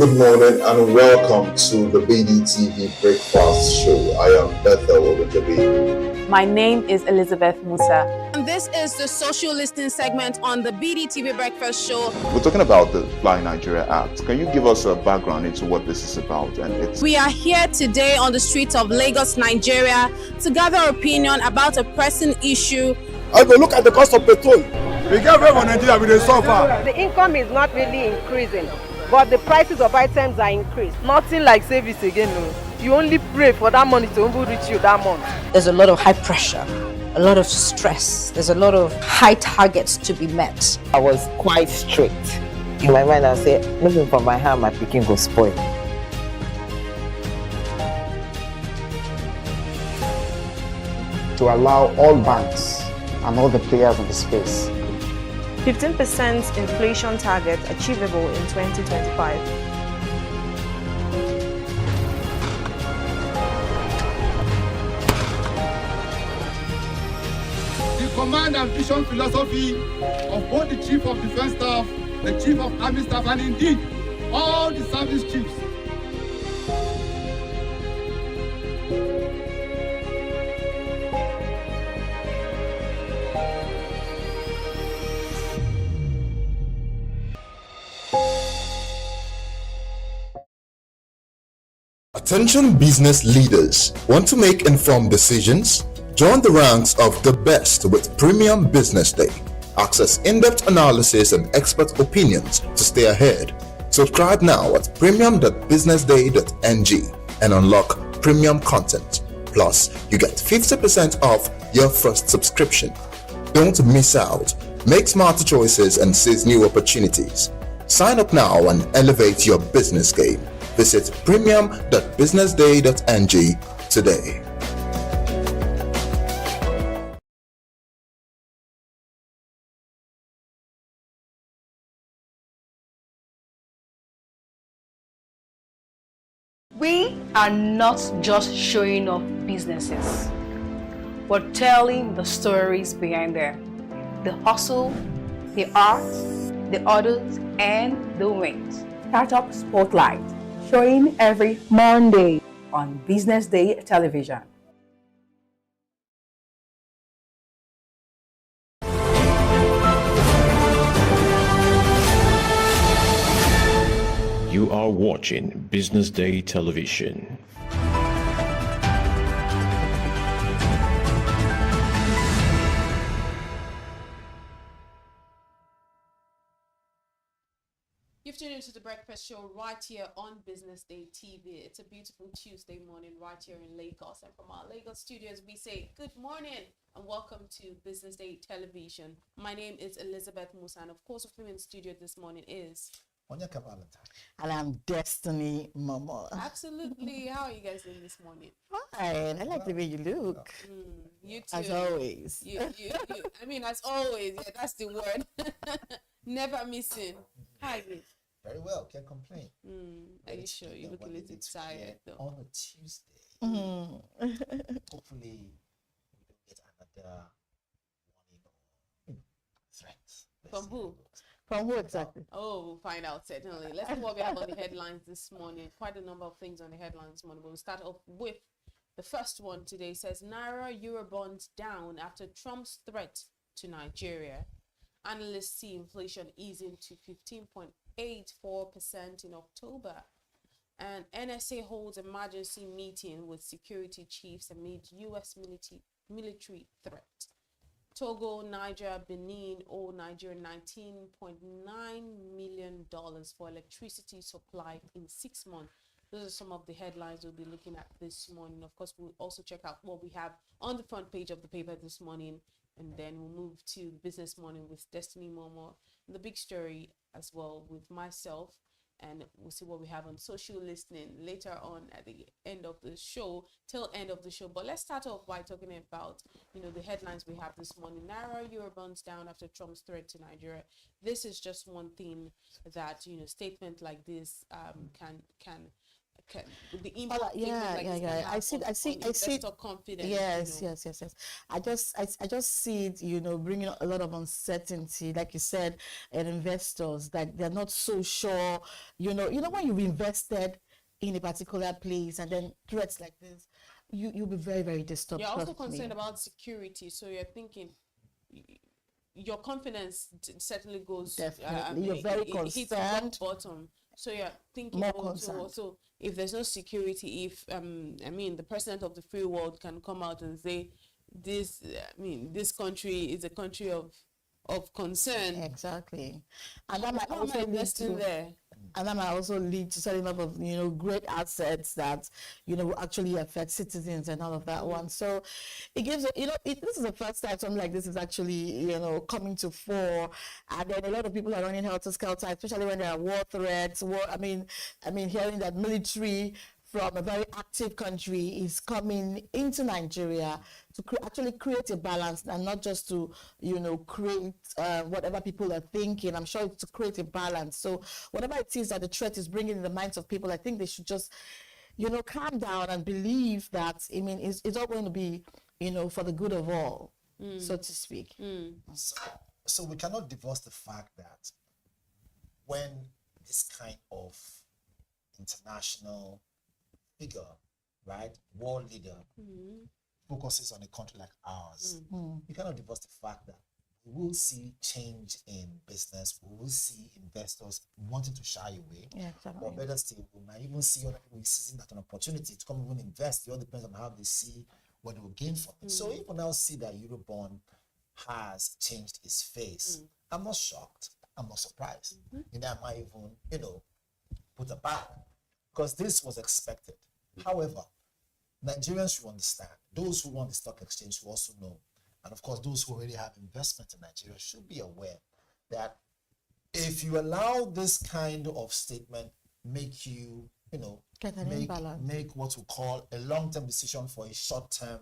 good morning and welcome to the BDTV Breakfast Show. I am Bethel Obijabi. My name is Elizabeth Musa. And this is the social listening segment on the BDTV Breakfast Show. We're talking about the Fly Nigeria Act. Can you give us a background into what this is about? We are here today on the streets of Lagos, Nigeria, to gather opinion about a pressing issue. I go look at the cost of petrol. We get away from Nigeria with the suffer. The income is not really increasing, but the prices of items are increased. Nothing like savings again, no. You only pray for that money to reach you that month. There's a lot of high pressure, a lot of stress. There's a lot of high targets to be met. I was quite strict. In my mind, I said, moving from my hand, my picking go spoil. To allow all banks and all the players in the space. 15% inflation target achievable in 2025. The command and vision philosophy of both the Chief of Defense Staff, the Chief of Army Staff, and indeed all the service chiefs. Attention business leaders. Want to make informed decisions? Join the ranks of the best with Premium Business Day. Access in-depth analysis and expert opinions to stay ahead. Subscribe now at premium.businessday.ng and unlock premium content. Plus, you get 50% off your first subscription. Don't miss out. Make smarter choices and seize new opportunities. Sign up now and elevate your business game. Visit premium.businessday.ng today. We are not just showing off businesses, but telling the stories behind them. The hustle, the art, the orders, and the wins. Startup Spotlight, showing every Monday on Business Day television. You are watching Business Day television. You've tuned into the Breakfast Show right here on Business Day TV. It's a beautiful Tuesday morning right here in Lagos. And from our Lagos studios, we say good morning and welcome to Business Day Television. My name is Elizabeth Musa, and of course, with me in studio this morning is... And I'm Destiny Mama. Absolutely. How are you guys doing this morning? Fine. I like the way you look. You too. As always. You. I mean, as always. Yeah, that's the word. Never missing. Hi, Vic. Very well, can't complain. Are you sure? You look a little tired though. On a Tuesday. Hopefully we don't get another warning or threats. From who? From who exactly? Oh, we'll find out certainly. Let's see what we have on the headlines this morning. Quite a number of things on the headlines this morning. But we'll start off with the first one today. It says Naira Eurobonds down after Trump's threat to Nigeria. Analysts see inflation easing to 15.84% in October. And NSA holds emergency meeting with security chiefs amid U.S. military threat. Togo, Niger, Benin owe Nigeria $19.9 million for electricity supply in 6 months. Those are some of the headlines we'll be looking at this morning. Of course, we'll also check out what we have on the front page of the paper this morning. And then we'll move to Business Morning with Destiny Momo. And the big story as well with myself. And we'll see what we have on social listening later on at the end of the show, till end of the show. But let's start off by talking about, the headlines we have this morning. Naira Eurobonds down after Trump's threat to Nigeria. This is just one thing that, statement like this can the impact. I see. Investor confidence. Yes. I just see it, bringing a lot of uncertainty, like you said, and investors that they're not so sure. When you've invested in a particular place and then threats like this, you'll be very, very disturbed. You're also concerned about security, so you're thinking your confidence certainly goes. Definitely, you're very concerned. Hits rock bottom. So you're thinking more concerned. So if there's no security, if the president of the free world can come out and say this country is a country of concern. Exactly. And that might also lead to setting up of great assets that will actually affect citizens and all of that one. So it gives this is the first time something like this is actually coming to fore, and then a lot of people are running helter skelter, especially when there are war threats. Hearing that military from a very active country is coming into Nigeria to actually create a balance, and not just to, create whatever people are thinking. I'm sure it's to create a balance. So whatever it is that the threat is bringing in the minds of people, I think they should just, calm down and believe that, it's all going to be, for the good of all, so to speak. So we cannot divorce the fact that when this kind of international figure, right, world leader, focuses on a country like ours, you cannot divorce the fact that we will see change in business. We will see investors wanting to shy away. Yeah, exactly. Or better still, we might even see other people seizing that an opportunity to come and invest. It all depends on how they see what they will gain from it. So if we now see that Eurobond has changed its face, I'm not shocked. I'm not surprised. And I might even, put a back, because this was expected. However, Nigerians should understand, those who run the stock exchange should also know, and of course those who already have investment in Nigeria should be aware that if you allow this kind of statement make you, make what we call a long-term decision for a short-term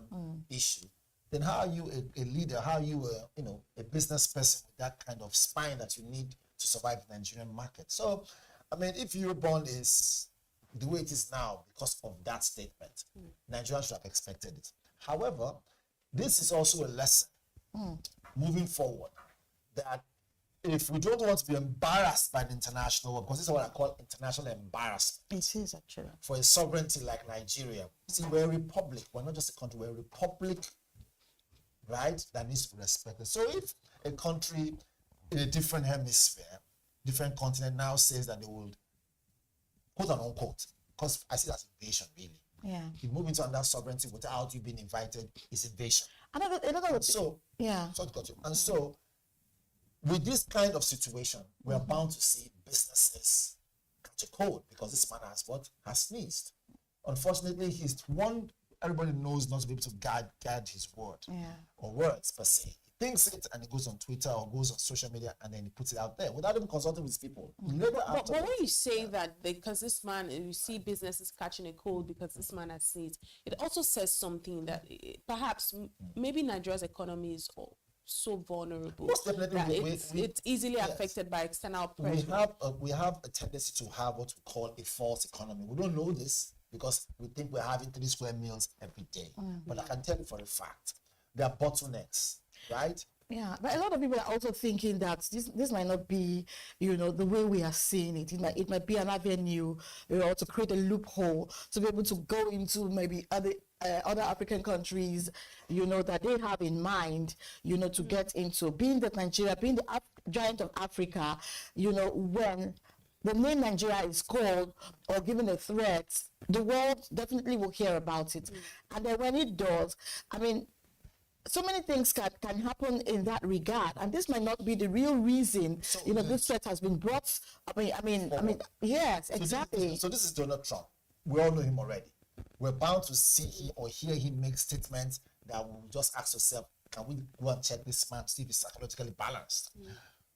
issue, then how are you a leader, how are you a business person with that kind of spine that you need to survive the Nigerian market? So, if Eurobond is the way it is now because of that statement, Nigerians should have expected it. However, this is also a lesson moving forward, that if we don't want to be embarrassed by the international world, because this is what I call international embarrassment. It is actually. For a sovereignty like Nigeria. See, we're a republic. We're not just a country, we're a republic, right, that needs to be respected. So if a country in a different hemisphere, different continent now says that they will, quote and unquote, because I see that's invasion, really. Yeah. You move into another sovereignty without you being invited is invasion. And so, with this kind of situation, we are bound to see businesses catch a cold because this man has sneezed. Unfortunately, he's one everybody knows not to be able to guard his word or words per se. He thinks it and he goes on Twitter or goes on social media and then he puts it out there without even consulting with people. But when you say that because this man, you see businesses catching a cold because this man has sneezed, it also says something that perhaps maybe Nigeria's economy is so vulnerable that it's easily affected by external pressure. We have a tendency to have what we call a false economy. We don't know this because we think we're having 3 square meals every day. But I can tell you for a fact, there are bottlenecks, right? Yeah, but a lot of people are also thinking that this might not be, the way we are seeing it. It might be an avenue, to create a loophole to be able to go into maybe other African countries, that they have in mind, to get into. Being that Nigeria, being the giant of Africa, when the name Nigeria is called or given a threat, the world definitely will hear about it. And then when it does, so many things can happen in that regard, and this might not be the real reason. This threat has been brought. Yes, exactly. So this is Donald Trump. We all know him already. We're bound to see him or hear him make statements that we'll just ask ourselves, can we go and check this man, see if he's psychologically balanced?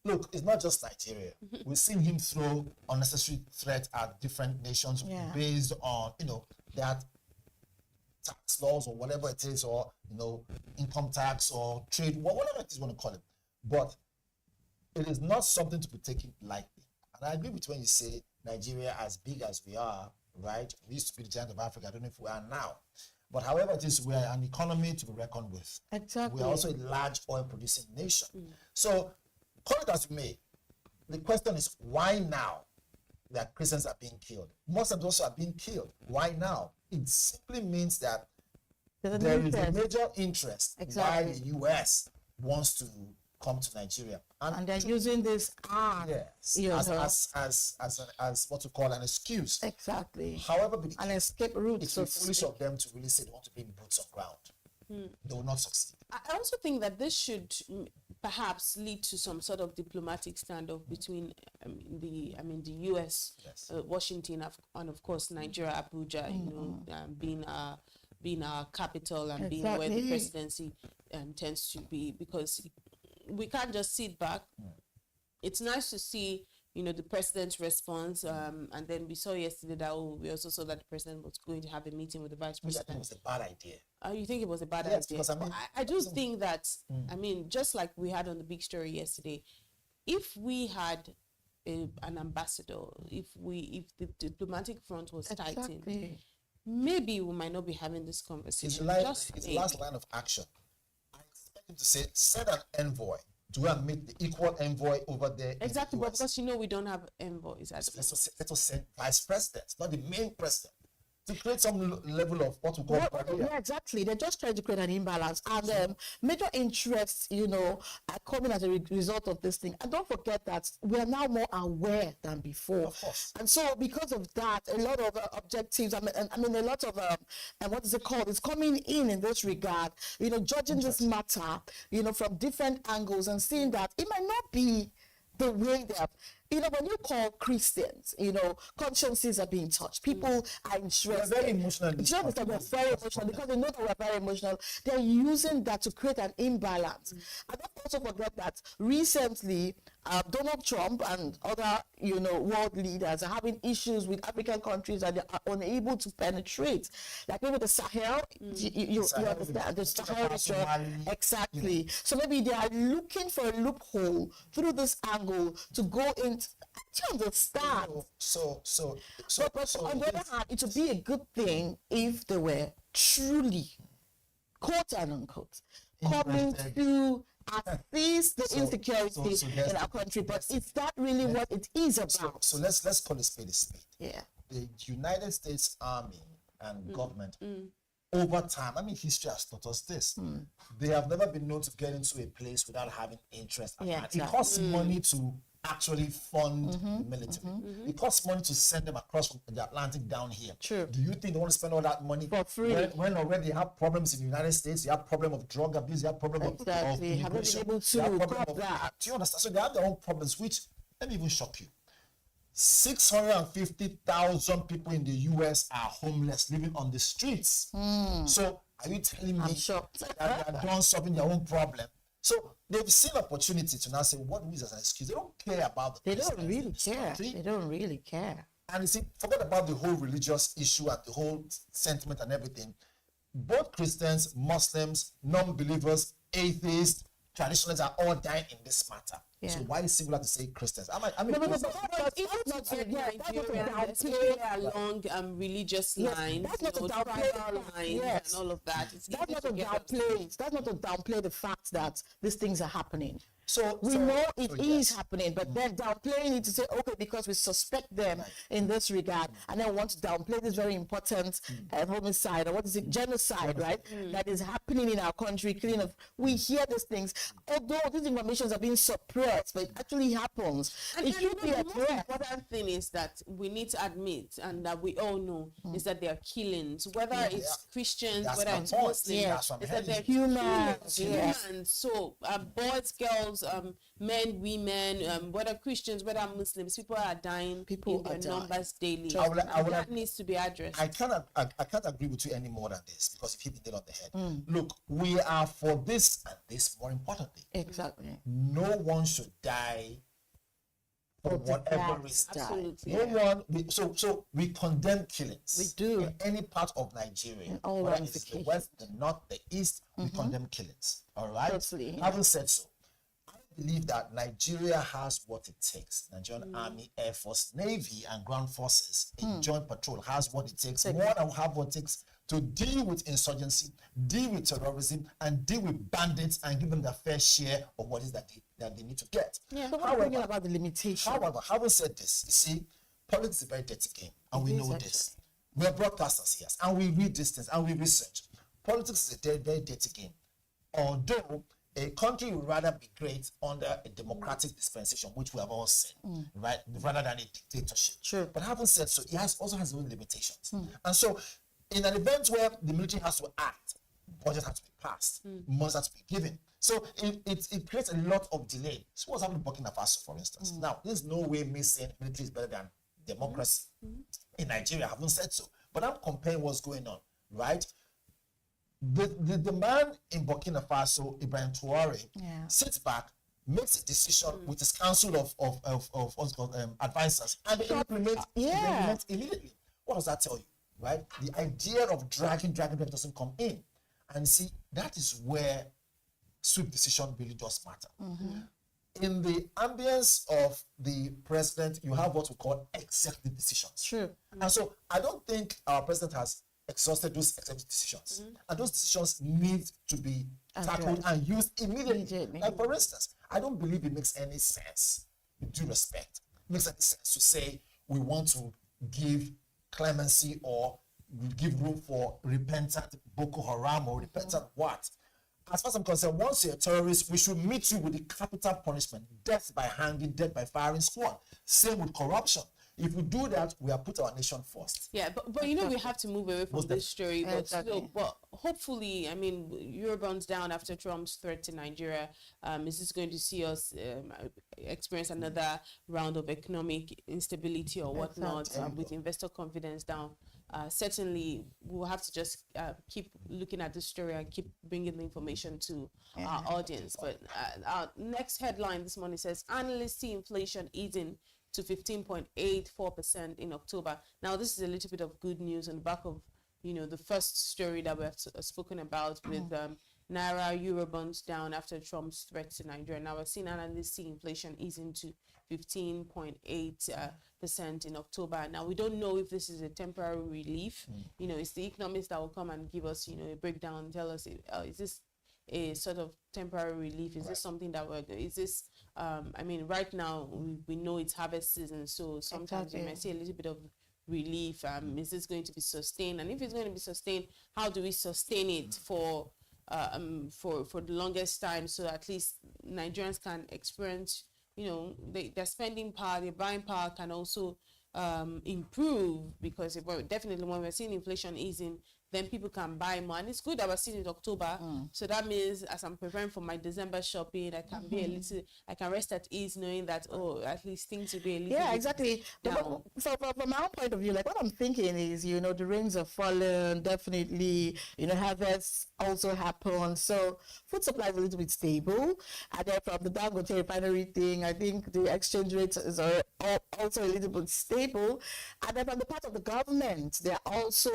Look, it's not just Nigeria. We've seen him throw unnecessary threats at different nations based on, that tax laws or whatever it is, or income tax or trade, whatever it is you want to call it. But it is not something to be taken lightly. And I agree with when you say Nigeria, as big as we are, right? We used to be the giant of Africa. I don't know if we are now. But however it is, we are an economy to be reckoned with. Exactly. We are also a large oil-producing nation. So, call it as you may, the question is, why now that Christians are being killed? Muslims also are being killed. Why now? It simply means that there is a major interest why the U.S. wants to come to Nigeria, and they're using this as what you call an excuse. Exactly. However, an escape route. It's foolish of them to really say they want to be in boots on ground. They will not succeed. I also think that this should perhaps lead to some sort of diplomatic standoff between the U.S., Washington, and of course Nigeria, Abuja. Being our capital and being where the presidency tends to be, because we can't just sit back. It's nice to see, the president's response, and then we saw yesterday that we also saw that the president was going to have a meeting with the vice president. I think it was a bad idea. You think it was a bad idea? Because I do think that, just like we had on the big story yesterday, if we had an ambassador, if the diplomatic front was tightened, maybe we might not be having this conversation. It's the last line of action. I expect him to say, send an envoy to go and meet the equal envoy over there. Exactly, but because we don't have envoys. Let us send vice president, not the main president, to create some level of what we call yeah, exactly. They're just trying to create an imbalance, and major interests, are coming as a result of this thing. And don't forget that we are now more aware than before. Of course. And so, because of that, a lot of objectives. A lot of what is it called? It's coming in this regard. Judging this matter, from different angles and seeing that it might not be the way they are. When you call Christians, consciences are being touched. People are interested. They're very emotional. They're very emotional because they know that we're very emotional. They're using that to create an imbalance. And don't also forget that recently, Donald Trump and other, world leaders are having issues with African countries that they are unable to penetrate. Like maybe the Sahel, you understand, the Sahel region. Exactly. So maybe they are looking for a loophole through this angle to go in. I understand. But on the other hand, it would be a good thing if they were truly, quote and unquote, coming to assist the insecurity in our country. But is that really what it is about? So let's call a spade a spade. Yeah. The United States Army and government, over time, history has taught us this. They have never been known to get into a place without having interest. It costs money to actually fund the military. It costs money to send them across the Atlantic down here. True. Do you think they want to spend all that money for free? When already you have problems in the United States, you have problem of drug abuse, you have problem of haven't been able to cope that. Do you understand? So they have their own problems, which, let me even shock you. 650,000 people in the US are homeless, living on the streets. So are you telling me that they are done solving their own problem? So they've seen opportunity to now say, what is as an excuse? They don't care about the They don't really care. They don't really care. And you see, forget about the whole religious issue and the whole sentiment and everything. Both Christians, Muslims, non-believers, atheists, traditionalists are all dying in this matter. Yeah. So why is it singular to say Christians? Along religious lines, tribal lines, and all of that. That's not to downplay the fact that these things are happening. So we know it is happening, but then downplaying it to say, okay, because we suspect them in this regard, and then want to downplay this very important homicide, or what is it, genocide, right? That is happening in our country, killing of. We hear these things, although these informations are being suppressed, but it actually happens. And it should be the addressed. most important thing is that we need to admit, and that we all know, is that there are killings, whether it's Christians, whether it's Muslims, is that they're humans. So boys, girls, men, women, whether Christians, whether Muslims, people are dying in their numbers daily. That needs to be addressed. I can't agree with you any more than this, because you hit the nail on the head. Look, we are for this and this more importantly. Exactly. No one should die for whatever reason. Absolutely. No one. So we condemn killings. We do. In any part of Nigeria, all whether it's the west, the north, the east, we condemn killings. All right. Totally. Having said so, I believe that Nigeria has what it takes. Nigerian Army, Air Force, Navy, and Ground Forces in joint patrol has what it takes. More than have what it takes to deal with insurgency, deal with terrorism, and deal with bandits, and give them their fair share of what is that they need to get. Yeah. So what are you about the limitation? However, having said this, you see, politics is a very dirty game, and we know this. We are broadcasters here, and we read these things, and we research. Politics is a very dirty game. Although a country would rather be great under a democratic dispensation, which we have all said, right, rather than a dictatorship. Sure. But having said so, it also has its own limitations. And so, in an event where the military has to act, budget has to be passed, money has to be given. So it creates a lot of delay. So what's happening in Burkina Faso, for instance? Now, there's no way me saying military is better than democracy. In Nigeria, I haven't said so. But I'm comparing what's going on, right? The man in Burkina Faso, Ibrahim Traoré, sits back, makes a decision with his council of advisors, and they implement immediately. What does that tell you, right? The idea of dragging doesn't come in. And see, that is where swift decision really does matter. In the ambience of the president, you have what we call executive decisions. True. And so I don't think our president has exhausted those executive decisions. And those decisions need to be tackled and used immediately. Like, for instance, I don't believe it makes any sense, with due respect, it makes any sense to say we want to give clemency or give room for repentant Boko Haram or repentant what. As far as I'm concerned, once you're a terrorist, we should meet you with the capital punishment, death by hanging, death by firing squad. Same with corruption. If we do that, we have put our nation first. Yeah, but you know, we have to move away from this story. But hopefully, I mean, Eurobonds down after Trump's threat to Nigeria. Is this going to see us experience another round of economic instability or whatnot with investor confidence down? Certainly, we'll have to just keep looking at this story and keep bringing the information to our audience. But our next headline this morning says, analysts see inflation easing to 15.84% in October. Now, this is a little bit of good news on the back of, you know, the first story that we have spoken about with Naira Eurobonds down after Trump's threat to Nigeria. Now, we're seeing analysts see inflation easing to 15.8% in October. Now, we don't know if this is a temporary relief. You know, it's the economists that will come and give us, you know, a breakdown, tell us, is this a sort of temporary relief? Is this something that is this, I mean, right now, we know it's harvest season, so sometimes you might see a little bit of relief. Is this going to be sustained? And if it's going to be sustained, how do we sustain it for the longest time, so at least Nigerians can experience, you know, their spending power, their buying power can also improve, because definitely when we're seeing inflation easing, then people can buy more. And it's good that we're seeing it October. So that means as I'm preparing for my December shopping, I can be a little, I can rest at ease knowing that, oh, at least things will be a little bit exactly. down. So from our point of view, like what I'm thinking is, you know, the rains have fallen, definitely, you know, harvests also happen. So food supply is a little bit stable. And then from the Dangote refinery thing, I think the exchange rates is also a little bit stable. And then from the part of the government, they're also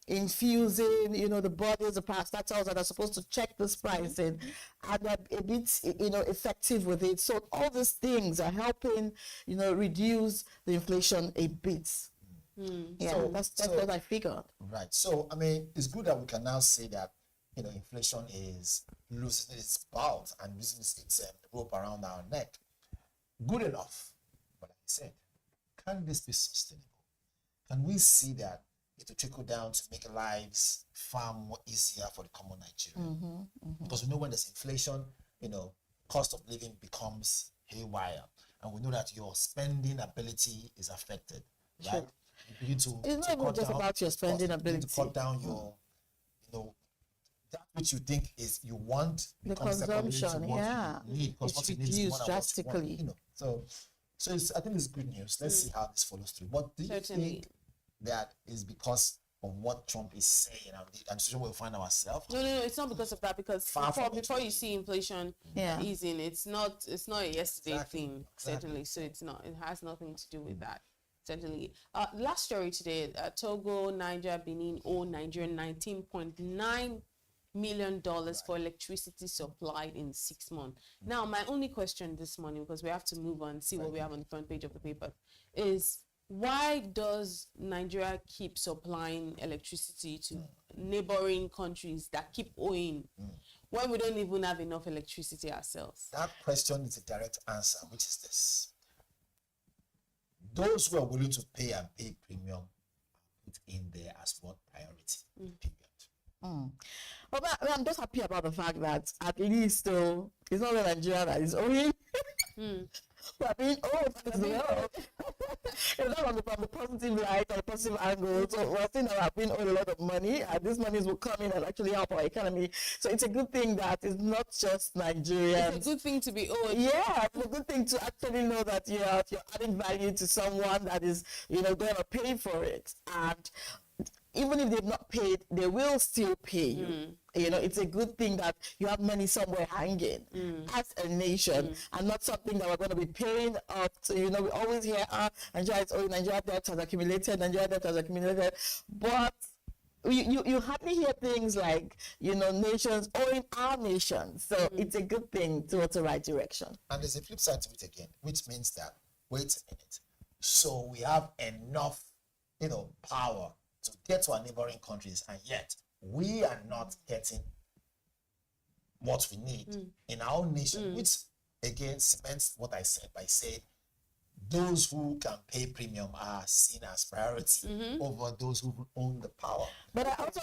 infusing, you know, the bodies, the parastatals that are supposed to check this pricing, and they're a bit, you know, effective with it. So all these things are helping, you know, reduce the inflation a bit. Yeah, so that's what I figured. Right. So, I mean, it's good that we can now say that, you know, inflation is loosening its bounds and losing its rope around our neck. Good enough. But like I said, can this be sustainable? Can we see that it will trickle down to make lives far more easier for the common Nigerian? Because we know when there's inflation, you know, cost of living becomes haywire. And we know that your spending ability is affected, right? Sure. You need to, it's not even just about your spending ability. You need to cut down your, you know, that which you think is you want, the consumption, you need, because what you need is more than drastically. what you want, you know. So it's, I think it's good news. Let's see how this follows through. But do you think that is because of what Trump is saying and so we'll find ourselves? No, it's not because of that, because before you see inflation easing, it's not a yesterday thing, certainly. So it has nothing to do with that, certainly. Last story today, Togo, Niger, Benin owe Nigeria 19.9 million for electricity supplied in 6 months. Now, my only question this morning, because we have to move on, see what we have on the front page of the paper, is why does Nigeria keep supplying electricity to neighboring countries that keep owing when we don't even have enough electricity ourselves? That question is a direct answer, which is this. Those who are willing to pay and pay premium put in there as one priority. Period. But I'm just happy about the fact that at least it's not Nigeria that is owing. But I mean, as well. It's not from the positive light or the positive angle. So we're seeing that we're owed a lot of money, and this money will come in and actually help our economy. So it's a good thing that it's not just Nigerians. It's a good thing to be owed. Yeah, it's a good thing to actually know that you're adding value to someone that is, going to pay for it. And even if they've not paid, they will still pay you. It's a good thing that you have money somewhere hanging as a nation, and not something that we're going to be paying up to. We always hear, Nigeria is owing, Nigeria debt has accumulated, Nigeria debt has accumulated. But you hardly hear things like, nations owing our nation. So it's a good thing towards the right direction. And there's a flip side to it again, which means that, wait a minute, so we have enough, power to get to our neighboring countries, and yet we are not getting what we need in our own nation, which again cements what I said by saying those who can pay premium are seen as priority over those who own the power. But I also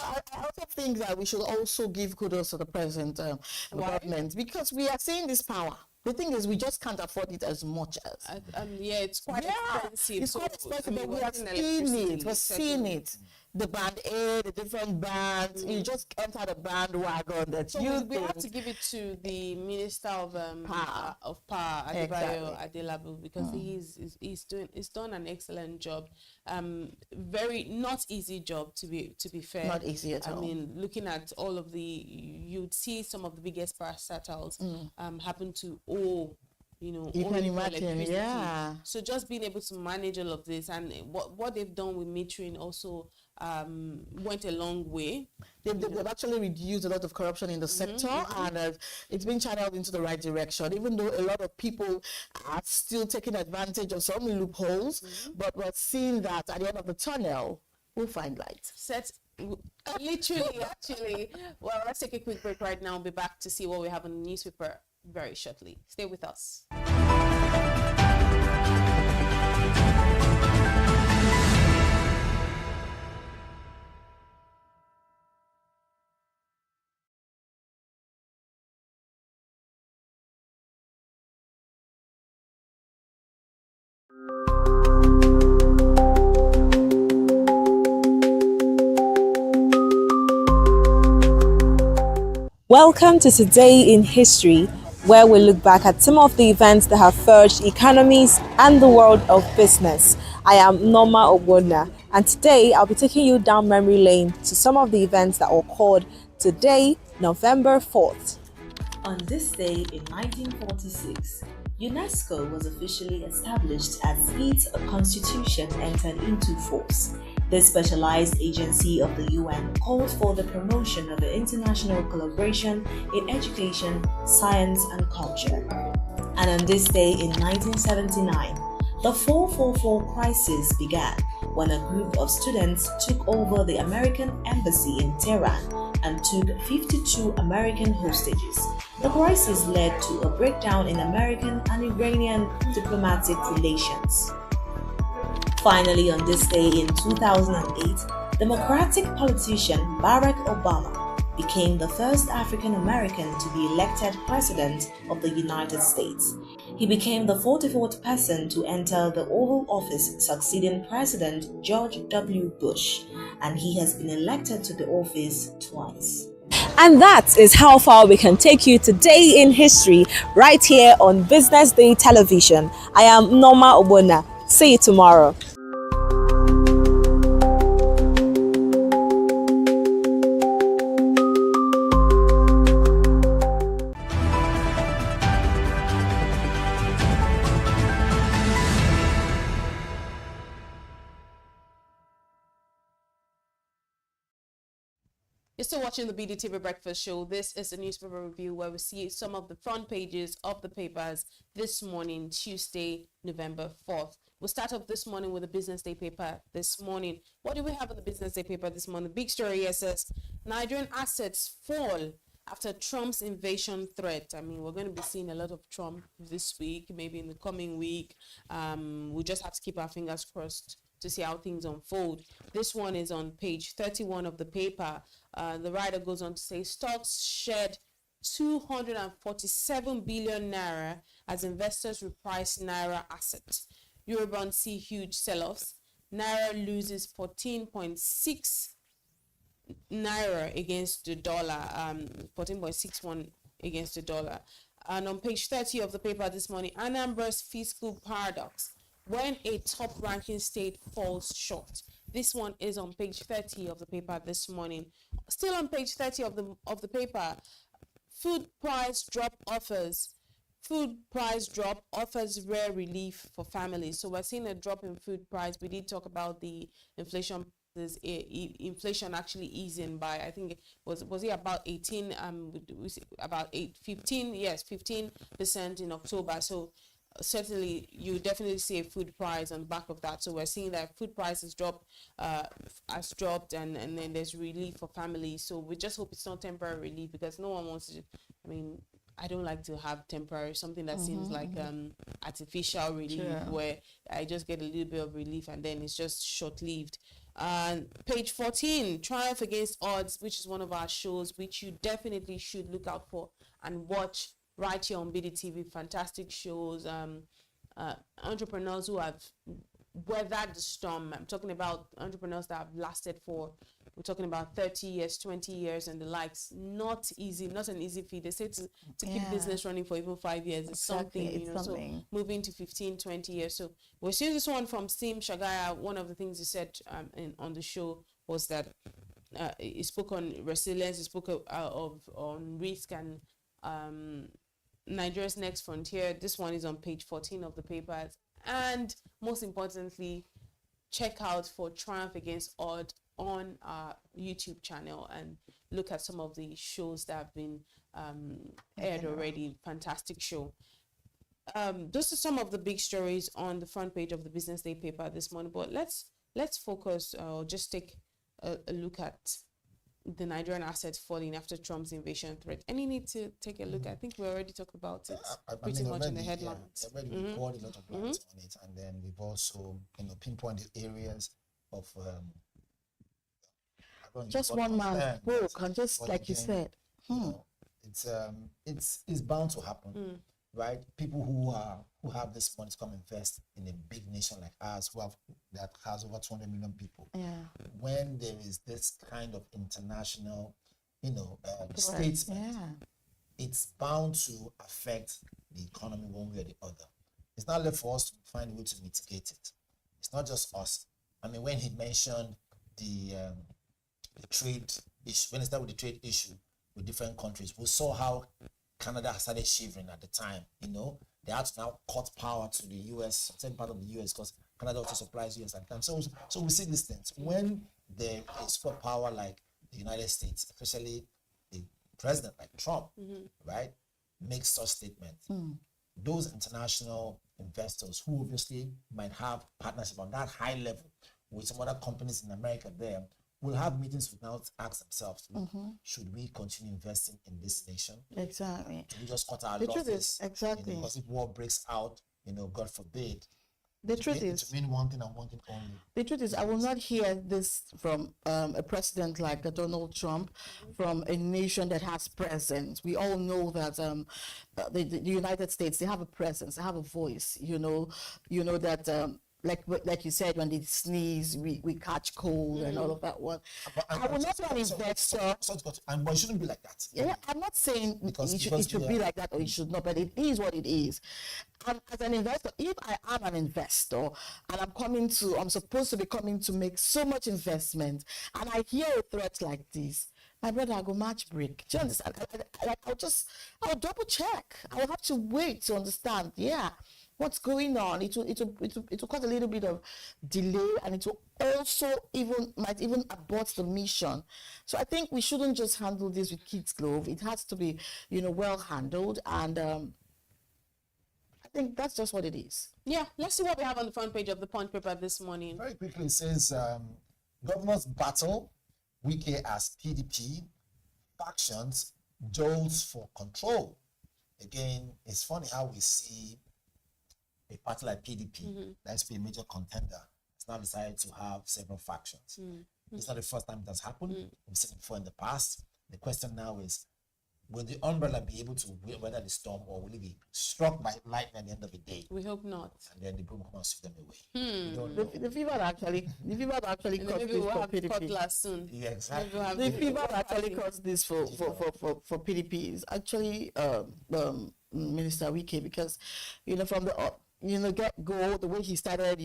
think that we should also give kudos to the present government, because we are seeing this power. The thing is, we just can't afford it as much as. It's quite expensive. It's quite expensive, but we are seeing it. We're seeing it. The band A, the different bands. You just enter the bandwagon that so we have to give it to the Minister of Power, Adebayo Adelabu, because he's done an excellent job. Very not easy job to be fair. Not easy at all. I mean, looking at all of you'd see some of the biggest parastatals happen to owe. You can imagine, yeah. So just being able to manage all of this, and what they've done with metering also went a long way. They've actually reduced a lot of corruption in the sector, and it's been channeled into the right direction, even though a lot of people are still taking advantage of some loopholes. But we're seeing that at the end of the tunnel, we'll find light. Literally, actually. Well, let's take a quick break right now and be back to see what we have on the newspaper very shortly. Stay with us. Welcome to Today in History, where we look back at some of the events that have forged economies and the world of business. I am Norma Ogbonna, and today I'll be taking you down memory lane to some of the events that occurred today, November 4th. On this day in 1946, UNESCO was officially established as its constitution entered into force. This specialized agency of the UN called for the promotion of international collaboration in education, science, and culture. And on this day in 1979, the 444 crisis began when a group of students took over the American embassy in Tehran and took 52 American hostages. The crisis led to a breakdown in American and Iranian diplomatic relations. Finally, on this day in 2008, Democratic politician Barack Obama became the first African American to be elected President of the United States. He became the 44th person to enter the Oval Office, succeeding President George W. Bush, and he has been elected to the office twice. And that is how far we can take you today in history, right here on Business Day Television. I am Norma Ogbonna. See you tomorrow. You're still watching the BDTV Breakfast Show. This is a newspaper review where we see some of the front pages of the papers this morning, Tuesday, November 4th. We'll start off this morning with the Business Day paper this morning. What do we have in the Business Day paper this morning? The big story here says Nigerian assets fall after Trump's invasion threat. I mean, we're going to be seeing a lot of Trump this week, maybe in the coming week. We just have to keep our fingers crossed to see how things unfold. This one is on page 31 of the paper. The writer goes on to say stocks shed 247 billion naira as investors reprice naira assets. Eurobonds see huge sell-offs. Naira loses 14.6 naira against the dollar, 14.61 against the dollar. And on page 30 of the paper this morning, Anambra's fiscal paradox, when a top-ranking state falls short. This one is on page 30 of the paper this morning. Still on page 30 of the paper, food price drop offers rare relief for families. So we're seeing a drop in food price. We did talk about the inflation. There's inflation actually easing by, I think it was it about 18 about 15% in October. So certainly you definitely see a food price on the back of that. So we're seeing that food prices has dropped and then there's relief for families. So we just hope it's not temporary relief, because no one wants to, I mean, I don't like to have temporary, something that seems like artificial relief, where I just get a little bit of relief and then it's just short-lived. Page 14, Triumph Against Odds, which is one of our shows which you definitely should look out for and watch right here on BDTV. Fantastic shows, entrepreneurs who have weathered the storm. I'm talking about entrepreneurs that have lasted for, we're talking about 30 years, 20 years and the likes. Not easy, not an easy feat. They say to keep business running for even 5 years is something, so moving to 15, 20 years. So we're seeing this one from Sim Shagaya. One of the things he said on the show was that he spoke on resilience, he spoke on risk and Nigeria's next frontier. This one is on page 14 of the papers. And most importantly, check out for Triumph Against Odds on our YouTube channel and look at some of the shows that have been aired already. Fantastic show. Those are some of the big stories on the front page of the Business Day paper this morning. But let's focus or just take a look at the Nigerian assets falling after Trump's invasion threat. Any need to take a look? I think we already talked about it pretty much in the headlines. Yeah, we poured a lot of light on it, and then we've also pinpointed areas of just one man spoke, and just like again, you said, it's bound to happen, right? People who have this money to come invest in a big nation like ours, that has over 200 million people. When there is this kind of international, statement, it's bound to affect the economy one way or the other. It's not left for us to find a way to mitigate it. It's not just us. I mean, when he mentioned the trade issue, when he started with the trade issue with different countries, we saw how Canada started shivering at the time. They had to now cut power to the US, certain part of the US, because Canada also supplies US at the time. So we see these things. When there is superpower like the United States, especially the president like Trump, right, makes such statements, those international investors who obviously might have partnership on that high level with some other companies in America there will have meetings to now ask themselves, should we continue investing in this nation? Exactly. Do we just cut our losses? Exactly. Because if war breaks out, God forbid, the truth is, to mean one thing and one thing only. The truth is, I will not hear this from a president like Donald Trump, from a nation that has presence. We all know that the United States, they have a presence, they have a voice. You know that. Like you said, when they sneeze, we catch cold and all of that one. I will not be an investor. But it shouldn't be like that. Yeah, I'm not saying it should be like that or it should not, but it is what it is. And as an investor, if I am an investor and I'm supposed to be coming to make so much investment, and I hear a threat like this, my brother, I'll go match break. Do you understand? I'll double check. I'll have to wait to understand. Yeah. what's going on. It will cause a little bit of delay, and it will also might even abort the mission. So I think we shouldn't just handle this with kids' glove. It has to be, well handled, and I think that's just what it is. Yeah, let's see what we have on the front page of the Punch paper this morning. Very quickly, it says governors battle, Wike as PDP, factions, jolts for control. Again, it's funny how we see a party like PDP, that used to be a major contender, has now decided to have several factions. It's not the first time it has happened. We've seen it before in the past. The question now is, will the umbrella be able to weather the storm, or will it be struck by lightning at the end of the day? We hope not. And then the broom will sweep them away. We don't know. The fever actually caused this for PDP. Soon. Yeah, exactly. The fever actually caused this for PDP is actually Minister Wike, because from the get-go, the way he started,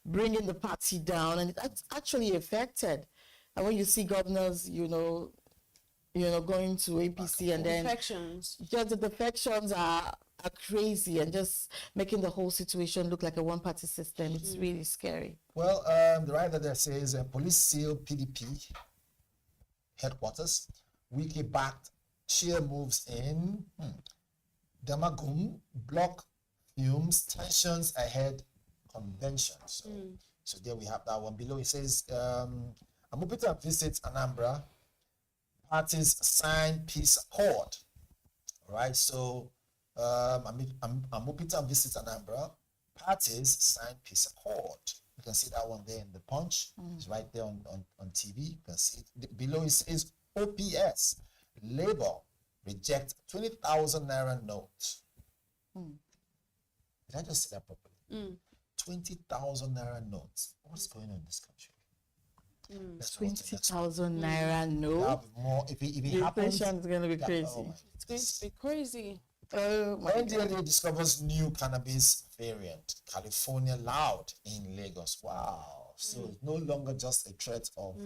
bringing the party down, and it actually affected. And when you see governors, going to APC, and then just the defections are crazy, and just making the whole situation look like a one-party system. It's really scary. Well, the writer there says police seal PDP headquarters. Wiki-backed cheer moves in. Damagum block fumes, tensions ahead convention. So there we have that one. Below it says Amopita visits Anambra. Parties sign peace accord. All right, so Amopita visits Anambra. Parties sign peace accord. You can see that one there in the Punch. It's right there on TV. You can see it. Below it says OPS. Labour reject 20,000 naira note. Did I just say that properly? 20,000 naira notes. What's going on in this country? 20,000 naira note. More if it the happens. inflation is going to be crazy. It's going to be crazy. NDLA discovers new cannabis variant, California loud in Lagos. Wow! So it's no longer just a threat of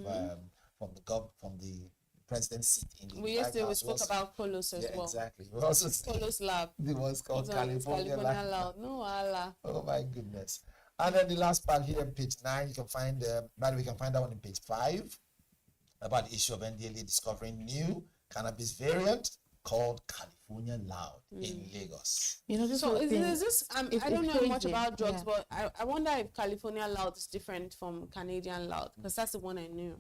from the president's seat in the we spoke about Polos as well. Exactly. We also Polos lab. The one's called California loud. No, Allah. Oh my goodness! And then the last part here, page 9, you can find. By the way, you can find that one in page 5 about the issue of NDLA discovering new cannabis variant called California loud in Lagos. So is this? I don't know much about drugs, but I wonder if California loud is different from Canadian loud, because that's the one I knew.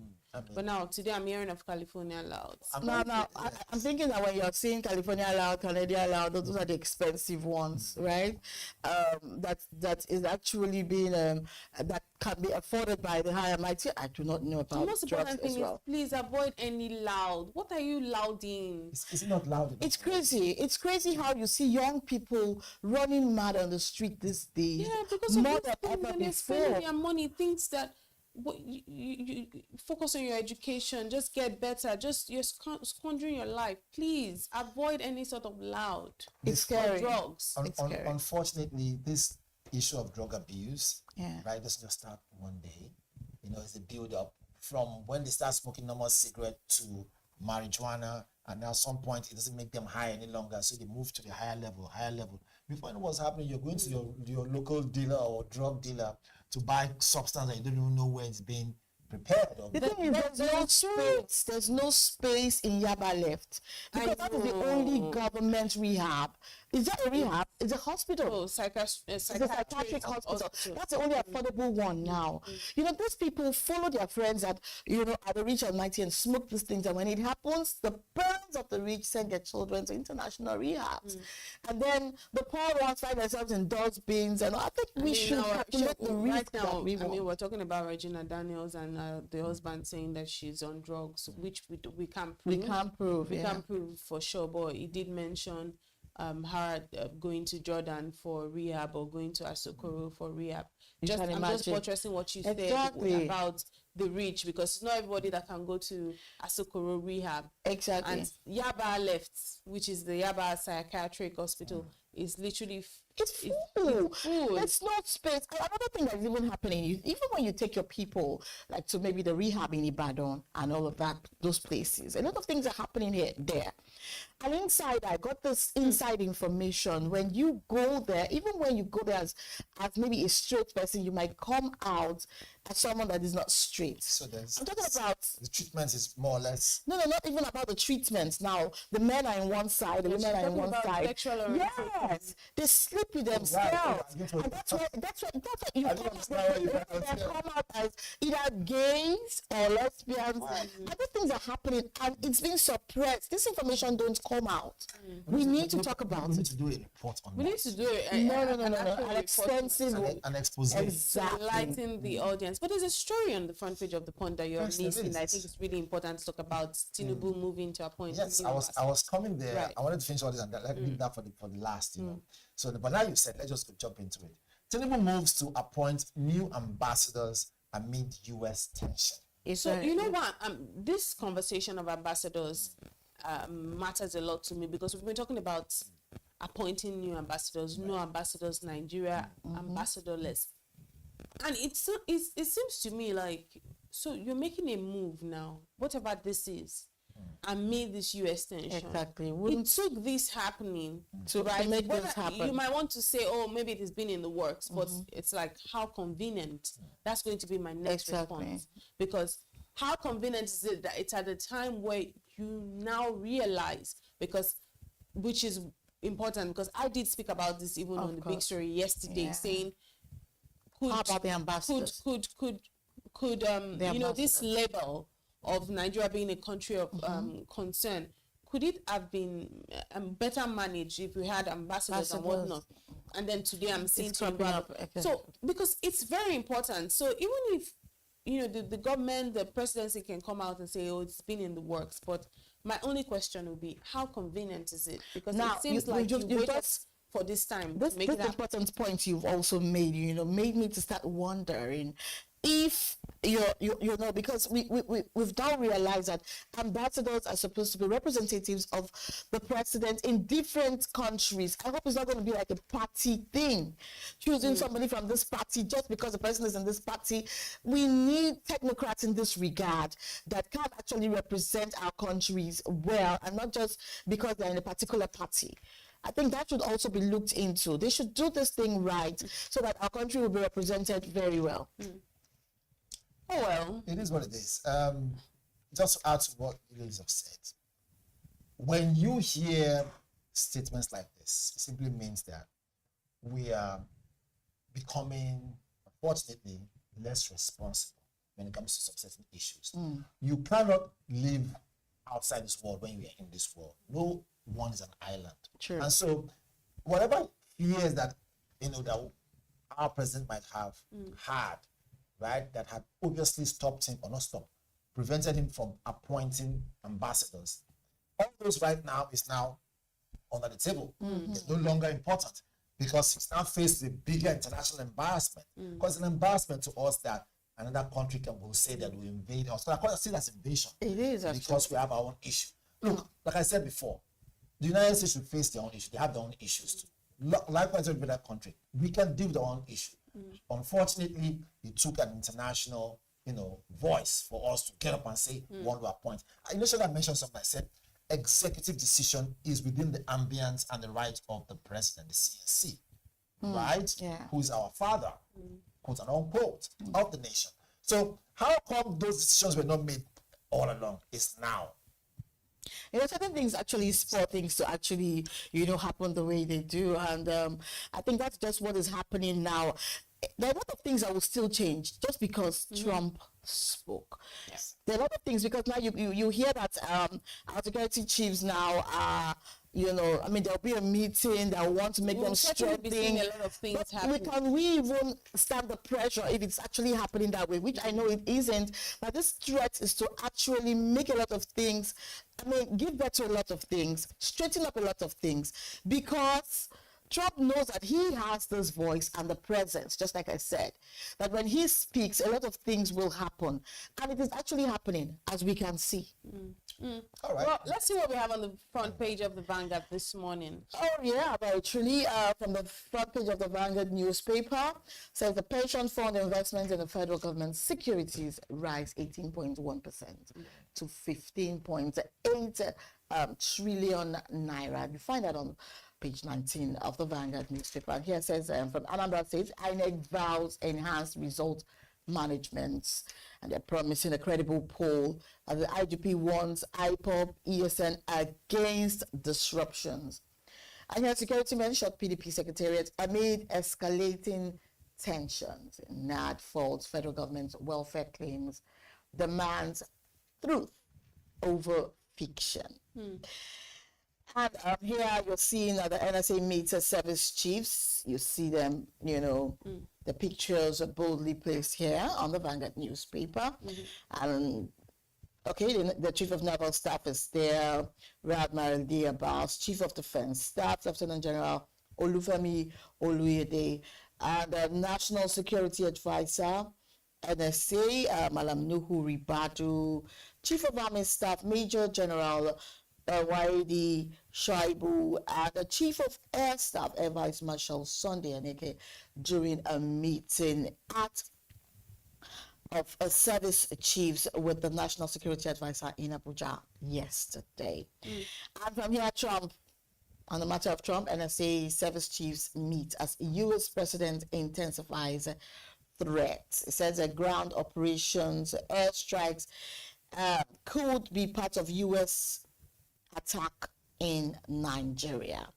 But now today I'm hearing of California loud. I'm thinking that when you're seeing California loud, Canadian loud, those are the expensive ones, right? That is actually being that can be afforded by the higher mighty. I do not know about. The most important thing is please avoid any loud. What are you louding? Is it not loud enough? It's crazy. It's crazy how you see young people running mad on the street these days. Yeah, because more of than ever when before. they're spending their money, thinks that you focus on your education, just get better, you're squandering your life. Please avoid any sort of loud. It's scary. Drugs. Unfortunately, this issue of drug abuse, right, doesn't just start one day. It's a build up from when they start smoking normal cigarette to marijuana, and at some point it doesn't make them high any longer, so they move to the higher level. Before it was happening, you're going to your local dealer or drug dealer to buy substance and you don't even know where it's being prepared. The thing is, there's no space in Yaba left, because that is the only government rehab. Is that a rehab? It's a hospital. Oh, psychiatric hospital. That's the only affordable one now. These people follow their friends at the rich and mighty and smoke these things, and when it happens, the parents of the rich send their children to international rehabs, and then the poor ones find themselves in dustbins. And I think we should calculate the risk right now. that We're talking about Regina Daniels and the husband saying that she's on drugs, which we can't prove. We can't prove. We can't prove for sure, but he did mention her going to Jordan for rehab or going to Asokoro for rehab. I'm just buttressing what you said about the rich, because it's not everybody that can go to Asokoro rehab. Exactly. And Yaba left, which is the Yaba Psychiatric Hospital, is literally It's full. There's no space. And another thing that's even happening, even when you take your people like to maybe the rehab in Ibadan and all of that, those places, a lot of things are happening there. And inside, I got this inside information. When you go there, even when you go there as maybe a straight person, you might come out as someone that is not straight. So I'm talking about the treatment is more or less. No, not even about the treatment. Now the men are in one side, the women are in one side. Yes, they sleep with themselves. And that's what you come out as either gays or lesbians. Other things are happening, and it's being suppressed. This information don't come out. We need to talk about it. We need to do a report on We need to do it. No. An extensive an expose. Exactly. To enlighten the audience. But there's a story on the front page of the Punch that you're missing. I think it's really important to talk about Tinubu moving to a point. Yes, I was coming there. Right. I wanted to finish all this and leave that for the last, you know. So, but now you said, let's just jump into it. Tinubu moves to appoint new ambassadors amid U.S. tension. So you know what? This conversation of ambassadors matters a lot to me because we've been talking about appointing new ambassadors, no ambassadors, Nigeria, ambassadorless. And it seems to me like, so you're making a move now, whatever this is, amid this U.S. tension. Exactly. It took this happening to make this happen. You might want to say, oh, maybe it has been in the works, but it's like, how convenient. That's going to be my next response. Because how convenient is it that it's at a time where you now realize, which is important, because I did speak about this even on the big story yesterday, saying, how about the ambassadors? Could this label of Nigeria being a country of concern, could it have been better managed if we had ambassadors and whatnot? And then today I'm seeing so because it's very important. So even if the government, the presidency can come out and say, oh, it's been in the works, but my only question would be, how convenient is it? Because now, it seems like you waited for this time. This important point you've also made, made me to start wondering if because we've now realized that ambassadors are supposed to be representatives of the president in different countries. I hope it's not going to be like a party thing, choosing somebody from this party just because the president is in this party. We need technocrats in this regard that can actually represent our countries well, and not just because they're in a particular party. I think that should also be looked into. They should do this thing right so that our country will be represented very well. Oh, well. It is what it is. Just to add to what ladies have said, when you hear statements like this, it simply means that we are becoming, unfortunately, less responsible when it comes to some certain issues. You cannot live outside this world when you are in this world. No one is an island. True. And so whatever fears that that our president might have had, right, that had obviously stopped him, or not stopped, prevented him from appointing ambassadors, all those right now is now under the table. It's no longer important because he's now faced a bigger international embarrassment. Because it's an embarrassment to us that another country will say that we invade us. So I see that's invasion. It is, because we have our own issue. Look, like I said before, the United States should face their own issue. They have their own issues too. Likewise, every other country, we can deal with our own issue. Unfortunately, it took an international, voice for us to get up and say, we want to appoint. I initially mentioned something. I said, executive decision is within the ambience and the right of the president, the CNC, right? Yeah. Who is our father, quote and unquote, of the nation. So how come those decisions were not made all along? It's now. Certain things actually spur things to actually, happen the way they do. And I think that's just what is happening now. There are a lot of things that will still change just because Trump spoke. Yes. There are a lot of things because now you hear that our security chiefs now are, there'll be a meeting that will want to make them strengthen. A lot of things happening. Can we even stand the pressure if it's actually happening that way, which I know it isn't, but this threat is to actually make a lot of things, give birth to a lot of things, straighten up a lot of things, because Trump knows that he has this voice and the presence, just like I said, that when he speaks, a lot of things will happen. And it is actually happening, as we can see. All right. Well, let's see what we have on the front page of the Vanguard this morning. Oh yeah, but truly, from the front page of the Vanguard newspaper, says the pension fund investment in the federal government securities rise 18.1% to 15.8 trillion naira. You find that on page 19 of the Vanguard newspaper. And here it says from Anambra State, INEC vows enhanced result management, and they're promising a credible poll as the IGP warns IPOB ESN against disruptions. And here security men shot PDP secretariat amid escalating tensions. NAD faults federal government's welfare claims, demands truth over fiction. And here you're seeing the NSA meets service chiefs. You see them, the pictures are boldly placed here on the Vanguard newspaper. And okay, the Chief of Naval Staff is there, Rear Admiral D. Abbas, Chief of Defense Staff, Lieutenant General Olufemi Oluyede, and the National Security Advisor, NSA, Malam Nuhu Ribadu, Chief of Army Staff, Major General Waidi Shaibu, and the Chief of Air Staff, Air Vice Marshal Sunday Aneke, during a meeting of service chiefs with the National Security Advisor in Abuja yesterday. And from here, Trump, on the matter of Trump, NSA service chiefs meet as U.S. President intensifies threats. It says that ground operations, airstrikes could be part of U.S. attack in Nigeria.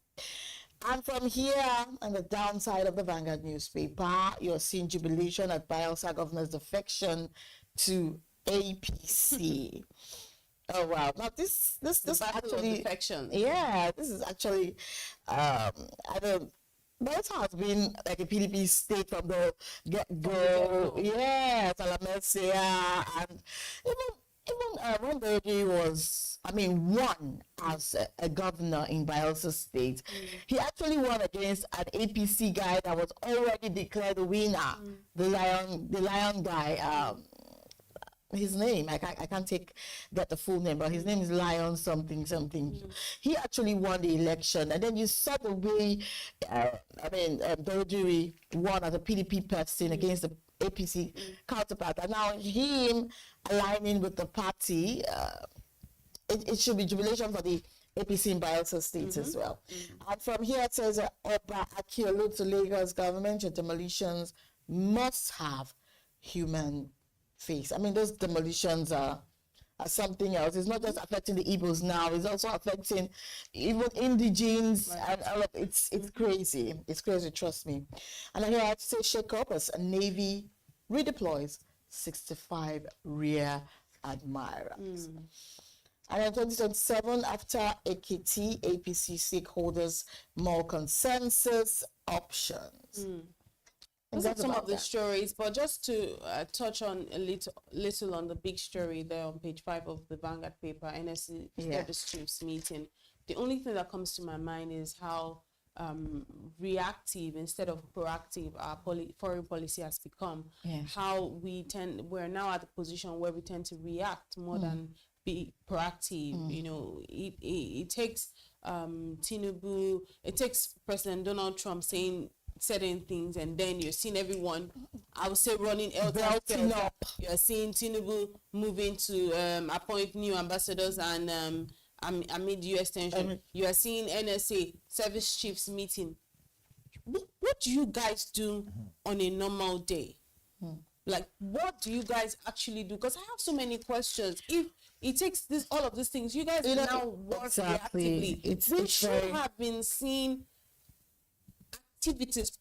And from here, on the downside of the Vanguard newspaper, you're seeing jubilation at Bayelsa governor's defection to APC. Oh wow! Now this actually defection. Yeah, this is actually I don't. Bayelsa has been like a PDP state from the get-go. Yeah, Salamessia, and even when Bergie was, won as a governor in Bayelsa State, he actually won against an APC guy that was already declared the winner, the lion guy. His name, I can't get the full name, but his name is Lion something. He actually won the election, and then you saw the way, Bergie won as a PDP person against the APC counterpart, and now him aligning with the party, it should be jubilation for the APC in Bayelsa State as well. And from here it says, Oba Akiolu to Lagos government, your demolitions must have human face. Those demolitions are something else. It's not just affecting the Igbos now, it's also affecting even indigenes, and all of it's crazy. It's crazy, trust me. And here I have to say shake up as a Navy redeploys 65 rear admirals. And in 2027, after AKT, APC stakeholders more consensus options. Those are some of the stories, but just to touch on a little on the big story there on page 5 of the Vanguard paper, NSC service chiefs meeting. The only thing that comes to my mind is how reactive instead of proactive our foreign policy has become. How we're now at a position where we tend to react more than be proactive. It takes Tinubu, it takes President Donald Trump saying certain things, and then you're seeing everyone, I would say, running belting up. You're seeing Tinubu moving to appoint new ambassadors and amid U.S. tension. You are seeing NSA service chiefs meeting. What do you guys do on a normal day? Like, what do you guys actually do? Because I have so many questions. If it takes all of these things, you guys now work reactively. We should have been seeing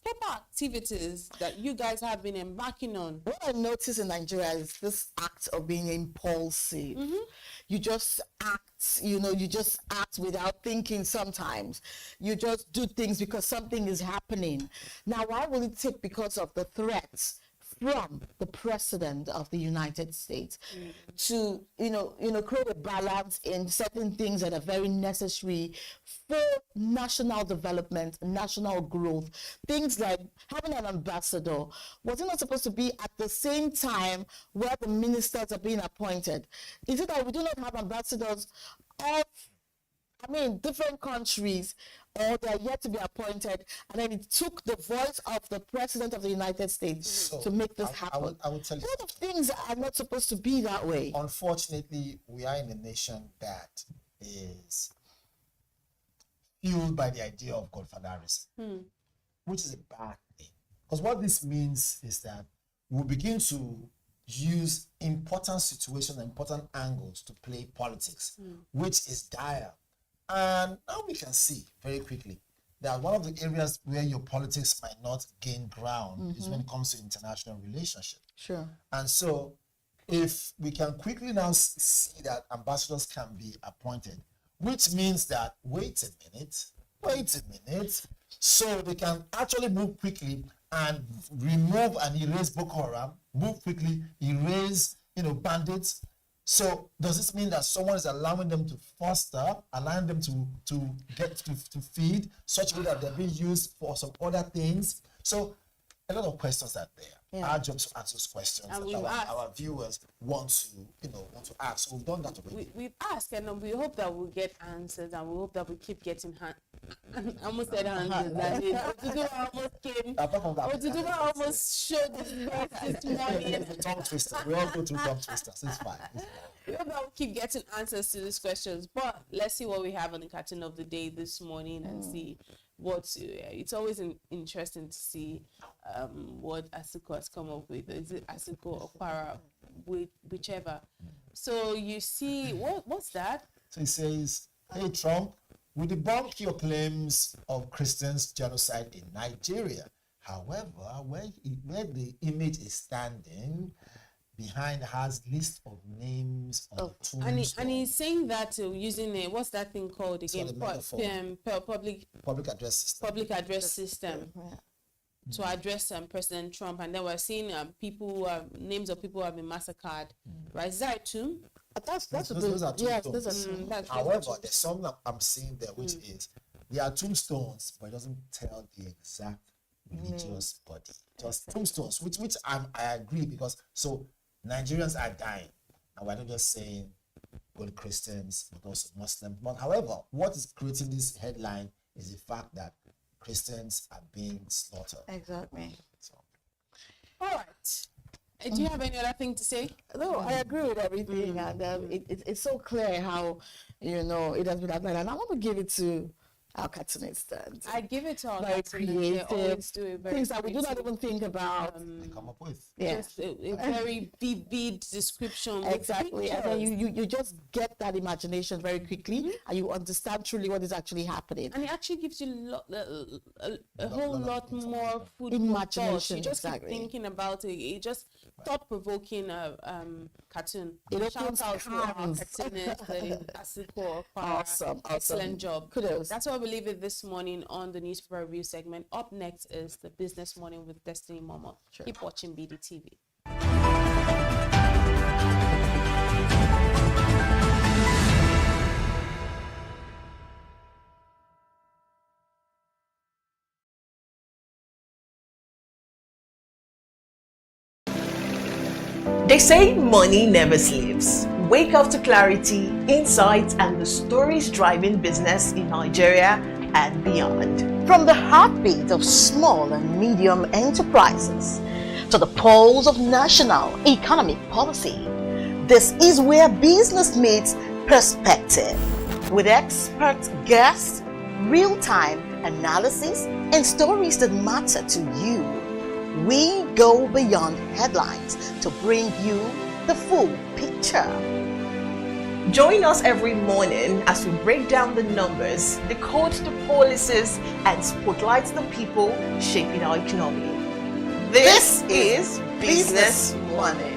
proper activities that you guys have been embarking on. What I notice in Nigeria is this act of being impulsive. You just act, you just act without thinking sometimes. You just do things because something is happening. Now, why will it take because of the threats from the president of the United States to create a balance in certain things that are very necessary for national development, national growth. Things like having an ambassador. Was it not supposed to be at the same time where the ministers are being appointed? Is it that we do not have ambassadors of different countries, or they are yet to be appointed, and then it took the voice of the president of the United States to make this happen? I will tell you. A lot of things are not supposed to be that way. Unfortunately, we are in a nation that is fueled by the idea of godfatherism, which is a bad thing. Because what this means is that we'll begin to use important situations, important angles to play politics, which is dire. And now we can see very quickly that one of the areas where your politics might not gain ground is when it comes to international relationships. Sure. And so if we can quickly now see that ambassadors can be appointed, which means that, wait a minute, so they can actually move quickly and remove and erase Boko Haram, move quickly, erase, bandits. So does this mean that someone is allowing them to foster, allowing them to get to feed, such a way that they're being used for some other things? So a lot of questions are there. Our job is to answer those questions that our viewers want to ask. So we've done that already. We've asked, and we hope that we'll get answers, and we hope that we keep getting I almost said answers. Oduduwa almost came. Oduduwa almost showed this morning. Tongue twister. We all go through tongue twisters. It's fine. We hope that we'll keep getting answers to these questions. But let's see what we have on the cartoon of the day this morning and see it's always interesting to see what Asuko has come up with. Is it Asuko or Para, whichever? So you see, what's that? So he says, "Hey Trump, we debunk your claims of Christians genocide in Nigeria. However, where the image is standing behind has list of names on tombstones." And he's saying that using what's that thing called again? Public address system. To address President Trump, and then we're seeing names of people who have been massacred. Right? Is that a tomb? Those are tombstones. However, there's something I'm seeing there, which is there are tombstones, but it doesn't tell the exact religious body. Just tombstones, which I agree, because so Nigerians are dying, and we're not just saying good Christians, but also Muslims. But however, what is creating this headline is the fact that Christians are being slaughtered. Exactly. So. All right. Do you have any other thing to say? No, I agree with everything, and it's so clear how it has been outlined. And I want to give it to our cartoonist. I give it to our very creative things that we do not even think about. They come up with just a very vivid description. Exactly, and then you just get that imagination very quickly, and you understand truly what is actually happening. And it actually gives you a whole lot more food imagination. You just keep thinking about it. It just thought-provoking cartoon. It Shout out to our cartoonist, Asuko. Awesome. Excellent job. Kudos. That's why we leave it this morning on the newspaper review segment. Up next is the Business Morning with Destiny Momo. Sure. Keep watching BDTV. They say money never sleeps. Wake up to clarity, insights, and the stories driving business in Nigeria and beyond. From the heartbeat of small and medium enterprises to the pulse of national economic policy, this is where business meets perspective. With expert guests, real-time analysis, and stories that matter to you. We go beyond headlines to bring you the full picture. Join us every morning as we break down the numbers, decode the policies, and spotlight the people shaping our economy. This is Business Morning.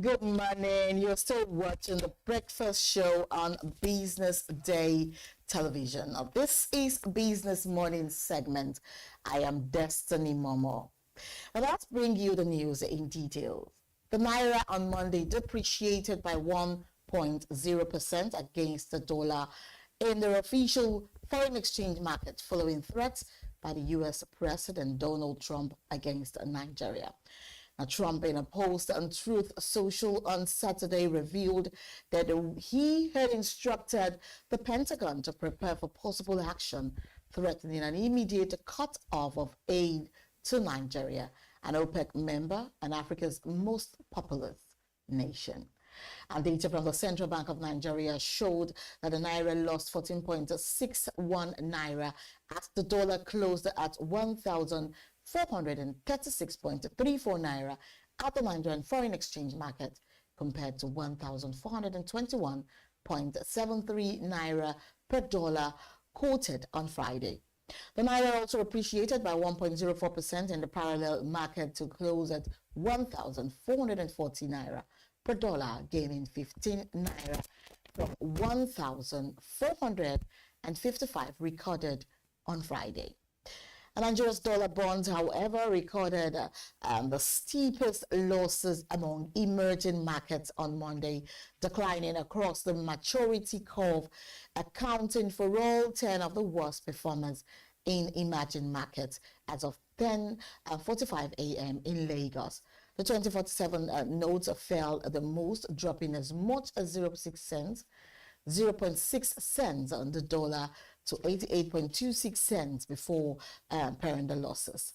Good morning. You're still watching the breakfast show on Business Day television. Now, this is Business Morning segment. I am Destiny Momo. Now, let's bring you the news in detail. The Naira on Monday depreciated by 1.0% against the dollar in the official foreign exchange market following threats by the U.S. President Donald Trump against Nigeria. Now, Trump, in a post on Truth Social on Saturday, revealed that he had instructed the Pentagon to prepare for possible action threatening an immediate cut-off of aid to Nigeria, an OPEC member and Africa's most populous nation. And data from the Central Bank of Nigeria showed that the Naira lost 14.61 Naira as the dollar closed at 1,436.34 Naira at the Nigerian foreign exchange market compared to 1,421.73 Naira per dollar quoted on Friday. The Naira also appreciated by 1.04% in the parallel market to close at 1,440 Naira per dollar, gaining 15 Naira from 1,455 recorded on Friday. And Nigeria's dollar bonds, however, recorded the steepest losses among emerging markets on Monday, declining across the maturity curve, accounting for all 10 of the worst performers in emerging markets as of 10:45 a.m. in Lagos. The 2047 notes fell the most, dropping as much as 0.6 cents on the dollar to 88.26 cents before pairing the losses.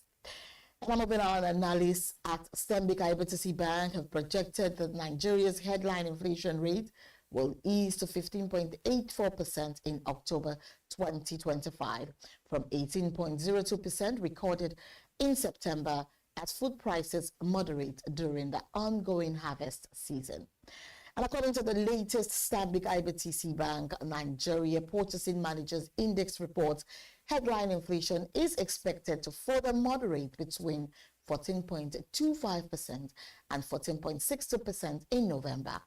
And moving on, analysts at Stanbic IBTC Bank have projected that Nigeria's headline inflation rate will ease to 15.84% in October 2025 from 18.02% recorded in September as food prices moderate during the ongoing harvest season. And according to the latest Stanbic IBTC Bank Nigeria Purchasing Managers Index report, headline inflation is expected to further moderate between 14.25% and 14.62% in November,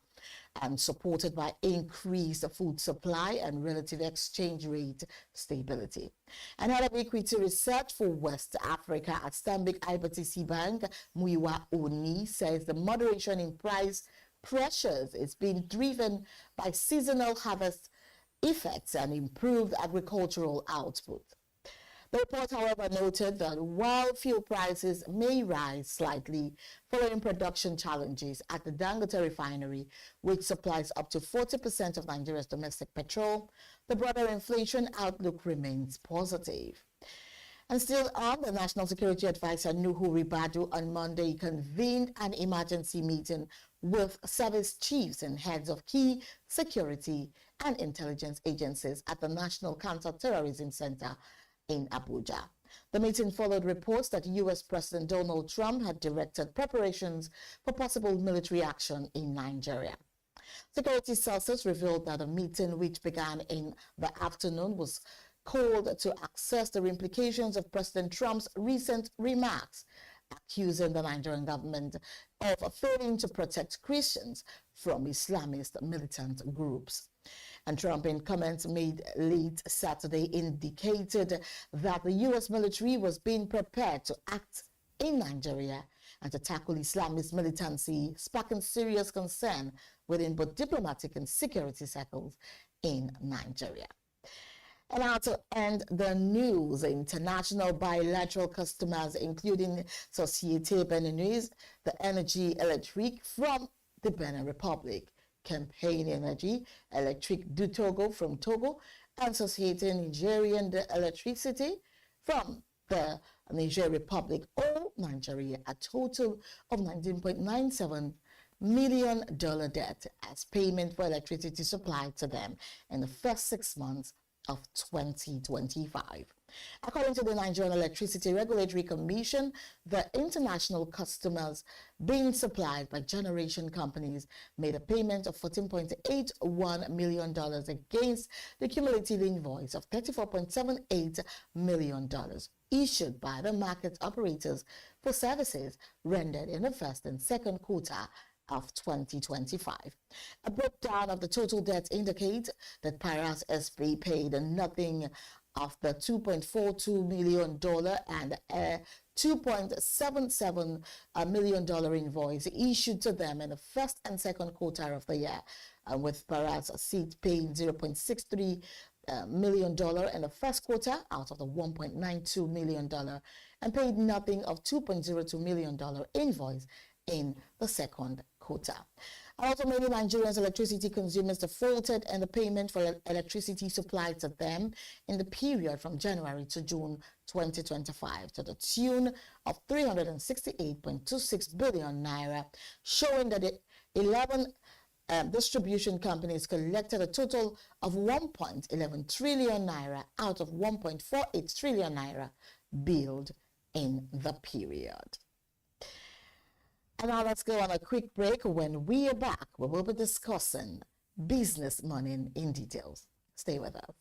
and supported by increased food supply and relative exchange rate stability. And head of equity research for West Africa at Stanbic IBTC Bank, Muiwa Oni, says the moderation in price pressures is being driven by seasonal harvest effects and improved agricultural output. The report, however, noted that while fuel prices may rise slightly following production challenges at the Dangote refinery, which supplies up to 40% of Nigeria's domestic petrol, the broader inflation outlook remains positive. And still on, the National Security Advisor Nuhu Ribadu on Monday convened an emergency meeting with service chiefs and heads of key security and intelligence agencies at the National Counter-Terrorism Center in Abuja. The meeting followed reports that U.S. President Donald Trump had directed preparations for possible military action in Nigeria. Security sources revealed that a meeting which began in the afternoon was called to assess the implications of President Trump's recent remarks, accusing the Nigerian government of failing to protect Christians from Islamist militant groups. And Trump, in comments made late Saturday, indicated that the U.S. military was being prepared to act in Nigeria and to tackle Islamist militancy, sparking serious concern within both diplomatic and security circles in Nigeria. And now to end the news, international bilateral customers, including Société Beninoise, the Energy Electrique from the Benin Republic, Campaign Energy, Electrique du Togo from Togo, and Société Nigérienne de Electricité from the Niger Republic owe Nigeria a total of $19.97 million debt as payment for electricity supplied to them in the first 6 months of 2025. According to the Nigerian Electricity Regulatory Commission, the international customers being supplied by generation companies made a payment of $14.81 million against the cumulative invoice of $34.78 million issued by the market operators for services rendered in the first and second quarter of 2025. A breakdown of the total debt indicates that Paras SB paid nothing of the $2.42 million and a $2.77 million invoice issued to them in the first and second quarter of the year, with Paras Seed paying $0.63 million in the first quarter out of the $1.92 million and paid nothing of $2.02 million invoice in the second quarter. Also, many Nigerians electricity consumers defaulted in the payment for electricity supplied to them in the period from January to June 2025 to the tune of 368.26 billion naira, showing that the 11 distribution companies collected a total of 1.11 trillion naira out of 1.48 trillion naira billed in the period. And now let's go on a quick break. When we are back, we will be discussing business money in details. Stay with us.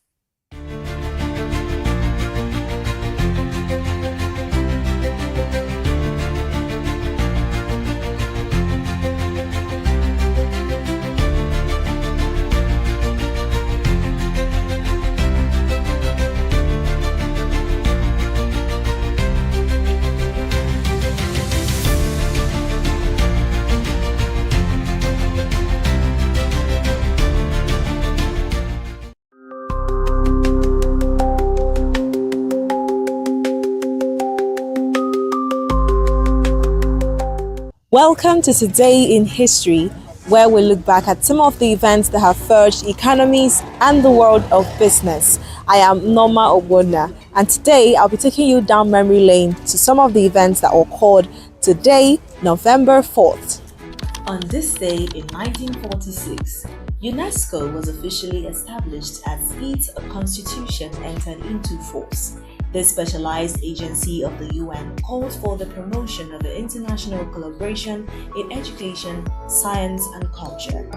Welcome to Today in History, where we look back at some of the events that have forged economies and the world of business. I am Norma Ogbonna, and today I'll be taking you down memory lane to some of the events that occurred today, November 4th. On this day in 1946, UNESCO was officially established as its constitution entered into force. This specialized agency of the UN called for the promotion of the international collaboration in education, science, and culture.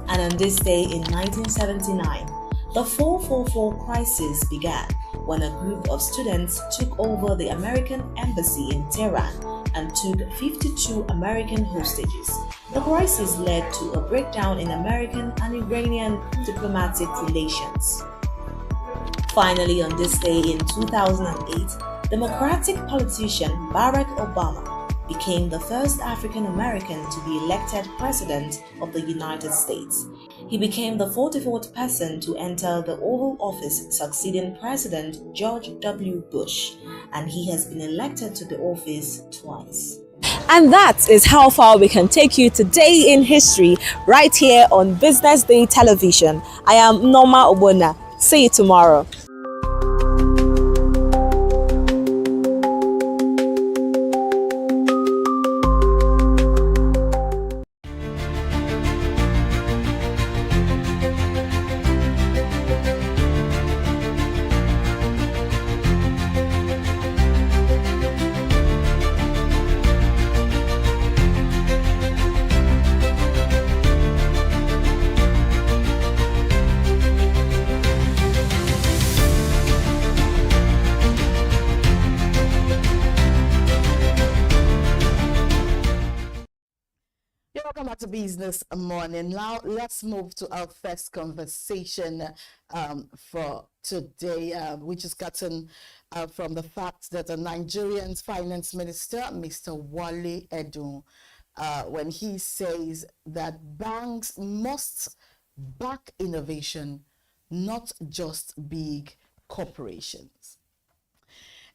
And on this day in 1979, the 444 crisis began when a group of students took over the American embassy in Tehran and took 52 American hostages. The crisis led to a breakdown in American and Iranian diplomatic relations. Finally, on this day in 2008, Democratic politician Barack Obama became the first African American to be elected President of the United States. He became the 44th person to enter the Oval Office, succeeding President George W. Bush, and he has been elected to the office twice. And that is how far we can take you today in history, right here on Business Day Television. I am Norma Ogbonna. See you tomorrow. Welcome back to Business Morning. Now let's move to our first conversation for today, which is gotten from the fact that the Nigerian Finance Minister, Mr. Wale Edun, when he says that banks must back innovation, not just big corporations.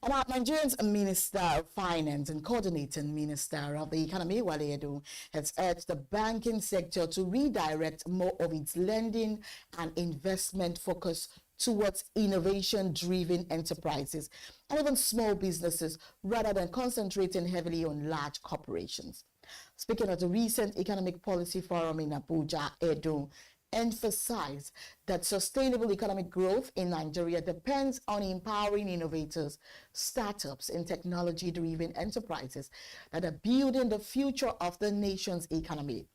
And our Nigerian's Minister of Finance and Coordinating Minister of the Economy, Wale Edun, has urged the banking sector to redirect more of its lending and investment focus towards innovation-driven enterprises and even small businesses rather than concentrating heavily on large corporations. Speaking at the recent Economic Policy Forum in Abuja, Edun emphasized that sustainable economic growth in Nigeria depends on empowering innovators, startups, and technology-driven enterprises that are building the future of the nation's economy.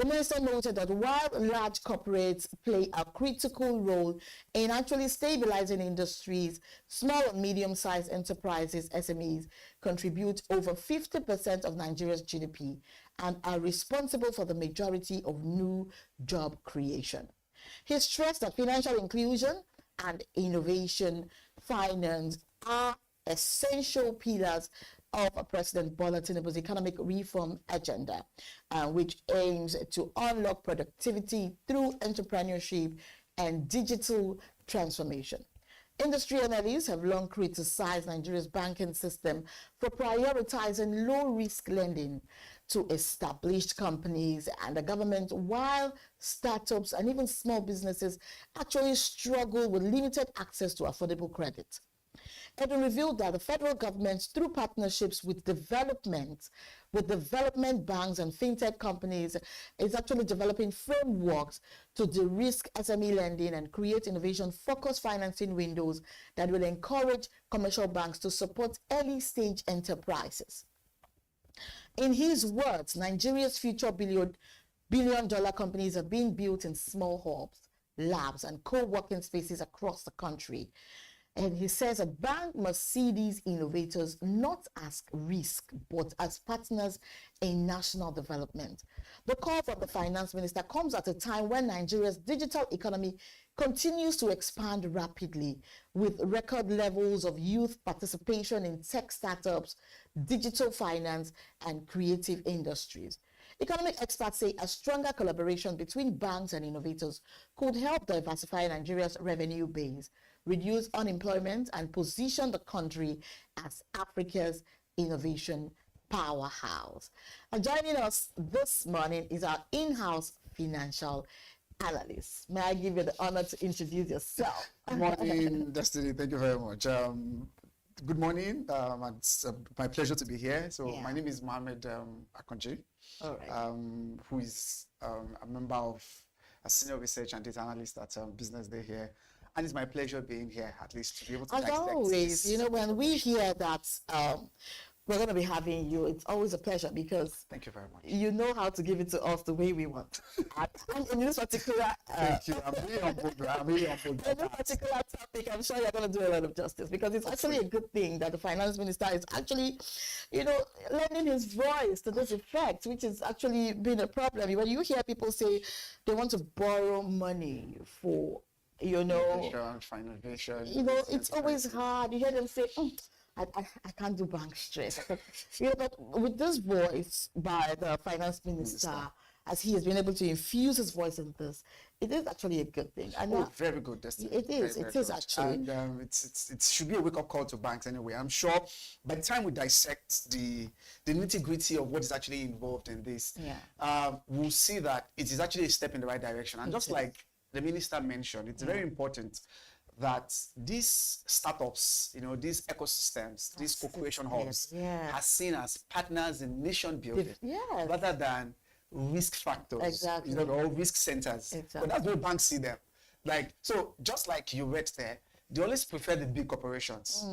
The minister noted that while large corporates play a critical role in actually stabilizing industries, small and medium-sized enterprises, SMEs, contribute over 50% of Nigeria's GDP and are responsible for the majority of new job creation. He stressed that financial inclusion and innovation finance are essential pillars of President Bola Tinubu's economic reform agenda, which aims to unlock productivity through entrepreneurship and digital transformation. Industry analysts have long criticized Nigeria's banking system for prioritizing low-risk lending to established companies and the government, while startups and even small businesses actually struggle with limited access to affordable credit. It revealed that the federal government, through partnerships with development banks and fintech companies, is actually developing frameworks to de-risk SME lending and create innovation-focused financing windows that will encourage commercial banks to support early-stage enterprises. In his words, Nigeria's future billion-dollar companies are being built in small hubs, labs, and co-working spaces across the country. And he says a bank must see these innovators not as risk, but as partners in national development. The call from the finance minister comes at a time when Nigeria's digital economy continues to expand rapidly, with record levels of youth participation in tech startups, digital finance, and creative industries. Economic experts say a stronger collaboration between banks and innovators could help diversify Nigeria's revenue base, reduce unemployment, and position the country as Africa's innovation powerhouse. And joining us this morning is our in-house financial analyst. May I give you the honor to introduce yourself? Good morning, Destiny. Thank you very much. Good morning. It's my pleasure to be here. So my name is Mohammed Akonji, who is a member of a senior research and data analyst at BusinessDay here. And it's my pleasure being here, at least, to be able to as always, you know, when we hear that we're going to be having you, it's always a pleasure because thank you very much. You know how to give it to us the way we want. And in this particular thank you. I'm really humbled. I'm really humbled. In this particular topic, I'm sure you're going to do a lot of justice because it's actually a good thing that the finance minister is actually, you know, lending his voice to this effect, which has actually been a problem. When you hear people say they want to borrow money for, you know, innovation, you know, it's always hard. You hear them say, I can't do bank stress. You know, but with this voice by the finance minister, as he has been able to infuse his voice in this, it is actually a good thing. And very good, Destiny. It is. It is actually. And it should be a wake-up call to banks anyway. I'm sure by the time we dissect the nitty-gritty of what is actually involved in this, we'll see that it is actually a step in the right direction. And just like the minister mentioned, it's very important that these startups, you know, these ecosystems, these co-creation hubs are seen as partners in nation building rather than risk factors, you know, or risk centers. But that's where banks see them. Like, so just like you read there, they always prefer the big corporations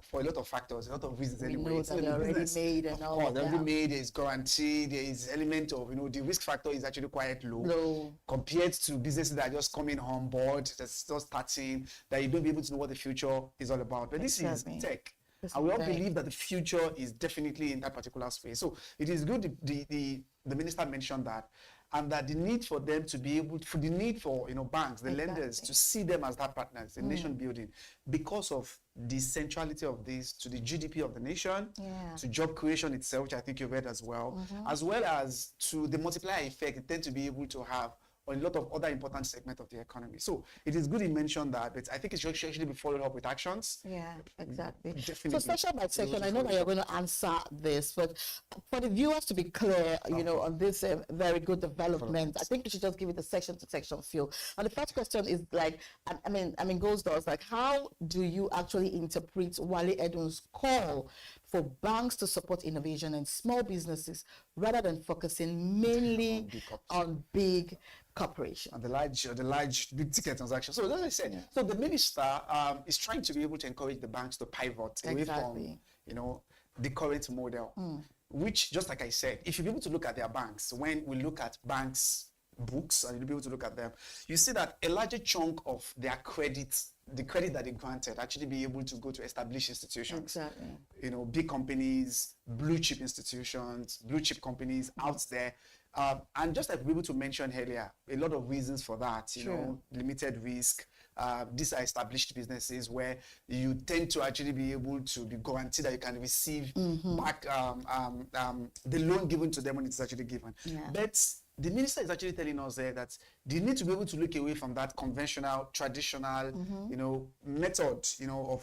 for a lot of factors, a lot of reasons anyway. Know that they're already made and all of that. They're already made, there's guarantee, there is element of, you know, the risk factor is actually quite low compared to businesses that are just coming on board, that's just starting, that you don't be able to know what the future is all about. But this is tech. And we all believe that the future is definitely in that particular space. So it is good the minister mentioned that, and that the need for them to be able, for the need for, you know, banks, the lenders, to see them as that partners in nation building, because of the centrality of this to the GDP of the nation, to job creation itself, which I think you read as well as to the multiplier effect it tends to be able to have on a lot of other important segments of the economy. So it is good you mentioned that, but I think it should actually be followed up with actions. Yeah, exactly. Definitely. So section by section, I know that you're going to answer this, but for the viewers to be clear, you know, on this very good development, I think we should just give it a section to section feel. And the first question is like, I mean, goes down like, how do you actually interpret Wale Edun's call for banks to support innovation and small businesses rather than focusing mainly on big corporation and the large big ticket transactions? So as I said, so the minister is trying to be able to encourage the banks to pivot away from, you know, the current model. which, just like I said, if you're able to look at their banks, when we look at banks' books and you'll be able to look at them, you see that a larger chunk of their credit, the credit that they granted, actually be able to go to established institutions. Exactly. You know, big companies, blue chip institutions, blue chip companies out there. And just like we were able to mention earlier, a lot of reasons for that, you know, limited risk. These are established businesses where you tend to actually be able to be guaranteed that you can receive back the loan given to them when it's actually given. But the minister is actually telling us there that they need to be able to look away from that conventional, traditional, you know, method, you know,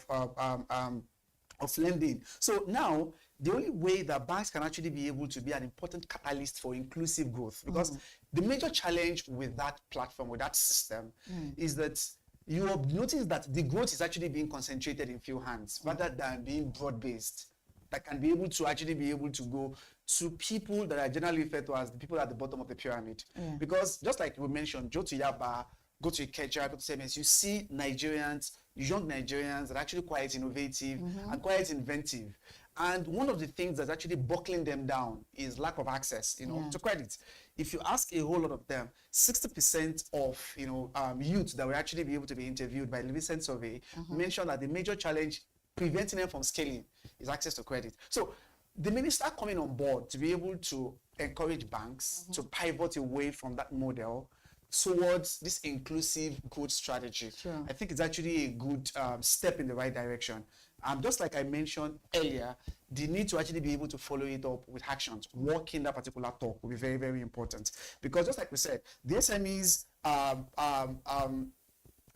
of lending. So now, the only way that banks can actually be able to be an important catalyst for inclusive growth, because the major challenge with that platform, with that system, is that you have noticed that the growth is actually being concentrated in few hands rather than being broad-based, that can be able to actually be able to go to people that are generally referred to as the people at the bottom of the pyramid. Because just like we mentioned, go to Yaba, go to Ikeja, go to CMS, you see Nigerians, young Nigerians that are actually quite innovative and quite inventive. And one of the things that's actually buckling them down is lack of access, you know, to credit. If you ask a whole lot of them, 60% of, you know, youth that will actually be able to be interviewed by the recent survey mentioned that the major challenge preventing them from scaling is access to credit. So the minister coming on board to be able to encourage banks to pivot away from that model towards this inclusive growth strategy. I think it's actually a good step in the right direction. Just like I mentioned earlier, the need to actually be able to follow it up with actions, walking that particular talk will be very, very important. Because just like we said, the SMEs,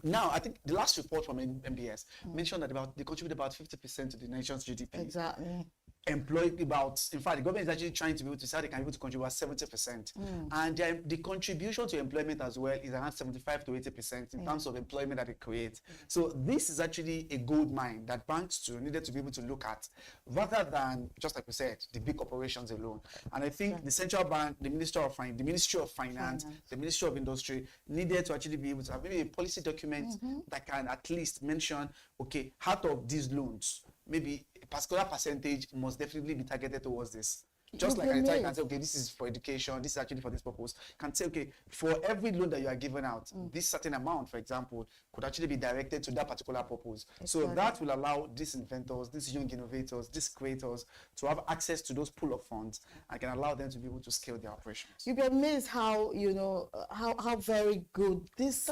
now I think the last report from MBS mentioned that they contribute about 50% to the nation's GDP. Exactly. Employ about, in fact, the government is actually trying to be able to say they can be able to contribute 70%. And the contribution to employment as well is around 75 to 80% in terms of employment that they create. So this is actually a gold mine that banks too needed to be able to look at, rather than, just like we said, the big corporations alone. And I think the central bank, the Ministry of Finance, the Ministry of Industry needed to actually be able to have maybe a policy document that can at least mention, okay, out of these loans, maybe a particular percentage must definitely be targeted towards this. Just like I can say, okay, this is for education, this is actually for this purpose. Can say, okay, for every loan that you are given out, this certain amount, for example, could actually be directed to that particular purpose. So that will allow these inventors, these young innovators, these creators to have access to those pool of funds and can allow them to be able to scale their operations. You'll be amazed how, you know, how very good these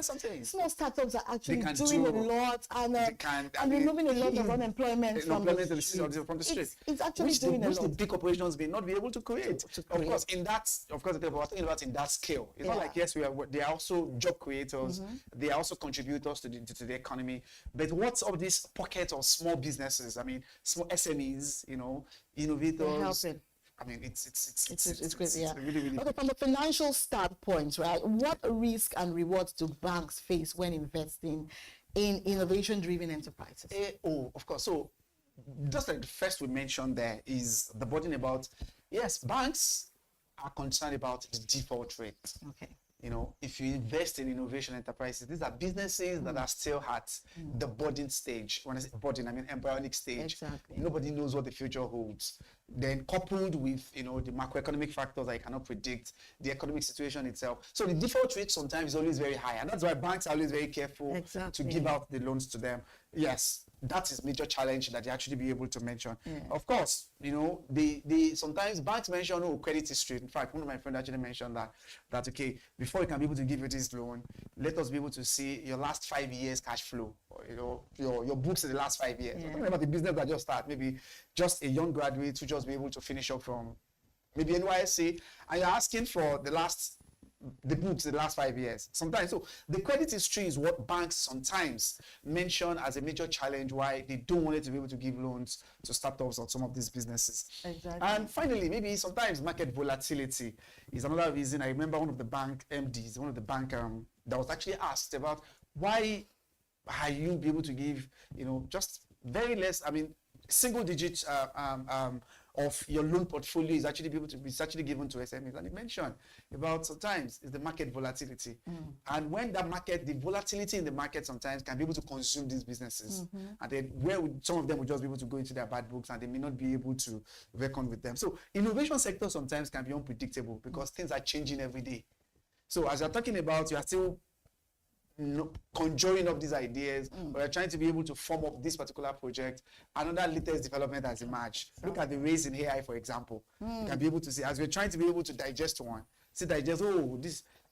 small startups are actually doing a lot and removing a lot of unemployment from the street. It's actually doing a lot. The big corporations may not be able to create. Of course, in that scale. It's not like, yes, they are also job creators, they are also contributors to the economy. But what's of this pocket of small businesses? I mean, small SMEs, you know, innovators. I mean, it's great, yeah. Really, really okay, from the financial standpoint, right? What risk and rewards do banks face when investing in innovation-driven enterprises? Of course. So, just like the first we mentioned there is the burden about, yes, banks are concerned about the default rate. Okay. You know, if you invest in innovation enterprises, these are businesses that are still at the budding stage. When I say budding, I mean embryonic stage. Exactly. Nobody knows what the future holds. Then coupled with, you know, the macroeconomic factors that you cannot predict, the economic situation itself. So the default rate sometimes is always very high. And that's why banks are always very careful to give out the loans to them. Yes, that is a major challenge that they actually be able to mention. Of course, you know, they sometimes banks mention, credit history. In fact, one of my friends actually mentioned that okay, before we can be able to give you this loan, let us be able to see your last 5 years cash flow, or, you know, your books in the last 5 years. I'm talking about the business that just started, maybe just a young graduate who just be able to finish up from maybe NYSC, and you're asking for the books in the last 5 years. Sometimes, so the credit history is what banks sometimes mention as a major challenge why they don't want to be able to give loans to startups or some of these businesses. Exactly. And finally, maybe sometimes market volatility is another reason. I remember one of the bank MDs, that was actually asked about why are you be able to give, you know, just very less, I mean, single digit of your loan portfolio is actually given to SMEs. And he mentioned about sometimes is the market volatility. And when the volatility in the market sometimes can be able to consume these businesses. And then some of them will just be able to go into their bad books and they may not be able to reckon with them. So innovation sector sometimes can be unpredictable because things are changing every day. So as you're talking about, you are still conjuring up these ideas, but are trying to be able to form up this particular project. Another latest development has emerged. Look at the raise in AI, for example. You can be able to see, as we're trying to be able to digest one,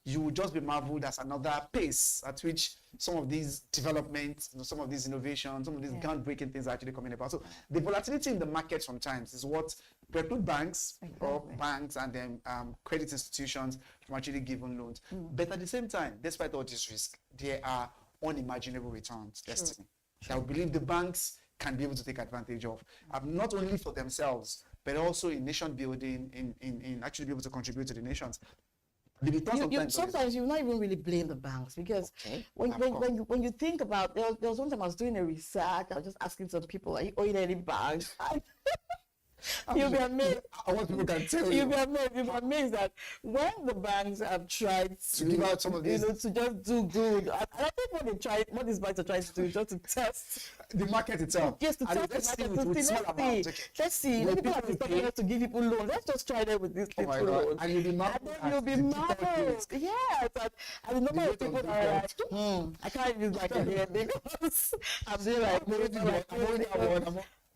you will just be marveled as another pace at which some of these developments, some of these innovations, some of these groundbreaking things are actually coming about. So the volatility in the market sometimes is what preclude banks or banks and then credit institutions from actually giving loans. But at the same time, despite all this risk, there are unimaginable returns, Destiny, that I believe the banks can be able to take advantage of, not only for themselves, but also in nation building, in actually be able to contribute to the nations. Sometimes you not even really blame the banks because when you think about, there was one time I was doing a research, I was just asking some people, are you owing any banks? You'll be amazed. I want people can tell you. You'll be amazed that when the banks have tried to give out some of these, to just do good. And I think what these banks are trying to do is just to test the market itself. Yes, to test the market. Let's see. People are expecting us to give people loans. Let's just try them with this little loan. And you'll be marveled. Yes. And the number of people are like, I can't use like again because I'm doing like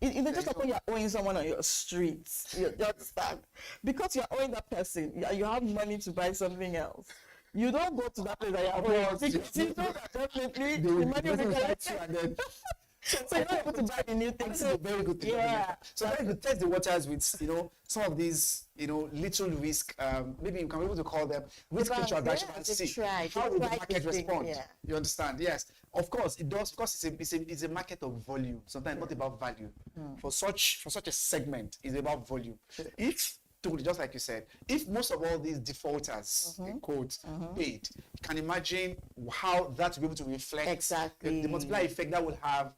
it's just like when you're owing someone on your street, you understand? Because you're owing that person, you have money to buy something else. You don't go to that place that you're owing because you know that definitely the money will be collected. So you're not able to buy the new things. That's a very good thing. Yeah. So I to test the waters with some of these little risk. Maybe you can be able to call them risk transactions and see how will the market respond. Yeah. You understand? Yes. Of course it does, because it's a market of volume. Sometimes not about value. For such a segment, it's about volume. If just like you said, if most of all these defaulters, in quotes, paid, you can imagine how that will be able to reflect the multiplier effect that will have,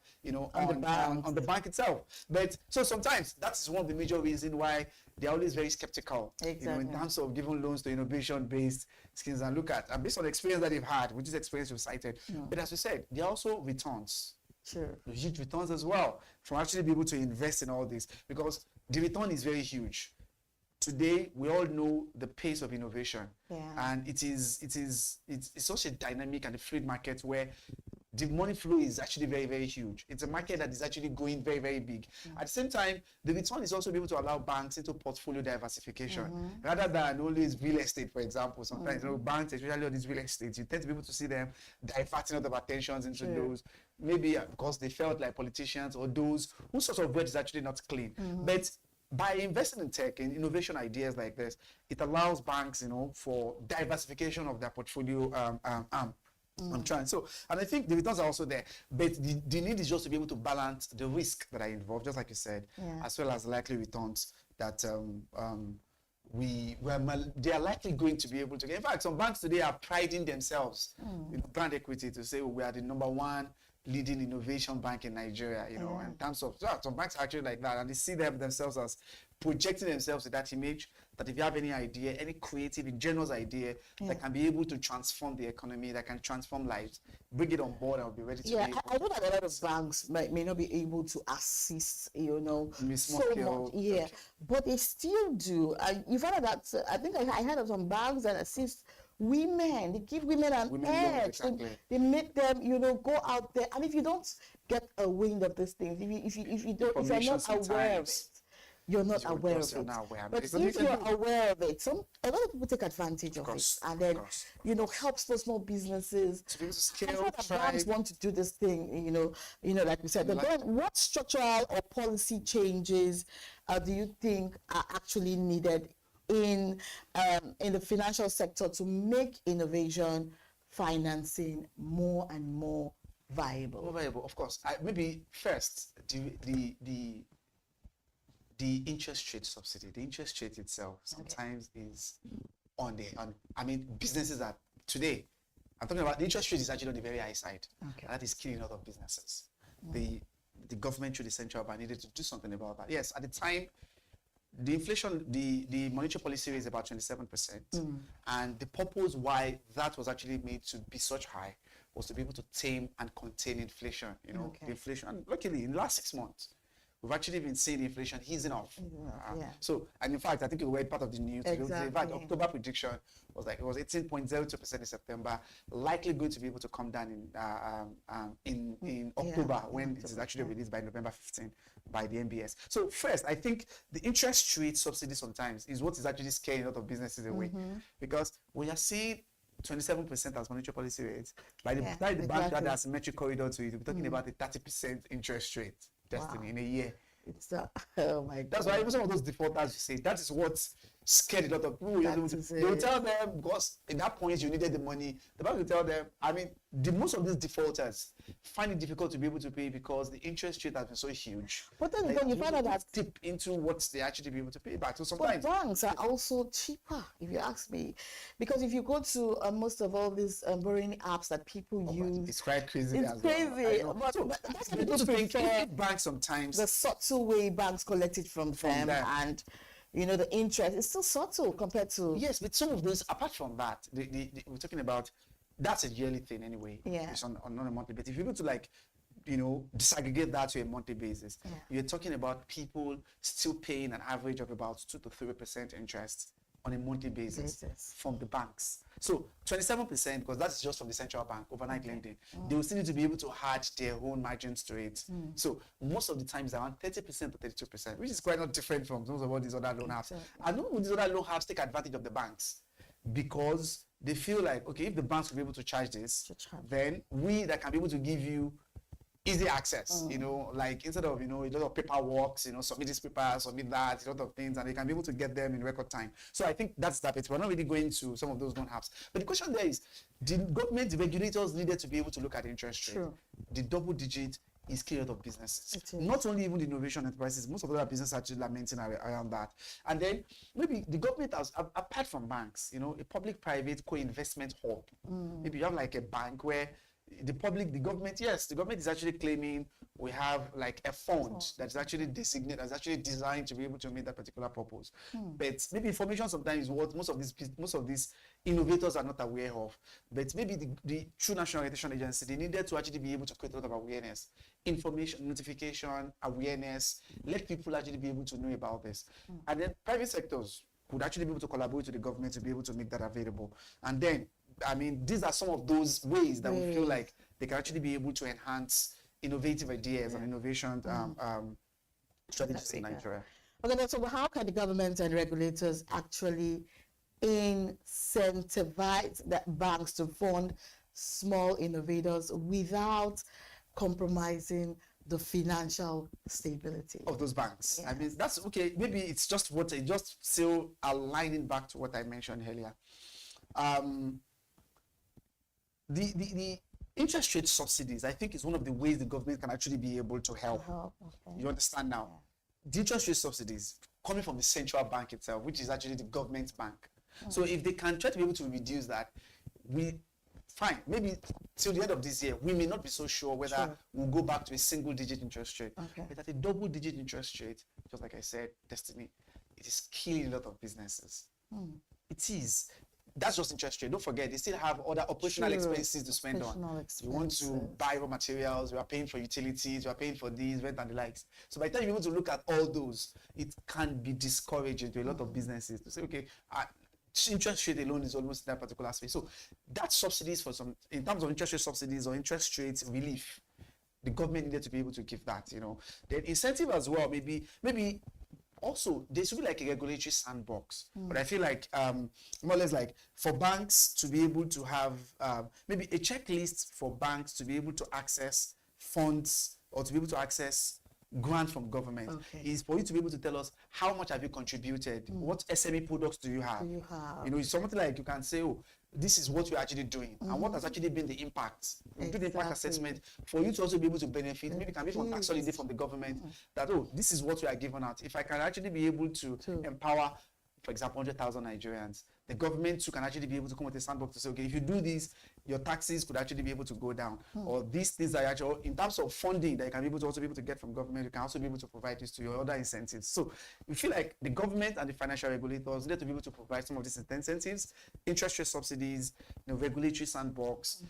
on the bank itself. But so sometimes that is one of the major reasons why they're always very skeptical, in terms of giving loans to innovation-based schemes. And look at, and based on the experience that they've had, which is experience you've cited. But as you said, there are also returns. Huge returns as well from actually be able to invest in all this, because the return is very huge. Today, we all know the pace of innovation, and it's such a dynamic and a fluid market where the money flow is actually very, very huge. It's a market that is actually going very, very big. At the same time, the return is also able to allow banks into portfolio diversification, rather than always real estate, for example. Sometimes banks, especially on these real estate, you tend to be able to see them diverting a lot of attentions into those, maybe because they felt like politicians or those whose source of wealth is actually not clean. But by investing in tech and innovation ideas like this, it allows banks, for diversification of their portfolio. I'm trying. So, and I think the returns are also there, but the need is just to be able to balance the risk that are involved, just like you said, as well as likely returns that they are likely going to be able to get. In fact, some banks today are priding themselves, brand equity, to say we are the number one leading innovation bank in Nigeria, in terms of, some banks are actually like that, and they see themselves as projecting themselves with that image, that if you have any idea, any creative, ingenious idea that can be able to transform the economy, that can transform lives, bring it on board and be ready to I know that a lot of banks may not be able to assist, so much, but they still do. You found out that, I think I heard of some banks that assist women. They give women an edge. They make them, go out there. And if you don't get a wind of these things, if you're not aware of it, you're not aware of it. But if you're aware of it, a lot of people take advantage of it, and then helps those small businesses to be able to scale. Banks want to do this thing, like we said. But what structural or policy changes do you think are actually needed in the financial sector to make innovation financing more and more viable? More viable, of course. Maybe first, the interest rate subsidy. The interest rate itself sometimes is businesses are today. I'm talking about the interest rate is actually on the very high side. That is killing a lot of businesses. The government through the central bank needed to do something about that. Yes, at the time, the inflation, the monetary policy rate is about 27%. And the purpose why that was actually made to be such high was to be able to tame and contain inflation, you know, the inflation. And luckily, in the last 6 months, we've actually been seeing inflation easing off. So, and in fact, I think it was part of the news. In fact, October prediction was like, it was 18.02% in September, likely going to be able to come down in October, when it is actually released by November 15 by the MBS. So first, I think the interest rate subsidy sometimes is what is actually scaring a lot of businesses away, because we are seeing 27% as monetary policy rates. By the time the bank had a symmetric corridor to it, we're talking about a 30% interest rate destiny in a year. It's oh my God. That's why even some of those defaulters you say that is what scared a lot of people. They will tell them, because at that point you needed the money. The bank will tell them, I mean, most of these defaulters find it difficult to be able to pay because the interest rate has been so huge. But then when you find out that tip into what they actually be able to pay back. So sometimes banks are also cheaper, if you ask me, because if you go to most of all these borrowing apps that people use, it's quite crazy. It's crazy. Well. But that's I don't think banks sometimes the subtle way banks collect it from them, and you know the interest is still subtle compared to but some of those, apart from that, we're talking about, that's a yearly thing anyway. It's on a monthly basis. If you're able to, like, you know, disaggregate that to a monthly basis, you're talking about people still paying an average of about 2 to 3% interest on a monthly basis from the banks. So 27%, because that's just from the central bank, overnight lending, they will still need to be able to add their own margins to it. So most of the times around 30% or 32%, which is quite not different from most of all these other loan apps. And none of these other loan apps take advantage of the banks, because they feel like, okay, if the banks will be able to charge this, then we that can be able to give you easy access, you know, like instead of, you know, a lot of paperwork, you know, submit this paper, submit that, a lot of things, and they can be able to get them in record time. So I think that's that bit. We're not really going to some of those loan apps. But the question there is, the government, the regulators needed to be able to look at the interest rate. The double digit is killing a lot of businesses. Not only even the innovation enterprises, most of the other businesses are actually lamenting around that. And then maybe the government has, apart from banks, you know, a public-private co-investment hub. Maybe you have like a bank where the government is actually claiming we have like a fund that's actually designated, that's actually designed to be able to meet that particular purpose. But maybe information sometimes is what most of these innovators are not aware of. But maybe the True National Orientation Agency, they needed to actually be able to create a lot of awareness, information, notification, awareness, let people actually be able to know about this. And then private sectors could actually be able to collaborate with the government to be able to make that available. And then, I mean, these are some of those ways that we feel like they can actually be able to enhance innovative ideas and innovation strategies in Nigeria. Okay, so how can the government and regulators actually incentivize the banks to fund small innovators without compromising the financial stability of those banks? I mean, that's okay. Maybe it's just still aligning back to what I mentioned earlier. The interest rate subsidies, I think, is one of the ways the government can actually be able to help. You understand now? The interest rate subsidies coming from the central bank itself, which is actually the government's bank. So if they can try to be able to reduce that, fine, maybe till the end of this year, we may not be so sure whether we'll go back to a single-digit interest rate. But at a double-digit interest rate, just like I said, Destiny, it is killing a lot of businesses. It is. That's just interest rate. Don't forget, they still have other operational expenses to spend on. You want to buy raw materials, you are paying for utilities, you are paying for these, rent and the likes. So by the time you're able to look at all those, it can be discouraging to a lot of businesses to say, okay, interest rate alone is almost in that particular space. So that's subsidies for some, in terms of interest rate subsidies or interest rate relief, the government needed to be able to give that, you know. Then incentive as well, maybe also there should be like a regulatory sandbox. But I feel like more or less like for banks to be able to have maybe a checklist for banks to be able to access funds or to be able to access grant from government is for you to be able to tell us how much have you contributed, what SME products do you have? You know, it's something like you can say, oh, this is what you're actually doing and what has actually been the impact. Do the impact assessment for you to also be able to benefit. Maybe it can be from tax holiday from the government that, oh, this is what we are giving out. If I can actually be able to empower for example, 100,000 Nigerians, the government too can actually be able to come with a sandbox to say, okay, if you do this, your taxes could actually be able to go down. Or these things are actually, in terms of funding that you can be able to also be able to get from government, you can also be able to provide this to your other incentives. So we feel like the government and the financial regulators need to be able to provide some of these incentives, interest rate subsidies, regulatory sandbox,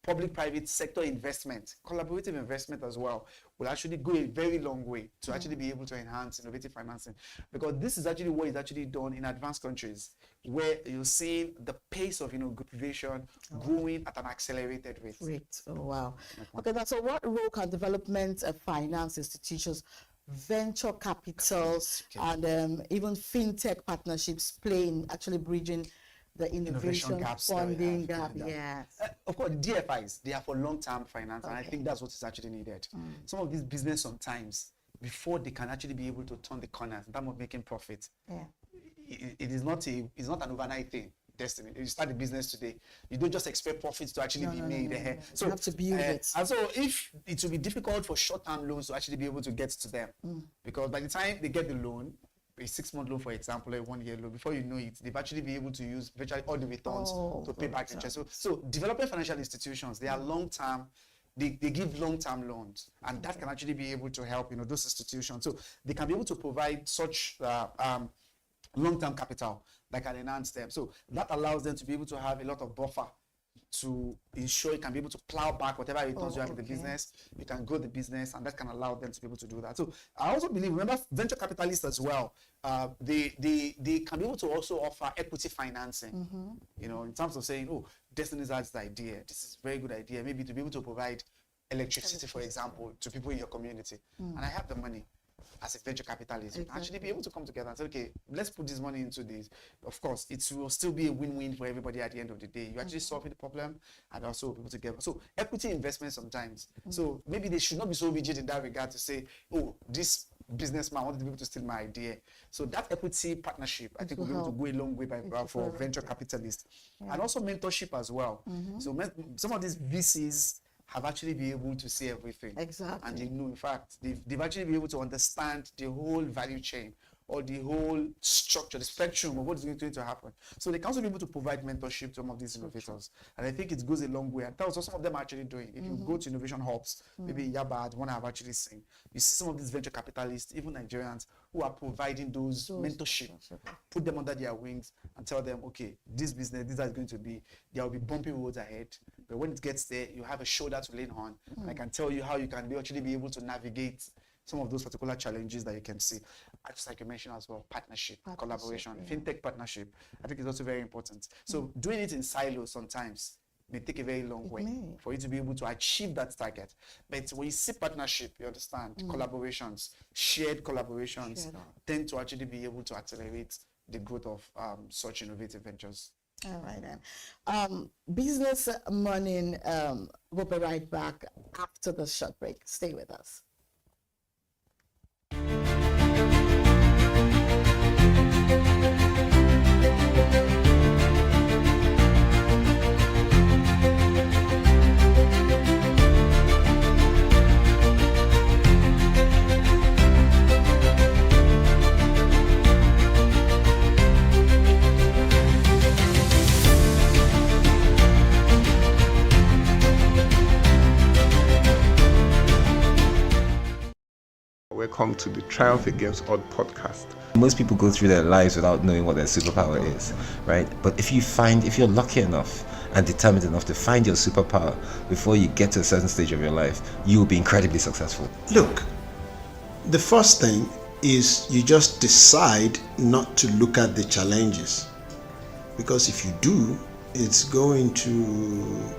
public-private sector investment, collaborative investment as well, will actually go a very long way to actually be able to enhance innovative financing. Because this is actually what is actually done in advanced countries, where you're seeing the pace of innovation growing at an accelerated rate. Oh, wow. Okay, now, so what role can development finance institutions, venture capitals, and even fintech partnerships play in actually bridging the innovation gaps, funding gap? Yes. Of course, DFIs, they are for long-term finance, and I think that's what is actually needed. Some of these business sometimes, before they can actually be able to turn the corners in terms of making profit, it's not an overnight thing. Destiny. You start the business today, you don't just expect profits to actually be made. So you have to build it. And so if it will be difficult for short-term loans to actually be able to get to them, because by the time they get the loan, a 6-month loan, for example, a 1-year loan, before you know it, they've actually been able to use virtually all the returns to pay back interest. So developing financial institutions, they are long-term, they give long-term loans, and that can actually be able to help those institutions. So they can be able to provide such long-term capital that can enhance them. So that allows them to be able to have a lot of buffer to ensure you can be able to plow back whatever returns you have in the business. You can grow the business, and that can allow them to be able to do that. So I also believe, remember, venture capitalists as well, they can be able to also offer equity financing, in terms of saying, oh, Destiny has this idea, this is a very good idea, maybe to be able to provide electricity, for example, to people in your community, and I have the money. As a venture capitalist, you can actually be able to come together and say, okay, let's put this money into this. Of course, it will still be a win-win for everybody at the end of the day. You're actually solving the problem and also people together. So equity investment sometimes. So maybe they should not be so rigid in that regard to say, oh, this businessman wanted people to steal my idea. So that equity partnership, I think, will be able to go a long way for venture capitalists. And also mentorship as well. So some of these VCs have actually been able to see everything. Exactly. And they know, in fact, they've actually been able to understand the whole value chain or the whole structure, the spectrum of what is going to happen. So they can also be able to provide mentorship to some of these innovators. And I think it goes a long way. And that's what some of them are actually doing. If you go to innovation hubs, maybe in Yaba, one I've actually seen, you see some of these venture capitalists, even Nigerians, who are providing those mentorship, put them under their wings and tell them, okay, this business, this is going to be, there will be bumpy roads ahead. But when it gets there, you have a shoulder to lean on. And I can tell you how you can actually be able to navigate some of those particular challenges that you can see. Just like you mentioned as well, partnership, collaboration, fintech partnership, I think is also very important. So doing it in silos sometimes may take a very long way for you to be able to achieve that target. But when you see partnership, you understand, collaborations, shared collaborations tend to actually be able to accelerate the growth of such innovative ventures. All right then. Business Morning, we'll be right back after the short break. Stay with us. Welcome to the Triumph Against Odd podcast. Most people go through their lives without knowing what their superpower is, right? But if you're lucky enough and determined enough to find your superpower before you get to a certain stage of your life, you will be incredibly successful. Look, the first thing is you just decide not to look at the challenges, because if you do, it's going to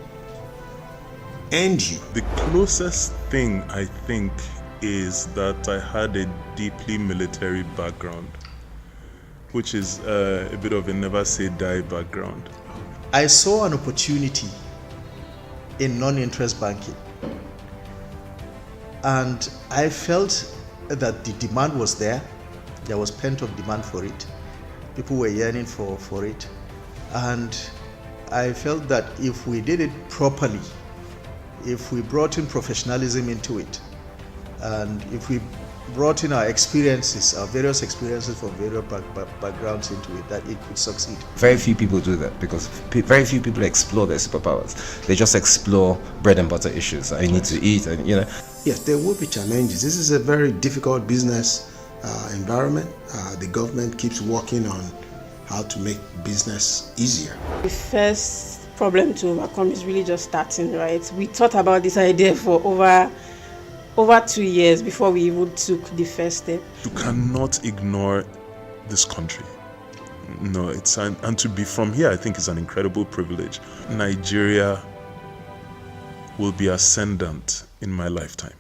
end you. The closest thing I think is that I had a deeply military background, which is a bit of a never say die background. I saw an opportunity in non-interest banking, and I felt that the demand was there. There was pent-up demand for it. People were yearning for it, and I felt that if we did it properly, if we brought in professionalism into it, and if we brought in our experiences, our various experiences from various backgrounds into it, that it could succeed. Very few people do that because very few people explore their superpowers. They just explore bread and butter issues. I need to eat, and you know. Yes, there will be challenges. This is a very difficult business environment. The government keeps working on how to make business easier. The first problem to overcome is really just starting, right? We thought about this idea for over 2 years before we even took the first step. You cannot ignore this country. No, and to be from here, I think is an incredible privilege. Nigeria will be ascendant in my lifetime.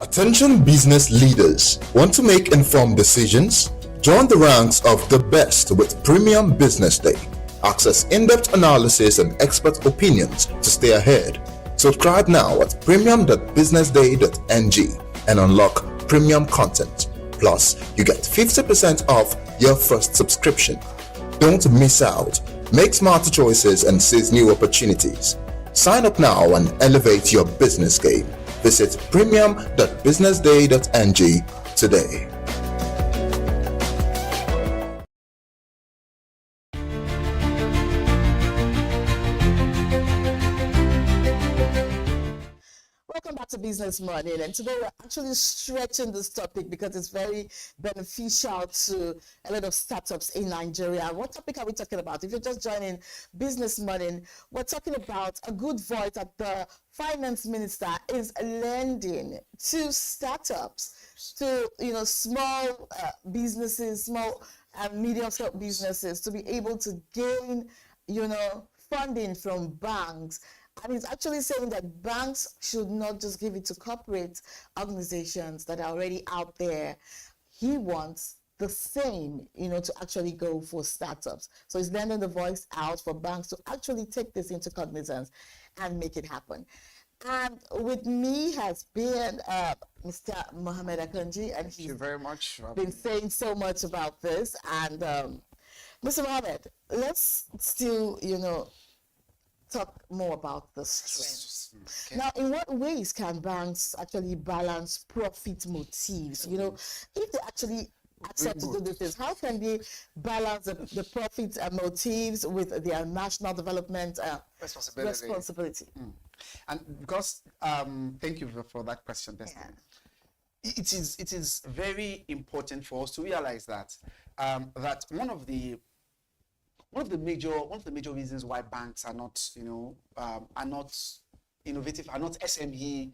Attention business leaders. Want to make informed decisions? Join the ranks of the best with Premium Business Day. Access in-depth analysis and expert opinions to stay ahead. Subscribe now at premium.businessday.ng and unlock premium content. Plus, you get 50% off your first subscription. Don't miss out. Make smarter choices and seize new opportunities. Sign up now and elevate your business game. Visit premium.businessday.ng today. Welcome back to Business Morning, and today we're actually stretching this topic because it's very beneficial to a lot of startups in Nigeria. What topic are we talking about? If you're just joining Business Morning, we're talking about a good voice that the finance minister is lending to startups, to small businesses, small and medium-scale businesses, to be able to gain funding from banks. And he's actually saying that banks should not just give it to corporate organizations that are already out there. He wants the same, to actually go for startups. So he's lending the voice out for banks to actually take this into cognizance and make it happen. And with me has been Mr. Mohammed Akanji, and Thank you very much. been saying so much about this. And Mr. Mohammed, let's still, talk more about the strength. Okay. Now, in what ways can banks actually balance profit motives? If they actually accept to do these things, how can they balance the profit motives with their national development responsibility? And because, thank you for that question, Destiny. Yeah. It is very important for us to realize that one of the major reasons why banks are not innovative, are not SME,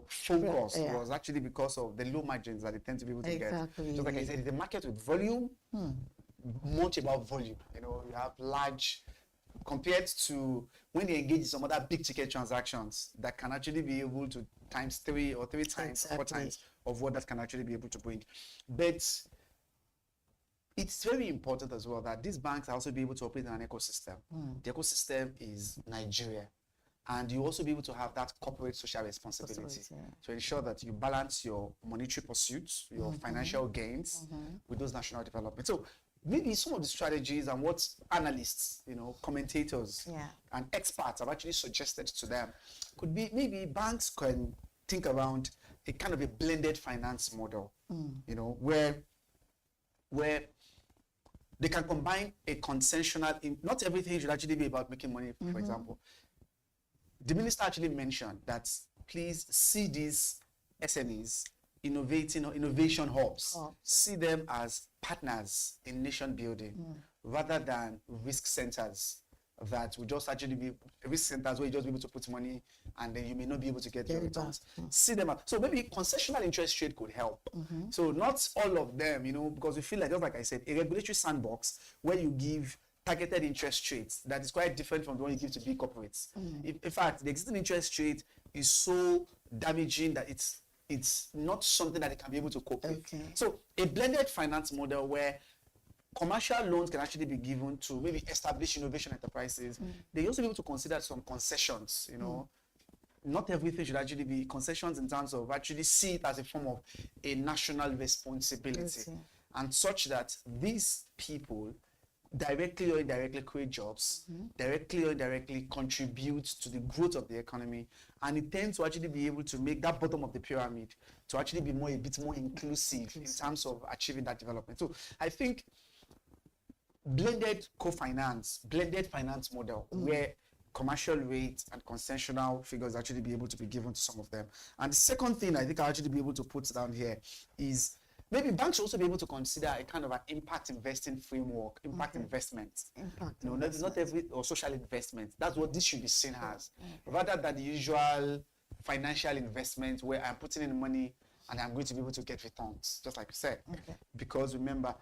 focused was actually because of the low margins that they tend to be able to get. Just like I said, it's a market with volume, much about volume. You have large, compared to when they engage in some other big ticket transactions that can actually be able to times 3 or 4 times of what that can actually be able to bring. But it's very important as well that these banks are also be able to operate in an ecosystem. The ecosystem is Nigeria. And you also be able to have that corporate social responsibility to ensure that you balance your monetary pursuits, your financial gains with those national development. So maybe some of the strategies and what analysts, commentators and experts have actually suggested to them could be maybe banks can think around a kind of a blended finance model, where they can combine a concessional, not everything should actually be about making money, for example. The minister actually mentioned that please see these SMEs innovating or innovation hubs, see them as partners in nation building rather than risk centers that will just actually be risk centers where you just be able to put money and then you may not be able to get the returns. See them so maybe concessional interest rate could help. So not all of them, because we feel like, just like I said, a regulatory sandbox where you give targeted interest rates that is quite different from the one you give to big corporates. In fact, the existing interest rate is so damaging that it's not something that they can be able to cope with. So a blended finance model where commercial loans can actually be given to maybe established innovation enterprises. They also be able to consider some concessions, Not everything should actually be concessions in terms of actually see it as a form of a national responsibility. And such that these people directly or indirectly create jobs, directly or indirectly contribute to the growth of the economy, and it tends to actually be able to make that bottom of the pyramid to actually be a bit more inclusive in terms of achieving that development. So I think blended finance model where commercial rates and concessional figures actually be able to be given to some of them. And the second thing I think I'll actually be able to put down here is maybe banks should also be able to consider a kind of an impact investing framework, investments. Not every, or social investment. That's what this should be seen as, rather than the usual financial investment where I'm putting in money and I'm going to be able to get returns, just like you said. Because remember,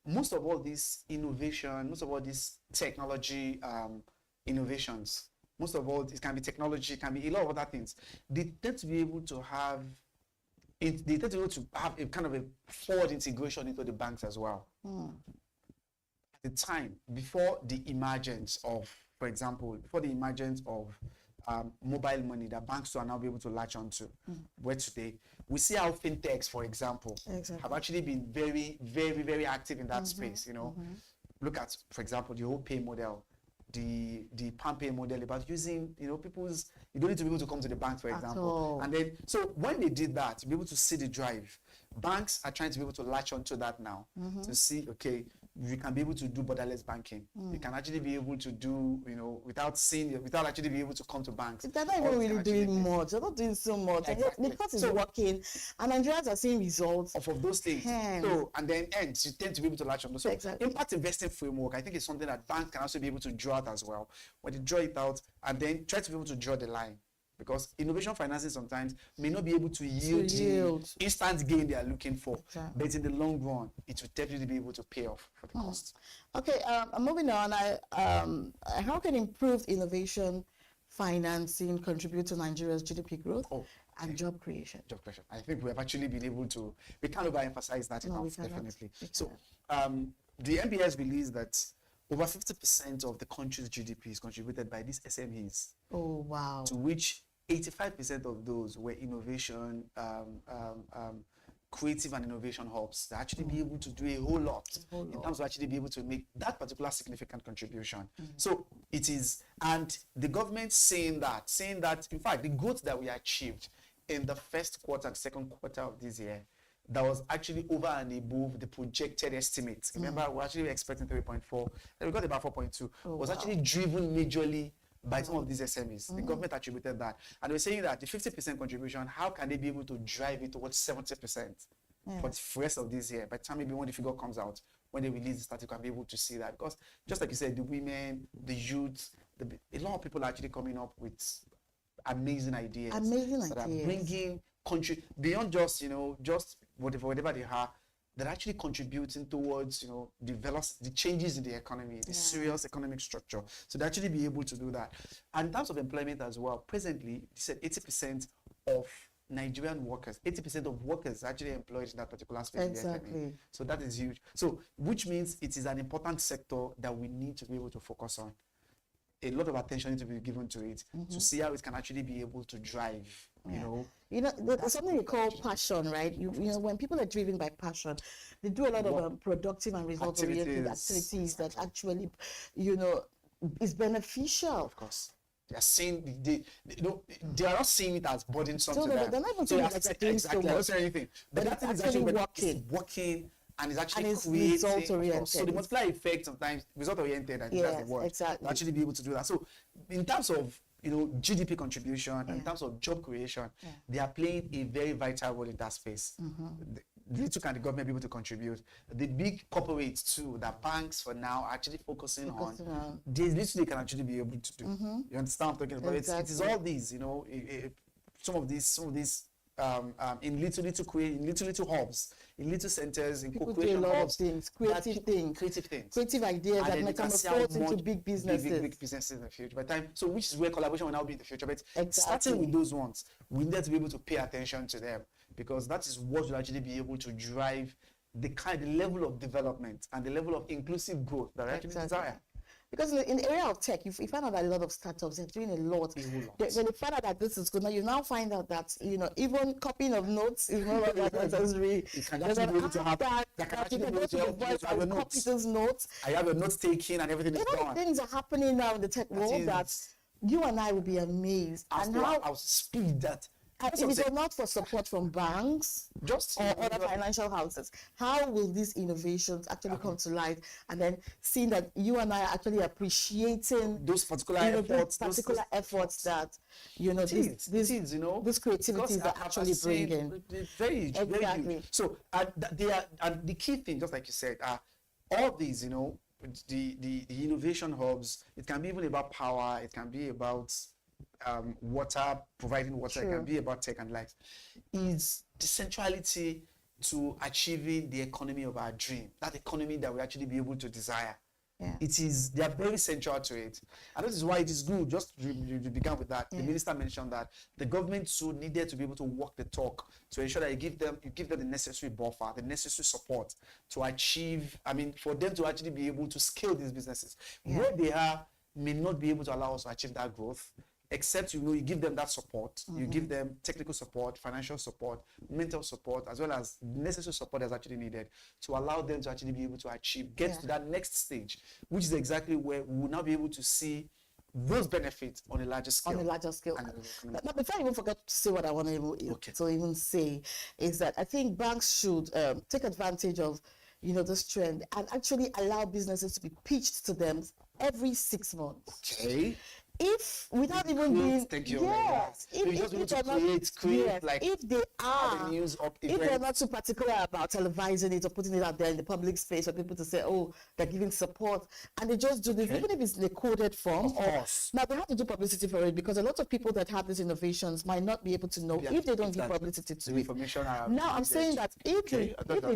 most of all this innovation, most of all this technology innovations, most of all, it can be technology, it can be a lot of other things. They tend to be able to have a kind of a forward integration into the banks as well. At the time, before the emergence of, for example, mobile money that banks are now be able to latch onto, where today we see how fintechs, for example, have actually been very, very, very active in that space. Look at, for example, the whole pay model, the PalmPay model about using, you don't need to be able to come to the bank, for example. And then, so when they did that, to be able to see the drive, banks are trying to be able to latch onto that now to see, okay, we can be able to do borderless banking. You can actually be able to do, without actually be able to come to banks. They're not even really doing much. They're not doing so much. Exactly. Because it's working, and Nigerians are seeing results of those things. So, and then you tend to be able to latch on. So, impact investing framework, I think, is something that banks can also be able to draw out as well. When they draw it out, and then try to be able to draw the line. Because innovation financing sometimes may not be able to yield the instant gain they are looking for. But in the long run, it will definitely be able to pay off for the cost. Okay, moving on. How can improved innovation financing contribute to Nigeria's GDP growth and job creation? Job creation. I think we have actually been able to, we can't overemphasize that enough, definitely. So the MBS believes that over 50% of the country's GDP is contributed by these SMEs. Oh, wow. To which 85% of those were innovation, creative and innovation hubs that actually be able to do a whole lot in terms of actually be able to make that particular significant contribution. So it is, and the government saying that, in fact, the growth that we achieved in the first quarter and second quarter of this year, that was actually over and above the projected estimates. Remember, we're actually expecting 3.4, and we got about 4.2. Was actually driven majorly by some of these SMEs. The government attributed that. And we're saying that the 50% contribution, how can they be able to drive it towards 70% for the rest of this year? By the time maybe when the figure comes out, when they release the stat, you can be able to see that. Because just like you said, the women, the youth, a lot of people are actually coming up with amazing ideas. That are bringing country beyond just, just whatever they are, that are actually contributing towards, the changes in the economy, the serious economic structure. So they actually be able to do that. And in terms of employment as well, presently, they said 80% of Nigerian workers, 80% of workers are actually employed in that particular space. Exactly. So that is huge. So, which means it is an important sector that we need to be able to focus on. A lot of attention needs to be given to it to see how it can actually be able to drive, there's something we call passion, right? When people are driven by passion, they do a lot of productive and result-oriented activities that actually, is beneficial. Of course. They are seeing they are not seeing it as burdensome to them. They're not even seeing it as doing so much. I don't say anything. But that thing is actually working. And it's actually creating, result-oriented. So the multiplier effect sometimes result-oriented, and that's the word. Exactly. Actually be able to do that. So in terms of GDP contribution, in terms of job creation, they are playing a very vital role in that space. Little can the government be able to contribute. The big corporates too, that banks for now are actually focusing on. There's little they can actually be able to do. You understand what I'm talking about? Exactly. It is all these, some of these. In little hubs, in little centers, in people do a lot of things, creative ideas that metamorphose into big businesses. Big businesses in the future. By time, so which is where collaboration will now be in the future. But starting with those ones, we need to be able to pay attention to them, because that is what will actually be able to drive the level of development and the level of inclusive growth that I actually desire. because in the area of tech, you find out that a lot of startups are doing a lot. When you find out that this is good, now you now find out that even copying of notes is no longer necessary. You can actually be able to have copy those notes. I have a note taking and everything is done. Things are happening now in the tech world that you and I will be amazed. And how speed that. If it were not for support from banks or other financial houses, how will these innovations actually come to light? And then seeing that you and I are actually appreciating those particular efforts, that this creativity is actually bringing. Very huge. So the key thing, just like you said, all these, the innovation hubs. It can be even about power. It can be about water, providing water. It can be about tech and life. Is the centrality to achieving the economy of our dream, that economy that we actually be able to desire. They are very central to it, and this is why it is good. Just you began with that. The minister mentioned that the government so needed to be able to walk the talk to ensure that you give them the necessary buffer, the necessary support to achieve. For them to actually be able to scale these businesses where they are may not be able to allow us to achieve that growth. Except you give them that support, you give them technical support, financial support, mental support, as well as necessary support that's actually needed to allow them to actually be able to get to that next stage, which is exactly where we will now be able to see those benefits on a larger scale. Now, before I even forget to say what I want to even say, is that I think banks should take advantage of this trend and actually allow businesses to be pitched to them every 6 months. Okay. If without even being if they're not so particular about televising it or putting it out there in the public space for people to say, oh, they're giving support, and they just do this, even if it's in a coded form. Now they have to do publicity for it, because a lot of people that have these innovations might not be able to know if they don't give publicity to it. Now I'm saying that if they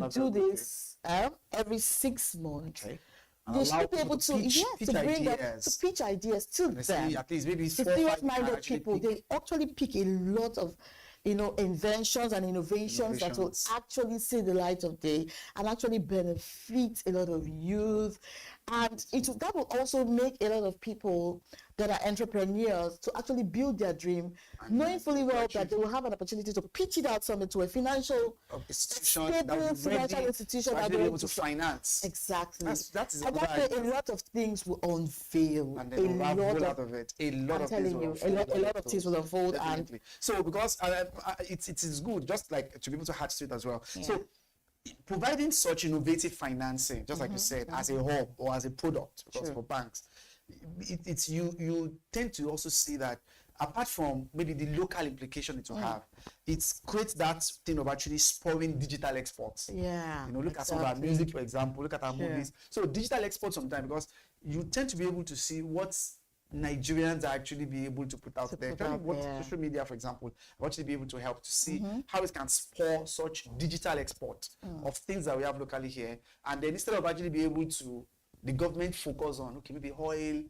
do this every 6 months. They should be able to pitch ideas to them. At least maybe serious-minded people. They actually pick a lot of inventions and innovations that will actually see the light of day and actually benefit a lot of youth. And that will also make a lot of people that are entrepreneurs to actually build their dream, knowing fully well that they will have an opportunity to pitch it out somewhere to a financial institution that will be able to finance. Exactly. That is and that way a lot of things will unveil. And they will unfold out of it. A lot of things will unfold. And so because it is good, just like to be able to hatch to it as well. So providing such innovative financing, just like you said, as a hub or as a product, because for banks, it's you tend to also see that apart from maybe the local implication it will have, it creates that thing of actually spurring digital exports. Look at some of our music, for example, look at our movies. So digital exports sometimes, because you tend to be able to see what Nigerians are actually be able to put out there. Social media, for example, will actually be able to help to see how it can spur such digital export of things that we have locally here. And then instead of actually be able to, the government focus on, maybe oil,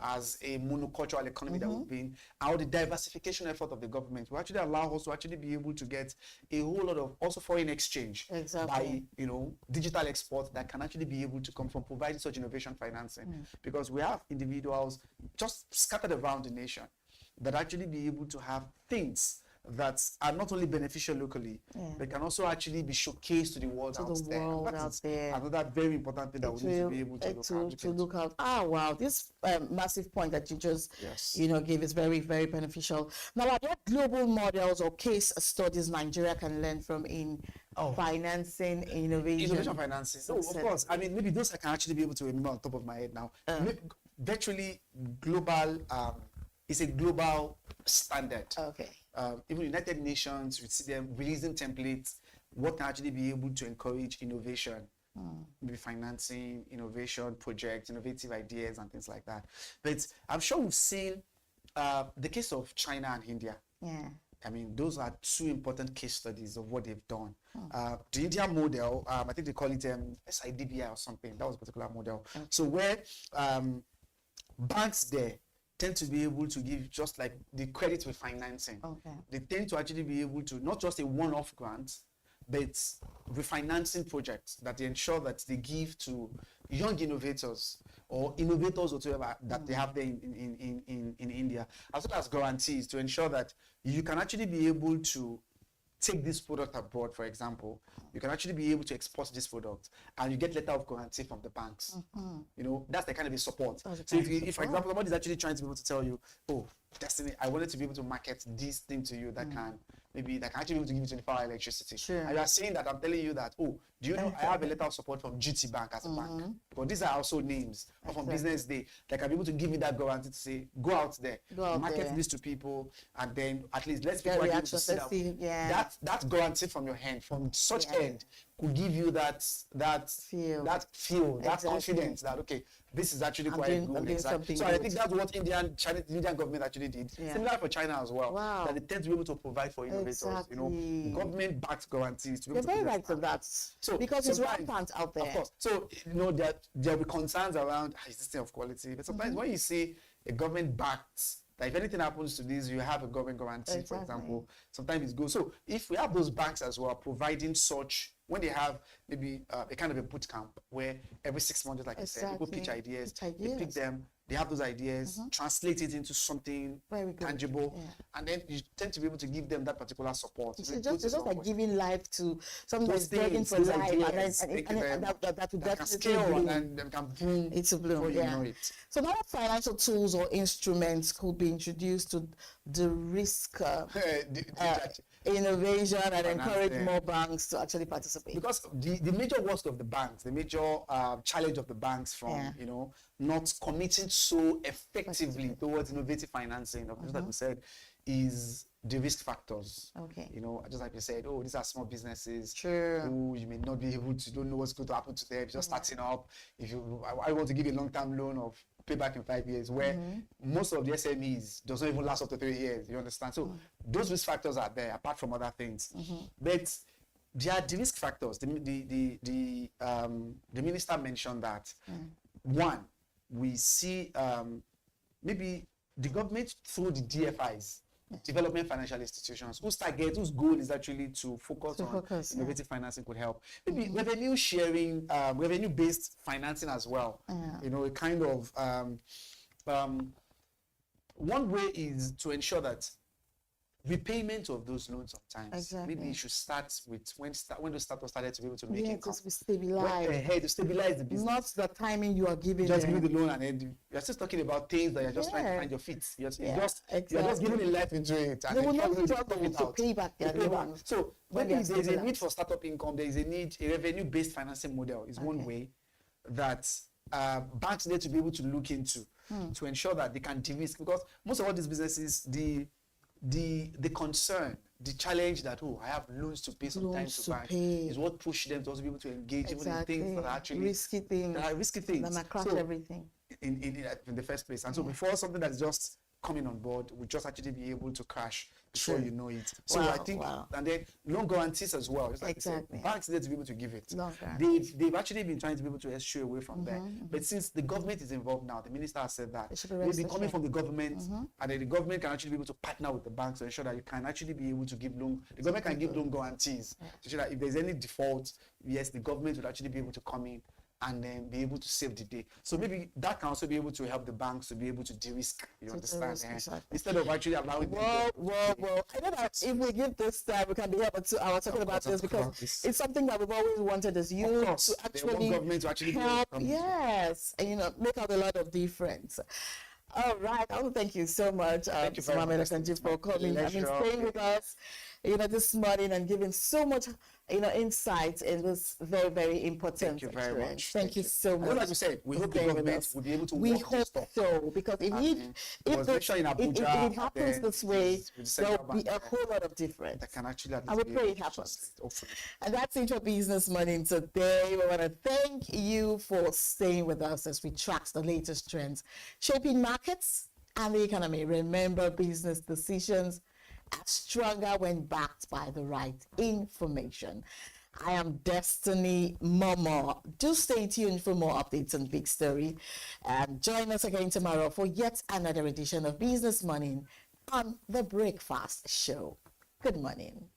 as a monocultural economy that we've been, and the diversification effort of the government will actually allow us to actually be able to get a whole lot of also foreign exchange by, digital exports that can actually be able to come from providing such innovation financing. Because we have individuals just scattered around the nation that actually be able to have things that are not only beneficial locally, but can also actually be showcased to the world out there. Another very important thing that we need to be able to look out. Wow, this massive point that you just gave is very, very beneficial. Now, are there global models or case studies Nigeria can learn from in financing innovation? Innovation financing. So, of course, maybe those I can actually be able to remember on top of my head now. Virtually global. It's a global standard. Even United Nations, we see them releasing templates, what can actually be able to encourage innovation, maybe financing, innovation projects, innovative ideas and things like that. But I'm sure we've seen the case of China and India. Those are two important case studies of what they've done. The India model, I think they call it SIDBI or something. That was a particular model. So where banks there tend to be able to give just like the credit with financing. They tend to actually be able to not just a one-off grant, but refinancing projects that they ensure that they give to young innovators or innovators whatsoever that they have there in India, as well as guarantees to ensure that you can actually be able to take this product abroad. For example, you can actually be able to export this product and you get letter of guarantee from the banks. You know, that's the kind of a support. So if for example, somebody is actually trying to be able to tell you, oh, Destiny, I wanted to be able to market this thing to you that can actually be able to give you 24-hour electricity. Sure. And you are saying that, I'm telling you that, oh, do you know I have a letter of support from GT Bank as a bank? Because these are also names from BusinessDay that can be able to give me that guarantee to say, go out there, market this to people, and then at least let's people be able to see that guarantee from your hand, from such end, could give you that feel, that confidence that, okay, this is actually quite good. So I think that's what Indian government actually did. Similar for China as well. Wow. That they tend to be able to provide for innovators. You know, government-backed guarantees. To be able to very right on that. So because it's rampant out there. Of course. So you know that there will be concerns around is this thing of quality. But sometimes when you see a government-backed, that if anything happens to this, you have a government guarantee, for example. Sometimes it's good. So if we have those banks as well providing such, when they have maybe a kind of a boot camp where every 6 months, like I said, people pitch ideas, they pick them, they have those ideas, translate it into something tangible, and then you tend to be able to give them that particular support. It's just like giving life to something that's begging for life, and that will definitely bloom. And can bloom. It's a bloom, you know it. So now financial tools or instruments could be introduced to de-risk innovation and encourage more banks to actually participate. Because the major worst of the banks, the major challenge of the banks from you know not committing so effectively towards innovative financing, just like we said, is the risk factors. Okay. You know, just like you said, oh, these are small businesses Sure. who you may not be able to, don't know what's going to happen to them, just starting up. If you, I want to give you a long-term loan of payback in 5 years, where most of the SMEs does not even last up to 3 years. You understand? So those risk factors are there, apart from other things. But there are the risk factors. The minister mentioned that one, we see maybe the government through the DFIs, development financial institutions, whose goal is actually to focus on innovative financing could help. Maybe revenue sharing, revenue-based financing as well. You know, a kind of one way is to ensure that repayment of those loans sometimes. Maybe you should start with when those startups started to be able to make income. To stabilize. To stabilize the business. Not the timing you are giving. Just give the loan and then you're just talking about things that you're just trying to find your feet. You're just giving a life into it. And they will not be able to pay back their loan. So maybe there's a need for startup income. There is a need, a revenue-based financing model is one way that banks need to be able to look into to ensure that they can de-risk, because most of all these businesses, the concern, the challenge that, oh, I have loans to pay sometimes to buy, is what pushed them to also be able to engage even in things that are actually risky things. That might crash everything. In the first place. And so before something that's just coming on board, we just actually be able to crash before you know it. So I think, and then loan guarantees as well. Just like you said, banks need to be able to give it. They've actually been trying to be able to eschew away from there. But since the government is involved now, the minister has said that maybe coming from the government, and then the government can actually be able to partner with the banks to ensure that you can actually be able to give loan. The government can give loan guarantees to ensure that if there's any default, yes, the government will actually be able to come in and then be able to save the day. So maybe that can also be able to help the banks to be able to de-risk, you understand? Instead of actually allowing I know that if we give this time, we can be here for 2 hours talking about this, because it's something that we've always wanted as you to actually help, and you know, make out a lot of difference. All right, I want to thank you so much, Mohammed Akanji, for coming. I mean, staying with us, you know, this morning and giving so much, you know, insight in this very, very important. Thank you very much. Thank you so much. Like we said, we hope the government will be able to. We hope so, because if it happens this way, there will be a whole lot of difference. That can actually. I would pray it happens. And that's it for Business Money today. We want to thank you for staying with us as we track the latest trends shaping markets and the economy. Remember, business decisions are stronger when backed by the right information. I am Destiny Momo. Do stay tuned for more updates on Big Story, and join us again tomorrow for yet another edition of Business Money on The Breakfast Show. Good morning.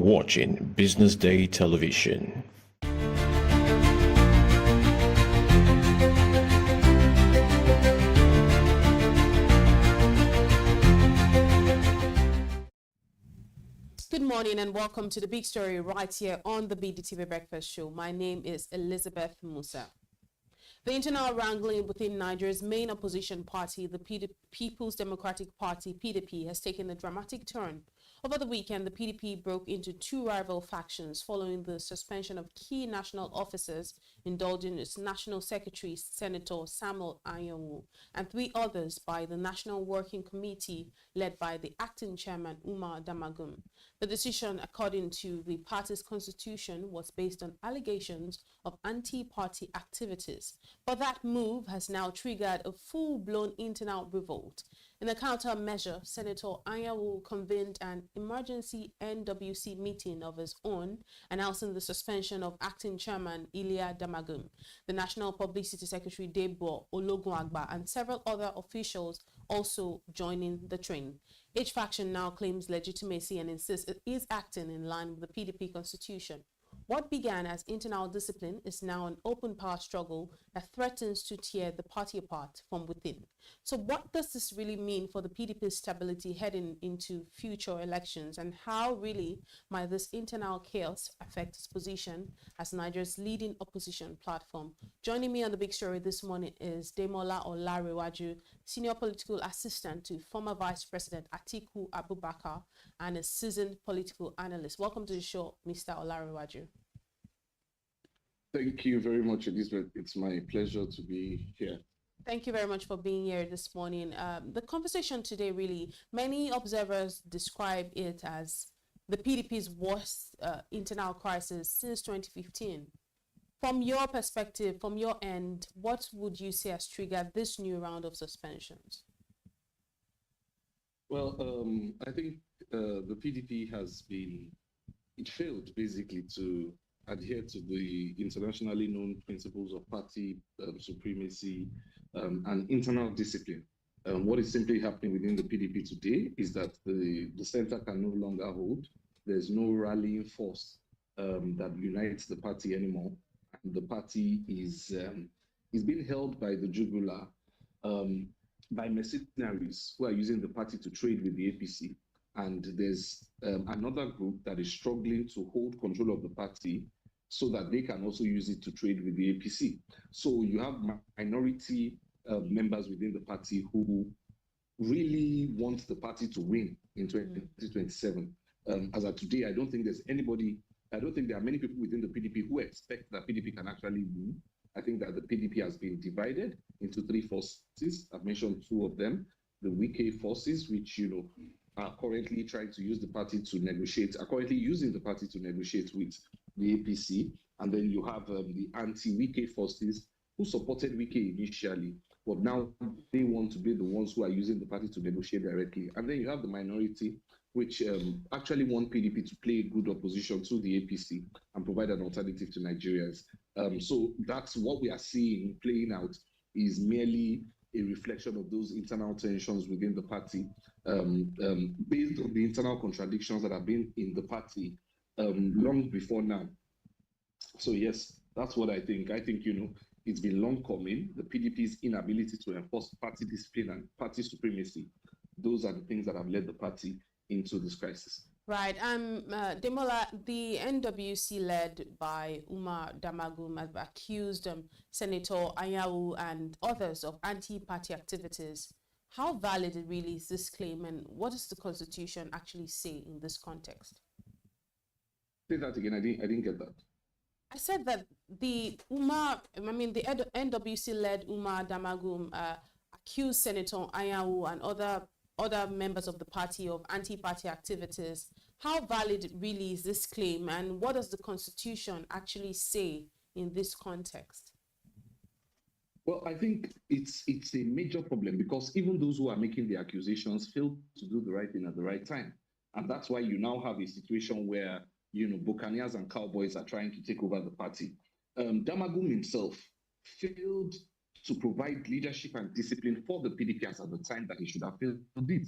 watching Business Day Television. Good morning and welcome to the big story right here on the BDTV Breakfast Show. My name is Elizabeth Musa. The internal wrangling within Nigeria's main opposition party, the People's Democratic Party, PDP, has taken a dramatic turn. Over the weekend, the PDP broke into two rival factions following the suspension of key national officers, indulging its National Secretary, Senator Samuel Anyanwu, and three others by the National Working Committee led by the acting chairman, Umar Damagum. The decision, according to the party's constitution, was based on allegations of anti-party activities. But that move has now triggered a full-blown internal revolt. In a countermeasure, Senator Anyanwu convened an emergency NWC meeting of his own, announcing the suspension of acting chairman Ilia Damagum, the National Publicity Secretary Debo Ologunagba, and several other officials also joining the train. Each faction now claims legitimacy and insists it is acting in line with the PDP constitution. What began as internal discipline is now an open power struggle that threatens to tear the party apart from within. So what does this really mean for the PDP's stability heading into future elections, and how really might this internal chaos affect its position as Nigeria's leading opposition platform? Joining me on the big story this morning is Demola Olarewaju, senior political assistant to former Vice President Atiku Abubakar and a seasoned political analyst. Welcome to the show, Mr. Olarewaju. Thank you very much, Elizabeth. It's my pleasure to be here. Thank you very much for being here this morning. The conversation today, really, many observers describe it as the PDP's worst internal crisis since 2015. From your perspective, from your end, what would you say has triggered this new round of suspensions? Well, I think the PDP it failed basically to adhere to the internationally known principles of party supremacy and internal discipline. What is simply happening within the PDP today is that the center can no longer hold. There's no rallying force that unites the party anymore. And the party is being held by the jugular by mercenaries who are using the party to trade with the APC. And there's another group that is struggling to hold control of the party so that they can also use it to trade with the APC. So you have minority members within the party who really want the party to win in 2027. As of today, I don't think there are many people within the PDP who expect that PDP can actually win. I think that the PDP has been divided into three forces. I've mentioned two of them. The Wike forces, which, are currently trying to use the party to negotiate, are currently using the party to negotiate with the APC. And then you have the anti-Wike forces who supported Wike initially, but now they want to be the ones who are using the party to negotiate directly. And then you have the minority, which actually want PDP to play good opposition to the APC and provide an alternative to Nigerians. So that's what we are seeing playing out, is merely a reflection of those internal tensions within the party, based on the internal contradictions that have been in the party long before now. So yes, that's what I think. I think, it's been long coming. The PDP's inability to enforce party discipline and party supremacy, those are the things that have led the party into this crisis. Right. Demola, the NWC led by Umar Damagum have accused Senator Anyanwu and others of anti-party activities. How valid really is this claim, and what does the Constitution actually say in this context? Say that again. I didn't get that. I said that the NWC led Umar Damagum accused Senator Anyanwu and other members of the party of anti-party activities. How valid really is this claim, and what does the Constitution actually say in this context? Well, I think it's a major problem, because even those who are making the accusations fail to do the right thing at the right time. And that's why you now have a situation where, Buccaneers and Cowboys are trying to take over the party. Damagum himself failed to provide leadership and discipline for the PDP at the time that he should have failed to do.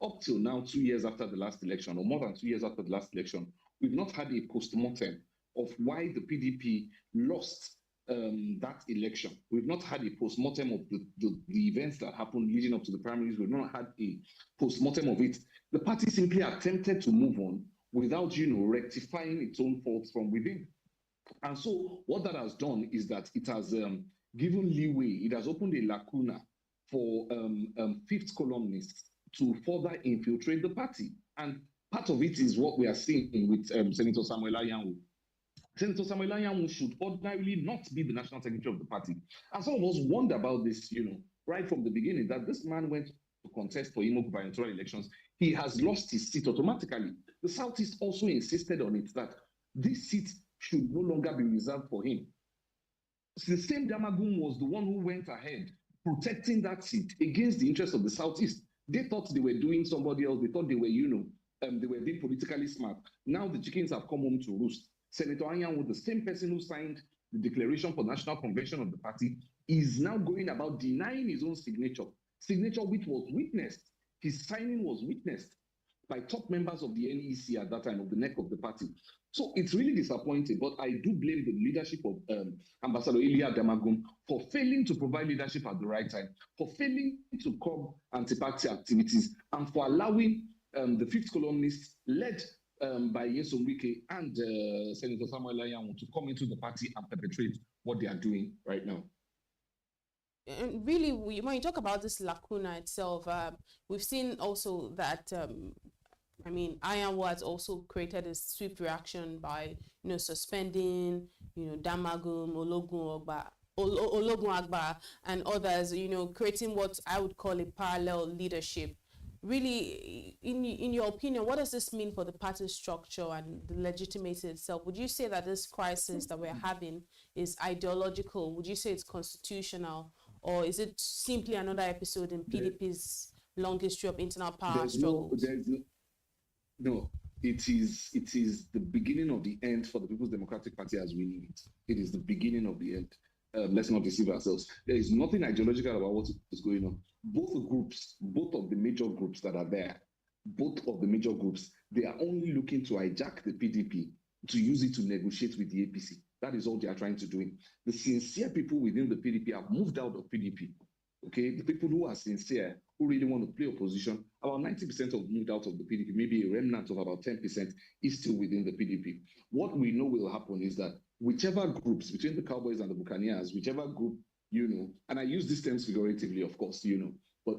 up till now, 2 years after the last election, or more than 2 years after the last election, we've not had a post-mortem of why the PDP lost that election. We've not had a post-mortem of the events that happened leading up to the primaries. We've not had a post-mortem of it. The party simply attempted to move on without, rectifying its own faults from within. And so what that has done is that it has given leeway. It has opened a lacuna for fifth columnists to further infiltrate the party. And part of it is what we are seeing with Senator Samuel Anyanwu. Senator Samuel Anyanwu should ordinarily not be the national secretary of the party. And some of us wonder about this, right from the beginning, that this man went to contest for Imo gubernatorial elections. He has lost his seat automatically. The Southeast also insisted on it, that this seat should no longer be reserved for him. The same Damagum was the one who went ahead protecting that seat against the interests of the Southeast. They thought they were doing somebody else. They thought they were, they were being politically smart. Now the chickens have come home to roost. Senator Anyanwu, the same person who signed the declaration for national convention of the party, is now going about denying his own signature which was witnessed. His signing was witnessed by top members of the NEC at that time, of the neck of the party. So it's really disappointing, but I do blame the leadership of Ambassador Ilia Damagum for failing to provide leadership at the right time, for failing to curb anti-party activities, and for allowing the fifth columnists led by Nyesom Wike and Senator Samuel Anyanwu to come into the party and perpetrate what they are doing right now. And really, when you talk about this lacuna itself, we've seen also that, Anyanwu has also created a swift reaction by, suspending, Damagum, Ologun Agba, and others, creating what I would call a parallel leadership. Really, in your opinion, what does this mean for the party structure and the legitimacy itself? Would you say that this crisis that we're having is ideological? Would you say it's constitutional? Or is it simply another episode in PDP's long history of internal power struggles? No, it is the beginning of the end for the People's Democratic Party as we knew it. It is the beginning of the end. Let's not deceive ourselves. There is nothing ideological about what is going on. Both of the major groups that are there, they are only looking to hijack the PDP to use it to negotiate with the APC. That is all they are trying to do. The sincere people within the PDP have moved out of PDP. Okay, the people who are sincere, who really want to play opposition, about 90% have moved out of the PDP. Maybe a remnant of about 10% is still within the PDP. What we know will happen is that whichever groups, between the Cowboys and the Buccaneers, whichever group, and I use these terms figuratively, of course, but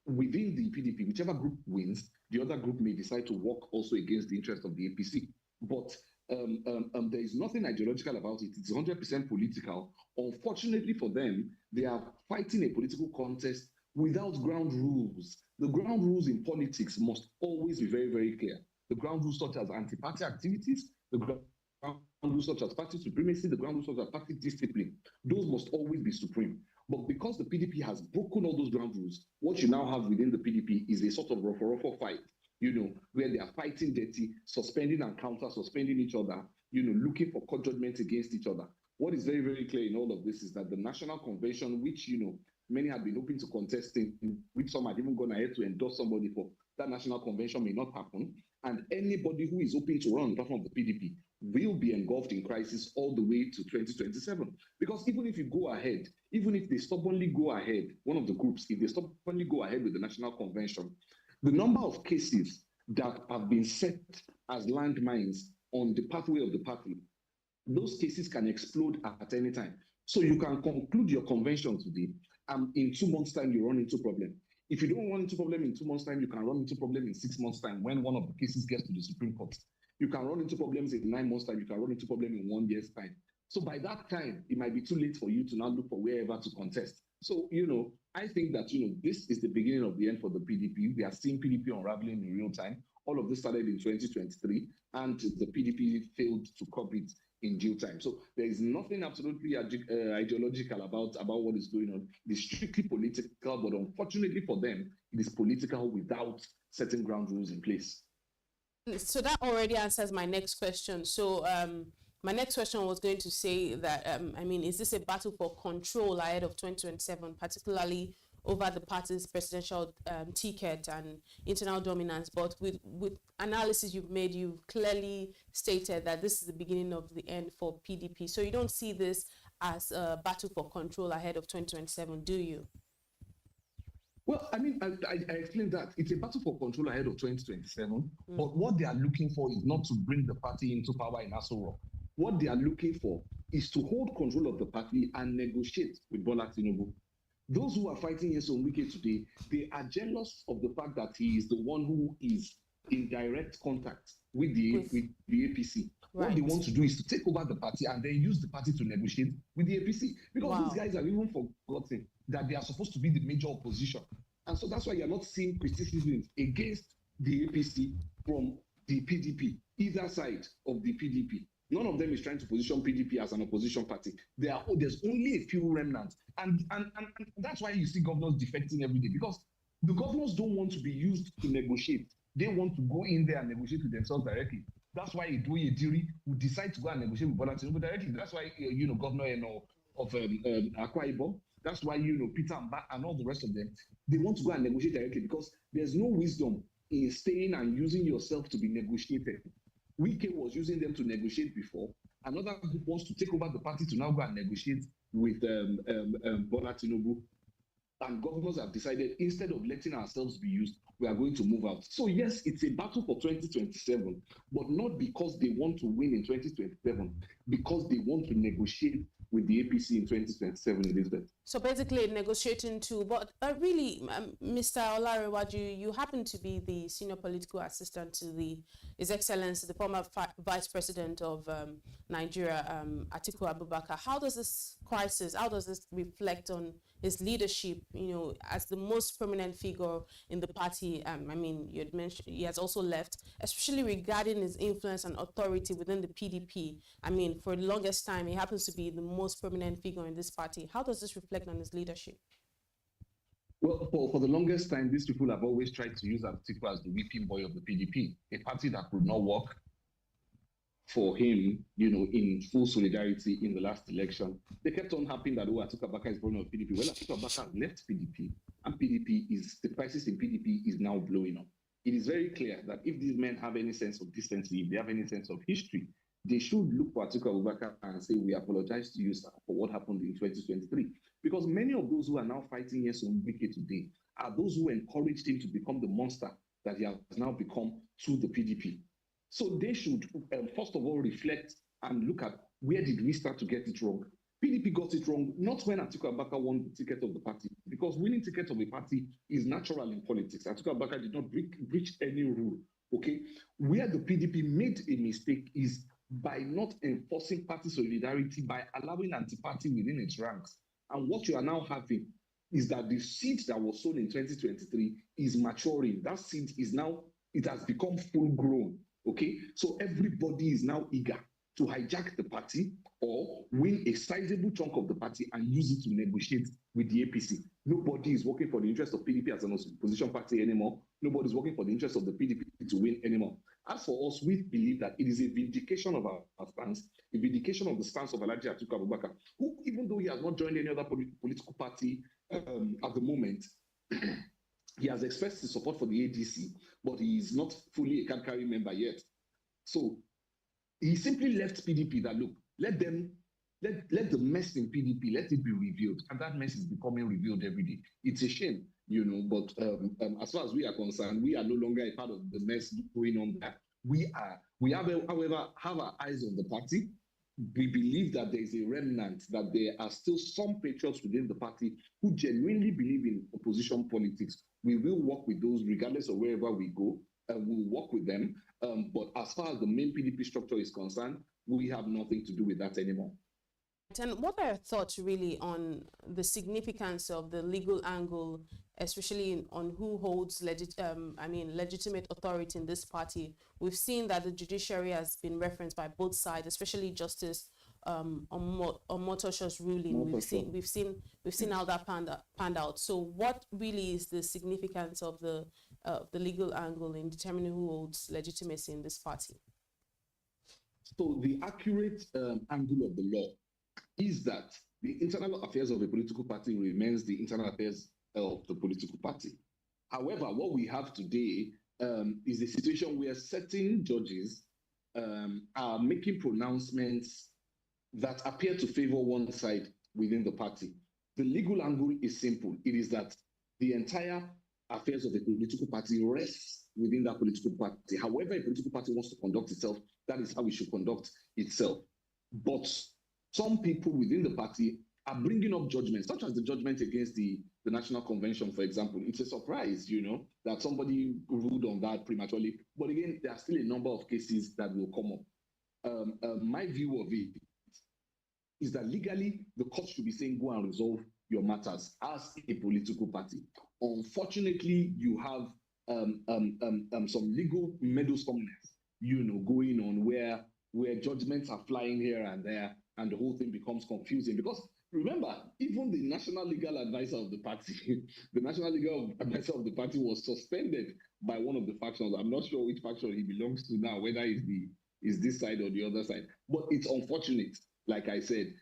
within the PDP, whichever group wins, the other group may decide to work also against the interest of the APC. But there is nothing ideological about it. It's 100% political. Unfortunately for them, they are fighting a political contest without ground rules. The ground rules in politics must always be very, very clear. The ground rules such as anti-party activities, the ground rules such as party supremacy, the ground rules such as party discipline, those must always be supreme. But because the PDP has broken all those ground rules, what you now have within the PDP is a sort of ruffle fight, where they are fighting dirty, suspending and counter-suspending each other, looking for court judgment against each other. What is very, very clear in all of this is that the National Convention, which, many had been hoping to contest in, which some had even gone ahead to endorse somebody for, that National Convention may not happen. And anybody who is hoping to run on the platform of the PDP will be engulfed in crisis all the way to 2027. Because even if you go ahead, even if they stubbornly go ahead, one of the groups, if they stubbornly go ahead with the National Convention, the number of cases that have been set as landmines on the pathway of the party, those cases can explode at any time. So you can conclude your convention today, and in 2 months' time, you run into problem. If you don't run into problem in 2 months' time, you can run into problem in 6 months' time when one of the cases gets to the Supreme Court. You can run into problems in 9 months' time, you can run into problem in 1 year's time. So by that time, it might be too late for you to now look for wherever to contest. So, I think that, this is the beginning of the end for the PDP. We are seeing PDP unraveling in real time. All of this started in 2023, and the PDP failed to curb it in due time. So there is nothing absolutely ideological about what is going on. It is strictly political, but unfortunately for them, it is political without certain ground rules in place. So that already answers my next question. So my next question was going to say that, is this a battle for control ahead of 2027, particularly over the party's presidential ticket and internal dominance. But with analysis you've made, you've clearly stated that this is the beginning of the end for PDP. So you don't see this as a battle for control ahead of 2027, do you? Well, I mean, I explained that it's a battle for control ahead of 2027, but what they are looking for is not to bring the party into power in Aso Rock. What they are looking for is to hold control of the party and negotiate with Bola Tinubu. Those who are fighting Nyesom Wike today, they are jealous of the fact that he is the one who is in direct contact with the APC. Right. What they want to do is to take over the party and then use the party to negotiate with the APC. Because these guys have even forgotten that they are supposed to be the major opposition. And so that's why you're not seeing criticisms against the APC from the PDP, either side of the PDP. None of them is trying to position PDP as an opposition party. There's only a few remnants. And that's why you see governors defecting every day, because the governors don't want to be used to negotiate. They want to go in there and negotiate with themselves directly. That's why Idoye Ediri will decide to go and negotiate with Bola Tinubu directly. That's why, Governor of Akwa Ibom, that's why, Peter Mba and all the rest of them, they want to go and negotiate directly because there's no wisdom in staying and using yourself to be negotiated. Wike was using them to negotiate before. Another group wants to take over the party to now go and negotiate with Bola Tinubu. And governors have decided, instead of letting ourselves be used, we are going to move out. So yes, it's a battle for 2027, but not because they want to win in 2027, because they want to negotiate with the APC in 2027, Elizabeth. So basically negotiating too, but really, Mr. Olarewaju, you happen to be the senior political assistant to His Excellency, the former Vice President of Nigeria, Atiku Abubakar. How does this reflect on his leadership, as the most prominent figure in the party? I mean, you had mentioned he has also left, especially regarding his influence and authority within the PDP. I mean, for the longest time, he happens to be the most prominent figure in this party. How does this reflect on his leadership? Well, for the longest time, these people have always tried to use Atiku as the whipping boy of the PDP, a party that could not work for him, in full solidarity in the last election. They kept on harping that, Atiku Abubakar is born of PDP. Well, Atiku Abubakar left PDP, and the crisis in PDP is now blowing up. It is very clear that if these men have any sense of decency, if they have any sense of history, they should look for Atiku Abubakar and say, we apologize to you, sir, for what happened in 2023. Because many of those who are now fighting Nyesom Wike today are those who encouraged him to become the monster that he has now become to the PDP. So they should, first of all, reflect and look at where did we start to get it wrong. PDP got it wrong, not when Atiku Abubakar won the ticket of the party, because winning ticket of a party is natural in politics. Atiku Abubakar did not breach any rule, okay? Where the PDP made a mistake is by not enforcing party solidarity, by allowing anti-party within its ranks. And what you are now having is that the seed that was sown in 2023 is maturing. That seed is now, it has become full grown. Okay, so everybody is now eager to hijack the party or win a sizable chunk of the party and use it to negotiate with the APC. Nobody is working for the interest of PDP as an opposition party anymore. Nobody is working for the interest of the PDP to win anymore. As for us, we believe that it is a vindication of our stance, a vindication of the stance of Alhaji Atiku Abubakar, who, even though he has not joined any other political party at the moment, he has expressed his support for the ADC, but he is not fully a card-carrying member yet. So he simply left PDP that, look, let the mess in PDP, let it be revealed. And that mess is becoming revealed every day. It's a shame, but as far as we are concerned, we are no longer a part of the mess going on there. We have, however, have our eyes on the party. We believe that there is a remnant, that there are still some patriots within the party who genuinely believe in opposition politics. We will work with those regardless of wherever we go. We'll work with them. But as far as the main PDP structure is concerned, we have nothing to do with that anymore. And what are your thoughts really on the significance of the legal angle, especially on who holds legitimate authority in this party? We've seen that the judiciary has been referenced by both sides, especially Justice Omotosho's ruling. We've seen how that panned out. So what really is the significance of the legal angle in determining who holds legitimacy in this party? So the accurate angle of the law is that the internal affairs of a political party remains the internal affairs of the political party. However, what we have today is a situation where certain judges are making pronouncements that appear to favor one side within the party. The legal angle is simple. It is that the entire affairs of a political party rests within that political party. However a political party wants to conduct itself, that is how it should conduct itself. But some people within the party are bringing up judgments, such as the judgment against the National Convention, for example. It's a surprise, that somebody ruled on that prematurely. But again, there are still a number of cases that will come up. My view of it is that legally, the court should be saying, go and resolve your matters as a political party. Unfortunately, you have some legal meddlesomeness, going on where judgments are flying here and there, and the whole thing becomes confusing. Because remember, even the national legal advisor of the party, the national legal advisor of the party was suspended by one of the factions. I'm not sure which faction he belongs to now, whether it's this side or the other side. But it's unfortunate, like I said.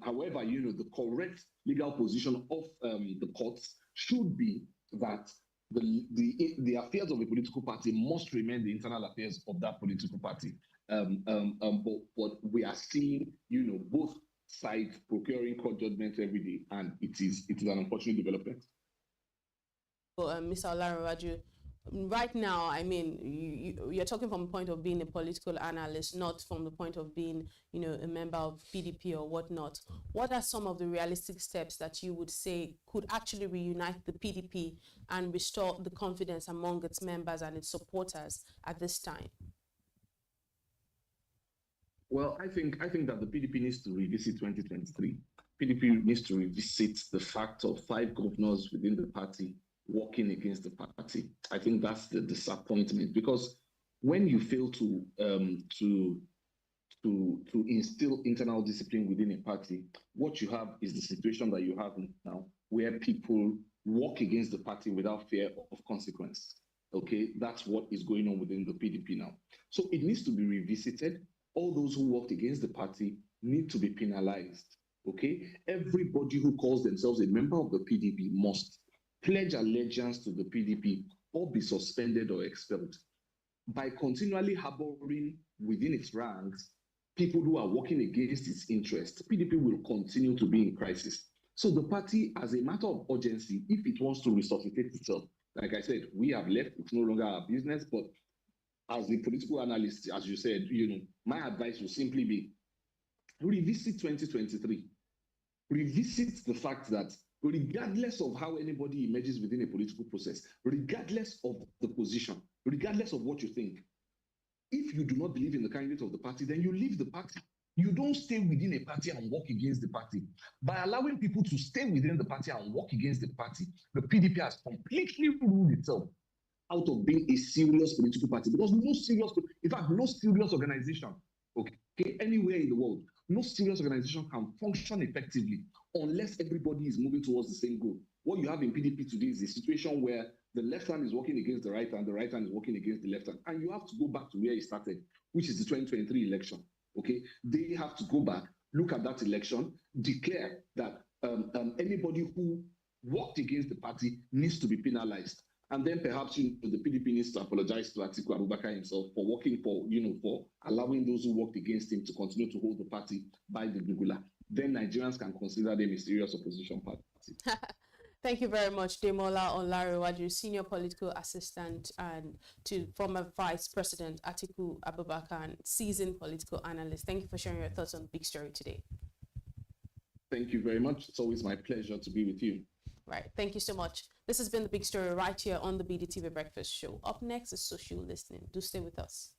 However, the correct legal position of the courts should be that the affairs of a political party must remain the internal affairs of that political party. But we are seeing, both sides procuring court judgments every day, and it is an unfortunate development. So, Mr. Olarinwaju, right now, I mean, you're talking from the point of being a political analyst, not from the point of being, a member of PDP or whatnot. What are some of the realistic steps that you would say could actually reunite the PDP and restore the confidence among its members and its supporters at this time? Well, I think that the PDP needs to revisit 2023. PDP needs to revisit the fact of 5 governors within the party working against the party. I think that's the disappointment, because when you fail to instill internal discipline within a party, what you have is the situation that you have now, where people work against the party without fear of consequence. Okay, that's what is going on within the PDP now. So it needs to be revisited. All those who worked against the party need to be penalized. Okay, everybody who calls themselves a member of the PDP must pledge allegiance to the PDP or be suspended or expelled. By continually harboring within its ranks people who are working against its interests, PDP will continue to be in crisis. So the party, as a matter of urgency, if it wants to resuscitate itself, like I said, we have left, it's no longer our business, but as a political analyst, as you said, my advice will simply be revisit 2023. Revisit the fact that regardless of how anybody emerges within a political process, regardless of the position, regardless of what you think, if you do not believe in the candidate of the party, then you leave the party. You don't stay within a party and work against the party. By allowing people to stay within the party and work against the party, the PDP has completely ruled itself out of being a serious political party, because no serious organization, okay, anywhere in the world, no serious organization can function effectively unless everybody is moving towards the same goal. What you have in PDP today is a situation where the left hand is working against the right hand, the right hand is working against the left hand, and you have to go back to where it started, which is the 2023 election. Okay, they have to go back, look at that election, declare that anybody who worked against the party needs to be penalized. And then perhaps the PDP needs to apologize to Atiku Abubakar himself for working for allowing those who worked against him to continue to hold the party by the jugular. Then Nigerians can consider them a serious opposition party. Thank you very much, Demola Olarinwaju, Senior Political Assistant and to former Vice President Atiku Abubakar, and seasoned political analyst. Thank you for sharing your thoughts on the big story today. Thank you very much. It's always my pleasure to be with you. Right. Thank you so much. This has been the big story right here on the BDTV Breakfast Show. Up next is Social Listening. Do stay with us.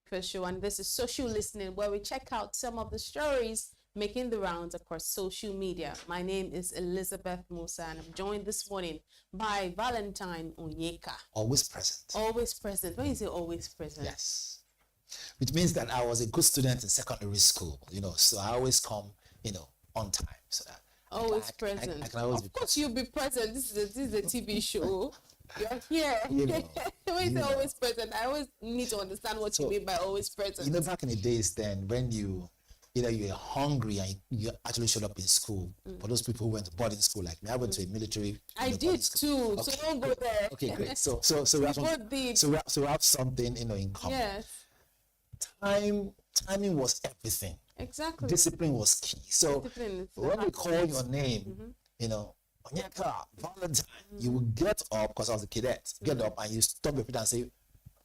breakfast show, and this is Social Listening, where we check out some of the stories making the rounds across social media. My name is Elizabeth Musa, and I'm joined this morning by Valentine Onyeka. Always present. Always present. When you say always present? Yes. Which means that I was a good student in secondary school, so I always come, on time. So that always present. I can always of course, you'll be present. This is a TV show. You're here. When you say always present, I always need to understand what you mean by always present. Back in the days then, when you're hungry and you actually showed up in school. For those people who went to boarding school like me, I went to a military. I did too. Okay. So don't go there. Okay, great. So we have something in common. Yes. Timing was everything. Exactly. Discipline was key. So when we call your name, Onyeka, Valentine, you will get up, because I was a cadet, get up and you stop your feet and say,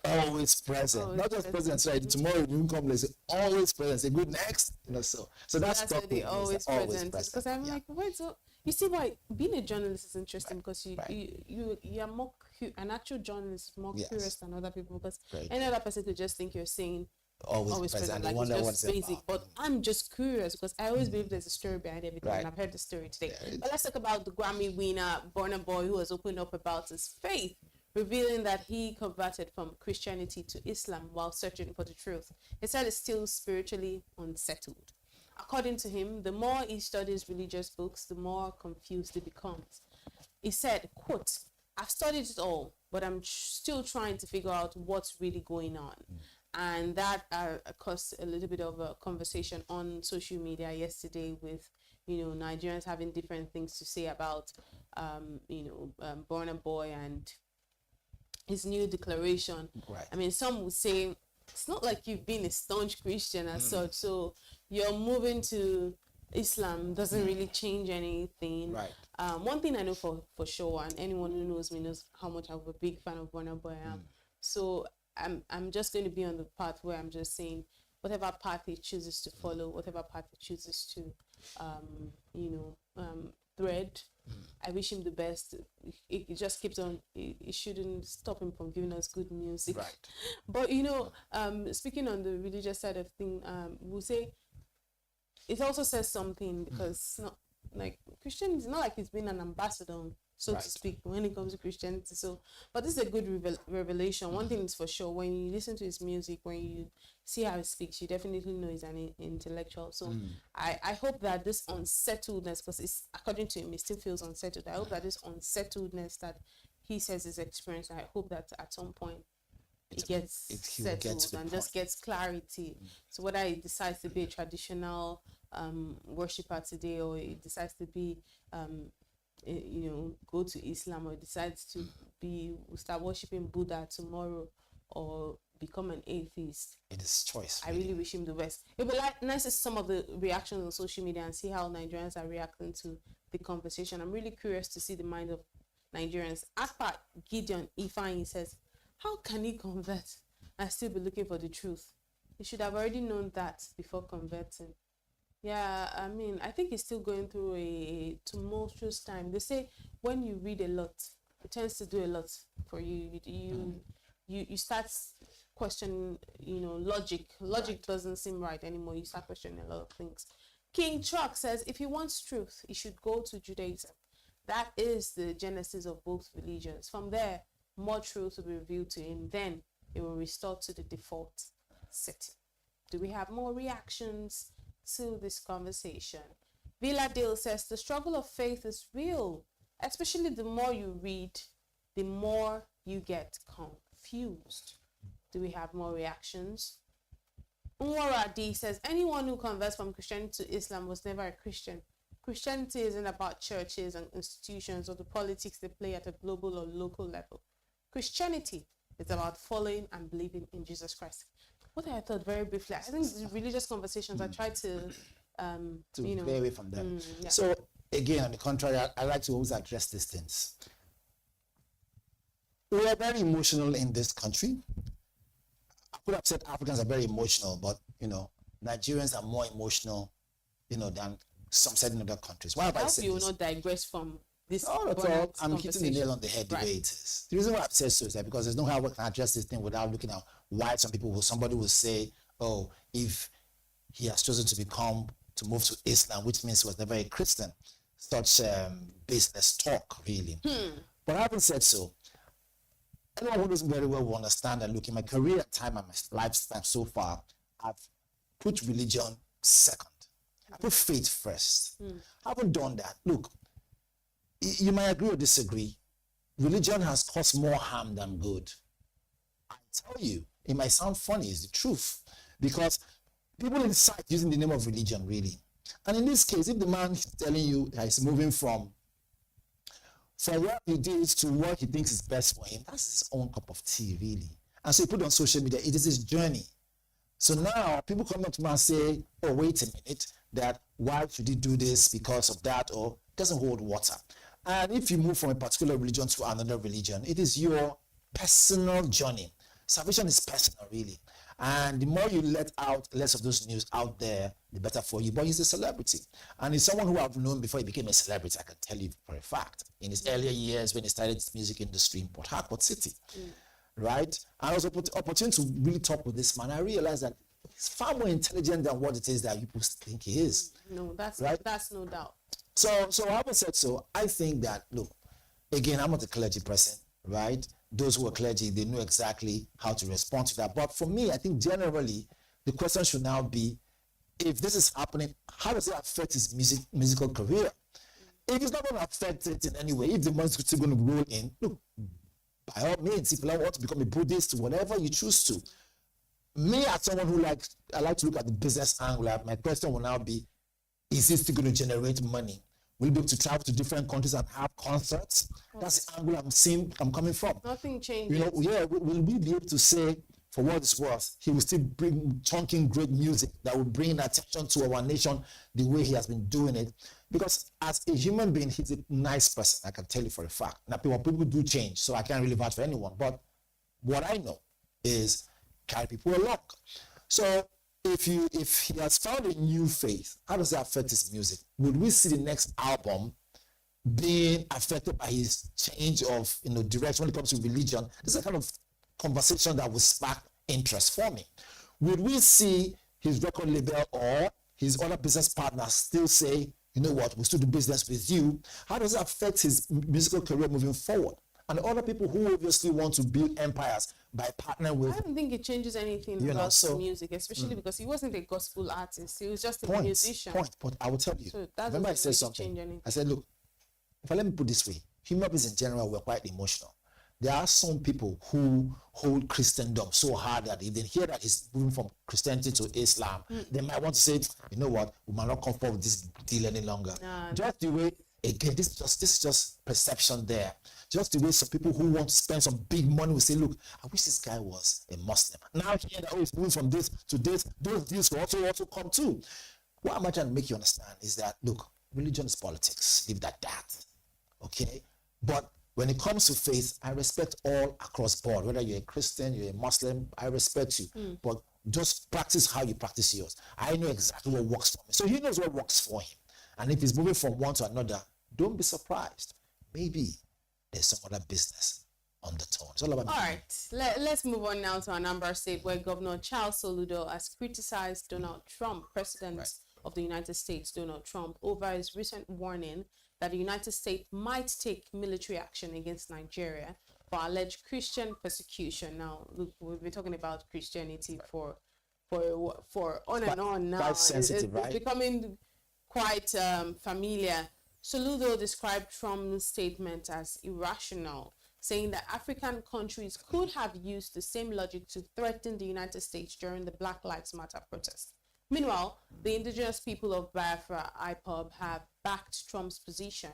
always present. Always not just present. So tomorrow you won't come and say always present. Say good next. So that's the always present. Because I'm like, wait, so you see why being a journalist is interesting, because you are more an actual journalist is more curious than other people, because any other person could just think you're saying always present, like it's just basic. But I'm just curious because I always believe there's a story behind everything, and I've heard the story today. But let's talk about the Grammy winner, Burna Boy, who has opened up about his faith, revealing that he converted from Christianity to Islam while searching for the truth. He said it's still spiritually unsettled. According to him, the more he studies religious books, the more confused he becomes. He said, quote, "I've studied it all, but I'm still trying to figure out what's really going on." And that caused a little bit of a conversation on social media yesterday with, Nigerians having different things to say about, Burna Boy and his new declaration. Right. I mean, some would say it's not like you've been a staunch Christian as such, so you're moving to Islam doesn't really change anything. Right. One thing I know for sure, and anyone who knows me knows how much I'm a big fan of Burna Boy I am. So I'm just going to be on the path where I'm just saying whatever path he chooses to follow, whatever path he chooses to, thread. I wish him the best. It just keeps on. It shouldn't stop him from giving us good music. Right. But speaking on the religious side of things, we'll say it also says something, because it's not like Christian. It's not like he's been an ambassador, so to speak, when it comes to Christianity. So, but this is a good revelation. One thing is for sure: when you listen to his music, when you see how he speaks, you definitely know he's an intellectual. So, I hope that this unsettledness, because it's according to him, he still feels unsettled. I hope that this unsettledness that he says is experienced, I hope that at some point it gets settled and just gets clarity. So whether he decides to be a traditional worshiper today, or he decides to be go to Islam, or decides to start worshiping Buddha tomorrow, or become an atheist, it is choice. I really wish him the best. It would be nice to see some of the reactions on social media and see how Nigerians are reacting to the conversation. I'm really curious to see the mind of Nigerians. As per Gideon Ifeanyi says, how can he convert and still be looking for the truth? He should have already known that before converting. Yeah, I mean, I think he's still going through a tumultuous time. They say when you read a lot, it tends to do a lot for you. You start questioning, logic. Logic doesn't seem right anymore. You start questioning a lot of things. King Truck says, if he wants truth, he should go to Judaism. That is the genesis of both religions. From there, more truth will be revealed to him. Then it will restore to the default setting. Do we have more reactions to this conversation? Villa Dale says, the struggle of faith is real. Especially the more you read, the more you get confused. Do we have more reactions? Nwara D says, anyone who converts from Christianity to Islam was never a Christian. Christianity isn't about churches and institutions or the politics they play at a global or local level. Christianity is about following and believing in Jesus Christ. What I thought very briefly, I think the religious conversations, I try to stay away from them. So again, on the contrary, I like to always address these things. We are very emotional in this country. I could have said Africans are very emotional, but Nigerians are more emotional, than some certain other countries. Why have I said you this? will not digress from this Not at all. burnout I'm hitting the nail on the head the Right. way it is. The reason why I've said so is that because there's no how we can address this thing without looking at why somebody will say, oh, if he has chosen to move to Islam, which means he was never a Christian, such business talk, really. But I haven't said so. Anyone who knows me very well will understand that, look, in my career time and my lifetime so far, I've put religion second. I put faith first. I haven't done that. Look, you might agree or disagree. Religion has caused more harm than good. I tell you, it might sound funny, it's the truth. Because people incite using the name of religion, really. And in this case, if the man is telling you that he's moving from what he did to what he thinks is best for him, that's his own cup of tea, really. And so he put it on social media, it is his journey. So now people come up to me and say, oh, wait a minute, that why should he do this because of that, or it doesn't hold water. And if you move from a particular religion to another religion, it is your personal journey. Salvation is personal, really. And the more you let out less of those news out there, the better for you. But he's a celebrity. And he's someone who I've known before he became a celebrity, I can tell you for a fact. In his earlier years when he started his music industry in Port Harcourt City. Right? I was opportunity to really talk with this man. I realized that he's far more intelligent than what it is that people think he is. No, that's no doubt. So having said so, I think that, look, again, I'm not a clergy person, right? Those who are clergy, they know exactly how to respond to that. But for me, I think generally, the question should now be, if this is happening, how does it affect his musical career? If it's not going to affect it in any way, if the money's still going to roll in, look, by all means, if you want to become a Buddhist, whatever you choose to. Me, as someone who I like to look at the business angle, my question will now be, is it still going to generate money? Will you be able to travel to different countries and have concerts? That's the angle I'm coming from. Nothing changes. You know, yeah, will we be able to say, for what it's worth, he will still bring chunking great music that will bring attention to our nation the way he has been doing it? Because as a human being, he's a nice person, I can tell you for a fact. Now, people do change, so I can't really vouch for anyone. But what I know is carry people along. So if he has found a new faith, how does that affect his music? Would we see the next album being affected by his change of direction when it comes to religion? This is a kind of conversation that will spark interest for me. Would we see his record label or his other business partners still say, you know what, we'll still do business with you? How does it affect his musical career moving forward? And other people who obviously want to build empires by partnering with... I don't think it changes anything about music, especially because he wasn't a gospel artist. He was just a musician. But I will tell you. So that remember I said something. I said, look, let me put it this way. Human beings in general, we're quite emotional. There are some people who hold Christendom so hard that if they hear that he's moving from Christianity to Islam, they might want to say, you know what, we might not come forward with this deal any longer. Just the way, again, this is just perception there. Just the way some people who want to spend some big money will say, look, I wish this guy was a Muslim. Now hear that, he's moving from this to this, those deals will also come too. What I'm trying to make you understand is that, look, religion is politics. Leave that. Okay? But when it comes to faith, I respect all across board. Whether you're a Christian, you're a Muslim, I respect you. But just practice how you practice yours. I know exactly what works for me. So he knows what works for him. And if he's moving from one to another, don't be surprised. Maybe there's some other business on the tone. It's all about let's move on now to Anambra State, where Governor Charles Soludo has criticized Donald Trump, President of the United States, Donald Trump, over his recent warning that the United States might take military action against Nigeria for alleged Christian persecution. Now, look, we've been talking about Christianity for on and on now. Quite sensitive, it's becoming quite familiar. Soludo described Trump's statement as irrational, saying that African countries could have used the same logic to threaten the United States during the Black Lives Matter protest. Meanwhile, the indigenous people of Biafra, IPOB, have backed Trump's position.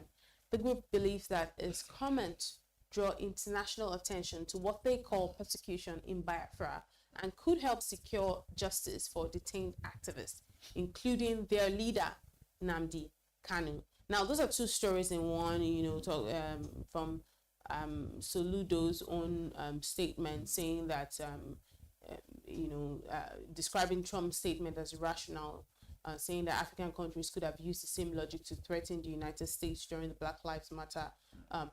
The group believes that his comments draw international attention to what they call persecution in Biafra and could help secure justice for detained activists, including their leader, Nnamdi Kanu. Now, those are two stories in one, from Soludo's own statement saying that, describing Trump's statement as irrational. saying that African countries could have used the same logic to threaten the United States during the Black Lives Matter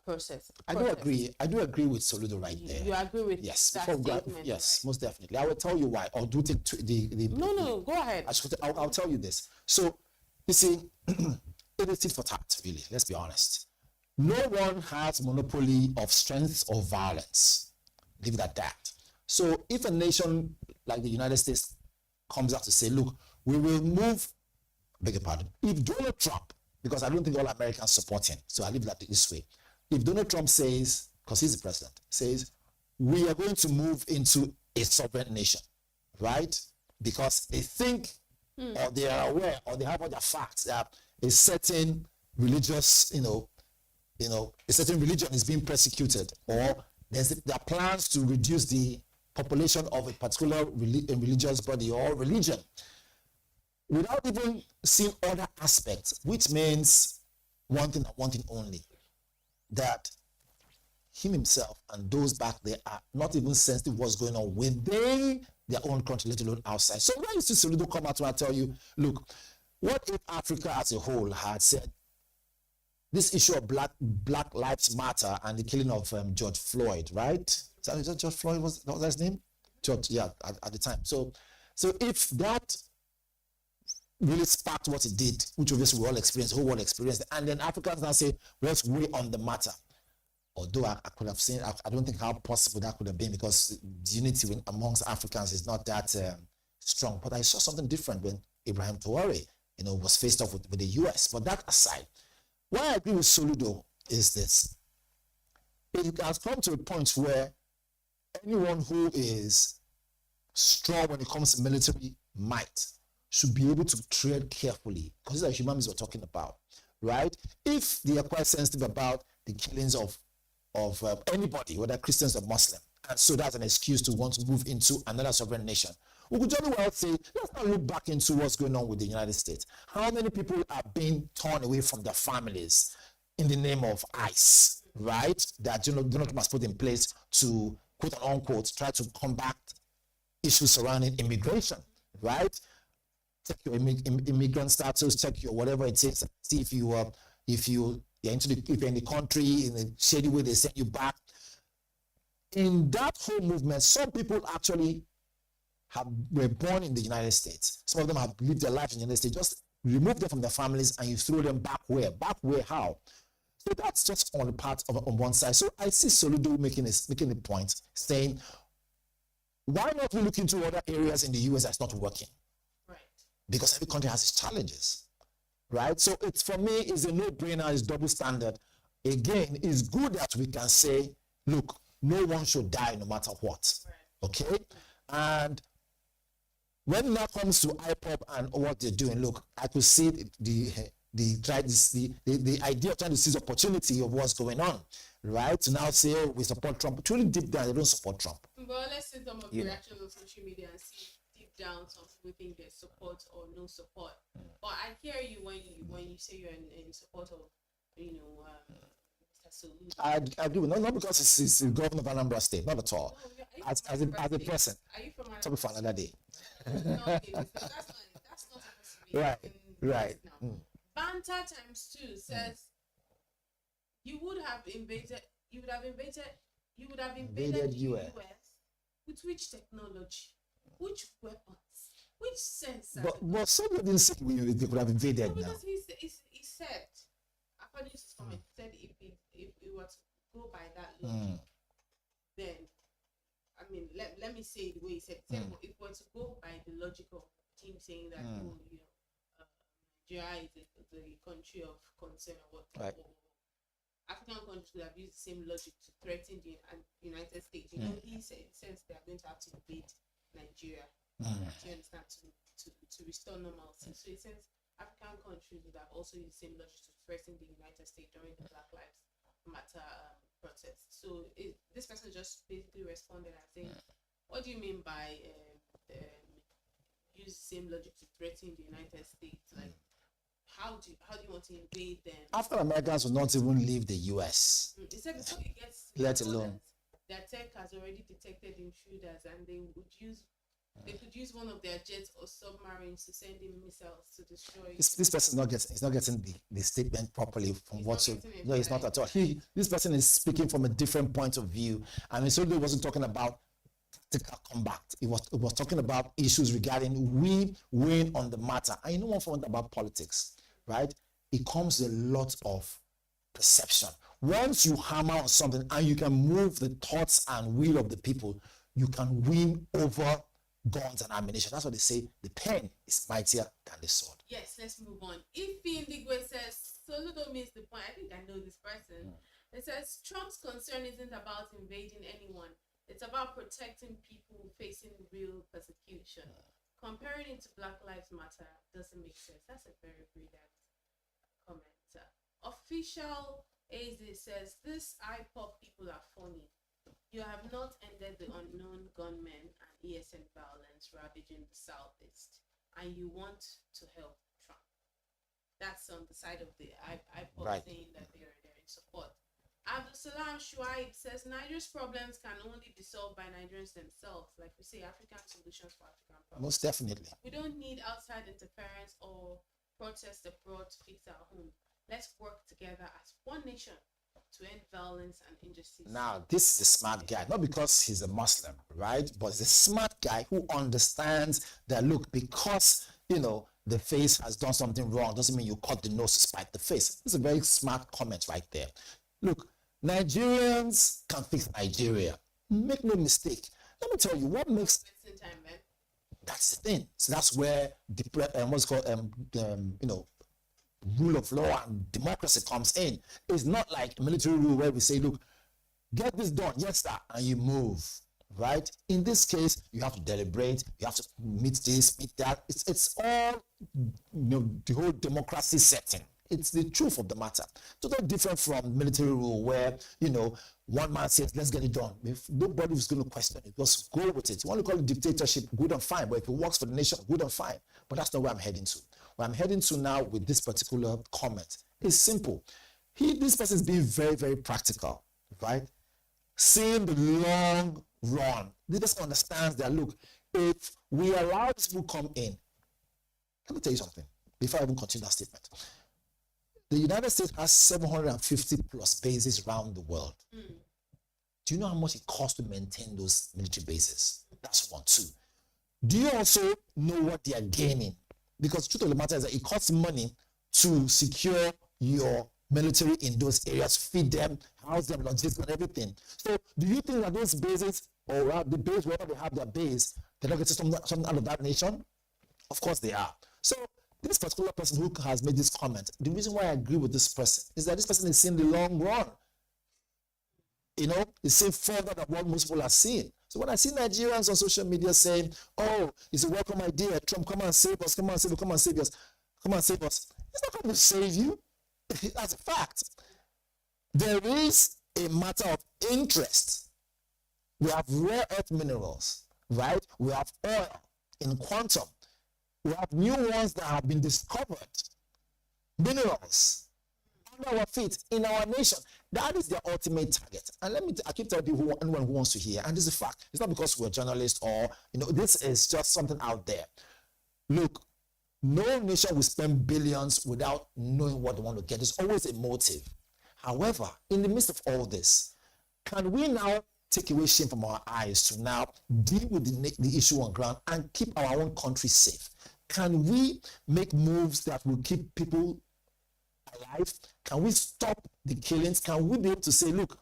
process. I do agree. I do agree with Soludo right there. You agree with yes, that before statement? yes, right? Most definitely. I will tell you why. Or do take the No, go ahead. I'll tell you this. So, you see, it is tit for tat, really. Let's be honest. No one has monopoly of strength or violence. Leave it at that. So, if a nation like the United States comes out to say, look, we will move, beg your pardon, if Donald Trump, because I don't think all Americans support him, so I leave that this way. If Donald Trump says, because he's the president, says, we are going to move into a sovereign nation, right? Because they think, or they are aware, or they have other facts that a certain religious, a certain religion is being persecuted, or there are plans to reduce the population of a particular religious body or religion, without even seeing other aspects, which means one thing and one thing only, that him himself and those back there are not even sensitive what's going on within their own country, let alone outside. So when you see Soludo come out and tell you, look, what if Africa as a whole had said this issue of Black Lives Matter and the killing of George Floyd, right? Is that George Floyd was that his name? George, yeah, at the time. So if that really sparked what it did, which obviously we all experienced, the whole world experienced, and then Africans now say, let's weigh on the matter. Although I could have seen, I don't think how possible that could have been, because the unity amongst Africans is not that strong. But I saw something different when Ibrahim Traoré, was faced off with the US. But that aside, why I agree with Soludo is this. It has come to a point where anyone who is strong when it comes to military might should be able to tread carefully, because these are human beings we're talking about, right? If they are quite sensitive about the killings of anybody, whether Christians or Muslim, and so that's an excuse to want to move into another sovereign nation, we could jolly well say, let's not look back into what's going on with the United States. How many people are being torn away from their families in the name of ICE, right? That Donald Trump must put in place to, quote unquote, try to combat issues surrounding immigration, right? Check your immigrant status, check your whatever it is, see if you're if you're in the country in a shady way, they send you back. In that whole movement, some people actually were born in the United States. Some of them have lived their life in the United States. Just remove them from their families and you throw them back where? Back where? How? So that's just on the part of on one side. So I see Soludo making a point, saying, why not we look into other areas in the US that's not working? Right. Because every country has its challenges, right? So it's, for me, it's a no-brainer, it's double standard. Again, it's good that we can say, look, no one should die no matter what, okay? And when that comes to IPOP and what they're doing, look, I could see the idea of trying to seize opportunity of what's going on, right? To now say, oh, we support Trump. Truly deep down, they don't support Trump. Well, let's see some of the reactions on social media and see deep down some people think there's support or no support. But I hear you when you say you're in support of, Mr. Soludo. I agree with not because it's the governor of Anambra State, not at all. As a person, are you from talk for another day. that's not supposed to be Right. Banter times 2 says you would have invaded US with which technology, which weapons, which sensors. But somebody didn't say they could have invaded now. Because he said, according to his comment, he said if we were to go by that logic, then let me say it the way he said. If we were to go by the logic of him saying that Nigeria is the country of concern or what, right. African countries would have used the same logic to threaten the United States. He says they are going to have to invade Nigeria. Do you understand? To restore normalcy. So it says African countries would have also used the same logic to threaten the United States during the Black Lives Matter protest. So this person just basically responded and saying, what do you mean by use the same logic to threaten the United States? Like, how do you want to invade them? African Americans will not even leave the US. He said before it gets let alone their tech has already detected intruders and they would use They could use one of their jets or submarines to send in missiles to destroy. This person is not getting the statement properly from what you. No, it's not at all. This person is speaking from a different point of view. I mean, certainly wasn't talking about tactical combat. It was talking about issues regarding we win on the matter. And you know one thing about politics, right? It comes with a lot of perception. Once you hammer on something and you can move the thoughts and will of the people, you can win over guns and ammunition. That's what they say. The pen is mightier than the sword. Yes, let's move on. If Indigwe says, Soludo missed the point. I think I know this person. It says, Trump's concern isn't about invading anyone. It's about protecting people facing real persecution. Comparing it to Black Lives Matter doesn't make sense. That's a very brilliant comment. Official AZ says, this IPOP people are funny. You have not ended the unknown gunmen and ESN violence ravaging the Southeast, and you want to help Trump. That's on the side of the IPOP saying that they're in support. Abdul Salam Shuaib says Nigeria's problems can only be solved by Nigerians themselves. Like we say, African solutions for African problems. Most definitely. We don't need outside interference or protest abroad to fix our home. Let's work together as one nation to end violence and injustice. Now, this is a smart guy, not because he's a Muslim, right? But he's a smart guy who understands that, look, because, the face has done something wrong, doesn't mean you cut the nose to spite the face. It's a very smart comment right there. Look, Nigerians can fix Nigeria. Make no mistake. Let me tell you, what makes... That's the thing. So that's where what's called, rule of law and democracy comes in. It's not like military rule where we say, look, get this done, yes sir, and you move, right? In this case, you have to deliberate, you have to meet this, meet that. It's all the whole democracy setting. It's the truth of the matter. Totally different from military rule where, one man says, let's get it done. If nobody is going to question it, just go with it. You want to call it dictatorship, good and fine. But if it works for the nation, good and fine. But that's not where I'm heading to. Where I'm heading to now with this particular comment is simple. This person is being very, very practical, right? Seeing the long run. This person understands that, look, if we allow these people to come in, let me tell you something before I even continue that statement. The United States has 750 plus bases around the world. Do you know how much it costs to maintain those military bases? That's one. Two. Do you also know what they are gaining? Because the truth of the matter is that it costs money to secure your military in those areas, feed them, house them, logistics and everything. So do you think that those bases or the base, wherever they have their base, they're not getting something out of that nation? Of course they are. So this particular person who has made this comment, the reason why I agree with this person is that this person is seeing the long run. He's seeing further than what most people are seeing. So when I see Nigerians on social media saying, oh, it's a welcome idea, Trump, come and save us, come and save us, come and save us, come and save us. It's not going to save you. That's a fact. There is a matter of interest. We have rare earth minerals, right? We have oil in quantum. We have new ones that have been discovered. Minerals under our feet in our nation. That is their ultimate target. And I keep telling people, anyone who wants to hear, and this is a fact. It's not because we're journalists or, this is just something out there. Look, no nation will spend billions without knowing what they want to get. There's always a motive. However, in the midst of all this, can we now take away shame from our eyes to now deal with the issue on ground and keep our own country safe? Can we make moves that will keep people alive? Can we stop the killings? Can we be able to say, look,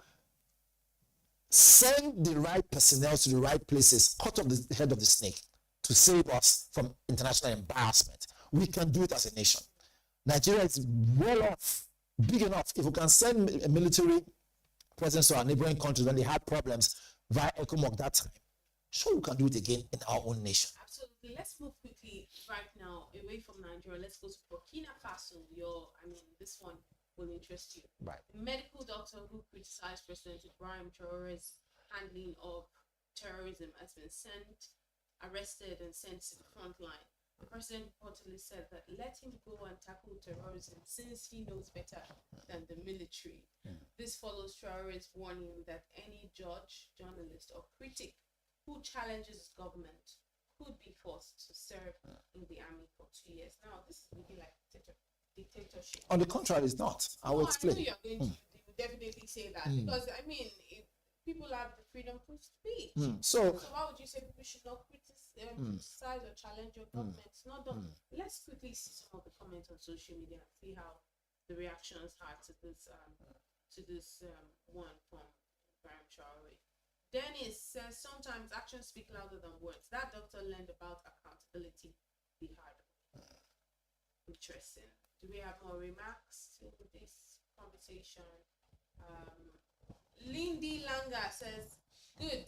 send the right personnel to the right places, cut off the head of the snake to save us from international embarrassment? We can do it as a nation. Nigeria is well off, big enough. If we can send a military presence to our neighboring countries when they had problems via ECOMOG that time, sure, we can do it again in our own nation. Absolutely. Let's move quickly right now away from Nigeria. Let's go to Burkina Faso. This one will interest you. Right. The medical doctor who criticized President Ibrahim Traore's handling of terrorism has been arrested and sent to the front line. The president reportedly said that let him go and tackle terrorism since he knows better than the military. This follows Traore's warning that any judge, journalist, or critic who challenges government could be forced to serve in the army for 2 years. Now, this is looking like dictatorship. On the contrary, it's not. I will explain. I know you're going to definitely say that because I mean, people have the freedom to speak. So why would you say people should not criticize or challenge your government? It's not done. Let's quickly see some of the comments on social media and see how the reactions are to this one from Brian Traore. Dennis says sometimes actions speak louder than words. That doctor learned about accountability the hard way. Interesting. Do we have more remarks to this conversation? Lindy Langa says, good.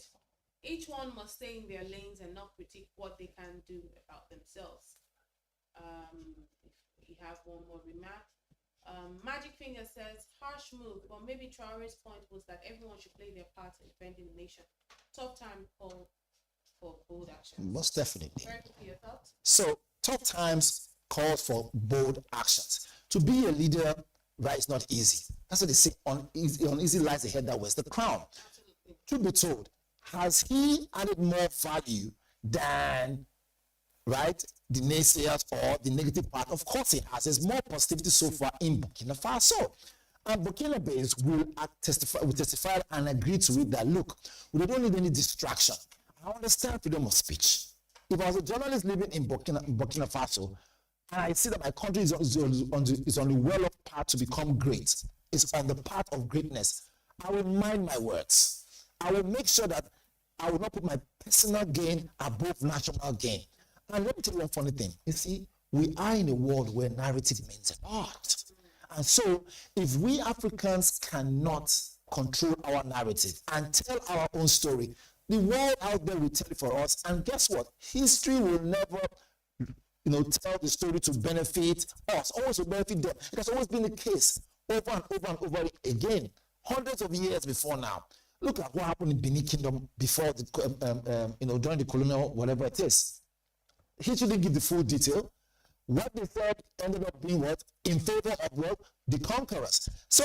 Each one must stay in their lanes and not critique what they can do about themselves. If we have one more remark. Magic Finger says, harsh move, but maybe Traore's point was that everyone should play their part in defending the nation. Tough time call for bold action. Most definitely. Very quickly, your thoughts? So, tough times call for bold actions. To be a leader, right, is not easy. That's what they say, uneasy lies the head that wears the crown. Absolutely. Truth be told, has he added more value than, right, the naysayers or the negative part? Of course he has. There's more positivity so far in Burkina Faso. And Burkina Faso will testify and agree to it that, look, we don't need any distraction. I understand freedom of speech. If I was a journalist living in Burkina Faso, and I see that my country is on the well-off path to become great, it's on the path of greatness, I will mind my words. I will make sure that I will not put my personal gain above national gain. And let me tell you one funny thing. You see, we are in a world where narrative means a lot. And so, if we Africans cannot control our narrative and tell our own story, the world out there will tell it for us. And guess what? History will never, tell the story to benefit us, always to benefit them. It has always been the case over and over and over again, hundreds of years before now. Look at what happened in Benin Kingdom before during the colonial whatever it is. History didn't give the full detail. What they said ended up being what? In favor of the conquerors. So,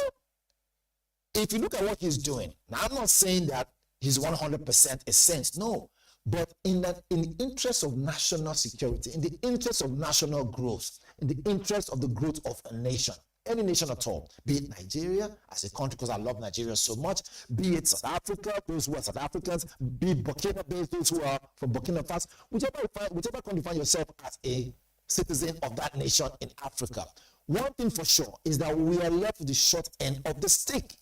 if you look at what he's doing, now I'm not saying that he's 100% a saint, no. But in the interest of national security, in the interest of national growth, in the interest of the growth of a nation, any nation at all, be it Nigeria as a country, because I love Nigeria so much, be it South Africa, those who are South Africans, be it Burkina Faso, those who are from Burkina Faso, whichever country you find yourself as a citizen of that nation in Africa. One thing for sure is that we are left with the short end of the stick.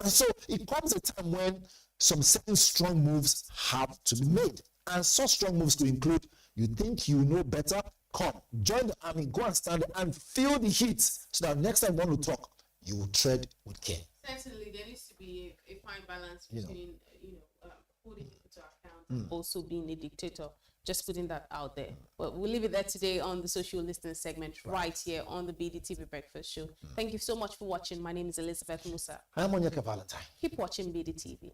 And so it comes a time when some certain strong moves have to be made. And such strong moves could include, you think you know better? Come, join the army, go and stand there and feel the heat so that next time you want to talk, you will tread with care. Certainly, there needs to be a fine balance between, holding people to account and also being a dictator. Just putting that out there. But we'll leave it there today on the social listening segment right here on the BDTV Breakfast Show. Thank you so much for watching. My name is Elizabeth Musa. I'm Onyeka Valentine. Keep watching BDTV.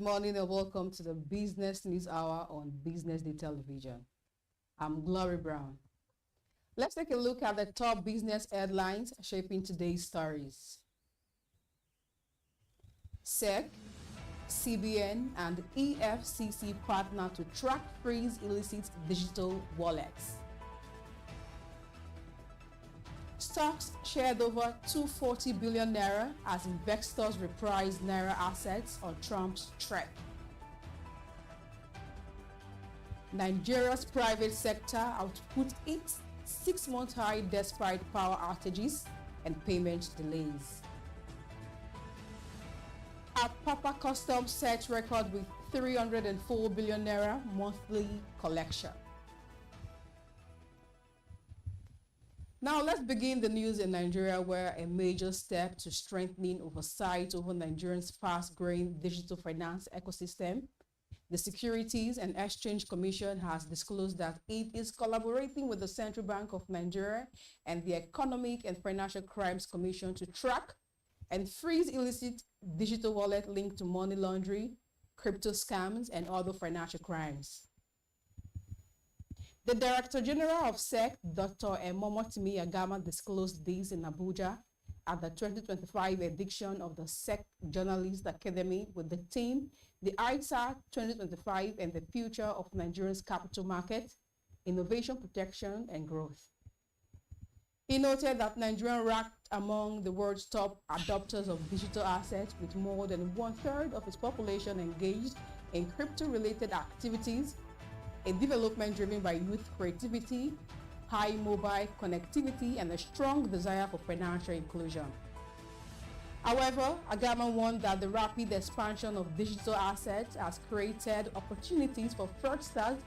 Good morning and welcome to the Business News Hour on BusinessDay Television. I'm Glory Brown. Let's take a look at the top business headlines shaping today's stories. SEC, CBN, and EFCC partner to track freeze illicit digital wallets. Stocks shared over 240 billion naira as investors reprise naira assets on Trump's threat. Nigeria's private sector output its 6-month high despite power outages and payment delays. Papa Customs set record with 304 billion naira monthly collection. Now let's begin the news in Nigeria, where a major step to strengthening oversight over Nigeria's fast-growing digital finance ecosystem, the Securities and Exchange Commission has disclosed that it is collaborating with the Central Bank of Nigeria and the Economic and Financial Crimes Commission to track and freeze illicit digital wallet linked to money laundering, crypto scams, and other financial crimes. The Director General of SEC, Dr. Momotimi Agama, disclosed this in Abuja at the 2025 edition of the SEC Journalist Academy with the theme, The ITSA 2025 and the Future of Nigeria's Capital Market, Innovation, Protection, and Growth. He noted that Nigeria ranked among the world's top adopters of digital assets, with more than 1/3 of its population engaged in crypto-related activities, a development driven by youth creativity, high mobile connectivity, and a strong desire for financial inclusion. However, Agama warned that the rapid expansion of digital assets has created opportunities for fraudsters,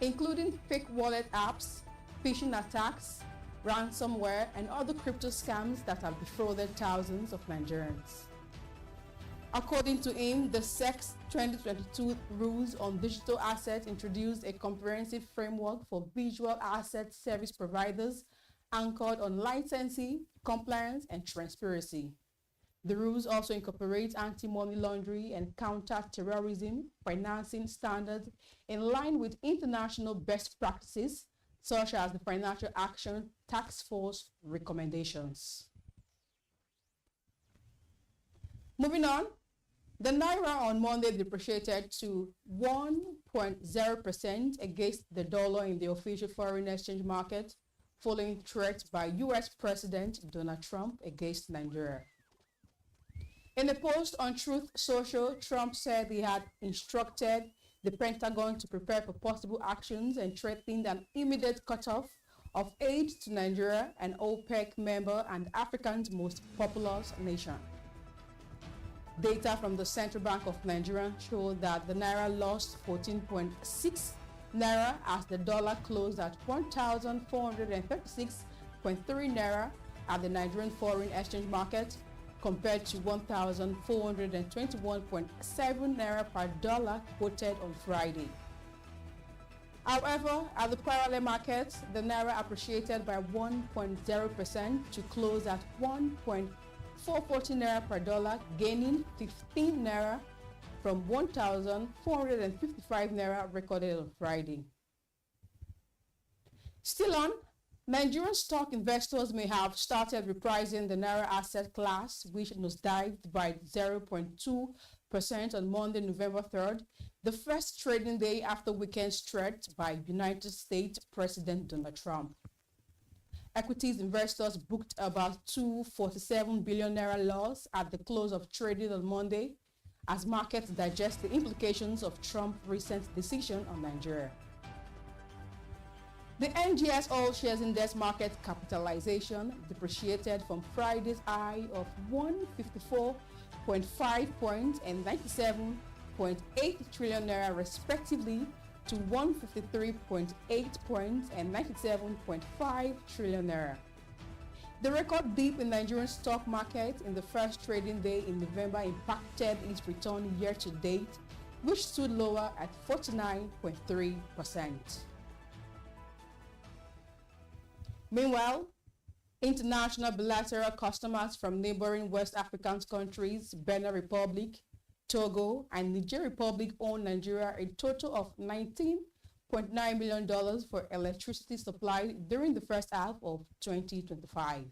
including fake wallet apps, phishing attacks, ransomware, and other crypto scams that have defrauded thousands of Nigerians. According to him, the SEC's 2022 rules on digital assets introduced a comprehensive framework for visual asset service providers anchored on licensing, compliance, and transparency. The rules also incorporate anti-money laundering and counter-terrorism financing standards in line with international best practices, such as the Financial Action Task Force recommendations. Moving on, the Naira on Monday depreciated to 1.0% against the dollar in the official foreign exchange market, following threats by U.S. President Donald Trump against Nigeria. In a post on Truth Social, Trump said he had instructed the Pentagon to prepare for possible actions and threatened an immediate cutoff of aid to Nigeria, an OPEC member and Africa's most populous nation. Data from the Central Bank of Nigeria showed that the Naira lost 14.6 Naira as the dollar closed at 1,436.3 Naira at the Nigerian foreign exchange market, compared to 1,421.7 Naira per dollar quoted on Friday. However, at the parallel market, the Naira appreciated by 1.0% to close at 1.440 Naira per dollar, gaining 15 Naira from 1,455 Naira recorded on Friday. Still on, Nigerian stock investors may have started repricing the Naira asset class, which nosedived by 0.2% on Monday, November 3rd, the first trading day after weekend threat by United States President Donald Trump. Equities investors booked about 247 billion Naira loss at the close of trading on Monday, as markets digest the implications of Trump's recent decision on Nigeria. The NGS All Shares Index market capitalization depreciated from Friday's high of 154.5 points and 97.8 trillion Naira respectively to 153.8 points and 97.5 trillion Naira. The record dip in Nigerian stock market in the first trading day in November impacted its return year to date, which stood lower at 49.3%. Meanwhile, international bilateral customers from neighboring West African countries, Benin Republic, Togo, and Niger Republic owe Nigeria a total of $19.9 million for electricity supply during the first half of 2025.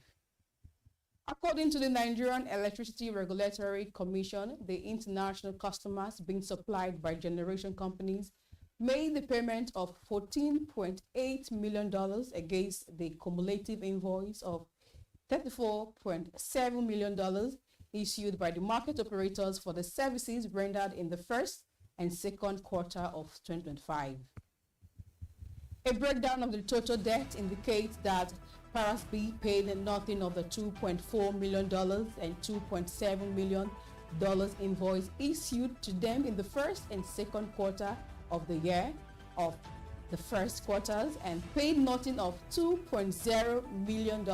According to the Nigerian Electricity Regulatory Commission, the international customers being supplied by generation companies made the payment of $14.8 million against the cumulative invoice of $34.7 million issued by the market operators for the services rendered in the first and second quarter of 2025. A breakdown of the total debt indicates that Paras B paid nothing of the $2.4 million and $2.7 million invoice issued to them in the first and second quarter of the year of the first quarters, and paid nothing of $2.0 million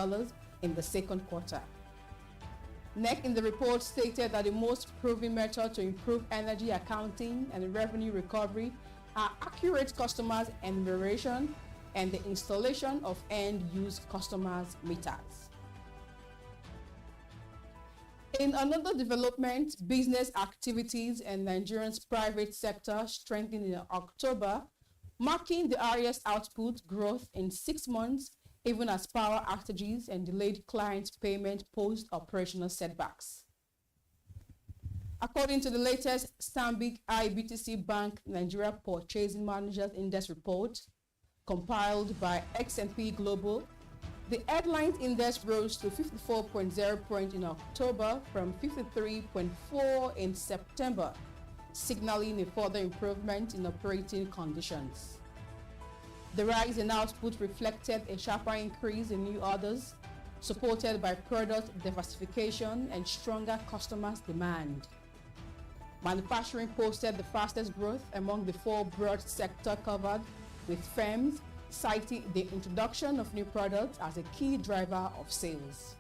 in the second quarter. NEC in the report stated that the most proven method to improve energy accounting and revenue recovery are accurate customers enumeration and the installation of end-use customers' meters. In another development, business activities in Nigeria's private sector strengthened in October, marking the highest output growth in 6 months, even as power outages and delayed client payment posed operational setbacks. According to the latest Stanbic IBTC Bank Nigeria Purchasing Managers Index report, compiled by X&P Global, the headline index rose to 54.0 points in October from 53.4 in September, signaling a further improvement in operating conditions. The rise in output reflected a sharper increase in new orders, supported by product diversification and stronger customers' demand. Manufacturing posted the fastest growth among the 4 broad sectors covered, with firms citing the introduction of new products as a key driver of sales.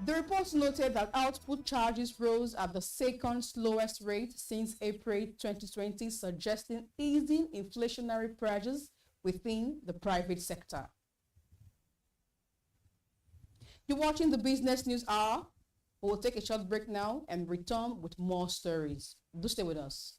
The report noted that output charges rose at the second slowest rate since April 2020, suggesting easing inflationary pressures within the private sector. You're watching the Business News Hour. We'll take a short break now and return with more stories. Do stay with us.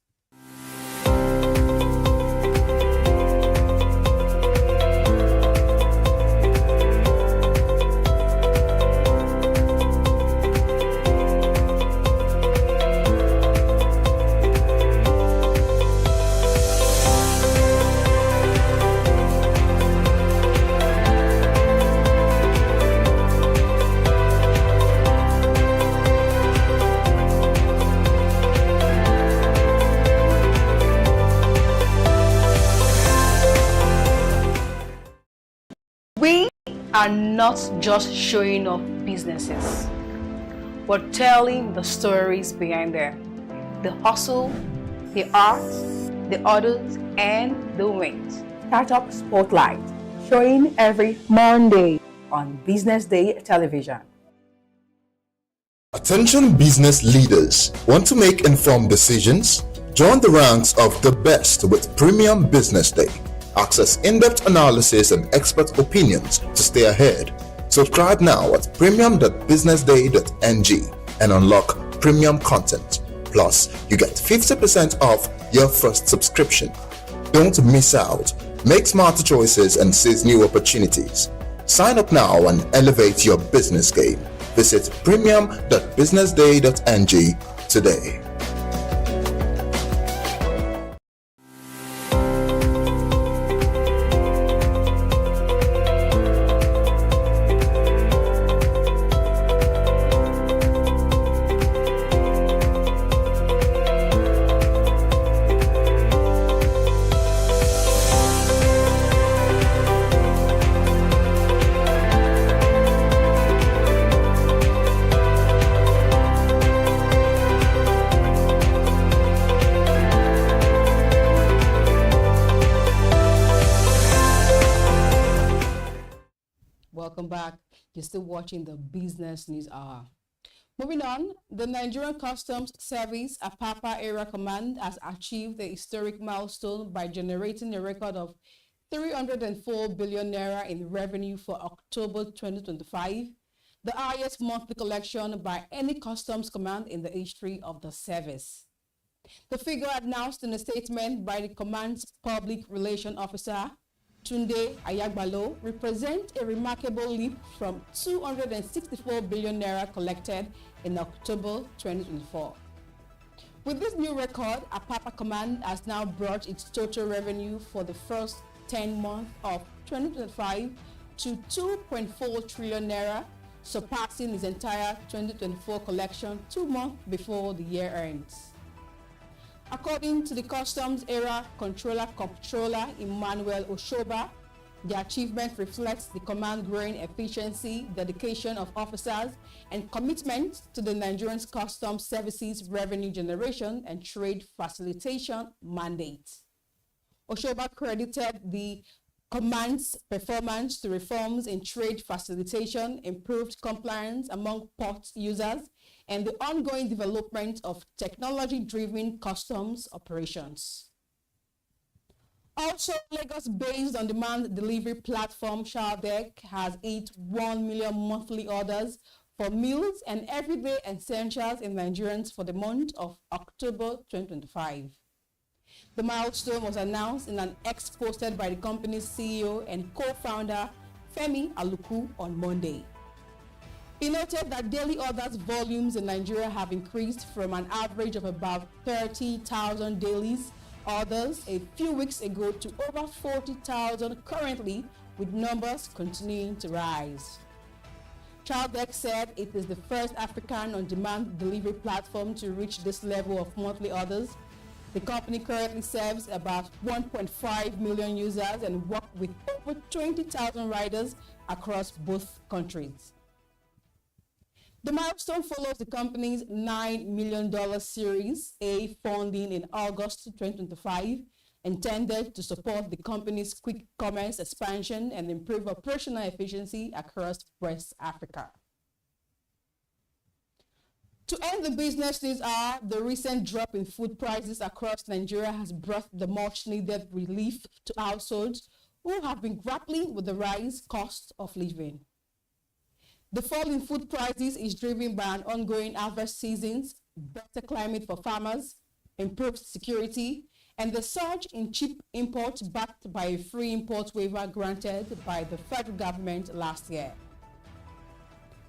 Are not just showing off businesses, but telling the stories behind them, the hustle, the art, the orders, and the wins. Startup Spotlight, showing every Monday on Business Day television. Attention business leaders. Want to make informed decisions? Join the ranks of the best with Premium Business Day. Access in-depth analysis and expert opinions to stay ahead. Subscribe now at premium.businessday.ng and unlock premium content. Plus, you get 50% off your first subscription. Don't miss out. Make smarter choices and seize new opportunities. Sign up now and elevate your business game. Visit premium.businessday.ng today. Welcome back. You're still watching the Business News Hour. Moving on, the Nigerian Customs Service Apapa Area Command has achieved a historic milestone by generating a record of 304 billion naira in revenue for October 2025, the highest monthly collection by any customs command in the history of the service. The figure announced in a statement by the command's public relations officer, Tunde Ayagbalo, represents a remarkable leap from 264 billion naira collected in October 2024. With this new record, Apapa Command has now brought its total revenue for the first 10 months of 2025 to 2.4 trillion naira, surpassing its entire 2024 collection 2 months before the year ends. According to the Customs Area Comptroller Emmanuel Oshoba, the achievement reflects the command growing efficiency, dedication of officers, and commitment to the Nigerian Customs Services revenue generation and trade facilitation mandate. Oshoba credited the command's performance to reforms in trade facilitation, improved compliance among port users, and the ongoing development of technology-driven customs operations. Also, Lagos-based on-demand delivery platform Shaldec has hit 1 million monthly orders for meals and everyday essentials in Nigerians for the month of October 2025. The milestone was announced in an X posted by the company's CEO and co-founder Femi Aluku on Monday. He noted that daily orders volumes in Nigeria have increased from an average of about 30,000 daily orders a few weeks ago to over 40,000 currently, with numbers continuing to rise. Chaldec said it is the first African on-demand delivery platform to reach this level of monthly orders. The company currently serves about 1.5 million users and works with over 20,000 riders across both countries. The milestone follows the company's $9 million Series A funding in August 2025, intended to support the company's quick commerce expansion and improve operational efficiency across West Africa. To end the business news hour, the recent drop in food prices across Nigeria has brought the much-needed relief to households who have been grappling with the rise cost of living. The fall in food prices is driven by an ongoing harvest seasons, better climate for farmers, improved security, and the surge in cheap imports backed by a free import waiver granted by the federal government last year.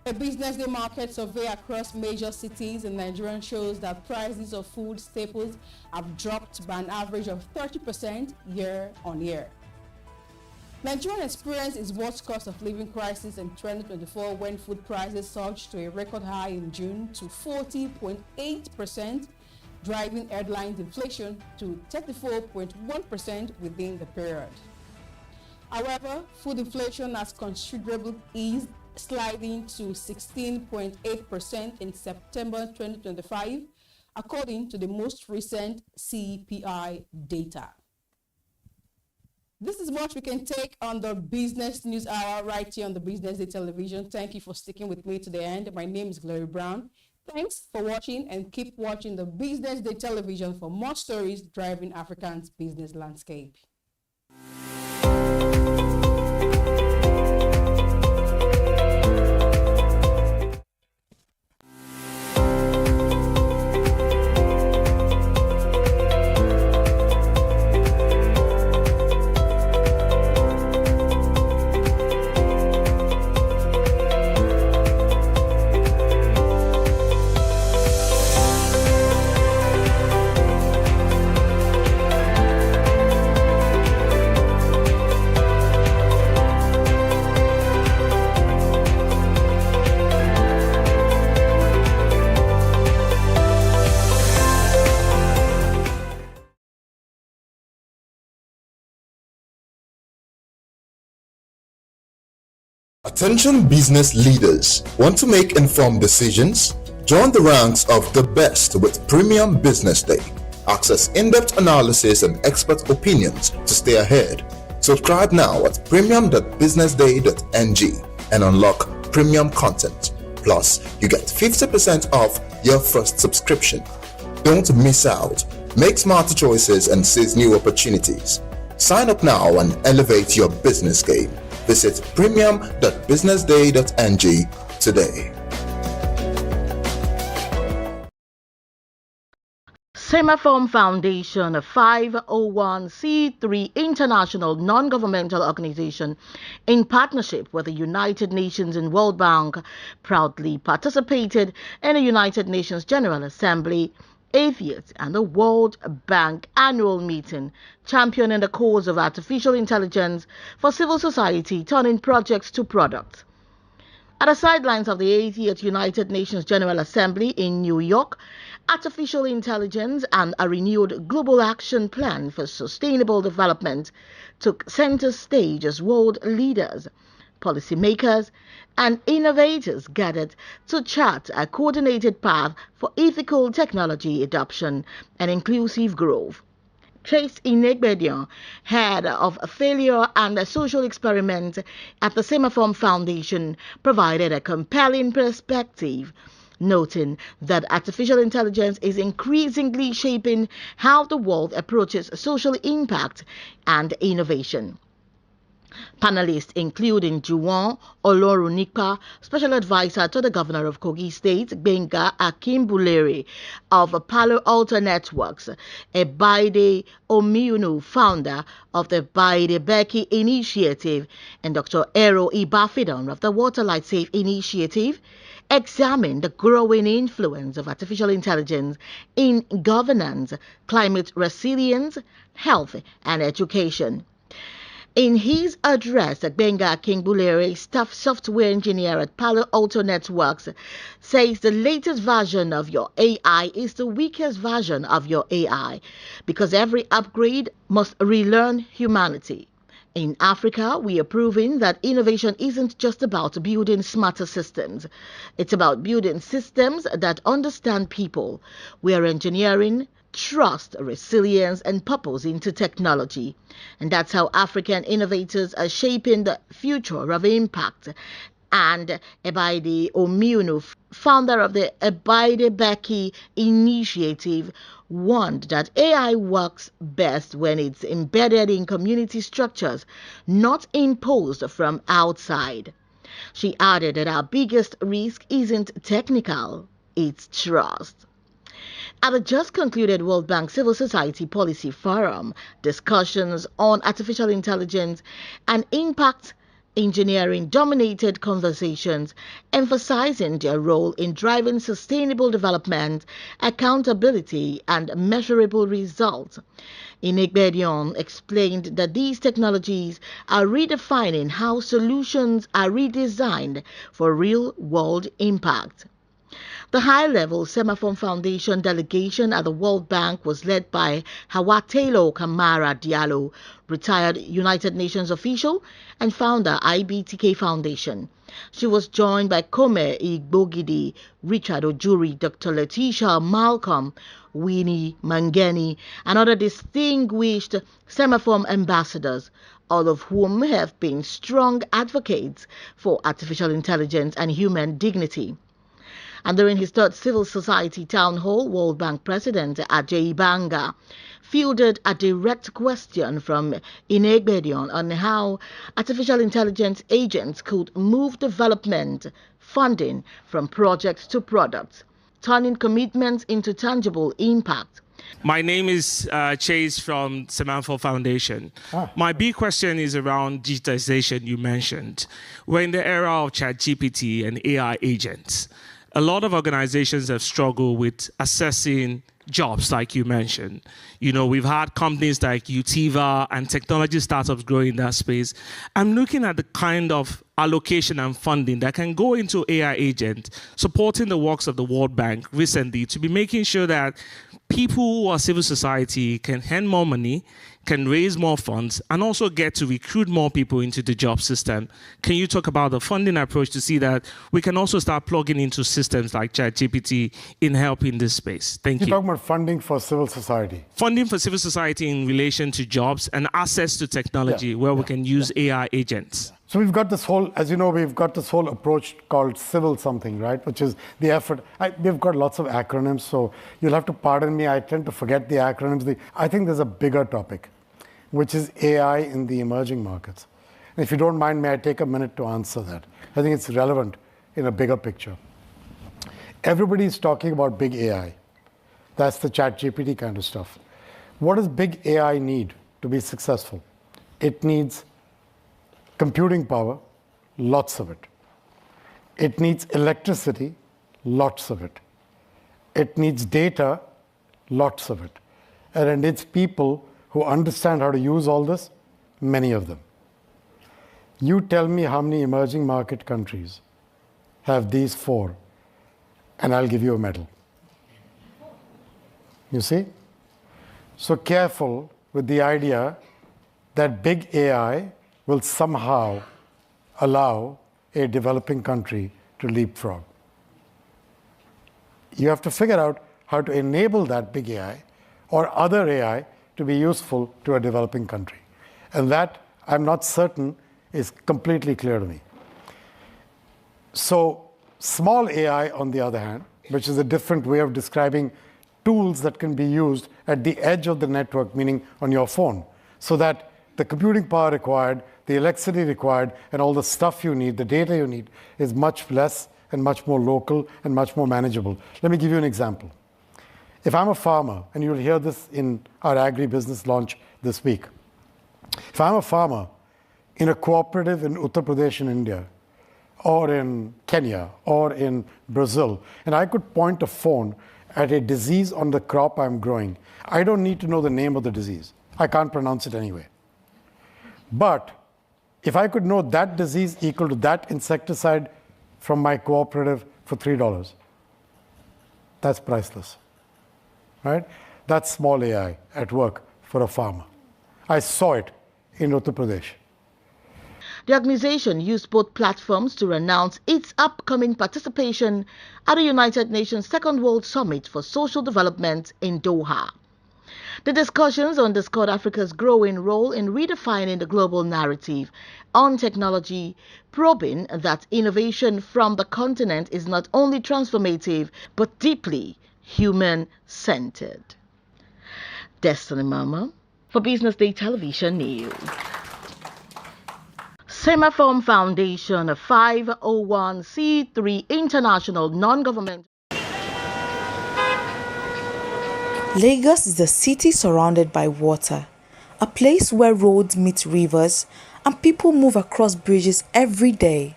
A Business Day market survey across major cities in Nigeria shows that prices of food staples have dropped by an average of 30% year on year. Nigeria experienced its worst cost of living crisis in 2024 when food prices surged to a record high in June to 40.8%, driving headline inflation to 34.1% within the period. However, food inflation has considerably eased, sliding to 16.8% in September 2025, according to the most recent CPI data. This is what we can take on the Business News Hour right here on the Business Day television. Thank you for sticking with me to the end. My name is Glory Brown. Thanks for watching, and keep watching the Business Day television for more stories driving Africa's business landscape. Attention business leaders, want to make informed decisions? Join the ranks of the best with Premium Business Day. Access in-depth analysis and expert opinions to stay ahead. Subscribe now at premium.businessday.ng and unlock premium content. Plus, you get 50% off your first subscription. Don't miss out. Make smarter choices and seize new opportunities. Sign up now and elevate your business game. Visit premium.businessday.ng today. Semaphore Foundation, a 501c3 international non-governmental organization in partnership with the United Nations and World Bank, proudly participated in the United Nations General Assembly 80th and the World Bank annual meeting, championing the cause of artificial intelligence for civil society, turning projects to products. At the sidelines of the 80th United Nations General Assembly in New York, artificial intelligence and a renewed global action plan for sustainable development took center stage as world leaders, policymakers, and innovators gathered to chart a coordinated path for ethical technology adoption and inclusive growth. Trace Inegbedion, head of failure and social experiment at the Semaphore Foundation, provided a compelling perspective, noting that artificial intelligence is increasingly shaping how the world approaches social impact and innovation. Panelists including Juwon Olorunipa, Special Advisor to the Governor of Kogi State, Benga Akimbulere of Palo Alto Networks, Ebaide Omiunu, founder of the Baide Beki Initiative, and Dr. Ero Ibafidon of the Water Light Safe Initiative, examined the growing influence of artificial intelligence in governance, climate resilience, health, and education. In his address, Benga Kingbulere, staff software engineer at Palo Alto Networks, says the latest version of your AI is the weakest version of your AI because every upgrade must relearn humanity. In Africa, we are proving that innovation isn't just about building smarter systems. It's about building systems that understand people. We are engineering trust, resilience, and purpose into technology. And that's how African innovators are shaping the future of impact. And Ebaide Omiunu, founder of the Ebaide Beki Initiative, warned that AI works best when it's embedded in community structures, not imposed from outside. She added that our biggest risk isn't technical, it's trust. At the just concluded World Bank Civil Society Policy Forum, discussions on artificial intelligence and impact engineering dominated conversations, emphasizing their role in driving sustainable development, accountability, and measurable results. Inegbedion explained that these technologies are redefining how solutions are redesigned for real-world impact. The high-level Semaphore Foundation delegation at the World Bank was led by Hawatelo Kamara Diallo, retired United Nations official and founder IBTK Foundation. She was joined by Kome Igbogidi, Richard Ojuri, Dr. Letitia Malcolm, Winnie Mangeni, and other distinguished Semaphore ambassadors, all of whom have been strong advocates for artificial intelligence and human dignity. And during his third civil society town hall, World Bank President Ajay Banga fielded a direct question from Inegbedion on how artificial intelligence agents could move development funding from projects to products, turning commitments into tangible impact. My name is Chase from Semaphore Foundation. My big question is around digitization you mentioned. We're in the era of ChatGPT and AI agents. A lot of organizations have struggled with assessing jobs, like you mentioned. You know, we've had companies like Utiva and technology startups growing in that space. I'm looking at the kind of allocation and funding that can go into AI agent, supporting the works of the World Bank recently to be making sure that people who are civil society can earn more money, can raise more funds, and also get to recruit more people into the job system. Can you talk about the funding approach to see that we can also start plugging into systems like ChatGPT in helping this space? Thank you. You're talking about funding for civil society. Funding for civil society in relation to jobs and access to technology where we can use AI agents. So we've got this whole, as you know, we've got this whole approach called civil something, right? Which is the effort. We've got lots of acronyms, so you'll have to pardon me. I tend to forget the acronyms. I think there's a bigger topic, which is AI in the emerging markets. And if you don't mind, may I take a minute to answer that? I think it's relevant in a bigger picture. Everybody's talking about big AI. That's the ChatGPT kind of stuff. What does big AI need to be successful? It needs computing power, lots of it. It needs electricity, lots of it. It needs data, lots of it. And it needs people who understand how to use all this, many of them. You tell me how many emerging market countries have these four, and I'll give you a medal. You see? So careful with the idea that big AI will somehow allow a developing country to leapfrog. You have to figure out how to enable that big AI or other AI to be useful to a developing country. And that, I'm not certain, is completely clear to me. So small AI, on the other hand, which is a different way of describing tools that can be used at the edge of the network, meaning on your phone, so that the computing power required, the electricity required, and all the stuff you need, the data you need, is much less and much more local and much more manageable. Let me give you an example. If I'm a farmer, and you'll hear this in our agribusiness launch this week. If I'm a farmer in a cooperative in Uttar Pradesh in India, or in Kenya, or in Brazil, and I could point a phone at a disease on the crop I'm growing, I don't need to know the name of the disease. I can't pronounce it anyway. But if I could know that disease equal to that insecticide from my cooperative for $3, that's priceless, right? That's small AI at work for a farmer. I saw it in Uttar Pradesh. The organization used both platforms to announce its upcoming participation at the United Nations Second World Summit for Social Development in Doha. The discussions underscored Africa's growing role in redefining the global narrative on technology, probing that innovation from the continent is not only transformative but deeply human-centered. Destiny Mama for Business Day Television News. Semaphore Foundation, a 501c3 international non-governmental. Lagos is a city surrounded by water, a place where roads meet rivers and people move across bridges every day.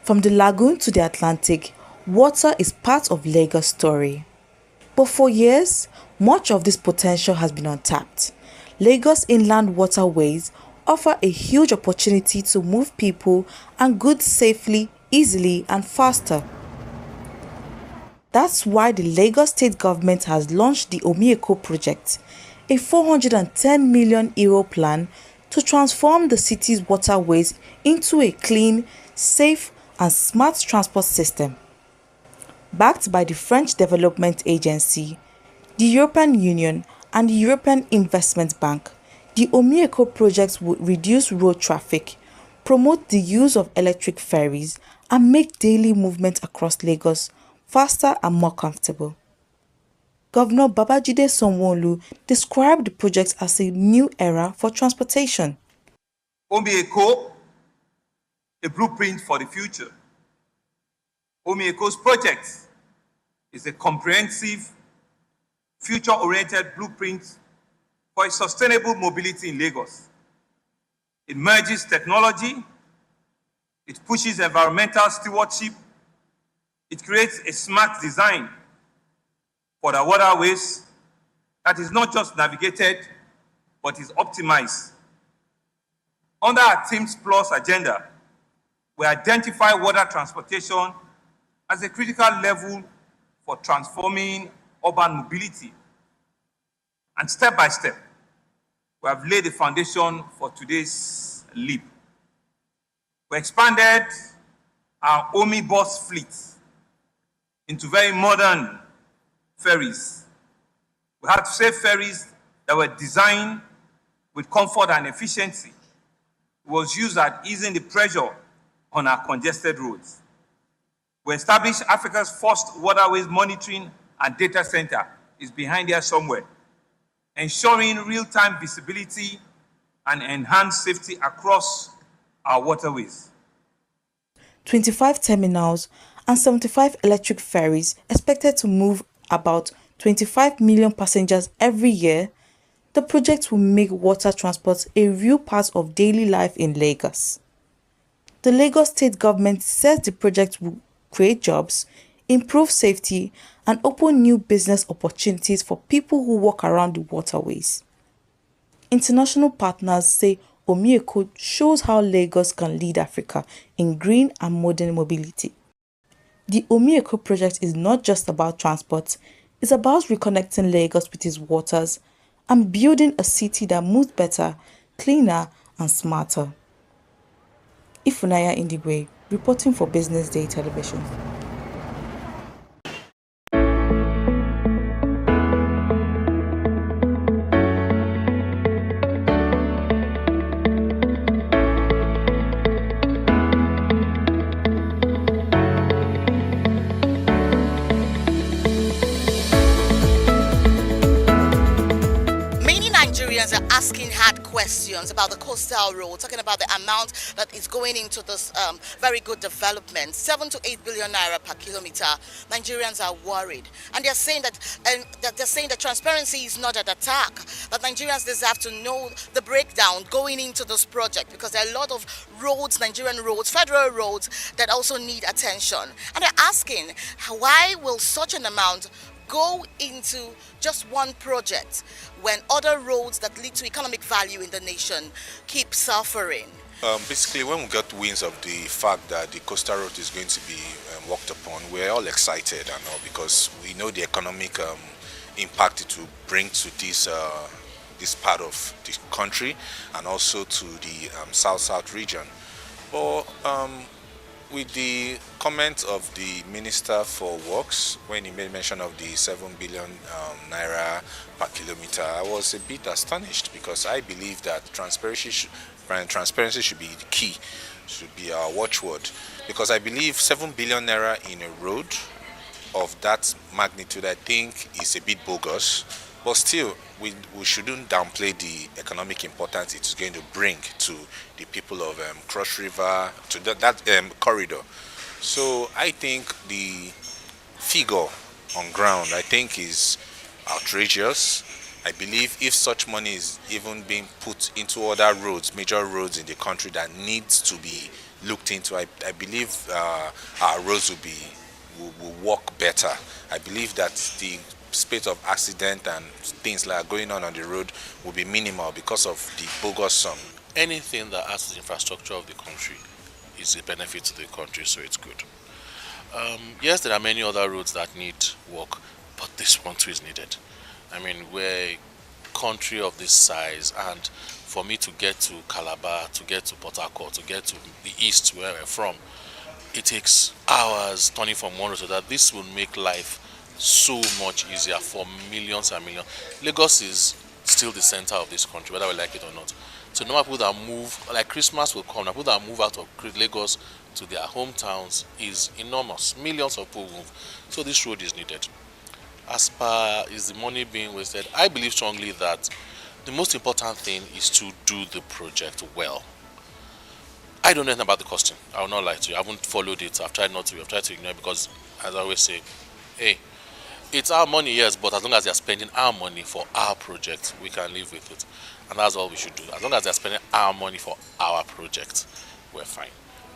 From the lagoon to the Atlantic, water is part of Lagos' story. But for years, much of this potential has been untapped. Lagos inland waterways offer a huge opportunity to move people and goods safely, easily, and faster. That's why the Lagos state government has launched the Omi-Eko project, a €410 million plan to transform the city's waterways into a clean, safe, and smart transport system. Backed by the French Development Agency, the European Union, and the European Investment Bank, the Omi-Eko project would reduce road traffic, promote the use of electric ferries, and make daily movement across Lagos faster and more comfortable. Governor Babajide Sanwo-Olu described the project as a new era for transportation. Omi-Eko, a blueprint for the future. Omi-Eko's project is a comprehensive, future-oriented blueprint for a sustainable mobility in Lagos. It merges technology, it pushes environmental stewardship, it creates a smart design for the waterways that is not just navigated, but is optimized. Under our Teams Plus agenda, we identify water transportation as a critical level for transforming urban mobility. And step by step, we have laid the foundation for today's leap. We expanded our Omi bus fleet into very modern ferries. We had to say ferries that were designed with comfort and efficiency. It was used at easing the pressure on our congested roads. We established Africa's first waterways monitoring and data center. Is behind here somewhere, ensuring real-time visibility and enhanced safety across our waterways. 25 terminals, and 75 electric ferries expected to move about 25 million passengers every year, the project will make water transport a real part of daily life in Lagos. The Lagos state government says the project will create jobs, improve safety, and open new business opportunities for people who walk around the waterways. International partners say Omieko shows how Lagos can lead Africa in green and modern mobility. The Omieko project is not just about transport, it's about reconnecting Lagos with its waters and building a city that moves better, cleaner, and smarter. Ifunaya Indigwe, reporting for Business Day Television. Nigerians are asking hard questions about the coastal road, talking about the amount that is going into this very good development, 7 to 8 billion naira per kilometer. Nigerians are worried, and they're saying that transparency is not an attack. That Nigerians deserve to know the breakdown going into this project, because there are a lot of roads, Nigerian roads, federal roads, that also need attention. And they're asking, why will such an amount go into just one project when other roads that lead to economic value in the nation keep suffering? Basically, when we got winds of the fact that the coastal road is going to be worked upon, we're all excited and all, because we know the economic impact it will bring to this part of the country and also to the south region. But with the comment of the Minister for Works, when he made mention of the 7 billion naira per kilometer, I was a bit astonished, because I believe that transparency should be the key, should be our watchword. Because I believe 7 billion naira in a road of that magnitude, I think, is a bit bogus. But still, we shouldn't downplay the economic importance it's going to bring to the people of Cross River, to that corridor. So I think the figure on ground, I think, is outrageous. I believe if such money is even being put into other roads, major roads in the country that needs to be looked into, I believe our roads will work better. I believe that the spate of accident and things like going on the road will be minimal because of the bogus sum. Anything that adds to the infrastructure of the country is a benefit to the country, so it's good. Yes, there are many other roads that need work, but this one too is needed. I mean, we're a country of this size, and for me to get to Calabar, to get to Port Harcourt, to get to the east where we're from, it takes hours turning from one road to that. This will make life so much easier for millions and millions. Lagos is still the center of this country, whether we like it or not. So no people that move, like Christmas will come, people that move out of Lagos to their hometowns is enormous. Millions of people move. So this road is needed. As far as the money being wasted, I believe strongly that the most important thing is to do the project well. I don't know anything about the costing. I will not lie to you. I haven't followed it. I've tried not to. I've tried to ignore it, because, as I always say, hey, it's our money, yes, but as long as they're spending our money for our project, we can live with it. And that's all we should do. As long as they're spending our money for our project, we're fine.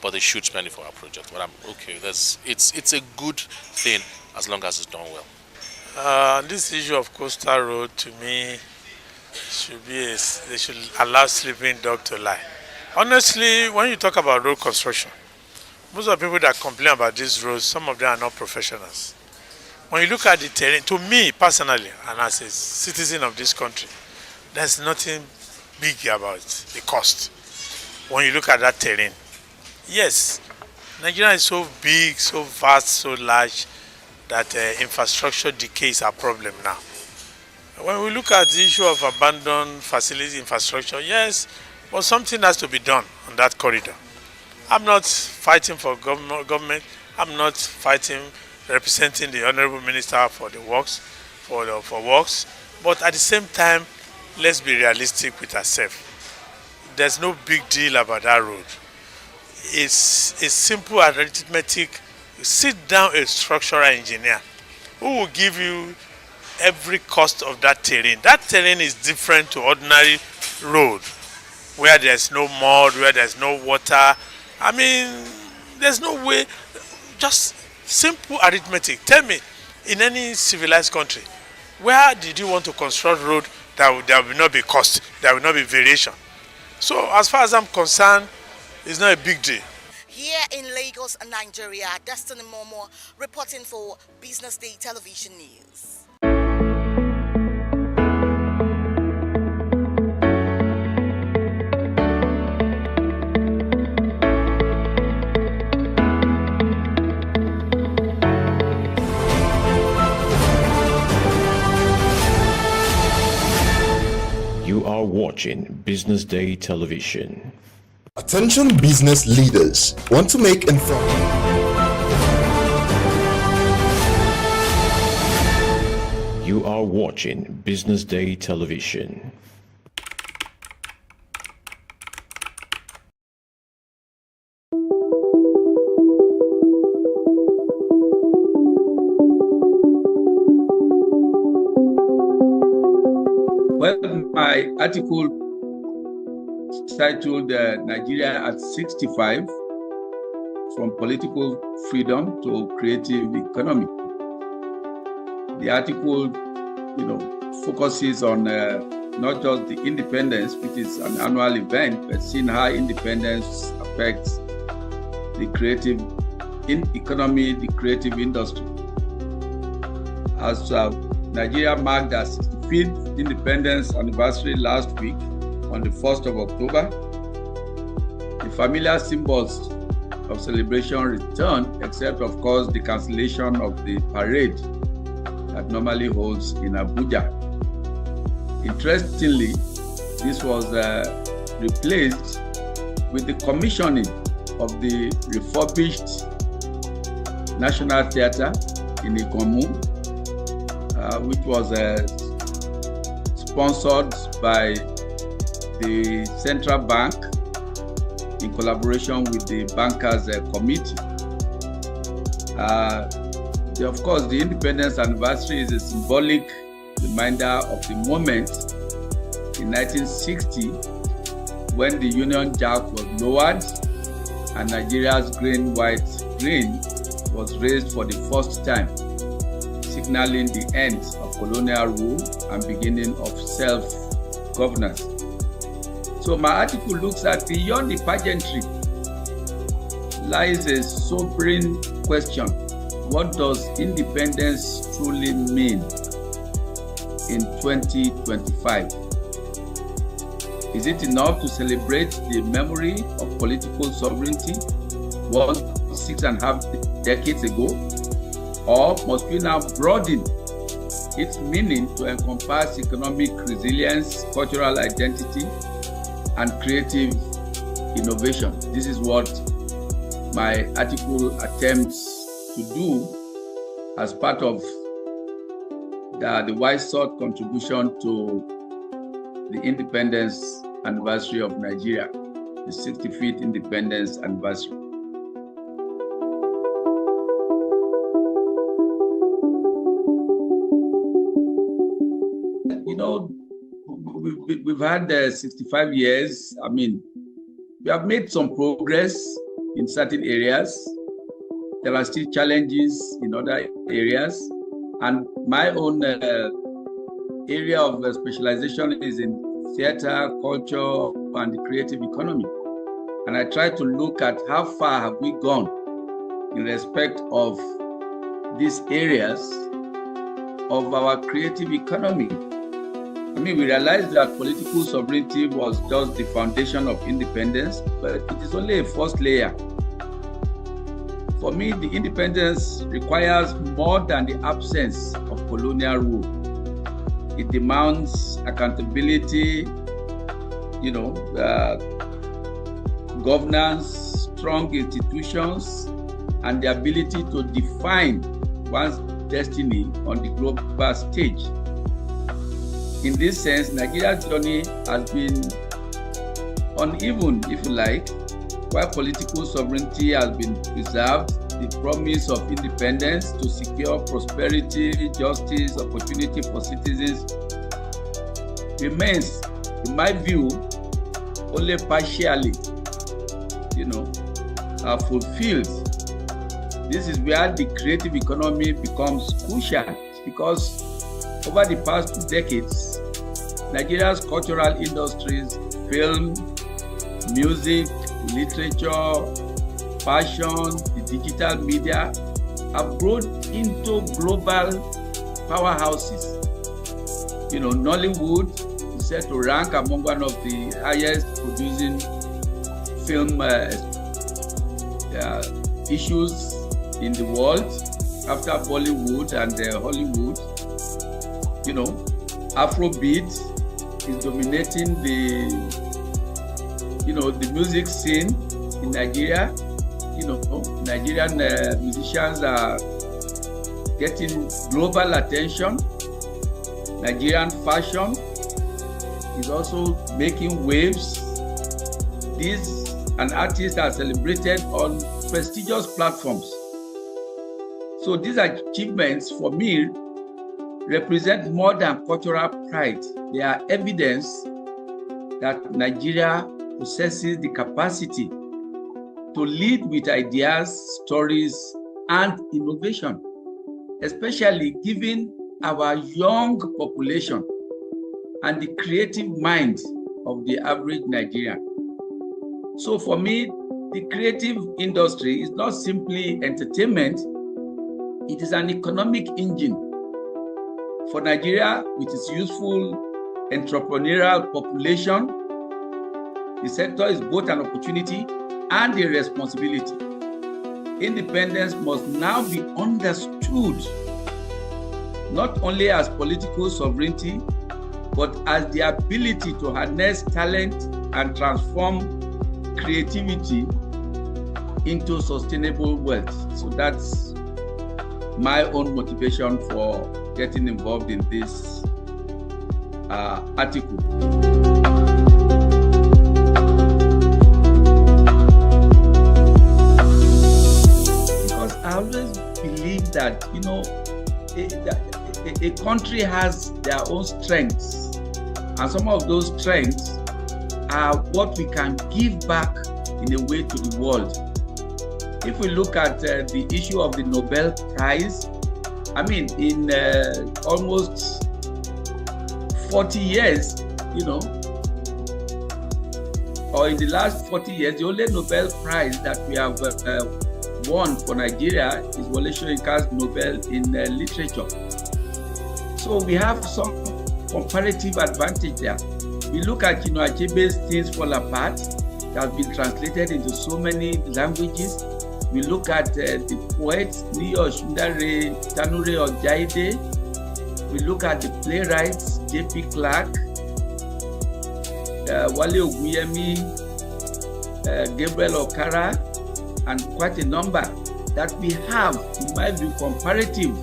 But they should spend it for our project. But I'm okay. It's a good thing as long as it's done well. This issue of coastal road, to me, they should allow sleeping dog to lie. Honestly, when you talk about road construction, most of the people that complain about these roads, some of them are not professionals. When you look at the terrain, to me personally, and as a citizen of this country, there's nothing big about the cost. When you look at that terrain, yes, Nigeria is so big, so vast, so large, that infrastructure decay is a problem now. When we look at the issue of abandoned facility infrastructure, yes, but something has to be done on that corridor. I'm not fighting for government. I'm not fighting representing the Honorable Minister for the works, for works. But at the same time, let's be realistic with ourselves. There's no big deal about that road. is a simple arithmetic. Sit down a structural engineer who will give you every cost of that terrain. That terrain is different to ordinary road, where there's no mud, where there's no water. I mean, there's no way. Just simple arithmetic. Tell me, in any civilized country, where did you want to construct road that there will not be cost, there will not be variation? So as far as I'm concerned, it's not a big deal. Here in Lagos, Nigeria, Destiny Momo reporting for Business Day Television News. You are watching Business Day Television. Attention business leaders, want to make informed. You are watching Business Day Television. Well, my article titled Nigeria at 65, From Political Freedom to Creative Economy. The article, focuses on not just the independence, which is an annual event, but seeing how independence affects the creative economy, the creative industry. As Nigeria marked their 65th independence anniversary last week, on the 1st of October, the familiar symbols of celebration returned, except of course the cancellation of the parade that normally holds in Abuja. Interestingly, this was replaced with the commissioning of the refurbished National Theatre in Ikomu, which was sponsored by the Central Bank in collaboration with the Bankers Committee. Of course, the independence anniversary is a symbolic reminder of the moment in 1960 when the Union Jack was lowered and Nigeria's green-white grain was raised for the first time, signaling the end of colonial rule and beginning of self-governance. So my article looks at beyond the pageantry lies a sobering question. What does independence truly mean in 2025? Is it enough to celebrate the memory of political sovereignty won 6.5 decades ago? Or must we now broaden its meaning to encompass economic resilience, cultural identity, and creative innovation? This is what my article attempts to do as part of the Wise Thought contribution to the independence anniversary of Nigeria, the 65th independence anniversary. We've had 65 years. I mean, we have made some progress in certain areas. There are still challenges in other areas. And my own area of specialization is in theater, culture, and the creative economy. And I try to look at how far have we gone in respect of these areas of our creative economy. I mean, we realized that political sovereignty was just the foundation of independence, but it is only a first layer. For me, the independence requires more than the absence of colonial rule. It demands accountability, governance, strong institutions, and the ability to define one's destiny on the global stage. In this sense, Nigeria's journey has been uneven, if you like, while political sovereignty has been preserved, the promise of independence to secure prosperity, justice, opportunity for citizens remains, in my view, only partially, fulfilled. This is where the creative economy becomes crucial, because over the past 2 decades, Nigeria's cultural industries, film, music, literature, fashion, the digital media have grown into global powerhouses. Nollywood is said to rank among one of the highest producing film issues in the world after Bollywood and Hollywood. Afrobeat is dominating the music scene in Nigeria. Nigerian musicians are getting global attention. Nigerian fashion is also making waves. An artist are celebrated on prestigious platforms. So these achievements, for me, represent more than cultural pride. They are evidence that Nigeria possesses the capacity to lead with ideas, stories, and innovation, especially given our young population and the creative mind of the average Nigerian. So for me, the creative industry is not simply entertainment, it is an economic engine. For Nigeria, with its youthful entrepreneurial population, the sector is both an opportunity and a responsibility. Independence must now be understood not only as political sovereignty, but as the ability to harness talent and transform creativity into sustainable wealth. So that's my own motivation for getting involved in this article. Because I always believe that, a country has their own strengths, and some of those strengths are what we can give back in a way to the world. If we look at the issue of the Nobel Prize, in almost 40 years, or in the last 40 years, the only Nobel Prize that we have won for Nigeria is Wole Soyinka's Nobel in literature. So we have some comparative advantage there. We look at Achebe's Things Fall Apart, that has been translated into so many languages. We look at the poets Niyo Shundare, Tanure Ojaide. We look at the playwrights J.P. Clark, Wale Oguyemi, Gabriel Okara, and quite a number that we have, in my view, comparative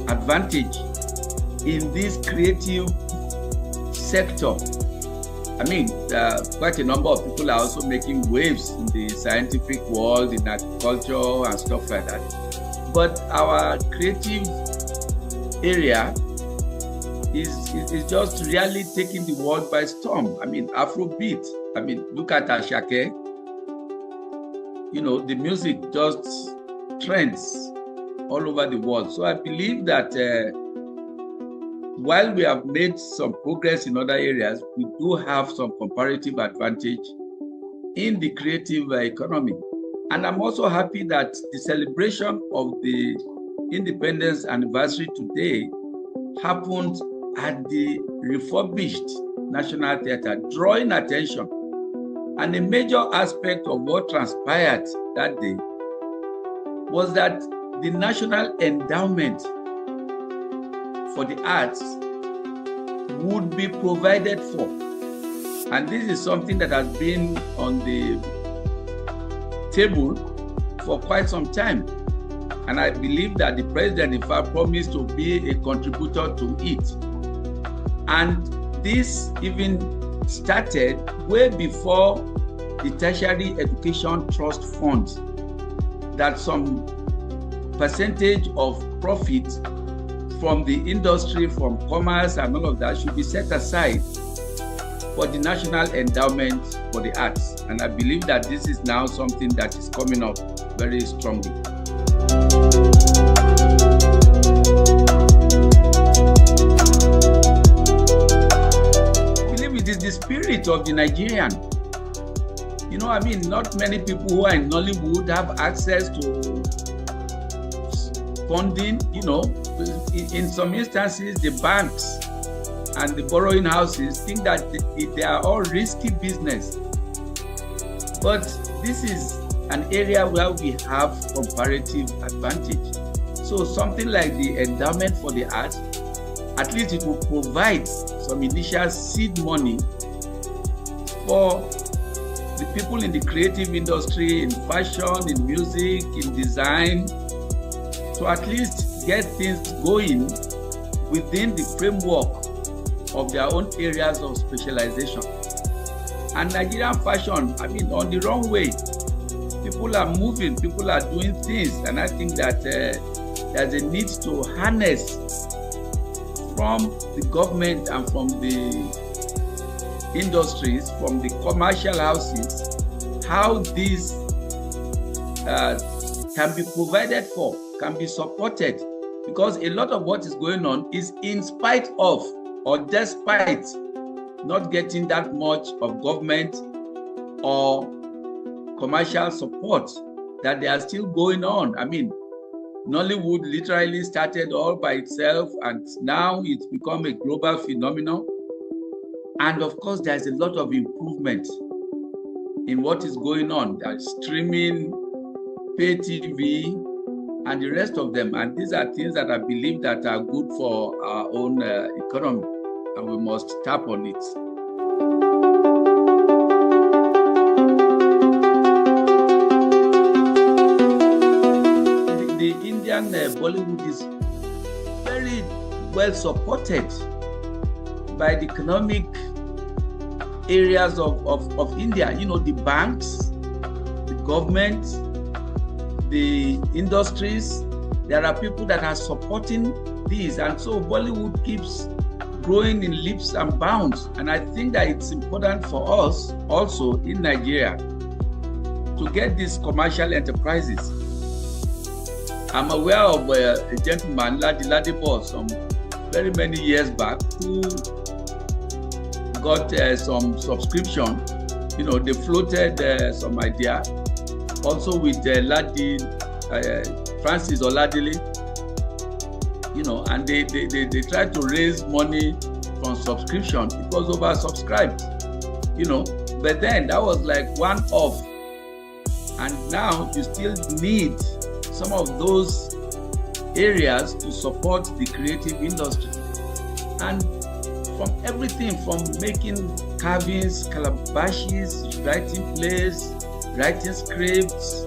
advantage in this creative sector. Quite a number of people are also making waves in the scientific world, in agriculture and stuff like that. But our creative area is just really taking the world by storm. Afrobeat. Look at Ashake. The music just trends all over the world. So I believe that while we have made some progress in other areas, we do have some comparative advantage in the creative economy. And I'm also happy that the celebration of the independence anniversary today happened at the refurbished National Theatre, drawing attention. And a major aspect of what transpired that day was that the National Endowment for the Arts would be provided for. And this is something that has been on the table for quite some time. And I believe that the president, in fact, promised to be a contributor to it. And this even started way before the tertiary education trust fund, that some percentage of profit from the industry, from commerce and all of that should be set aside for the National Endowment for the Arts. And I believe that this is now something that is coming up very strongly. I believe it is the spirit of the Nigerian. You know, I mean, not many people who are in Nollywood have access to funding. You know, in some instances, the banks and the borrowing houses think that they are all risky business. But this is an area where we have comparative advantage. So something like the endowment for the arts, at least it will provide some initial seed money for the people in the creative industry, in fashion, in music, in design, to at least get things going within the framework of their own areas of specialization. And Nigerian fashion, I mean, on the wrong way. People are moving, people are doing things, and I think that there's a need to harness from the government and from the industries, from the commercial houses, how these can be provided for, can be supported, because a lot of what is going on is in spite of or despite not getting that much of government or commercial support, that they are still going on. I mean, Nollywood literally started all by itself, and now it's become a global phenomenon. And of course, there's a lot of improvement in what is going on. There's streaming, pay TV, and the rest of them. And these are things that I believe that are good for our own economy, and we must tap on it. The Indian Bollywood is very well supported by the economic areas of India. You know, the banks, the government, the industries. There are people that are supporting these, and so Bollywood keeps growing in leaps and bounds. And I think that it's important for us also in Nigeria to get these commercial enterprises. I'm aware of a gentleman, Ladipo, some very many years back, who got some subscription. You know, they floated some idea, also with Francis Oladile, you know, and they tried to raise money from subscription. It was oversubscribed, you know, but then that was like one off. And now you still need some of those areas to support the creative industry. And from everything from making carvings, calabashes, writing plays, writing scripts,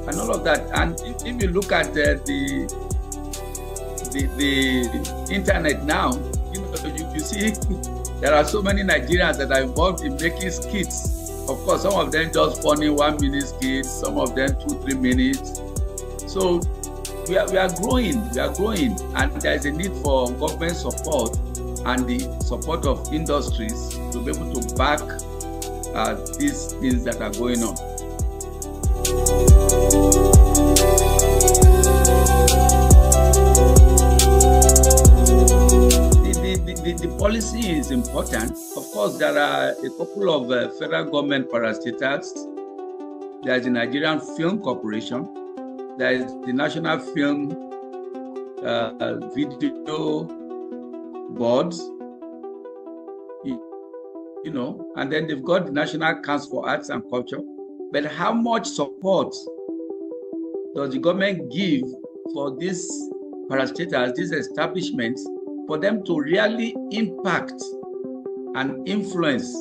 and all of that. And if you look at the internet now, you see there are so many Nigerians that are involved in making skits. Of course, some of them just funny 1 minute skits, some of them 2-3 minutes. So we are growing, and there is a need for government support and the support of industries to be able to back these things that are going on. The policy is important. Of course, there are a couple of federal government parastatals. There is the Nigerian Film Corporation. There is the National Film Video Board, you know, and then they've got the National Council for Arts and Culture. But how much support does the government give for these parastatals, these establishments, for them to really impact and influence,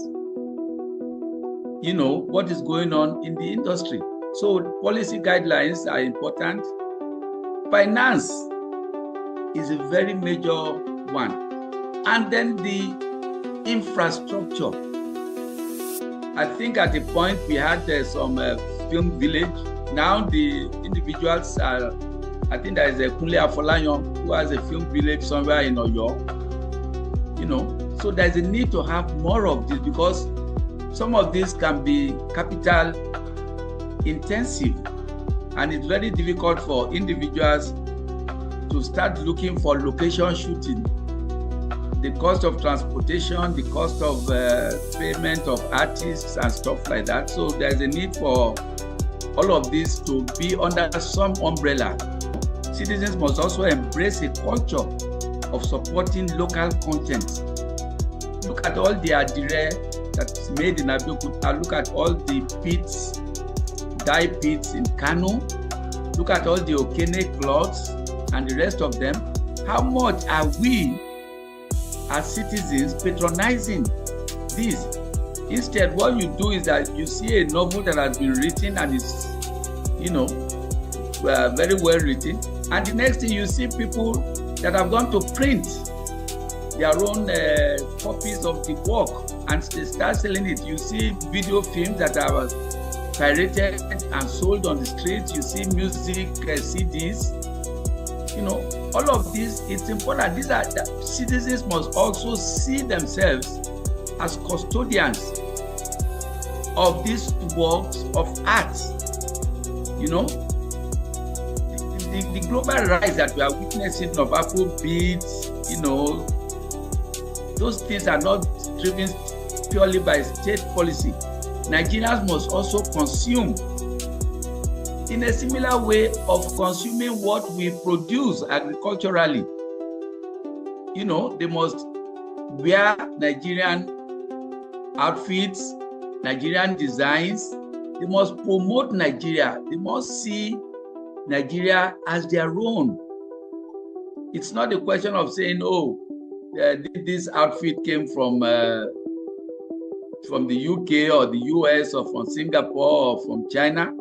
you know, what is going on in the industry? So policy guidelines are important. Finance is a very major one. And then the infrastructure. I think at the point we had some film village. Now the individuals are, I think there is a Kunle Afolayan who has a film village somewhere in Oyo. You know, so there's a need to have more of this because some of this can be capital intensive, and it's very difficult for individuals to start looking for location shooting. The cost of transportation, the cost of payment of artists and stuff like that. So there's a need for all of this to be under some umbrella. Citizens must also embrace a culture of supporting local content. Look at all the adire that's made in Abeokuta. Look at all the pits, dye pits in Kano. Look at all the Okene cloths and the rest of them. How much are we as citizens patronizing this? Instead, what you do is that you see a novel that has been written and is, you know, very well written, and the next thing you see people that have gone to print their own copies of the work and they start selling it. You see video films that are pirated and sold on the streets. You see music CDs. You know, all of this, it's important. These are citizens must also see themselves as custodians of these works of art. You know, the global rise that we are witnessing of Afrobeats, you know, those things are not driven purely by state policy. Nigerians must also consume in a similar way of consuming what we produce agriculturally. You know, they must wear Nigerian outfits, Nigerian designs. They must promote Nigeria. They must see Nigeria as their own. It's not a question of saying, oh, this outfit came from the UK or the US or from Singapore or from China.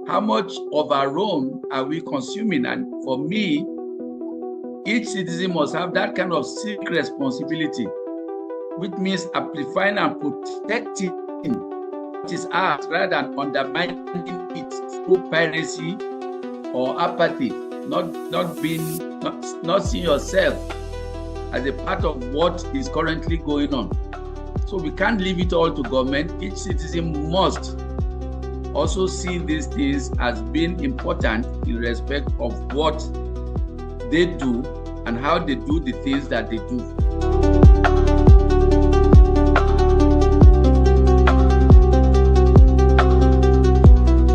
How much of our own are we consuming? And for me, each citizen must have that kind of civic responsibility, which means amplifying and protecting what is ours rather than undermining it through piracy or apathy, not seeing yourself as a part of what is currently going on. So we can't leave it all to government. Each citizen must also see these things as being important in respect of what they do and how they do the things that they do.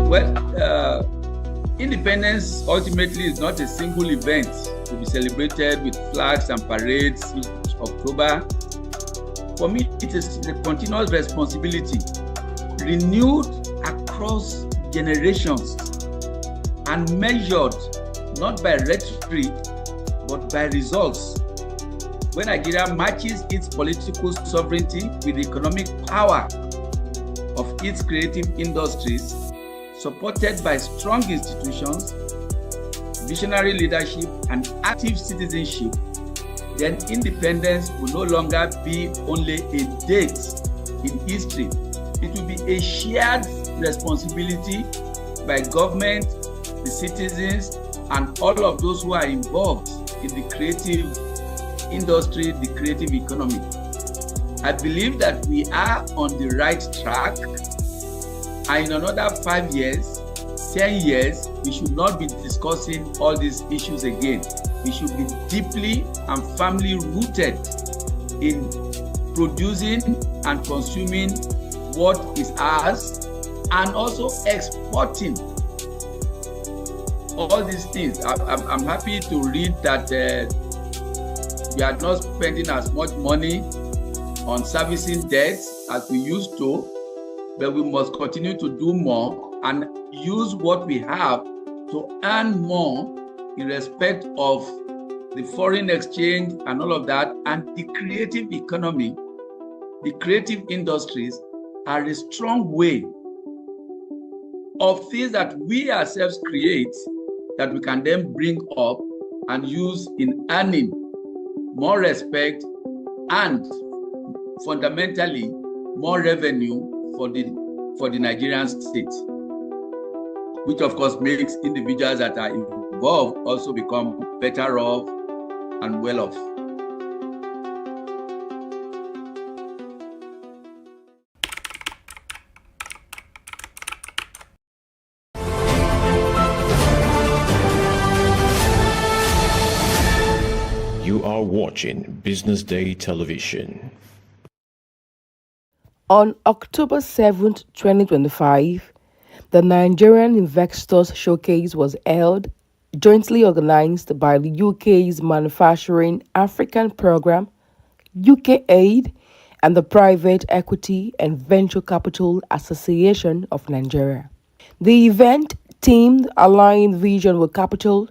Well, independence ultimately is not a single event to be celebrated with flags and parades each October. For me, it is a continuous responsibility, renewed across generations and measured not by rhetoric but by results. When Nigeria matches its political sovereignty with the economic power of its creative industries, supported by strong institutions, visionary leadership, and active citizenship, then independence will no longer be only a date in history. It will be a shared responsibility by government, the citizens, and all of those who are involved in the creative industry, the creative economy. I believe that we are on the right track, and in another 5 years, 10 years, we should not be discussing all these issues again. We should be deeply and firmly rooted in producing and consuming what is ours and also exporting all these things. I'm happy to read that we are not spending as much money on servicing debts as we used to, but we must continue to do more and use what we have to earn more in respect of the foreign exchange and all of that. And the creative economy, the creative industries are a strong way of things that we ourselves create that we can then bring up and use in earning more respect and fundamentally more revenue for the Nigerian state, which of course makes individuals that are involved also become better off and well off. You are watching Business Day Television. On October 7th, 2025, the Nigerian Investors Showcase was held, jointly organized by the UK's Manufacturing African Program, UK Aid, and the Private Equity and Venture Capital Association of Nigeria. The event, themed Align Vision with Capital,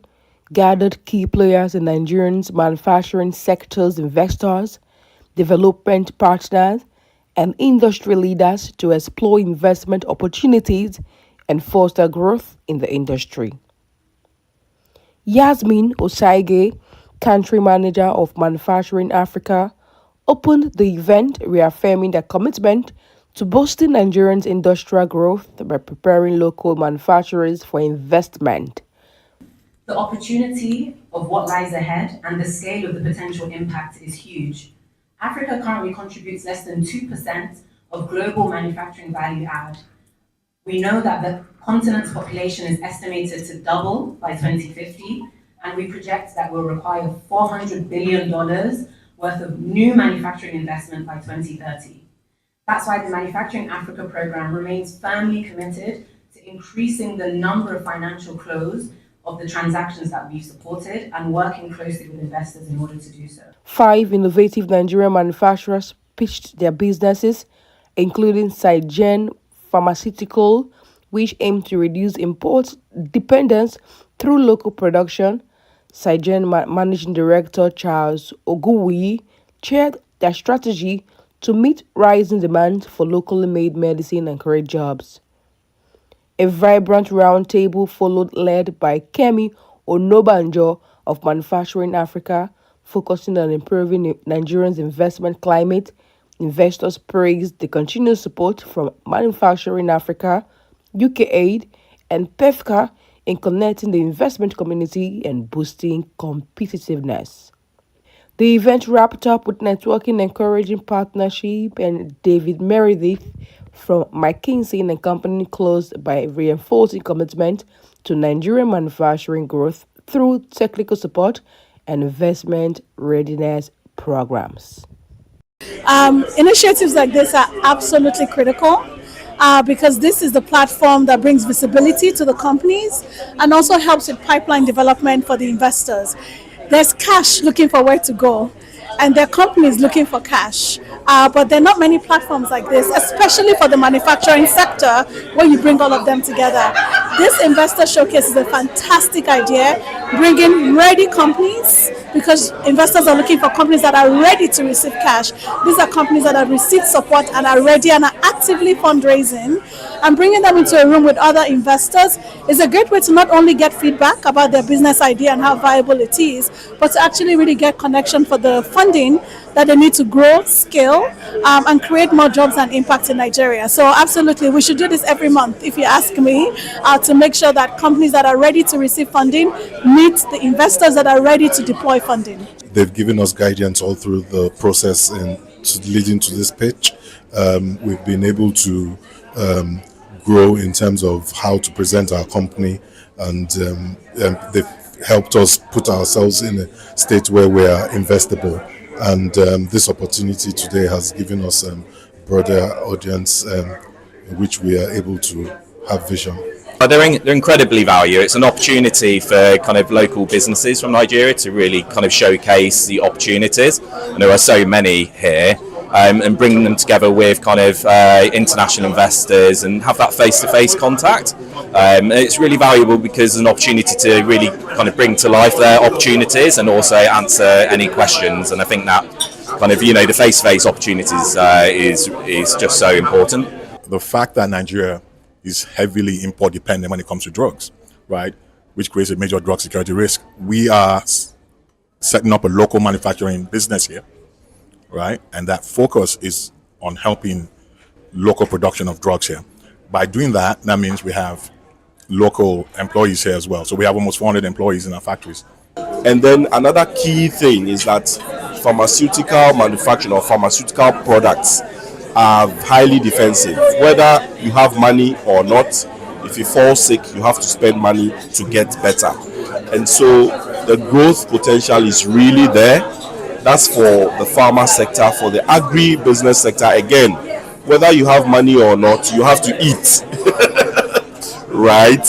gathered key players in Nigerian's manufacturing sector's investors, development partners, and industry leaders to explore investment opportunities and foster growth in the industry. Yasmin Osaige, country manager of Manufacturing Africa, opened the event reaffirming their commitment to boosting Nigerians' industrial growth by preparing local manufacturers for investment. The opportunity of what lies ahead and the scale of the potential impact is huge. Africa currently contributes less than 2% of global manufacturing value add. We know that the continent's population is estimated to double by 2050, and we project that we'll require $400 billion worth of new manufacturing investment by 2030. That's why the Manufacturing Africa program remains firmly committed to increasing the number of financial close of the transactions that we've supported and working closely with investors in order to do so. 5 innovative Nigerian manufacturers pitched their businesses, including Sygen Pharmaceutical, which aim to reduce import dependence through local production. Sygen Managing Director Charles Oguwuyi shared their strategy to meet rising demand for locally made medicine and create jobs. A vibrant roundtable followed, led by Kemi Onobanjo of Manufacturing Africa, focusing on improving Nigerians' investment climate. Investors praised the continued support from Manufacturing Africa, UK Aid, and PEFCA in connecting the investment community and boosting competitiveness. The event wrapped up with networking, encouraging partnership, and David Meredith from McKinsey and Company closed by reinforcing commitment to Nigerian manufacturing growth through technical support and investment readiness programs. Initiatives like this are absolutely critical because this is the platform that brings visibility to the companies and also helps with pipeline development for the investors. There's cash looking for where to go, and there are companies looking for cash. But there are not many platforms like this, especially for the manufacturing sector, where you bring all of them together. This investor showcase is a fantastic idea, bringing ready companies, because investors are looking for companies that are ready to receive cash. These are companies that have received support and are ready and are actively fundraising, and bringing them into a room with other investors is a great way to not only get feedback about their business idea and how viable it is, but to actually really get connection for the funding that they need to grow, scale, and create more jobs and impact in Nigeria. So absolutely, we should do this every month, if you ask me, to make sure that companies that are ready to receive funding meet the investors that are ready to deploy funding. They've given us guidance all through the process and leading to this pitch. We've been able to grow in terms of how to present our company, and they've helped us put ourselves in a state where we are investable. And this opportunity today has given us a broader audience in which we are able to have vision. They're incredibly valuable. It's an opportunity for kind of local businesses from Nigeria to really kind of showcase the opportunities, and there are so many here, and bringing them together with kind of international investors and have that face-to-face contact. It's really valuable because it's an opportunity to really kind of bring to life their opportunities and also answer any questions. And I think that kind of, the face-to-face opportunities is just so important. The fact that Nigeria is heavily import dependent when it comes to drugs, right, which creates a major drug security risk. We are setting up a local manufacturing business here, right, and that focus is on helping local production of drugs here. By doing that, that means we have local employees here as well. So we have almost 400 employees in our factories. And then another key thing is that pharmaceutical manufacturing or pharmaceutical products are highly defensive. Whether you have money or not, if you fall sick, you have to spend money to get better. And so the growth potential is really there. That's for the pharma sector. For the agri-business sector, again, whether you have money or not, you have to eat. Right?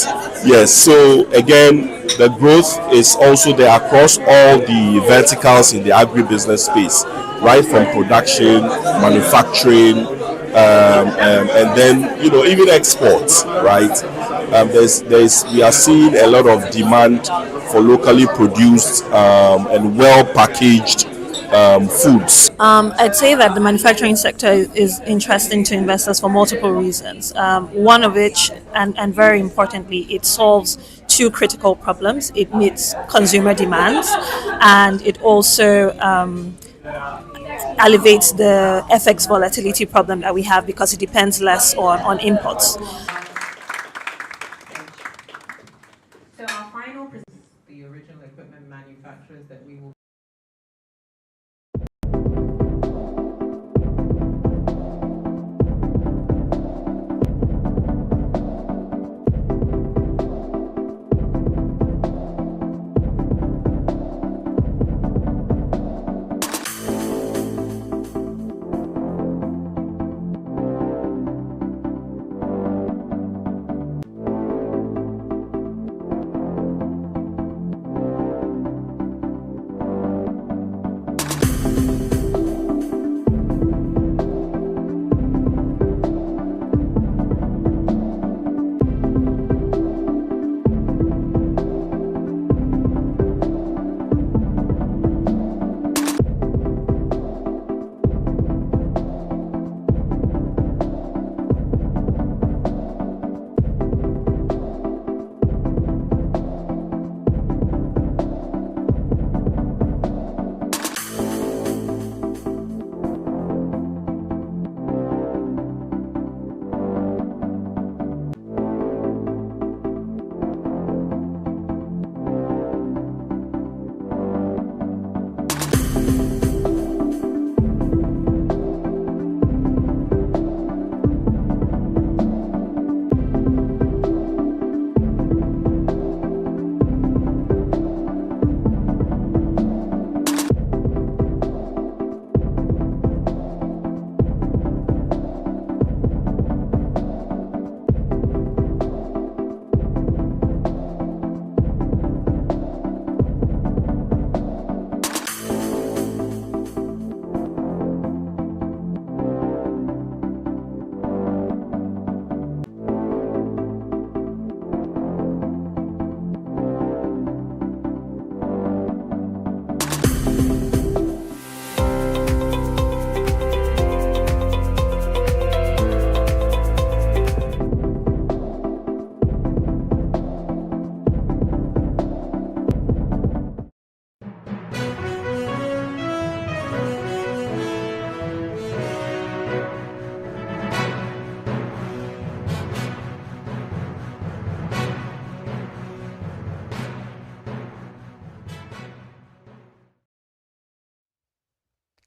Yes. So again, the growth is also there across all the verticals in the agribusiness space, right from production, manufacturing, and then even exports. Right? We are seeing a lot of demand for locally produced and well packaged foods. I'd say that the manufacturing sector is interesting to investors for multiple reasons. One of which, and very importantly, it solves two critical problems. It meets consumer demands, and it also alleviates the FX volatility problem that we have because it depends less on imports. So our final the original equipment manufacturers that we will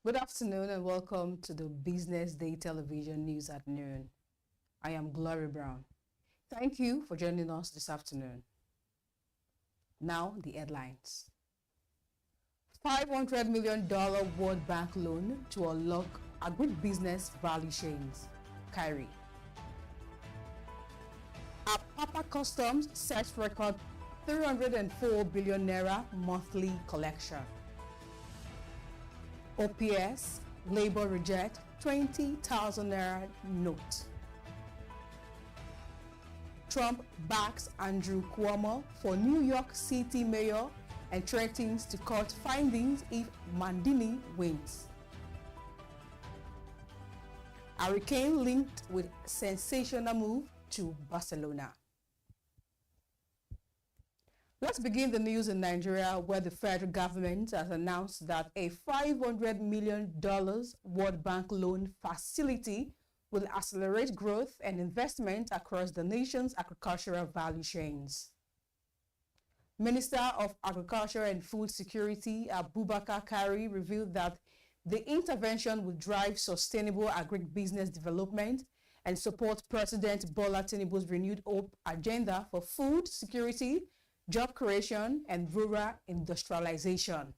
Good afternoon and welcome to the Business Day television news at noon. I am Glory Brown. Thank you for joining us this afternoon. Now the headlines. $500 million World Bank loan to unlock agribusiness value chains. Kyrie. Papa Customs sets record 304 billion naira monthly collection. OPS, Labour reject 20,000 naira note. Trump backs Andrew Cuomo for New York City mayor and threatens to cut findings if Mandini wins. Hurricane linked with sensational move to Barcelona. Let's begin the news in Nigeria, where the federal government has announced that a $500 million World Bank loan facility will accelerate growth and investment across the nation's agricultural value chains. Minister of Agriculture and Food Security, Abubakar Kari, revealed that the intervention will drive sustainable agribusiness development and support President Bola Tinubu's renewed hope agenda for food security, job creation, and rural industrialization.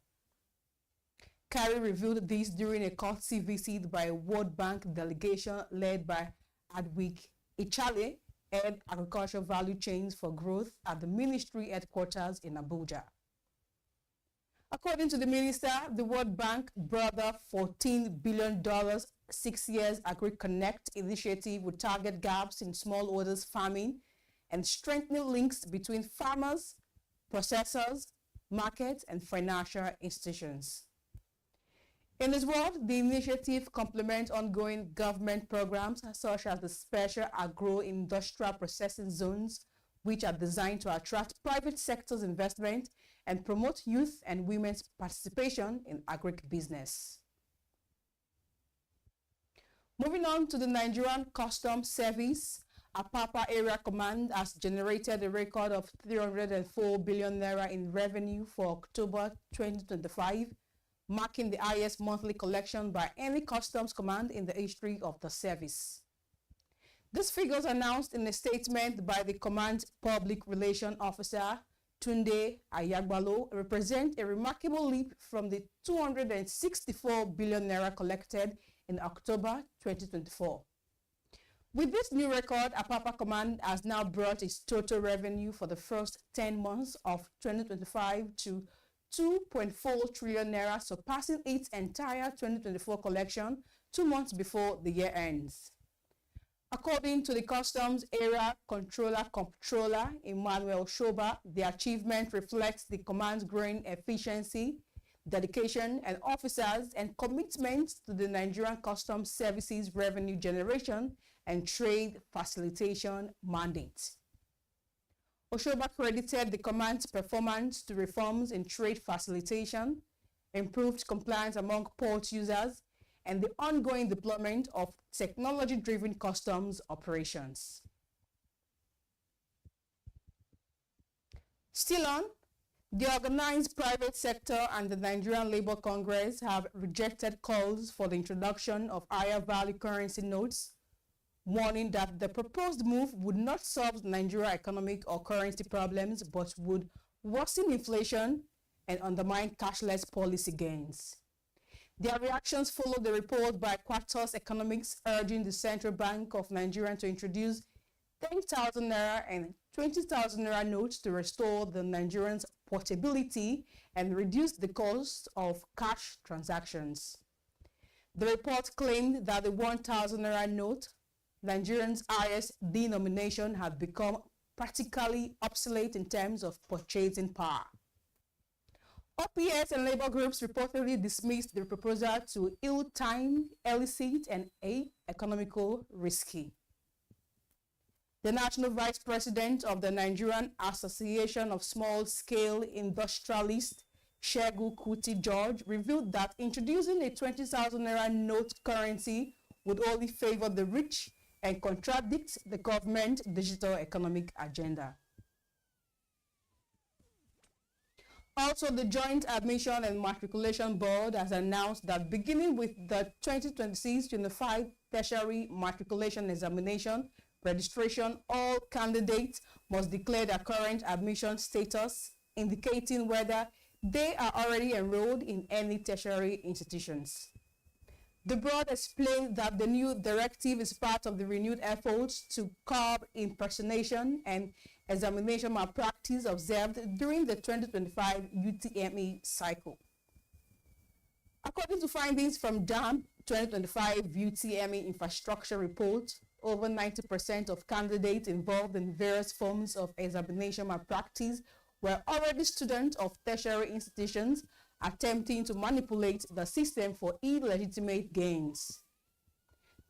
Kari revealed this during a courtesy visit by a World Bank delegation led by Adwik Ichale, head agricultural value chains for growth at the ministry headquarters in Abuja. According to the minister, the World Bank brought the $14 billion 6 years AgriConnect initiative will target gaps in smallholders farming and strengthening links between farmers, processors, markets, and financial institutions. In his word, the initiative complements ongoing government programs such as the Special Agro-Industrial Processing Zones, which are designed to attract private sector's investment and promote youth and women's participation in agribusiness. Moving on to the Nigerian Customs Service, Apapa Area Command has generated a record of 304 billion naira in revenue for October 2025, marking the highest monthly collection by any customs command in the history of the service. These figures announced in a statement by the command's public relations officer, Tunde Ayagbalo, represent a remarkable leap from the 264 billion naira collected in October 2024. With this new record, Apapa Command has now brought its total revenue for the first 10 months of 2025 to 2.4 trillion naira, surpassing its entire 2024 collection 2 months before the year ends. According to the Customs Area Comptroller Emmanuel Shoba, the achievement reflects the command's growing efficiency, dedication, and officers and commitment to the Nigerian Customs Service's revenue generation and trade facilitation mandate. Oshoba credited the command's performance to reforms in trade facilitation, improved compliance among port users, and the ongoing deployment of technology-driven customs operations. Still on, the organized private sector and the Nigerian Labour Congress have rejected calls for the introduction of higher value currency notes, warning that the proposed move would not solve Nigeria's economic or currency problems but would worsen inflation and undermine cashless policy gains. Their reactions follow the report by Quartos Economics urging the Central Bank of Nigeria to introduce 10,000 naira and 20,000 naira notes to restore the Nigerians' portability and reduce the cost of cash transactions. The report claimed that the 1,000 naira note, Nigerians' highest denomination, had become practically obsolete in terms of purchasing power. OPS and labor groups reportedly dismissed the proposal to ill-timed, illicit, and economical risky. The National Vice President of the Nigerian Association of Small-Scale Industrialists, Shegu Kuti George, revealed that introducing a 20,000 naira note currency would only favor the rich and contradict the government digital economic agenda. Also, the Joint Admission and Matriculation Board has announced that beginning with the 2026-25 tertiary matriculation examination registration, all candidates must declare their current admission status, indicating whether they are already enrolled in any tertiary institutions. The board explained that the new directive is part of the renewed efforts to curb impersonation and examination malpractice observed during the 2025 UTME cycle. According to findings from JAMB 2025 UTME infrastructure report, over 90% of candidates involved in various forms of examination malpractice were already students of tertiary institutions attempting to manipulate the system for illegitimate gains.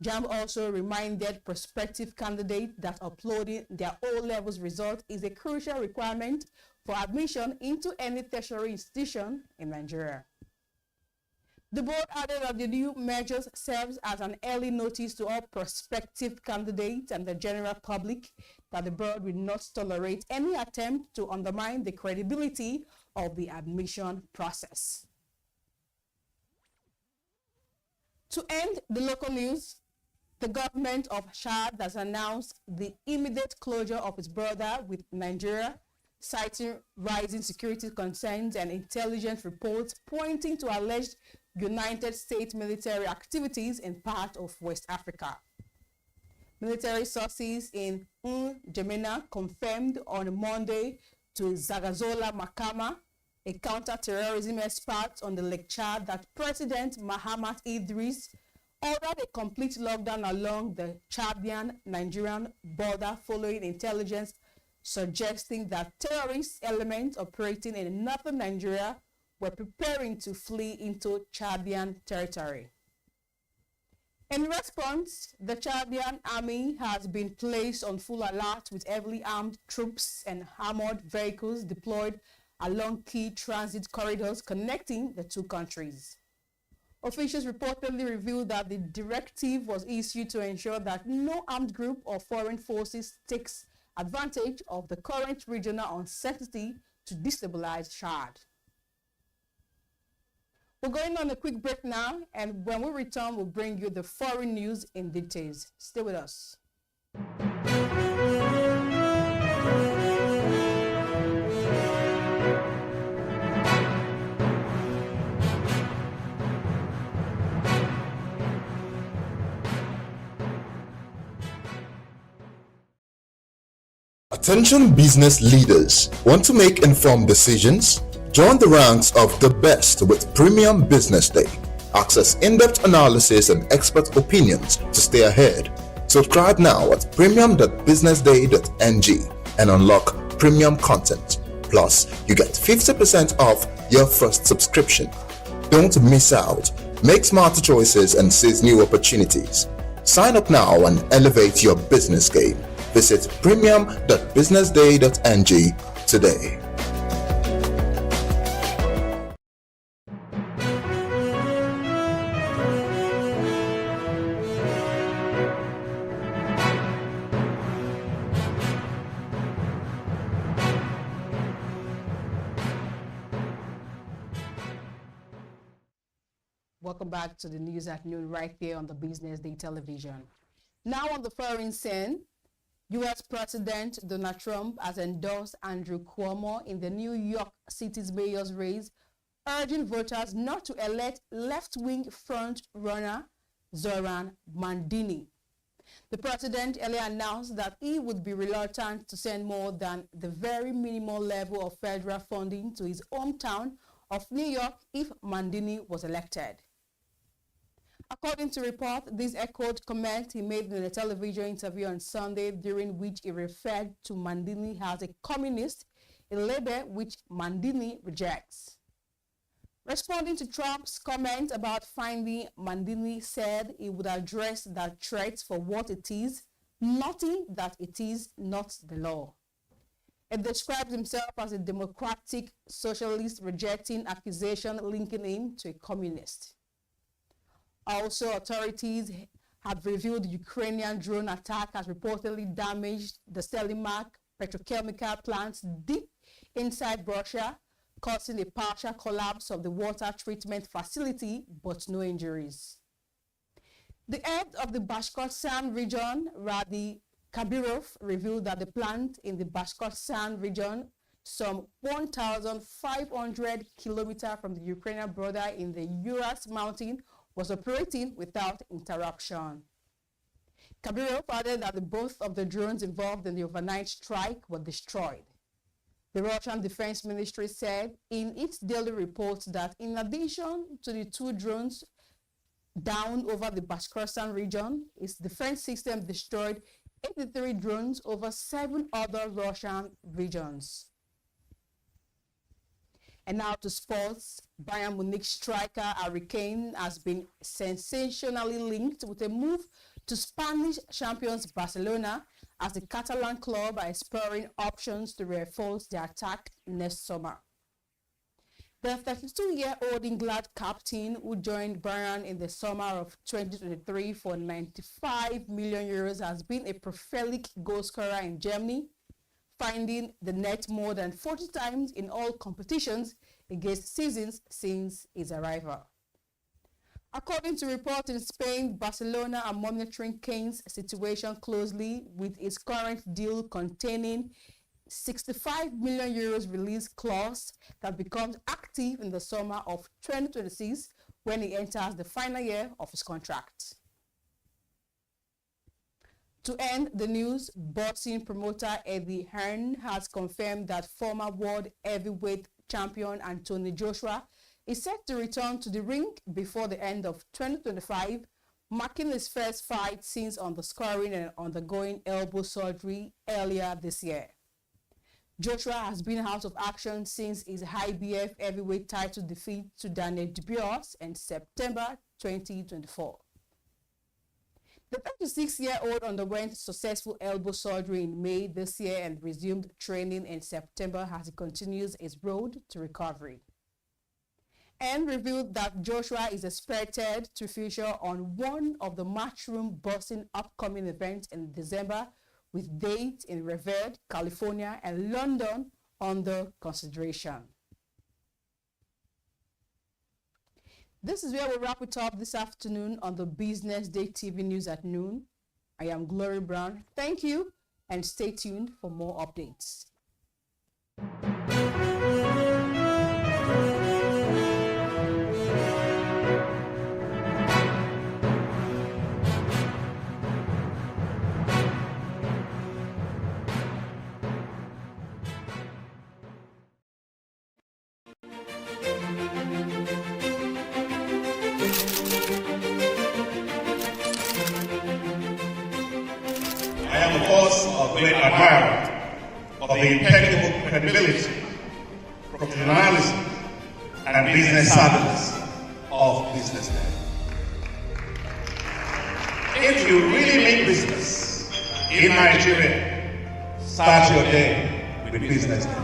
JAMB also reminded prospective candidates that uploading their O-levels result is a crucial requirement for admission into any tertiary institution in Nigeria. The board added that the new measures serves as an early notice to all prospective candidates and the general public that the board will not tolerate any attempt to undermine the credibility of the admission process. To end the local news, the government of Chad has announced the immediate closure of its border with Nigeria, citing rising security concerns and intelligence reports pointing to alleged United States military activities in part of West Africa. Military sources in N'Djamena confirmed on Monday to Zagazola Makama, a counter-terrorism expert on the Lake Chad, that President Mahamat Idris ordered a complete lockdown along the Chadian-Nigerian border following intelligence suggesting that terrorist elements operating in northern Nigeria were preparing to flee into Chadian territory. In response, the Chadian army has been placed on full alert with heavily armed troops and armored vehicles deployed along key transit corridors connecting the two countries. Officials reportedly revealed that the directive was issued to ensure that no armed group or foreign forces takes advantage of the current regional uncertainty to destabilize Chad. We're going on a quick break now, and when we return, we'll bring you the foreign news in details. Stay with us. Attention business leaders. Want to make informed decisions? Join the ranks of the best with Premium Business Day. Access in-depth analysis and expert opinions to stay ahead. Subscribe now at premium.businessday.ng and unlock premium content. Plus, you get 50% off your first subscription. Don't miss out. Make smarter choices and seize new opportunities. Sign up now and elevate your business game. Visit premium.businessday.ng today. Welcome back to the news at noon right here on the Business Day television. Now on the foreign scene, U.S. President Donald Trump has endorsed Andrew Cuomo in the New York City's mayor's race, urging voters not to elect left-wing front-runner Zoran Mandini. The president earlier announced that he would be reluctant to send more than the very minimal level of federal funding to his hometown of New York if Mandini was elected. According to report, this echoed comment he made in a television interview on Sunday, during which he referred to Mandini as a communist, a label which Mandini rejects. Responding to Trump's comment about finding, Mandini said he would address that threat for what it is, noting that it is not the law. He describes himself as a democratic socialist, rejecting accusation linking him to a communist. Also, authorities have revealed the Ukrainian drone attack has reportedly damaged the Stelimark petrochemical plants deep inside Russia, causing a partial collapse of the water treatment facility, but no injuries. The head of the Bashkortostan region, Radi Kabirov, revealed that the plant in the Bashkortostan region, some 1,500 kilometers from the Ukrainian border in the Urals mountain, was operating without interruption. Kabirov added that both of the drones involved in the overnight strike were destroyed. The Russian Defense Ministry said in its daily report that in addition to the 2 drones down over the Bashkortostan region, its defense system destroyed 83 drones over 7 other Russian regions. And now to sports. Bayern Munich striker Harry Kane has been sensationally linked with a move to Spanish champions Barcelona, as the Catalan club are exploring options to reinforce their attack next summer. The 32-year-old England captain who joined Bayern in the summer of 2023 for 95 million euros has been a prolific goal scorer in Germany, finding the net more than 40 times in all competitions against seasons since his arrival. According to reports in Spain, Barcelona are monitoring Kane's situation closely, with his current deal containing 65 million euros release clause that becomes active in the summer of 2026 when he enters the final year of his contract. To end the news, boxing promoter Eddie Hearn has confirmed that former world heavyweight champion Anthony Joshua is set to return to the ring before the end of 2025, marking his first fight since underscoring and undergoing elbow surgery earlier this year. Joshua has been out of action since his IBF heavyweight title defeat to Daniel Dubois in September 2024. The 36-year-old underwent successful elbow surgery in May this year and resumed training in September as he continues his road to recovery. And revealed that Joshua is expected to feature on one of the Matchroom Boxing upcoming events in December, with dates in Revere, California, and London under consideration. This is where we wrap it up this afternoon on the Business Day TV News at noon. I am Glory Brown. Thank you, and stay tuned for more updates. I am, of course, a great admirer of the impeccable credibility, professionalism, and business savviness of BusinessDay. If you really mean business in Nigeria, start your day with BusinessDay.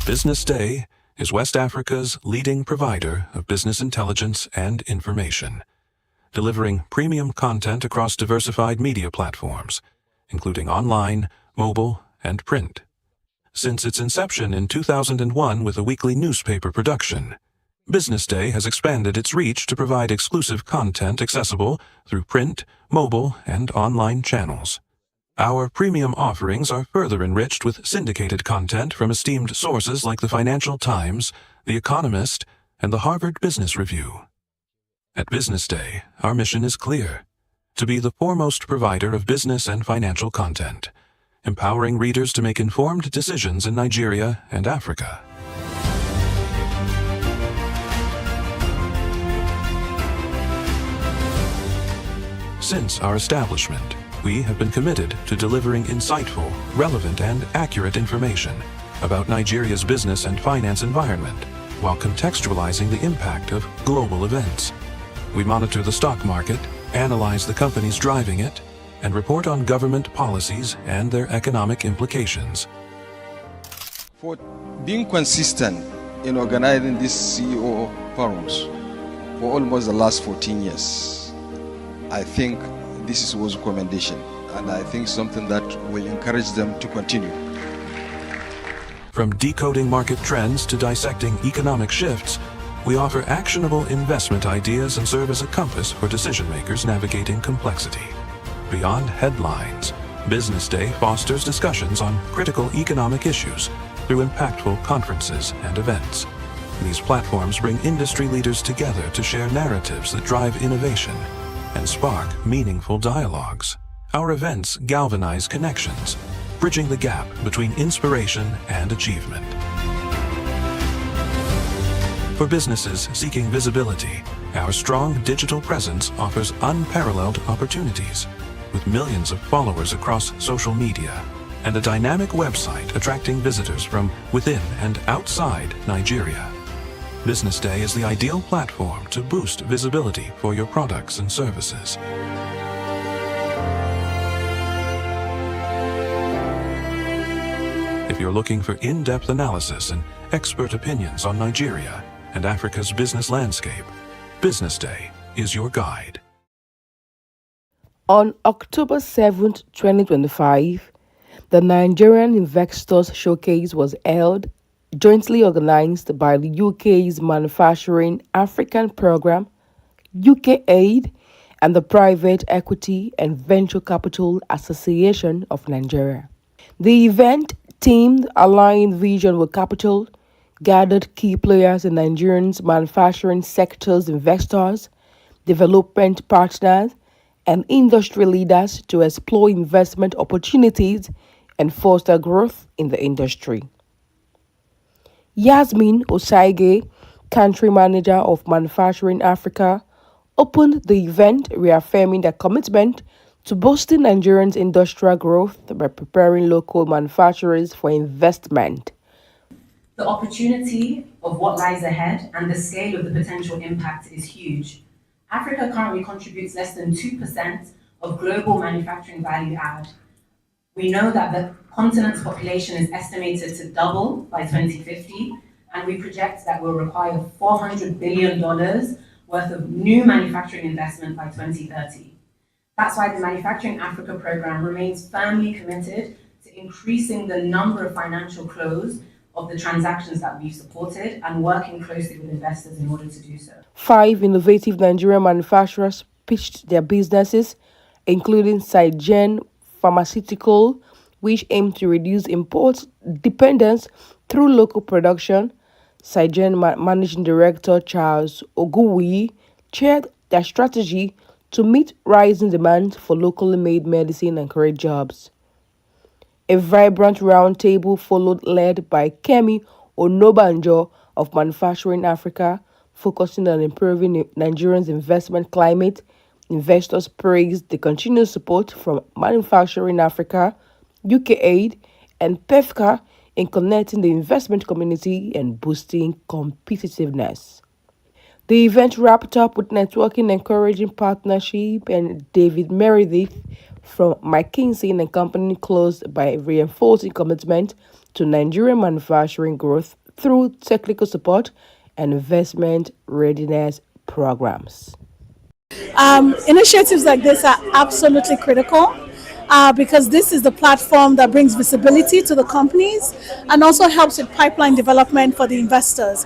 BusinessDay is West Africa's leading provider of business intelligence and information, delivering premium content across diversified media platforms, including online, mobile, and print. Since its inception in 2001 with a weekly newspaper production, BusinessDay has expanded its reach to provide exclusive content accessible through print, mobile, and online channels. Our premium offerings are further enriched with syndicated content from esteemed sources like the Financial Times, The Economist, and the Harvard Business Review. At BusinessDay, our mission is clear: to be the foremost provider of business and financial content, empowering readers to make informed decisions in Nigeria and Africa. Since our establishment, we have been committed to delivering insightful, relevant, and accurate information about Nigeria's business and finance environment, while contextualizing the impact of global events. We monitor the stock market, analyze the companies driving it, and report on government policies and their economic implications. For being consistent in organizing these CEO forums for almost the last 14 years, I think this is worth commendation, and I think something that will encourage them to continue. From decoding market trends to dissecting economic shifts, we offer actionable investment ideas and serve as a compass for decision-makers navigating complexity. Beyond headlines, BusinessDay fosters discussions on critical economic issues through impactful conferences and events. These platforms bring industry leaders together to share narratives that drive innovation and spark meaningful dialogues. Our events galvanize connections, bridging the gap between inspiration and achievement. For businesses seeking visibility, our strong digital presence offers unparalleled opportunities, with millions of followers across social media and a dynamic website attracting visitors from within and outside Nigeria. Business Day is the ideal platform to boost visibility for your products and services. If you're looking for in-depth analysis and expert opinions on Nigeria and Africa's business landscape, Business Day is your guide. On October 7th, 2025, the Nigerian Investors Showcase was held, jointly organized by the UK's Manufacturing African Program, UK Aid, and the Private Equity and Venture Capital Association of Nigeria. The event, themed Aligning Vision with Capital, gathered key players in Nigeria's manufacturing sector's investors, development partners, and industry leaders to explore investment opportunities and foster growth in the industry. Yasmin Osaige, Country Manager of Manufacturing Africa, opened the event reaffirming their commitment to boosting Nigerians' industrial growth by preparing local manufacturers for investment. The opportunity of what lies ahead and the scale of the potential impact is huge. Africa currently contributes less than 2% of global manufacturing value add. We know that the continent's population is estimated to double by 2050, and we project that we'll require $400 billion worth of new manufacturing investment by 2030. That's why the Manufacturing Africa program remains firmly committed to increasing the number of financial close of the transactions that we've supported and working closely with investors in order to do so. 5 innovative Nigerian manufacturers pitched their businesses, including Saigen Pharmaceutical, which aim to reduce import dependence through local production. Saigen Managing Director Charles Oguwuyi shared their strategy to meet rising demand for locally made medicine and create jobs. A vibrant roundtable followed, led by Kemi Onobanjo of Manufacturing Africa, focusing on improving Nigerians' investment climate. Investors praised the continued support from Manufacturing Africa, UK Aid, and PEFCA in connecting the investment community and boosting competitiveness. The event wrapped up with networking, encouraging partnership, and David Meredith from McKinsey and Company closed by reinforcing commitment to Nigerian manufacturing growth through technical support and investment readiness programs. Initiatives like this are absolutely critical because this is the platform that brings visibility to the companies and also helps with pipeline development for the investors.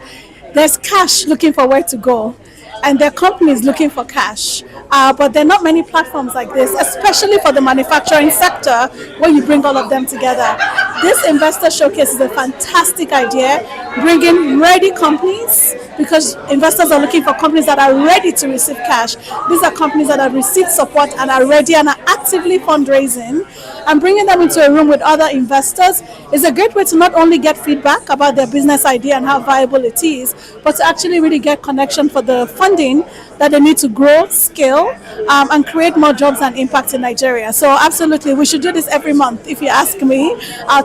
There's cash looking for where to go, and there are companies looking for cash. But there are not many platforms like this, especially for the manufacturing sector, where you bring all of them together. This investor showcase is a fantastic idea, bringing ready companies, because investors are looking for companies that are ready to receive cash. These are companies that have received support and are ready and are actively fundraising, and bringing them into a room with other investors is a great way to not only get feedback about their business idea and how viable it is, but to actually really get connection for the funding that they need to grow, scale, and create more jobs and impact in Nigeria. So absolutely, we should do this every month, if you ask me,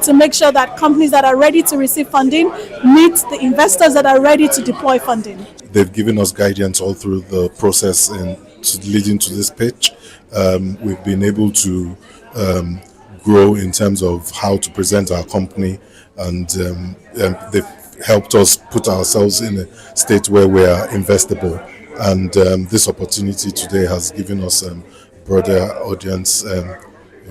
to make sure that companies that are ready to receive funding meet the investors that are ready to deploy funding. They've given us guidance all through the process and leading to this pitch. We've been able to grow in terms of how to present our company, and they've helped us put ourselves in a state where we are investable. And this opportunity today has given us a broader audience in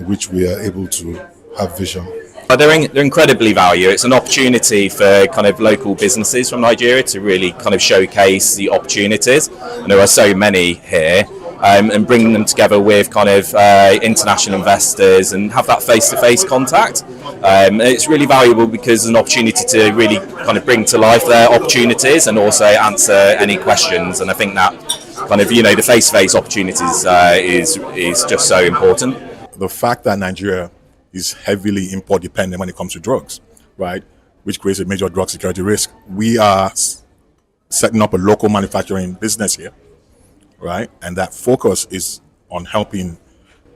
which we are able to have vision. They're incredibly valuable. It's an opportunity for kind of local businesses from Nigeria to really kind of showcase the opportunities. And there are so many here. And bringing them together with kind of international investors and have that face-to-face contact. It's really valuable because it's an opportunity to really kind of bring to life their opportunities and also answer any questions. And I think that kind of, the face-to-face opportunities is just so important. The fact that Nigeria is heavily import dependent when it comes to drugs, right, which creates a major drug security risk. We are setting up a local manufacturing business here, right? And that focus is on helping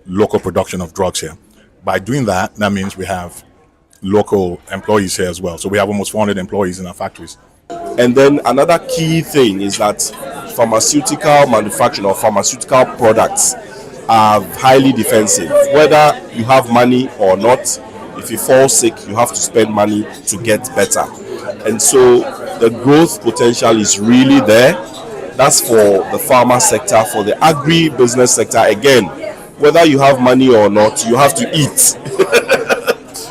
local production of drugs here. By doing that, that means we have local employees here as well. So we have almost 400 employees in our factories. And then another key thing is that pharmaceutical manufacturing or pharmaceutical products are highly defensive. Whether you have money or not, if you fall sick, you have to spend money to get better. And so the growth potential is really there. That's for the pharma sector. For the agri-business sector, again, whether you have money or not, you have to eat.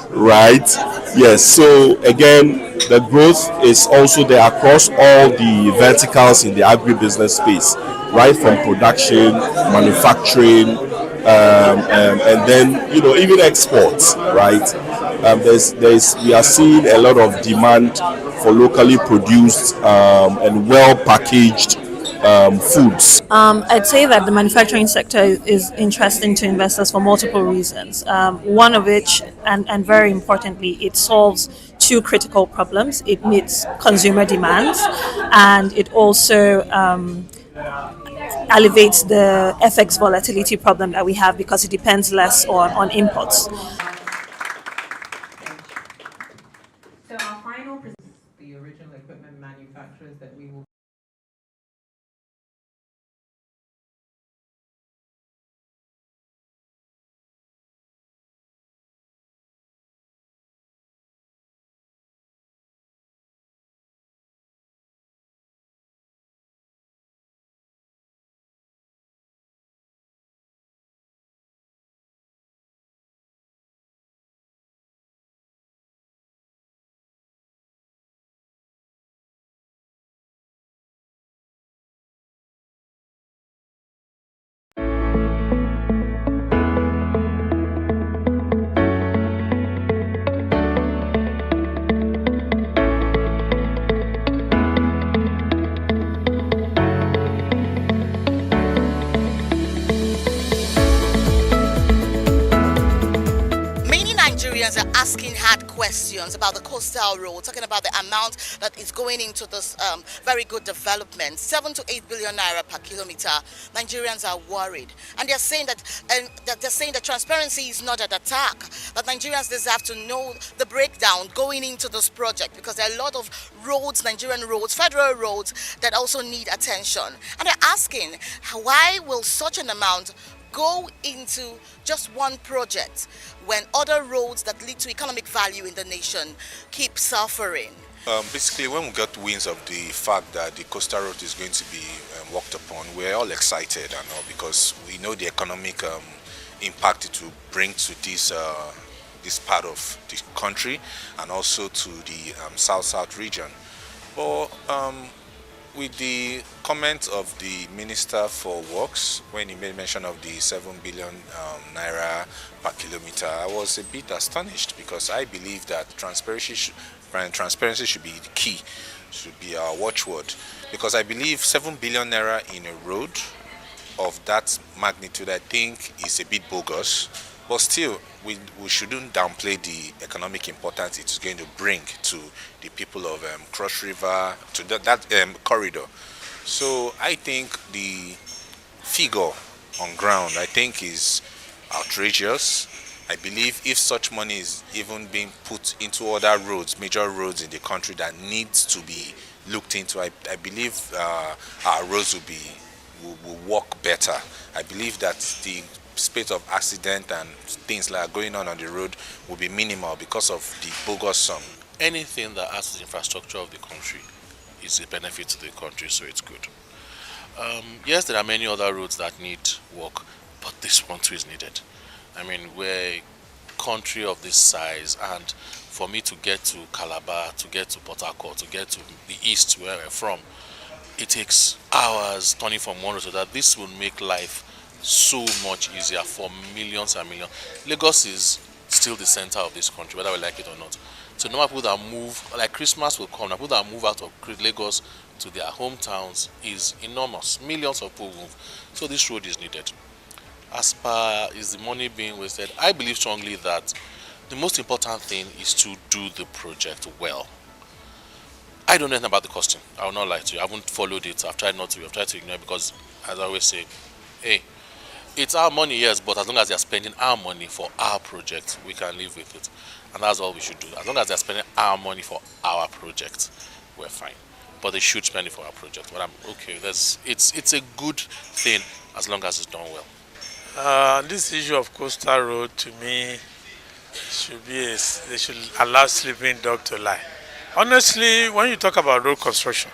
Right? Yes. So again, the growth is also there across all the verticals in the agribusiness space, right from production, manufacturing, and then even exports. Right? We are seeing a lot of demand for locally produced and well packaged foods. I'd say that the manufacturing sector is interesting to investors for multiple reasons. One of which, and very importantly, it solves two critical problems. It meets consumer demands, and it also alleviates the FX volatility problem that we have because it depends less on imports. So our final the original equipment manufacturers that we will Nigerians are asking hard questions about the coastal road, talking about the amount that is going into this very good development, 7 to 8 billion naira per kilometer. Nigerians are worried, and they're saying that transparency is not an attack. That Nigerians deserve to know the breakdown going into this project because there are a lot of roads, Nigerian roads, federal roads that also need attention, and they're asking why will such an amount go into just one project when other roads that lead to economic value in the nation keep suffering? Basically, when we got winds of the fact that the coastal road is going to be worked upon, we're all excited and all because we know the economic impact it will bring to this part of the country and also to the south region. But with the comment of the Minister for Works, when he made mention of the 7 billion naira per kilometer, I was a bit astonished because I believe that transparency should be the key, should be our watchword. Because I believe 7 billion naira in a road of that magnitude, I think, is a bit bogus. But still, we shouldn't downplay the economic importance it is going to bring to the people of Cross River, to that corridor. So I think the figure on ground, I think, is outrageous. I believe if such money is even being put into other roads, major roads in the country that needs to be looked into, I believe our roads will work better. I believe that the spate of accident and things like going on the road will be minimal because of the bogus sum. Anything that adds to the infrastructure of the country is a benefit to the country, so it's good. Yes, there are many other roads that need work, but this one too is needed. I mean, we're a country of this size, and for me to get to Calabar, to get to Port Harcourt, to get to the east where we're from, it takes hours turning from one road to that. This will make life so much easier for millions and millions. Lagos is still the center of this country, whether we like it or not. So no matter people that move, like Christmas will come, people that move out of Lagos to their hometowns is enormous. Millions of people move. So this road is needed. As far as the money being wasted, I believe strongly that the most important thing is to do the project well. I don't know anything about the costing. I will not lie to you. I haven't followed it. I've tried not to. I've tried to ignore it because, as I always say, hey, it's our money, yes, but as long as they're spending our money for our project, we can live with it. And that's all we should do. As long as they're spending our money for our project, we're fine. but they should spend it for our project. But I'm okay. It's a good thing as long as it's done well. This issue of coastal road, to me, they should allow sleeping dog to lie. Honestly, when you talk about road construction,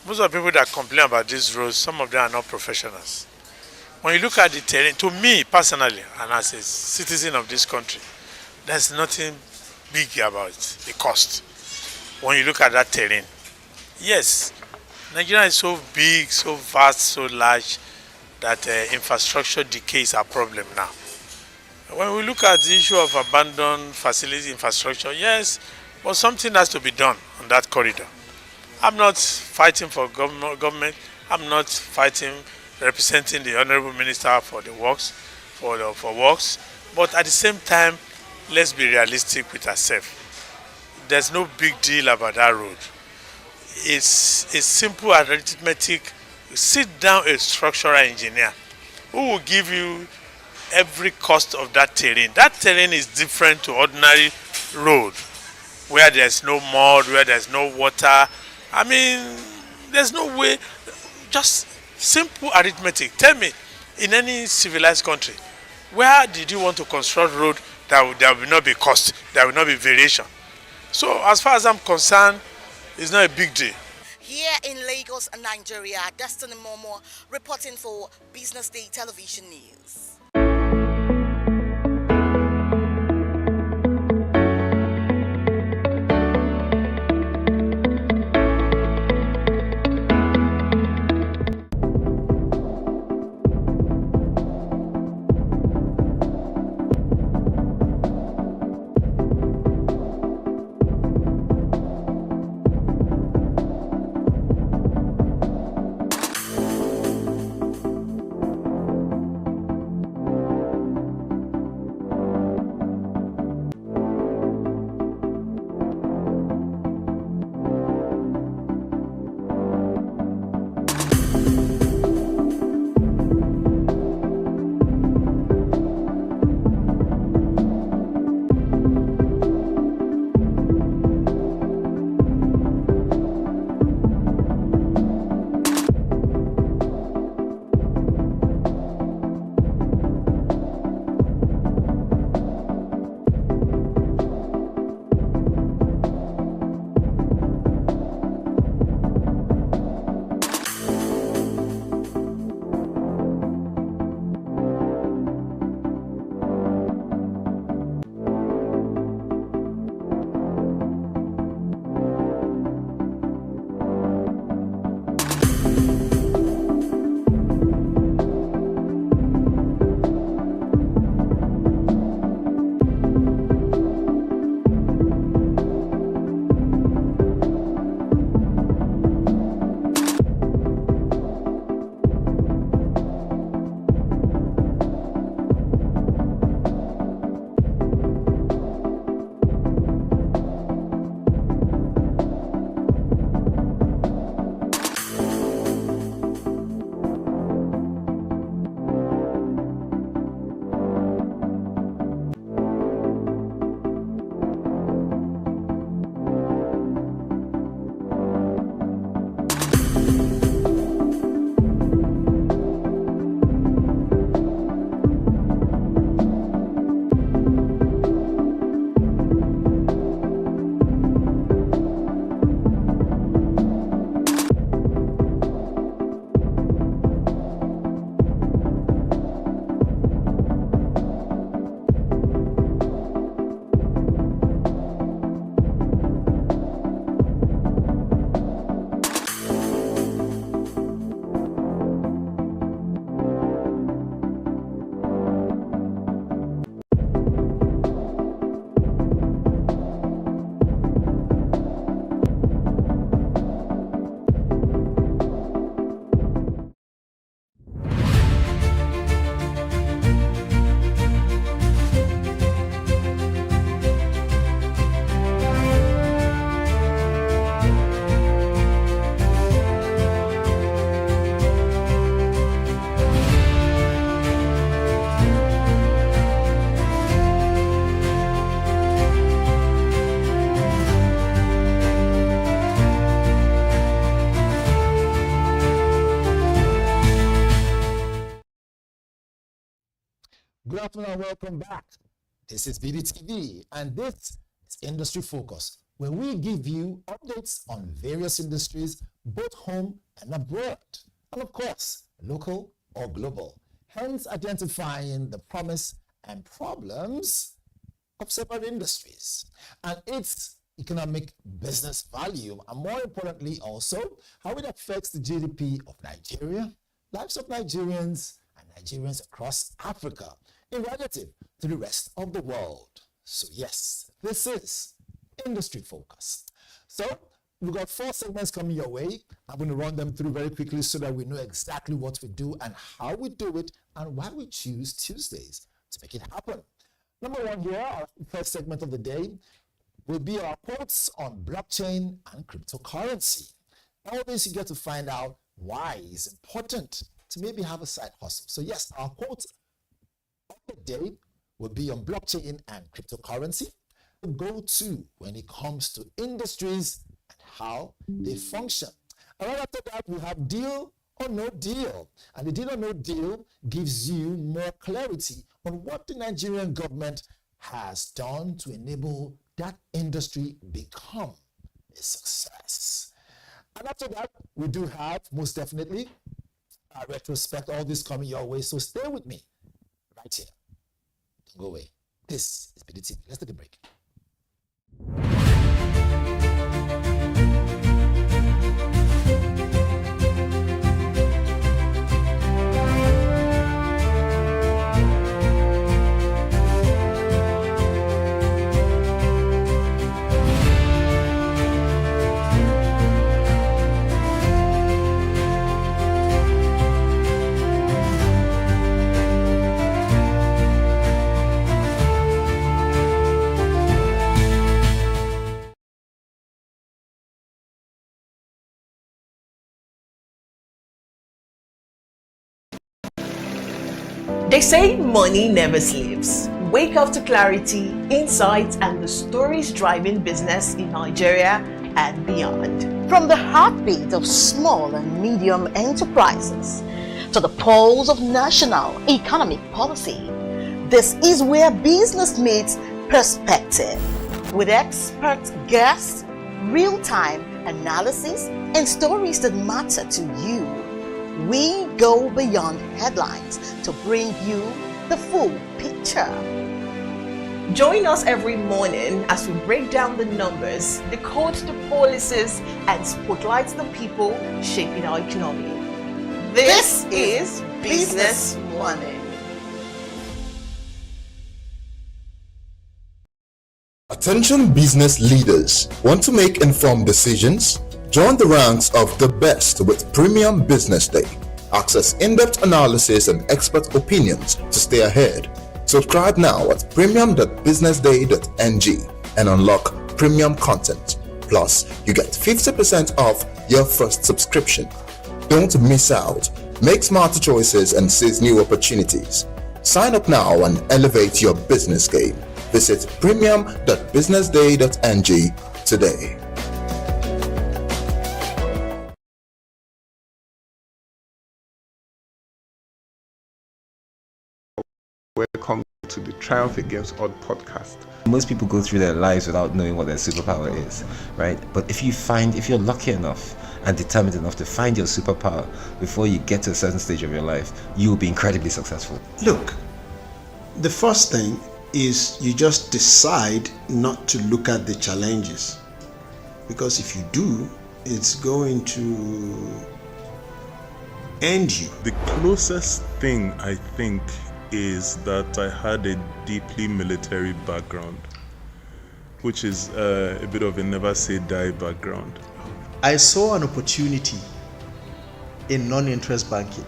most of the people that complain about these roads, some of them are not professionals. When you look at the terrain, to me personally, and as a citizen of this country, there's nothing big about the cost. When you look at that terrain, yes, Nigeria is so big, so vast, so large that infrastructure decay is a problem now. When we look at the issue of abandoned facility infrastructure, yes, but something has to be done on that corridor. I'm not fighting for government. I'm not fighting representing the Honorable Minister for the works, for works. But at the same time, let's be realistic with ourselves. There's no big deal about that road. It's a simple arithmetic. You sit down a structural engineer who will give you every cost of that terrain. That terrain is different to ordinary road, where there's no mud, where there's no water. I mean, there's no way. Just simple arithmetic. Tell me, in any civilized country, where did you want to construct road that there will not be cost, there will not be variation? So as far as I'm concerned, it's not a big deal. Here in Lagos, Nigeria, Destiny Momo reporting for Business Day Television News. Good afternoon and welcome back. This is bdtv and this is Industry Focus, where we give you updates on various industries, both home and abroad, and of course, local or global, hence identifying the promise and problems of several industries and its economic business value, and more importantly also how it affects the GDP of Nigeria, lives of Nigerians, and Nigerians across Africa in relative to the rest of the world. So yes, this is Industry Focus. So we've got 4 segments coming your way. I'm going to run them through very quickly so that we know exactly what we do and how we do it and why we choose Tuesdays to make it happen. Number 1 here, our first segment of the day, will be our quotes on blockchain and cryptocurrency. All this you get to find out why it's important to maybe have a side hustle. So yes, our quotes of the day will be on blockchain and cryptocurrency. Go to when it comes to industries and how they function. And right after that, we have deal or no deal. And the deal or no deal gives you more clarity on what the Nigerian government has done to enable that industry become a success. And after that, we do have, most definitely, a retrospect, all this coming your way. So stay with me right here. Don't go away. This is bdtv. Let's take a break. They say money never sleeps. Wake up to clarity, insights, and the stories driving business in Nigeria and beyond. From the heartbeat of small and medium enterprises to the pulse of national economic policy, this is where business meets perspective. With expert guests, real-time analysis, and stories that matter to you. We go beyond headlines to bring you the full picture. Join us every morning as we break down the numbers, decode the policies, and spotlight the people shaping our economy. This is Business Money. Attention business leaders. Want to make informed decisions? Join the ranks of the best with Premium Business Day. Access in-depth analysis and expert opinions to stay ahead. Subscribe now at premium.businessday.ng and unlock premium content. Plus, you get 50% off your first subscription. Don't miss out. Make smarter choices and seize new opportunities. Sign up now and elevate your business game. Visit premium.businessday.ng today. Welcome to the Triumph Against Odd podcast. Most people go through their lives without knowing what their superpower is, right? But if you're lucky enough and determined enough to find your superpower before you get to a certain stage of your life, you will be incredibly successful. Look, the first thing is you just decide not to look at the challenges, because if you do, it's going to end you. The closest thing I think is that I had a deeply military background, which is a bit of a never say die background. I saw an opportunity in non-interest banking,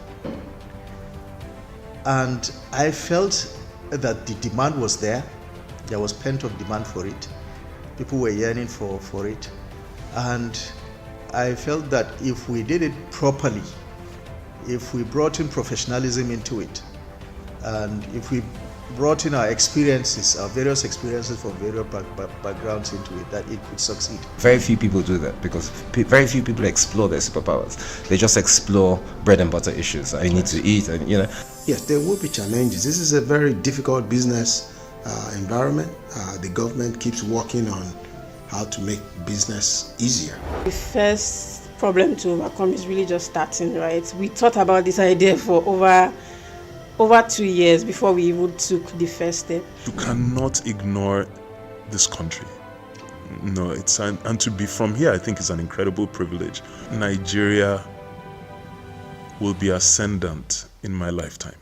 and I felt that the demand was there. There was pent-up demand for it. People were yearning for it, and I felt that if we did it properly, if we brought in professionalism into it, and if we brought in our experiences, our various experiences from various backgrounds into it, that it could succeed. Very few people do that because very few people explore their superpowers. They just explore bread and butter issues. I need to eat, and Yes, there will be challenges. This is a very difficult business environment. The government keeps working on how to make business easier. The first problem to overcome is really just starting, right? We thought about this idea for over 2 years before we even took the first step. You cannot ignore this country. No, and to be from here, I think is an incredible privilege. Nigeria will be ascendant in my lifetime.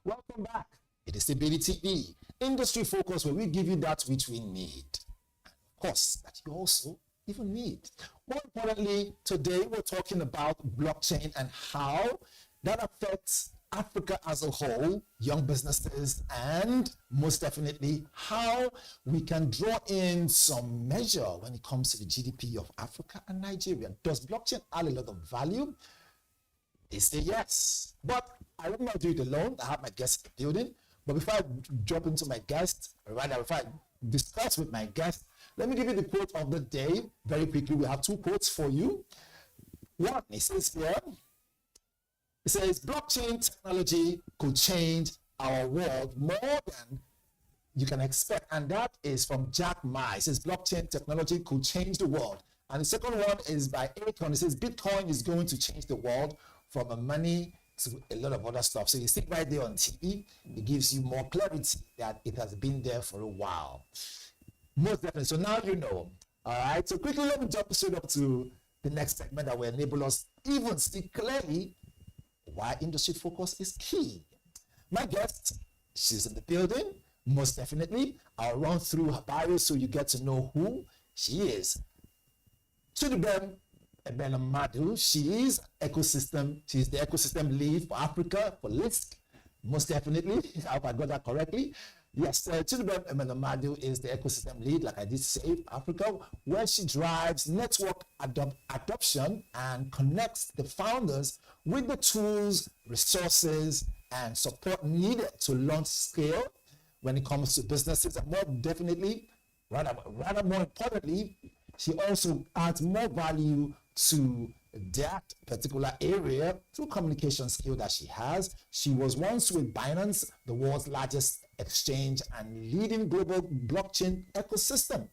Welcome back. It is the BDTV industry focus, where we give you that which we need, and of course that you also even need. More importantly, today we're talking about blockchain and how that affects Africa as a whole, young businesses, and most definitely how we can draw in some measure when it comes to the GDP of Africa and Nigeria. Does blockchain add a lot of value? It's a yes. But I will not do it alone. I have my guest in the building. But before I jump into my guest, or rather before I discuss with my guest, let me give you the quote of the day very quickly. We have two quotes for you. One, it says here, it says, blockchain technology could change our world more than you can expect. And that is from Jack Ma. It says, blockchain technology could change the world. And the second one is by Akon. It says, Bitcoin is going to change the world from a money to a lot of other stuff. So you see right there on TV, it gives you more clarity that it has been there for a while. Most definitely. So now you know. All right. So quickly, let me jump straight up to the next segment that will enable us even see clearly why industry focus is key. My guest, she's in the building, most definitely. I'll run through her bio so you get to know who she is. Chidubem Ebelamadu, she is she's the ecosystem lead for Africa for LISC, most definitely. I hope I got that correctly. Yes, Chidubem Ebelamadu is the ecosystem lead, like I did say, for Africa, where she drives network adoption and connects the founders with the tools, resources, and support needed to launch scale when it comes to businesses. And more definitely, rather more importantly, she also adds more value to that particular area through communication skill that she has. She was once with Binance, the world's largest exchange and leading global blockchain ecosystem,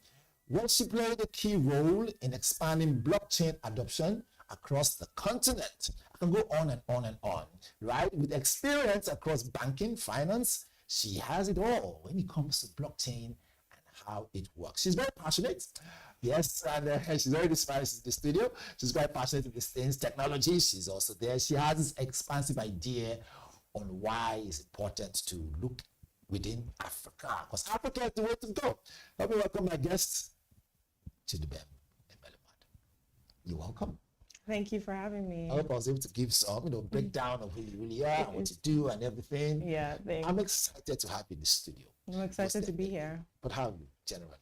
where she played a key role in expanding blockchain adoption across the continent. I can go on and on and on, right? With experience across banking, finance, she has it all when it comes to blockchain and how it works. She's very passionate. Yes, and she's already inspired in the studio. She's quite passionate with these things, technology. She's also there. She has this expansive idea on why it's important to look within Africa, because Africa is the way to go. Let me welcome my guest, Chidubem Ebelamadu. You're welcome. Thank you for having me. I hope I was able to give some, breakdown of who you really are, what you do, and everything. Yeah, thanks. I'm excited to have you in the studio. I'm excited to be here. But how are you generally?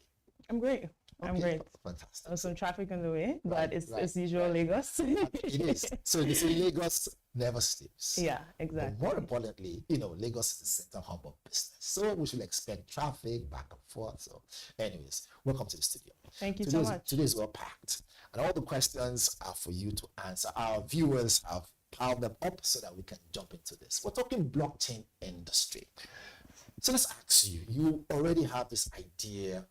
I'm great. I'm great. Fantastic. There's some traffic on the way, but it's usual Lagos. It is. So they say Lagos never sleeps. Yeah, exactly. But more importantly, Lagos is the center hub of business. So we should expect traffic back and forth. So anyways, welcome to the studio. Thank you so much. Today is well packed. And all the questions are for you to answer. Our viewers have piled them up so that we can jump into this. We're talking blockchain industry. So let's ask you, you already have this idea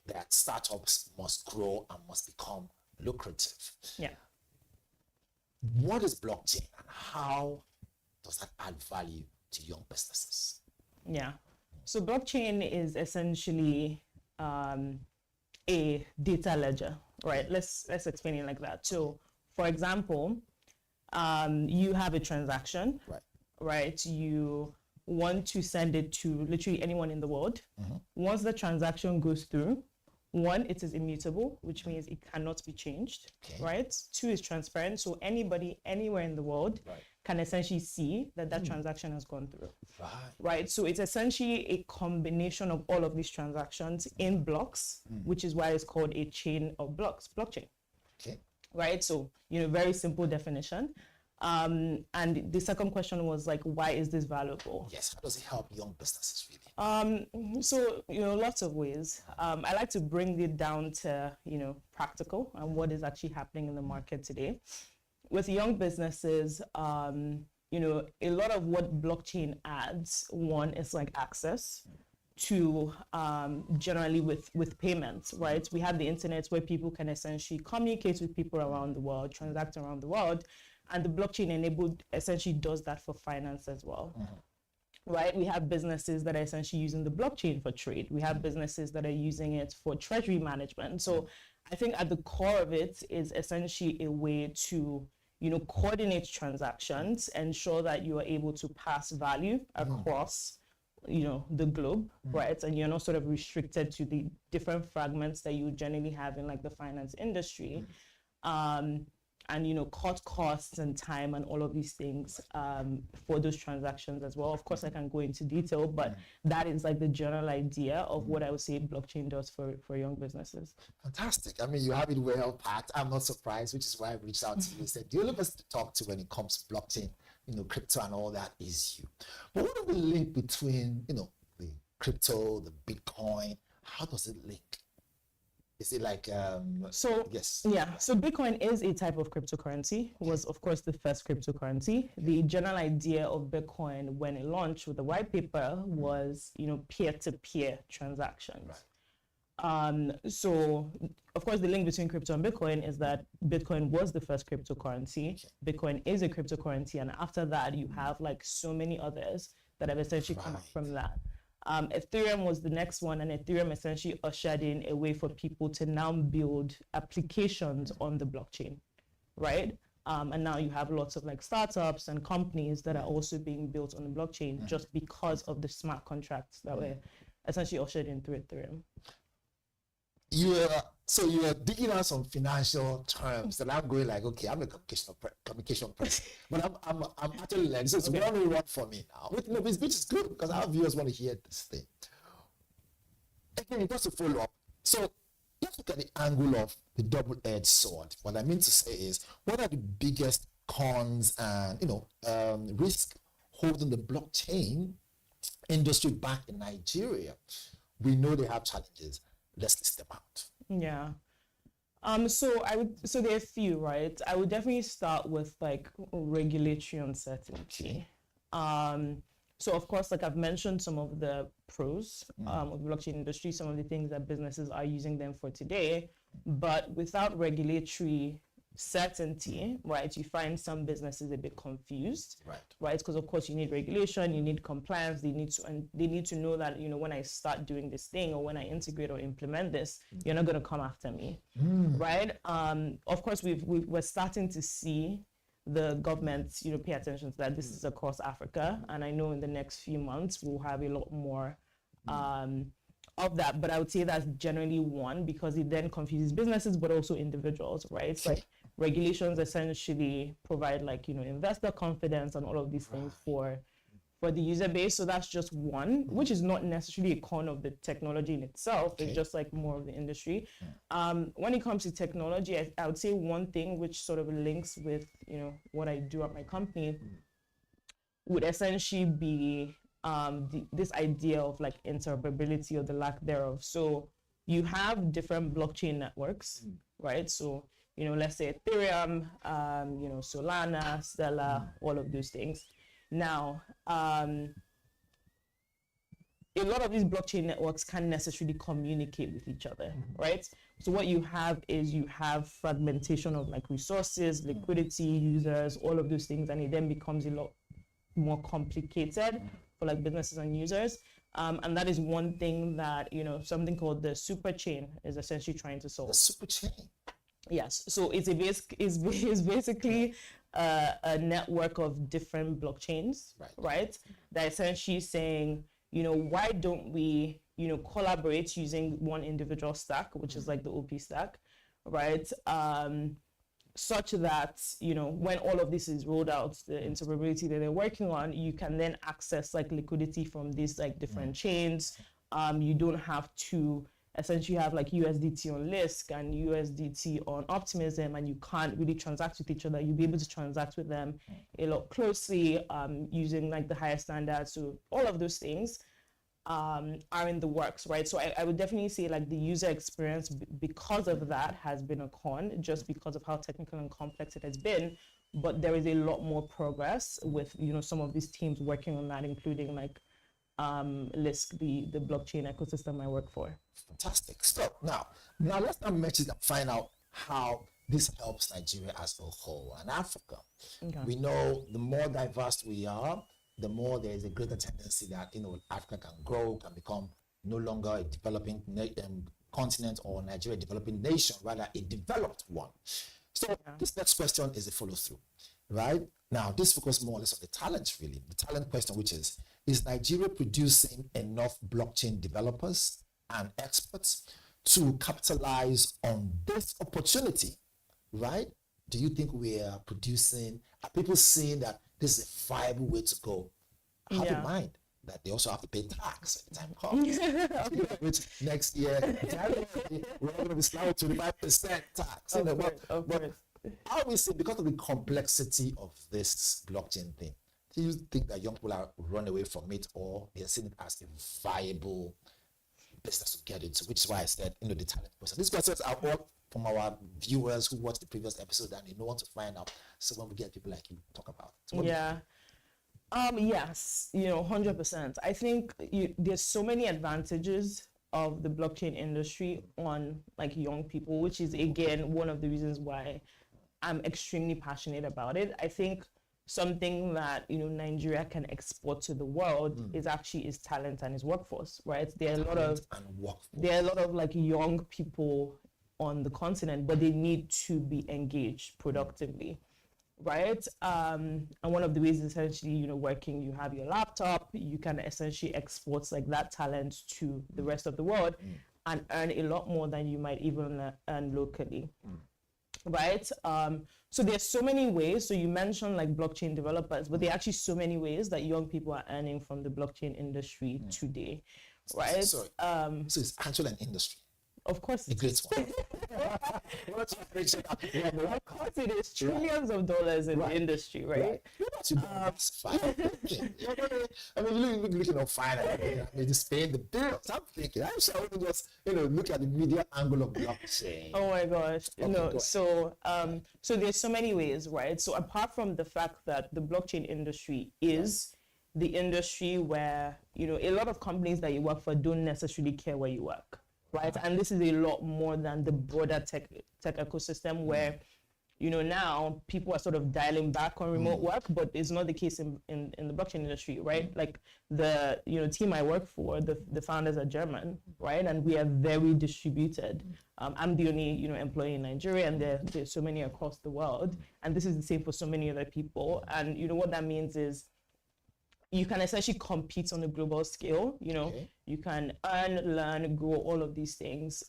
that startups must grow and must become lucrative. Yeah. What is blockchain and how does that add value to young businesses? Yeah. So blockchain is essentially a data ledger, right? Let's explain it like that. So, for example, you have a transaction, right? You want to send it to literally anyone in the world. Once the transaction goes through, One, it is immutable, which means it cannot be changed, right? Two, is transparent, so anybody anywhere in the world can essentially see that that transaction has gone through, right? So it's essentially a combination of all of these transactions in blocks, which is why it's called a chain of blocks, blockchain, right? So, very simple definition. And the second question was like, why is this valuable? Yes, how does it help young businesses really? So, lots of ways. I like to bring it down to, practical and what is actually happening in the market today. With young businesses, a lot of what blockchain adds, one is like access to generally with payments, right? We have the internet where people can essentially communicate with people around the world, transact around the world, and the blockchain enabled essentially does that for finance as well. Right? We have businesses that are essentially using the blockchain for trade. We have businesses that are using it for treasury management. So I think at the core of it is essentially a way to, coordinate transactions, ensure that you are able to pass value across, the globe, right? And you're not sort of restricted to the different fragments that you generally have in like the finance industry. And cut costs and time and all of these things for those transactions as well. Of course, I can go into detail, but that is like the general idea of what I would say blockchain does for young businesses. Fantastic. I mean, you have it well packed. I'm not surprised, which is why I reached out to you and said, the only person to talk to when it comes to blockchain, crypto and all that is you. But what is the link between, the crypto, the Bitcoin? How does it link? Is it like yes? Yeah. So Bitcoin is a type of cryptocurrency. Was of course the first cryptocurrency. The general idea of Bitcoin when it launched with the white paper was peer-to-peer transactions. So of course the link between crypto and Bitcoin is that Bitcoin was the first cryptocurrency. Bitcoin is a cryptocurrency, and after that you have like so many others that have essentially come from that. Ethereum was the next one, and Ethereum essentially ushered in a way for people to now build applications on the blockchain, right? And now you have lots of like startups and companies that are also being built on the blockchain just because of the smart contracts that were essentially ushered in through Ethereum. You are digging out some financial terms, and I'm going like, okay, I'm a communication person, but I'm actually learning. So it's 101 for me now. Which is good because our viewers want to hear this thing. Again, just to follow up. So let's look at the angle of the double-edged sword. What I mean to say is, what are the biggest cons and risk holding the blockchain industry back in Nigeria? We know they have challenges. Let's list them out. Yeah. So there are a few, right? I would definitely start with like regulatory uncertainty. So of course, like I've mentioned some of the pros of the blockchain industry, some of the things that businesses are using them for today, but without regulatory certainty, right, you find some businesses a bit confused, right? Because of course you need regulation, you need compliance, they need to know that when I start doing this thing or when I integrate or implement this, you're not going to come after me, right? Of course we're starting to see the government pay attention to that. This is across Africa, and I know in the next few months we'll have a lot more of that, but I would say that's generally one, because it then confuses businesses but also individuals, right? It's like regulations essentially provide like investor confidence and all of these things for the user base. So that's just one, which is not necessarily a con of the technology in itself. It's just like more of the industry. When it comes to technology, I would say one thing which sort of links with what I do at my company would essentially be this idea of like interoperability or the lack thereof. So you have different blockchain networks, right? So let's say Ethereum, Solana, Stellar, all of those things. Now, a lot of these blockchain networks can't necessarily communicate with each other, right? So what you have is fragmentation of like resources, liquidity, users, all of those things, and it then becomes a lot more complicated for like businesses and users. And that is one thing that, something called the super chain is essentially trying to solve. The super chain? Yes. So it's basically a network of different blockchains, right? That essentially saying, why don't we, collaborate using one individual stack, which is like the OP stack, right? Such that, when all of this is rolled out, the interoperability that they're working on, you can then access like liquidity from these like different chains. You don't have to essentially have like USDT on Lisk and USDT on Optimism, and you can't really transact with each other. You'll be able to transact with them a lot closely, using like the higher standards. So all of those things are in the works, right? So I would definitely say like the user experience because of that has been a con, just because of how technical and complex it has been. But there is a lot more progress with some of these teams working on that, including like Lisk, the blockchain ecosystem I work for. Fantastic. So now let's not mention and find out how this helps Nigeria as a whole and Africa. Okay. We know the more diverse we are, the more there is a greater tendency that Africa can grow, can become no longer a developing continent, or Nigeria a developing nation, rather a developed one. So this next question is a follow-through, right? Now this focuses more or less on the talent, really. The talent question, which is Nigeria producing enough blockchain developers and experts to capitalize on this opportunity, right? Do you think we are producing, are people seeing that this is a viable way to go? Have in mind that they also have to pay tax at the time comes. Which next year, we're going to be sliding 25% tax. Of course. How we see, because of the complexity of this blockchain thing, do you think that young people are run away from it, or they're seeing it as a viable business to get into? Which is why I said, the talent person. These questions are all from our viewers who watched the previous episode, and they know what to find out. So when we get people like you talk about it. Yes, 100%. I think there's so many advantages of the blockchain industry on like young people, which is again one of the reasons why I'm extremely passionate about it. I think something that Nigeria can export to the world is talent and its workforce, right? There are a lot of like young people on the continent, but they need to be engaged productively, right? And one of the ways is essentially, working, you have your laptop, you can essentially export like that talent to the rest of the world and earn a lot more than you might even earn locally, right? So there's so many ways. So you mentioned like blockchain developers, but there are actually so many ways that young people are earning from the blockchain industry today, right? So it's actually an industry. Of course, a great one. Of course, it is trillions of dollars in the industry, right? That's fine. I mean, looking on fine. I mean, just paying the bills. I'm thinking, I should just look at the media angle of blockchain. Oh my gosh, So there's so many ways, right? So apart from the fact that the blockchain industry is the industry where a lot of companies that you work for don't necessarily care where you work. Right, and this is a lot more than the broader tech ecosystem where, now people are sort of dialing back on remote work, but it's not the case in the blockchain industry, right? Like the team I work for, the founders are German, right, and we are very distributed. I'm the only employee in Nigeria, and there's so many across the world, and this is the same for so many other people. And what that means is, you can essentially compete on a global scale. You can earn, learn, grow, all of these things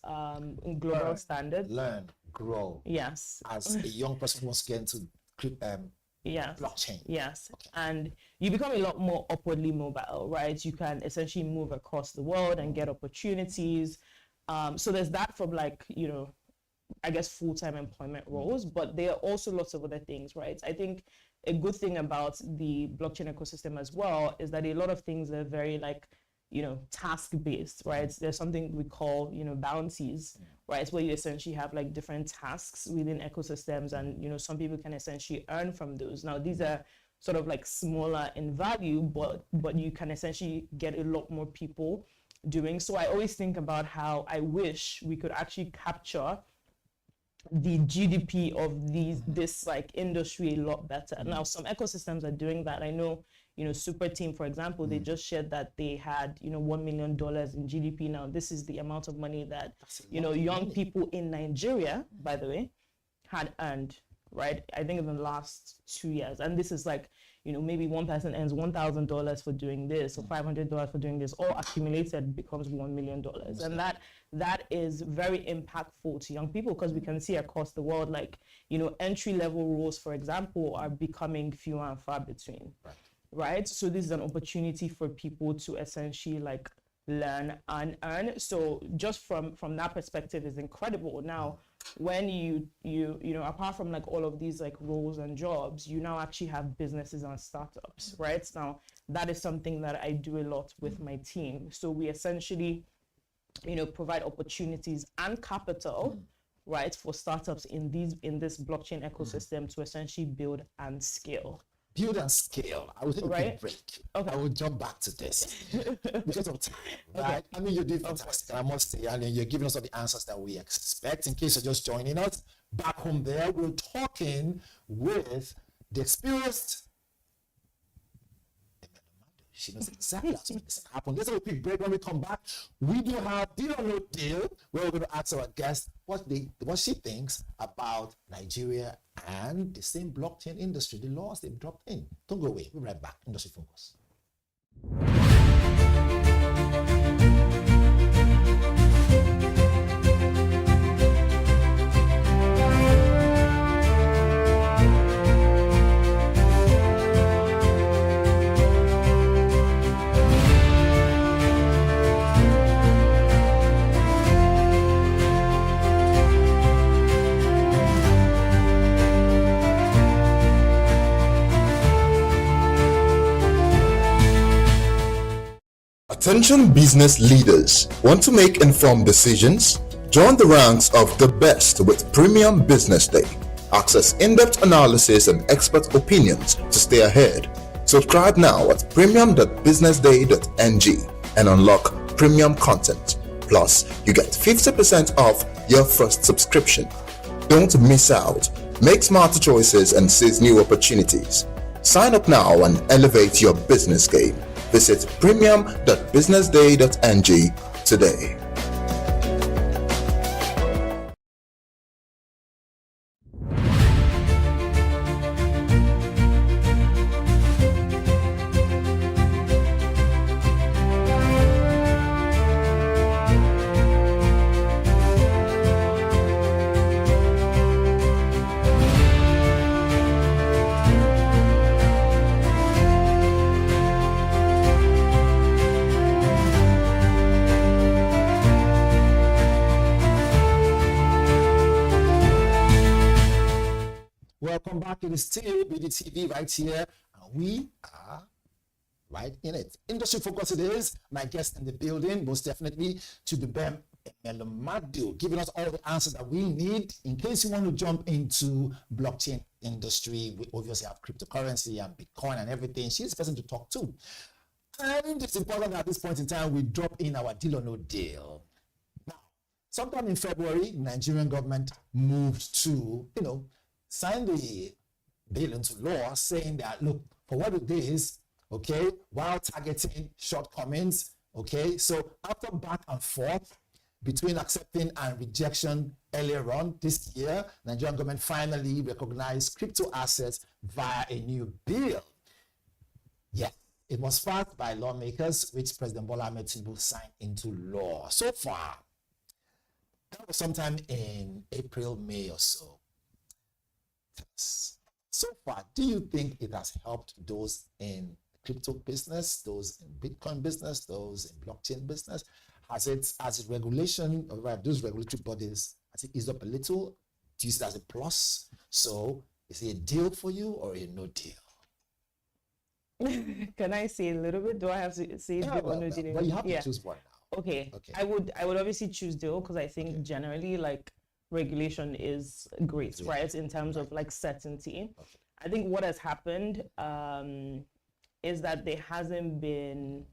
in global standards. Learn, grow. Yes. As a young person who wants to get into blockchain. Yes. Okay. And you become a lot more upwardly mobile, right? You can essentially move across the world and get opportunities. So there's that from like, I guess full-time employment roles, but there are also lots of other things, right? I think a good thing about the blockchain ecosystem as well is that a lot of things are very like, task-based, right? There's something we call, bounties, right? Where you essentially have like different tasks within ecosystems, and, some people can essentially earn from those. Now, these are sort of like smaller in value, but you can essentially get a lot more people doing. So I always think about how I wish we could actually capture the GDP of this like industry a lot better. Now, some ecosystems are doing that. I know, Super Team, for example, they just shared that they had, $1 million in GDP. Now, this is the amount of money that, young people in Nigeria, by the way, had earned right? I think in the last 2 years, and this is like, maybe one person earns $1,000 for doing this or $500 for doing this, all accumulated becomes $1 million. And that is very impactful to young people, because we can see across the world, like, entry level roles, for example, are becoming fewer and far between, right? So this is an opportunity for people to essentially like learn and earn. So just from that perspective is incredible. Now, when you apart from like all of these like roles and jobs, you now actually have businesses and startups, right? Now that is something that I do a lot with my team. So we essentially provide opportunities and capital, right, for startups in this blockchain ecosystem to essentially build and scale. Build and scale. I will take a quick break. Okay. I will jump back to this because of time, right? Okay. I mean, you're doing fantastic, I must say, and you're giving us all the answers that we expect. In case you're just joining us, back home there, we're talking with the experienced. She knows exactly what's going to happen. Let's have a quick break. When we come back, we do have Deal or No Deal, where we're going to ask our guest what she thinks about Nigeria and the same blockchain industry, the laws they've dropped in. Don't go away. We'll be right back. Industry Focus. Attention business leaders. Want to make informed decisions? Join the ranks of the best with Premium Business Day. Access in-depth analysis and expert opinions to stay ahead. Subscribe now at premium.businessday.ng and unlock premium content. Plus, you get 50% off your first subscription. Don't miss out. Make smarter choices and seize new opportunities. Sign up now and elevate your business game. Visit premium.businessday.ng today. Welcome back. It is still BDTV right here, and we are right in it. Industry Focus it is. My guest in the building, most definitely, to the BEM Emelomadu, giving us all the answers that we need in case you want to jump into blockchain industry. We obviously have cryptocurrency and Bitcoin and everything. She's the person to talk to. And it's important that at this point in time, we drop in our deal or no deal. Now, sometime in February, the Nigerian government moved to, sign the bill into law saying that, look, for what it is, okay, while targeting shortcomings, okay, so after back and forth between accepting and rejection earlier on this year, the Nigerian government finally recognized crypto assets via a new bill. Yeah, it was passed by lawmakers, which President Bola Ahmed Tinubu signed into law. So far, that was sometime in April, May or so. So far, do you think it has helped those in crypto business, those in Bitcoin business, those in blockchain business? Has it regulation, or those regulatory bodies, has it eased up a little? Do you see it as a plus? So is it a deal for you or a no deal? Can I say a little bit? Do I have to say deal or no deal? But you have to choose one now. Okay. I would obviously choose deal, because I think generally, like, regulation is great, right, in terms of like certainty. I think what has happened is that there hasn't been,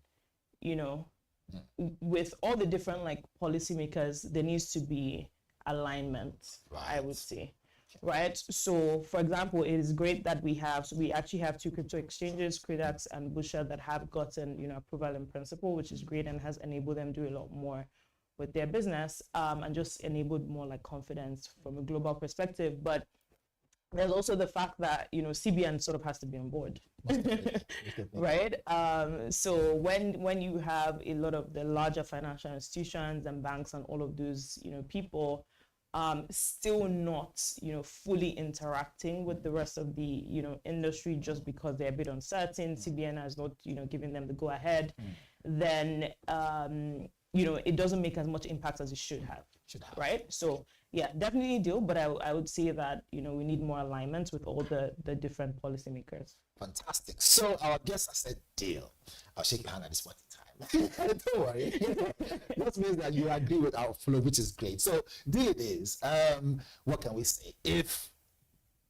with all the different like policymakers, there needs to be alignment, I would say, right? So for example, it is great that we actually have two crypto exchanges, Credax and Busha, that have gotten approval in principle, which is great and has enabled them to do a lot more with their business, and just enabled more like confidence from a global perspective. But there's also the fact that CBN sort of has to be on board, right? So when you have a lot of the larger financial institutions and banks and all of those people still not fully interacting with the rest of the industry just because they're a bit uncertain, CBN has not given them the go ahead, then it doesn't make as much impact as it should have. Right? So yeah, definitely deal, but I would say that we need more alignment with all the different policymakers. Fantastic. So our guest has said deal. I'll shake your hand at this point in time. Don't worry. That means that you agree with our flow, which is great. So deal it is. What can we say? If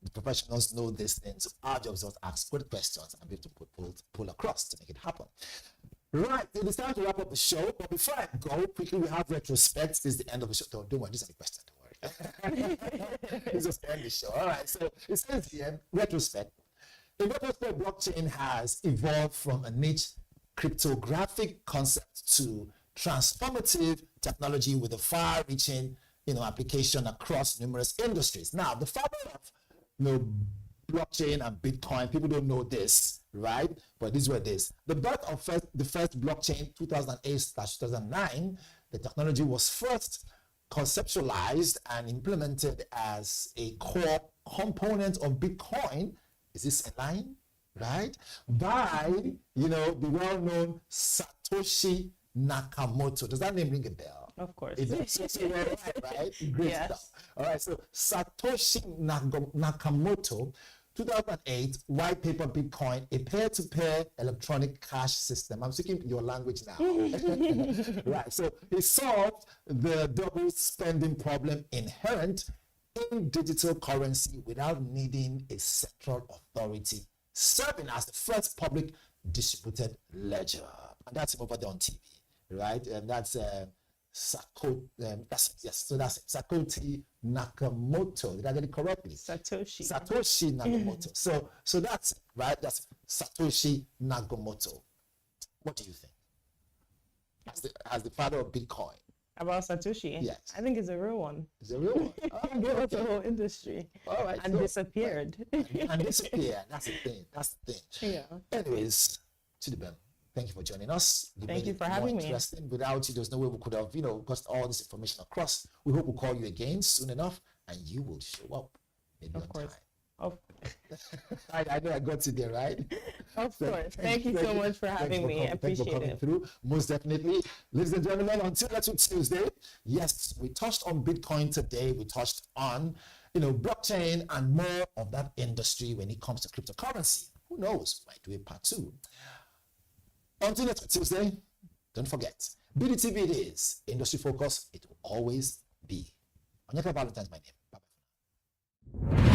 the professionals know these things, our job is to ask good questions and be able to pull across to make it happen. Right, it is time to wrap up the show. But before I go, quickly, we have retrospect. This is the end of the show. Don't worry, this is a question. Don't worry. Let's just end the show. All right, so it says here, retrospect. In retrospect, blockchain has evolved from a niche cryptographic concept to transformative technology with a far-reaching, application across numerous industries. Now, the father of, blockchain and Bitcoin, people don't know this, right? But this is what it is. The birth of the first blockchain, 2008/2009, the technology was first conceptualized and implemented as a core component of Bitcoin. Is this a line? Right? By, the well-known Satoshi Nakamoto. Does that name ring a bell? Of course. It's right? Great stuff. All right, so Satoshi Nakamoto, 2008, white paper Bitcoin, a peer-to-peer electronic cash system. I'm speaking your language now. Right, so he solved the double spending problem inherent in digital currency without needing a central authority, serving as the first public distributed ledger. And that's him over there on TV, right? And that's Satoshi Nakamoto. Did I get it correctly? Satoshi Nakamoto. So that's it, right? That's Satoshi Nakamoto. What do you think? As the father of Bitcoin. About Satoshi? Yes. I think it's a real one. It's a real one. He gave us the whole industry. All right. And disappeared. And disappeared. That's the thing. That's the thing. Yeah. Anyways, Chidibem, thank you for joining us. Thank you for having me. Without you, there's no way we could have, got all this information across. We hope we'll call you again soon enough and you will show up. Maybe of on course. time. Of I know I got you there, right? Of course. Thank you so much for having me. I appreciate it. Through. Most definitely. Ladies and gentlemen, until next week Tuesday, yes, we touched on Bitcoin today. We touched on, blockchain and more of that industry when it comes to cryptocurrency. Who knows? Might do a part 2. Until next week Tuesday, don't forget, BDTV it is. Industry focus, it will always be. Onyeka Valentine's my name. Bye-bye for now.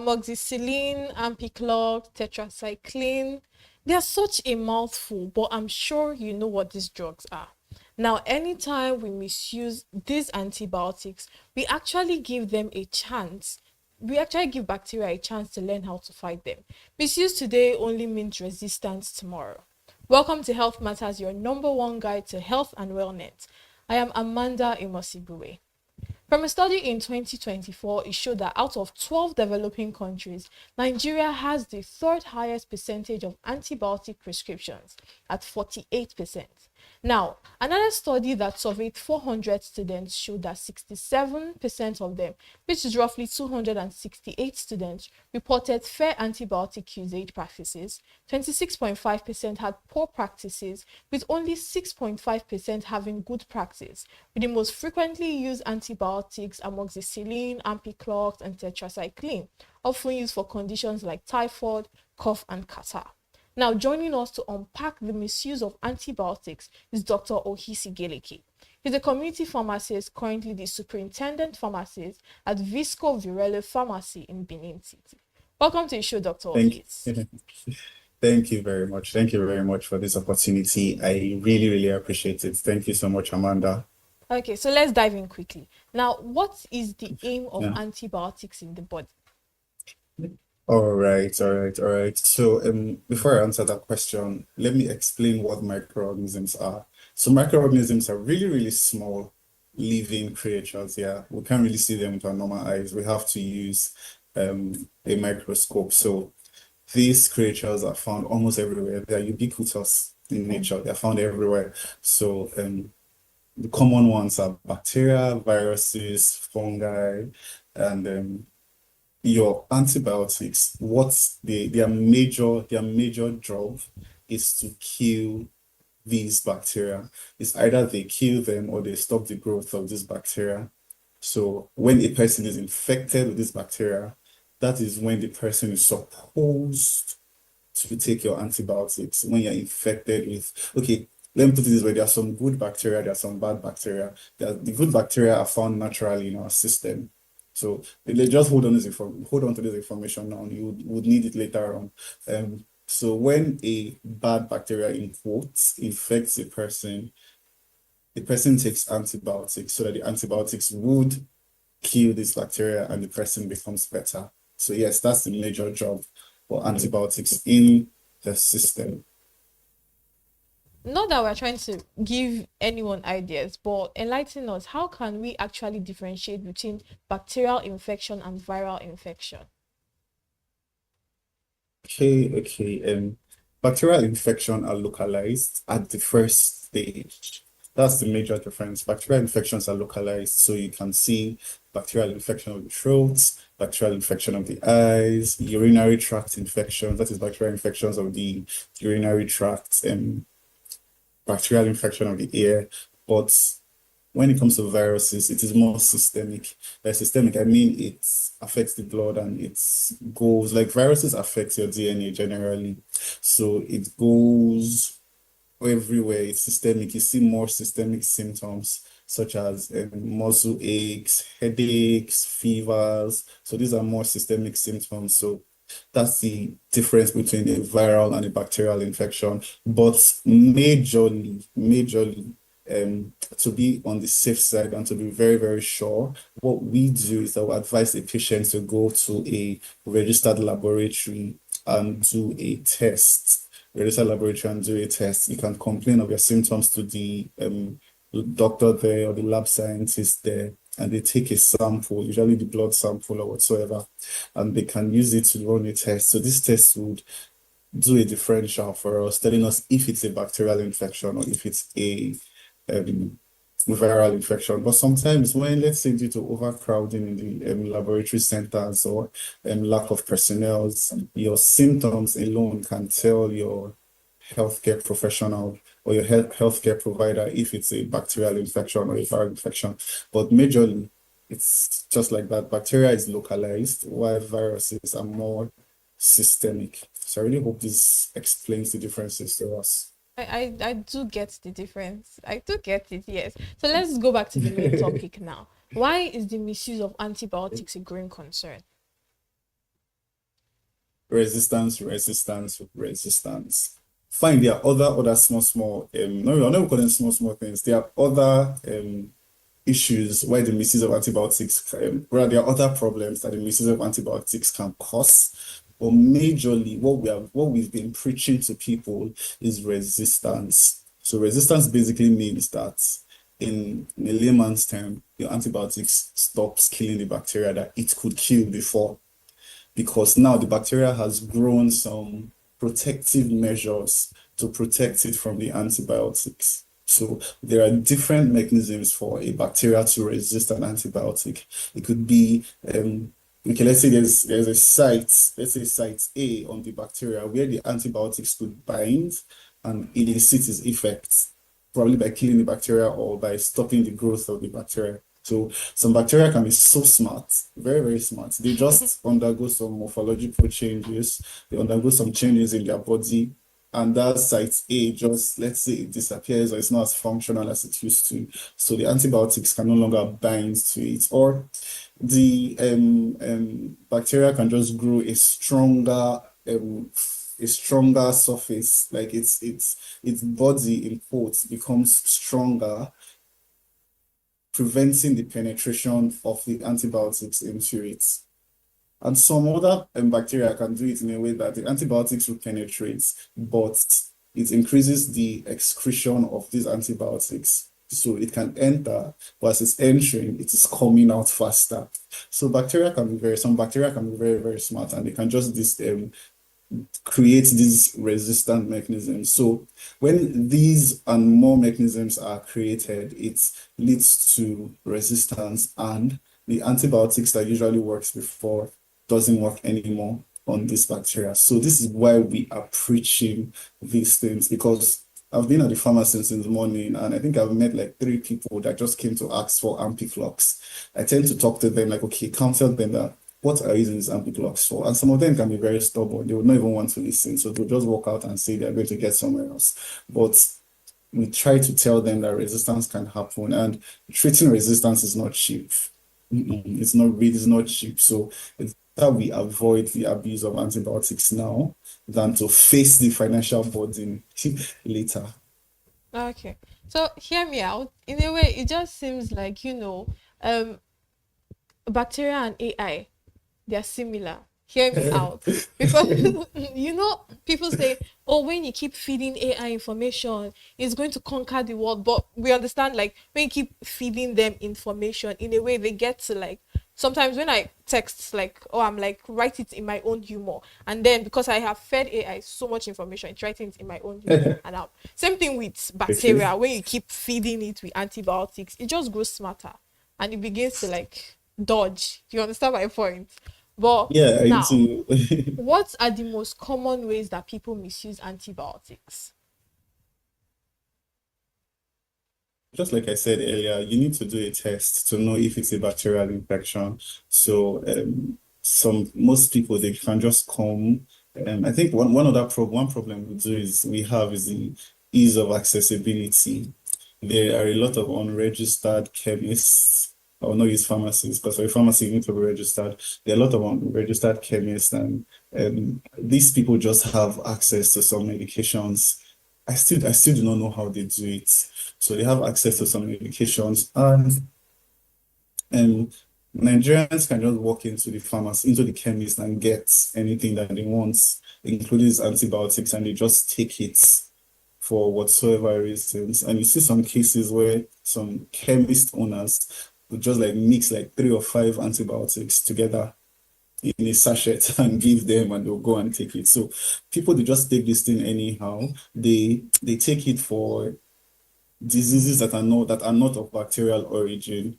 amoxicillin, ampiclox, tetracycline. They are such a mouthful, but I'm sure you know what these drugs are. Now, anytime we misuse these antibiotics, we actually give them a chance. We actually give bacteria a chance to learn how to fight them. Misuse today only means resistance tomorrow. Welcome to Health Matters, your number one guide to health and wellness. I am Amanda Imosibue. From a study in 2024, it showed that out of 12 developing countries, Nigeria has the third highest percentage of antibiotic prescriptions at 48%. Now, another study that surveyed 400 students showed that 67% of them, which is roughly 268 students, reported fair antibiotic usage practices, 26.5% had poor practices, with only 6.5% having good practice, with the most frequently used antibiotics amoxicillin, ampiclox, and tetracycline, often used for conditions like typhoid, cough, and catarrh. Now, joining us to unpack the misuse of antibiotics is Dr. Ohisi Geleke. He's a community pharmacist, currently the superintendent pharmacist at Visco Virello Pharmacy in Benin City. Welcome to the show, Dr. Ohisi. Thank you very much. Thank you very much for this opportunity. I really, really appreciate it. Thank you so much, Amanda. Okay, so let's dive in quickly. Now, what is the aim of antibiotics in the body? All right. So, before I answer that question, let me explain what microorganisms are. So, microorganisms are really, really small living creatures. Yeah, we can't really see them with our normal eyes. We have to use a microscope. So, these creatures are found almost everywhere. They are ubiquitous in nature. They are found everywhere. So, the common ones are bacteria, viruses, fungi, and your antibiotics, their major job is to kill these bacteria. It's either they kill them or they stop the growth of this bacteria. So when a person is infected with this bacteria, that is when the person is supposed to take your antibiotics. When you're infected with, okay, let me put it this way, there are some good bacteria, there are some bad bacteria. The good bacteria are found naturally in our system. So just hold on to this information now. You would need it later on. So when a bad bacteria, in quotes, infects a person, the person takes antibiotics so that the antibiotics would kill this bacteria and the person becomes better. So yes, that's the major job for antibiotics in the system. Not that we're trying to give anyone ideas, but enlighten us, how can we actually differentiate between bacterial infection and viral infection? Okay. Bacterial infection are localized at the first stage. That's the major difference. Bacterial infections are localized, so you can see bacterial infection of the throat, bacterial infection of the eyes, urinary tract infections, that is bacterial infections of the urinary tract, bacterial infection of the ear. But when it comes to viruses, it is more systemic. By systemic, I mean it affects the blood and it goes, like viruses affect your DNA generally. So it goes everywhere. It's systemic. You see more systemic symptoms such as muscle aches, headaches, fevers. So these are more systemic symptoms. So that's the difference between a viral and a bacterial infection. But majorly, to be on the safe side and to be very, very sure, what we do is that we advise a patient to go to a registered laboratory and do a test. Registered laboratory and do a test. You can complain of your symptoms to the doctor there or the lab scientist there, and they take a sample, usually the blood sample or whatsoever, and they can use it to run a test. So this test would do a differential for us, telling us if it's a bacterial infection or if it's a viral infection. But sometimes when, let's say, due to overcrowding in the laboratory centers or lack of personnel, your symptoms alone can tell your healthcare professional or your healthcare provider if it's a bacterial infection or a viral infection. But majorly, it's just like that. Bacteria is localized, while viruses are more systemic. So I really hope this explains the differences to us. I do get the difference. I do get it, yes. So let's go back to the main topic now. Why is the misuse of antibiotics a growing concern? resistance, resistance, resistance. Fine, there are other small no, I'm not calling small things. There are other issues why the misuse of antibiotics, well, there are other problems that the misuse of antibiotics can cause. But majorly, what we've been preaching to people is resistance. So resistance basically means that in a layman's term, your antibiotics stops killing the bacteria that it could kill before, because now the bacteria has grown some protective measures to protect it from the antibiotics. So there are different mechanisms for a bacteria to resist an antibiotic. It could be okay, let's say there's a site, let's say site A on the bacteria where the antibiotics could bind and elicit its effects, probably by killing the bacteria or by stopping the growth of the bacteria. So some bacteria can be so smart, very, very smart. They just undergo some morphological changes. They undergo some changes in their body. And that site A just, let's say, it disappears or it's not as functional as it used to. So the antibiotics can no longer bind to it. Or the bacteria can just grow a stronger surface, like its body in quotes becomes stronger, preventing the penetration of the antibiotics into it. And some other bacteria can do it in a way that the antibiotics will penetrate, but it increases the excretion of these antibiotics. So it can enter, but as it's entering, it is coming out faster. So some bacteria can be very, very smart, and they can just create these resistant mechanisms. So when these and more mechanisms are created, it leads to resistance, and the antibiotics that usually works before doesn't work anymore on this bacteria. So this is why we are preaching these things, because I've been at the pharmacy since the morning, and I think I've met like 3 people that just came to ask for Ampiclox. I tend to talk to them like, okay, counsel them that what are you using this Ampiclox for? And some of them can be very stubborn. They would not even want to listen. So they'll just walk out and say they're going to get somewhere else. But we try to tell them that resistance can happen, and treating resistance is not cheap. It's not cheap. So it's that we avoid the abuse of antibiotics now than to face the financial burden later. Okay. So hear me out. In a way, it just seems like, bacteria and AI, they're similar. Hear me out. Because, people say, oh, when you keep feeding AI information, it's going to conquer the world. But we understand, like, when you keep feeding them information, in a way, they get to, like, sometimes when I text, like, oh, I'm like, write it in my own humor. And then because I have fed AI so much information, it's writing it in my own humor. And out. Same thing with bacteria. When you keep feeding it with antibiotics, it just grows smarter. And it begins to, like, dodge. You understand my point? But yeah, I now, do. what are the most common ways that people misuse antibiotics? Just like I said earlier, you need to do a test to know if it's a bacterial infection. So most people, they can just come. I think one problem we do is the ease of accessibility. There are a lot of unregistered chemists. I will not use pharmacies, because for a pharmacy you need to be registered. There are a lot of unregistered chemists, and these people just have access to some medications. I still do not know how they do it. So they have access to some medications, and Nigerians can just walk into the pharmacy, into the chemist, and get anything that they want, including antibiotics, and they just take it for whatsoever reasons. And you see some cases where some chemist owners would just like mix like 3 or 5 antibiotics together in a sachet and give them, and they'll go and take it. So people, they just take this thing anyhow. They take it for diseases that are not of bacterial origin.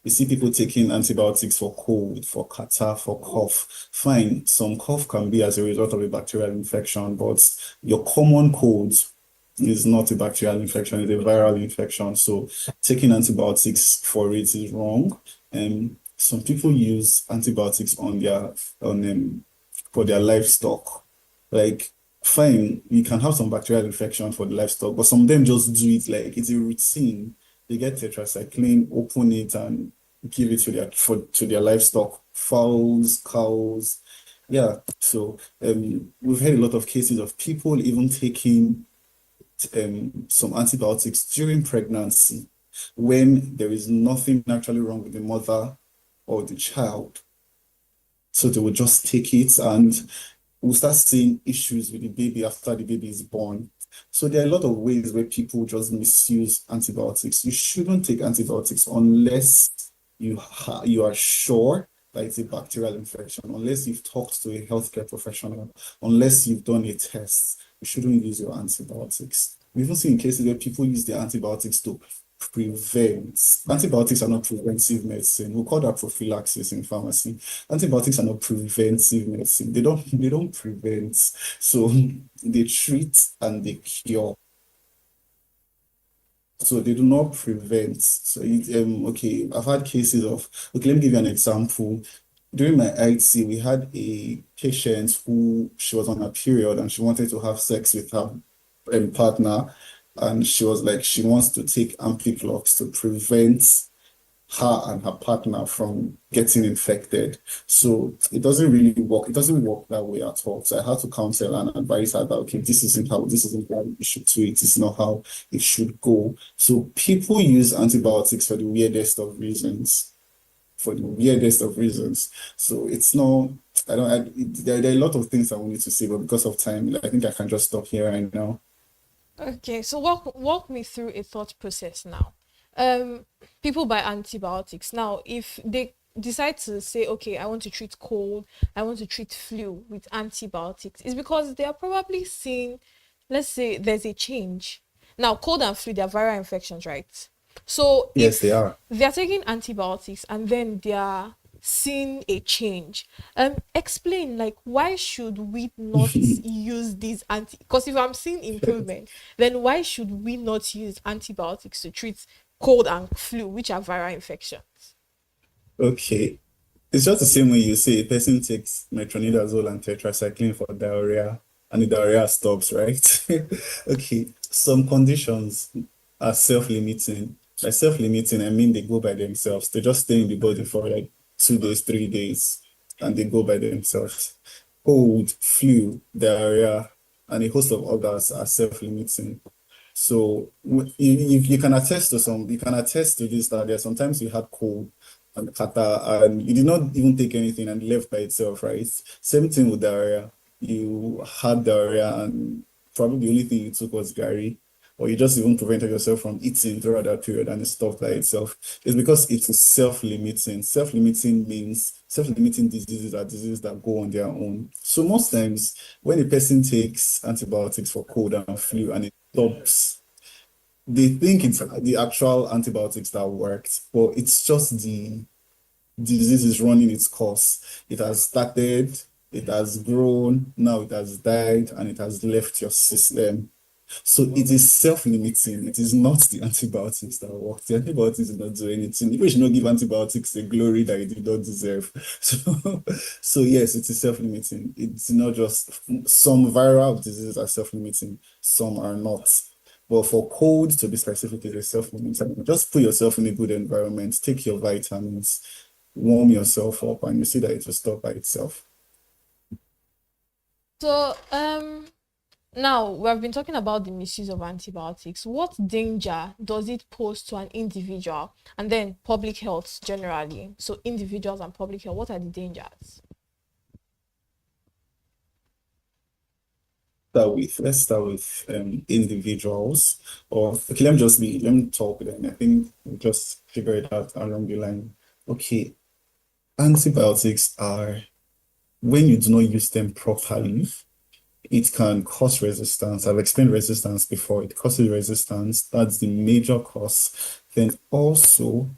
You see people taking antibiotics for cold, for catarrh, for cough. Fine, some cough can be as a result of a bacterial infection, but your common cold is not a bacterial infection, it's a viral infection. So taking antibiotics for it is wrong. And some people use antibiotics for their livestock. Like, fine, you can have some bacterial infection for the livestock, but some of them just do it like it's a routine. They get tetracycline, open it, and give it to their livestock, fowls, cows. Yeah, so we've had a lot of cases of people even taking some antibiotics during pregnancy when there is nothing actually wrong with the mother or the child. So they will just take it and we'll start seeing issues with the baby after the baby is born. So there are a lot of ways where people just misuse antibiotics. You shouldn't take antibiotics unless you are sure that it's a bacterial infection, unless you've talked to a healthcare professional, unless you've done a test. You shouldn't use your antibiotics. We've even seen cases where people use their antibiotics to prevent. Antibiotics are not preventive medicine. We call that prophylaxis in pharmacy. Antibiotics are not preventive medicine. They don't prevent. So they treat and they cure. So they do not prevent. So okay, I've had cases of, okay, let me give you an example. During my IT, we had a patient who she was on her period and she wanted to have sex with her partner, and she was like she wants to take Ampiclox to prevent her and her partner from getting infected. So it doesn't really work. It doesn't work that way at all. So I had to counsel and advise her that, okay, this isn't how you should do it. This is not how it should go. So people use antibiotics for the weirdest of reasons. For the weirdest of reasons. So it's not, there are a lot of things I wanted to say, but because of time, I think I can just stop here right now. Okay, so walk me through a thought process now. People buy antibiotics. Now, if they decide to say, okay, I want to treat cold, I want to treat flu with antibiotics, it's because they are probably seeing, let's say there's a change. Now, cold and flu, they're viral infections, right? So Yes, they if are. they're taking antibiotics and then they're seeing a change, explain, like, why should we not use these because if I'm seeing improvement, then why should we not use antibiotics to treat cold and flu, which are viral infections? Okay. It's just the same way you say a person takes metronidazole and tetracycline for diarrhea and the diarrhea stops, right? Okay. Some conditions are self-limiting. By self-limiting, I mean they go by themselves. They just stay in the body for like 2 days, 3 days, and they go by themselves. Cold, flu, diarrhea, and a host of others are self-limiting. So you can attest to this, that there are sometimes you had cold and kata and you did not even take anything and left by itself, right? Same thing with diarrhea. You had diarrhea and probably the only thing you took was Gary, or you just even prevented yourself from eating throughout that period and it stopped by itself. It's because it is self-limiting. Self-limiting means self-limiting diseases are diseases that go on their own. So most times when a person takes antibiotics for cold and flu and it stops, they think it's the actual antibiotics that worked, but it's just the disease is running its course. It has started, it has grown, now it has died, and it has left your system. So it is self-limiting. It is not the antibiotics that work. The antibiotics do not do anything. People should not give antibiotics the glory that it did not deserve. So yes, it is self-limiting. It's not just some viral diseases are self-limiting, some are not. But for cold, to be specific, it is self-limiting. Just put yourself in a good environment, take your vitamins, warm yourself up, and you see that it will stop by itself. So now we have been talking about the misuse of antibiotics. What danger does it pose to an individual and then public health generally? So individuals and public health, what are the dangers? Let's start with individuals. Or okay, let me talk then. I think we'll just figure it out along the line. Okay, antibiotics are, when you do not use them properly, it can cause resistance. I've explained resistance before. It causes resistance. That's the major cause. Then also,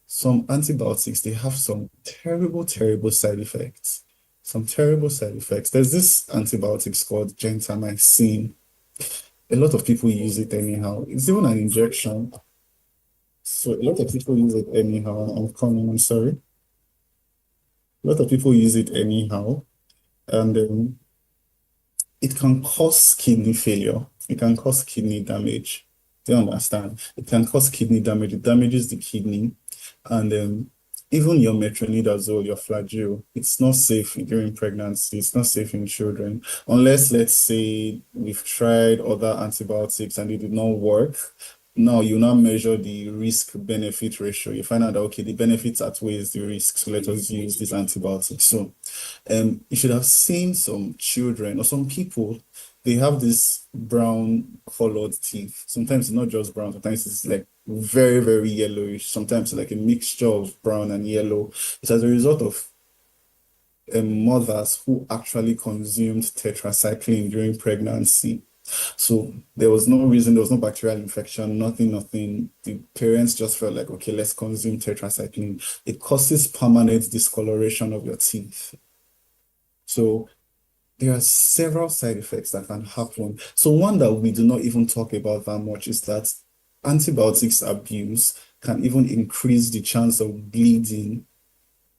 some antibiotics, they have some terrible, terrible side effects. Some terrible side effects. There's this antibiotics called gentamicin. A lot of people use it anyhow. It's even an injection. So a lot of people use it anyhow. I'm sorry. A lot of people use it anyhow. And it can cause kidney failure. It can cause kidney damage. Do you understand? It can cause kidney damage. It damages the kidney. And Even your metronidazole, your flagyl, it's not safe during pregnancy. It's not safe in children. Unless, let's say, we've tried other antibiotics and it did not work. Now you now measure the risk-benefit ratio. You find out that, okay, the benefits outweighs the risk, so let us use this antibiotic. So you should have seen some children or some people, they have this brown colored teeth. Sometimes it's not just brown, sometimes it's like very, very yellowish. Sometimes like a mixture of brown and yellow. It's as a result of mothers who actually consumed tetracycline during pregnancy. So there was no reason, there was no bacterial infection, nothing. The parents just felt like, okay, let's consume tetracycline. It causes permanent discoloration of your teeth. So there are several side effects that can happen. So one that we do not even talk about that much is that antibiotics abuse can even increase the chance of bleeding.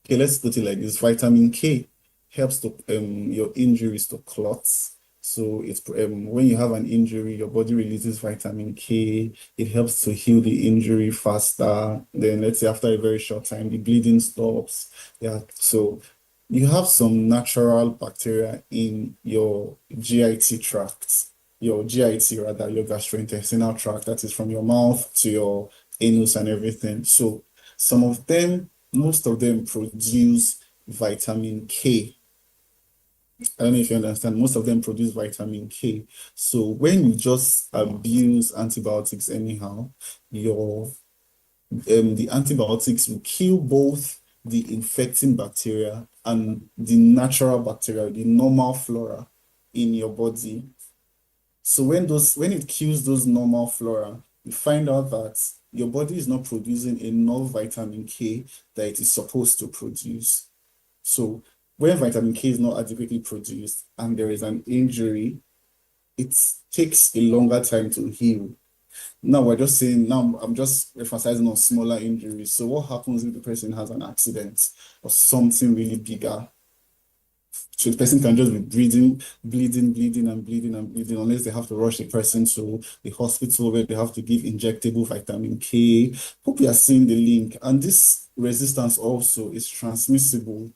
Okay, let's put it like this. Vitamin K helps to your injuries to clot. So it's when you have an injury, your body releases vitamin K. It helps to heal the injury faster. Then let's say after a very short time, the bleeding stops. Yeah. So you have some natural bacteria in your GIT tract, your GIT rather, your gastrointestinal tract, that is from your mouth to your anus and everything. So some of them, most of them produce vitamin K. I don't know if you understand, most of them produce vitamin K. So when you just abuse antibiotics anyhow, your the antibiotics will kill both the infecting bacteria and the natural bacteria, the normal flora in your body. So when it kills those normal flora, you find out that your body is not producing enough vitamin K that it is supposed to produce. So when vitamin K is not adequately produced and there is an injury, it takes a longer time to heal. Now we're just saying, now I'm just emphasizing on smaller injuries. So what happens if the person has an accident or something really bigger? So the person can just be bleeding unless they have to rush the person to the hospital where they have to give injectable vitamin K. Hope you are seeing the link. And this resistance also is transmissible.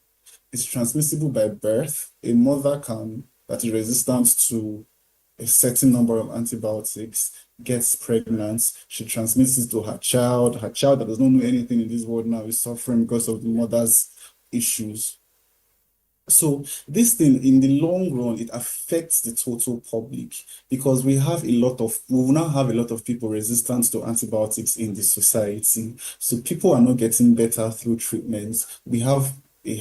It's transmissible by birth. A mother that is resistant to a certain number of antibiotics gets pregnant, she transmits it to her child. Her child that does not know anything in this world now is suffering because of the mother's issues. So this thing, in the long run, it affects the total public because we will now have a lot of people resistant to antibiotics in the society. So people are not getting better through treatments. We have a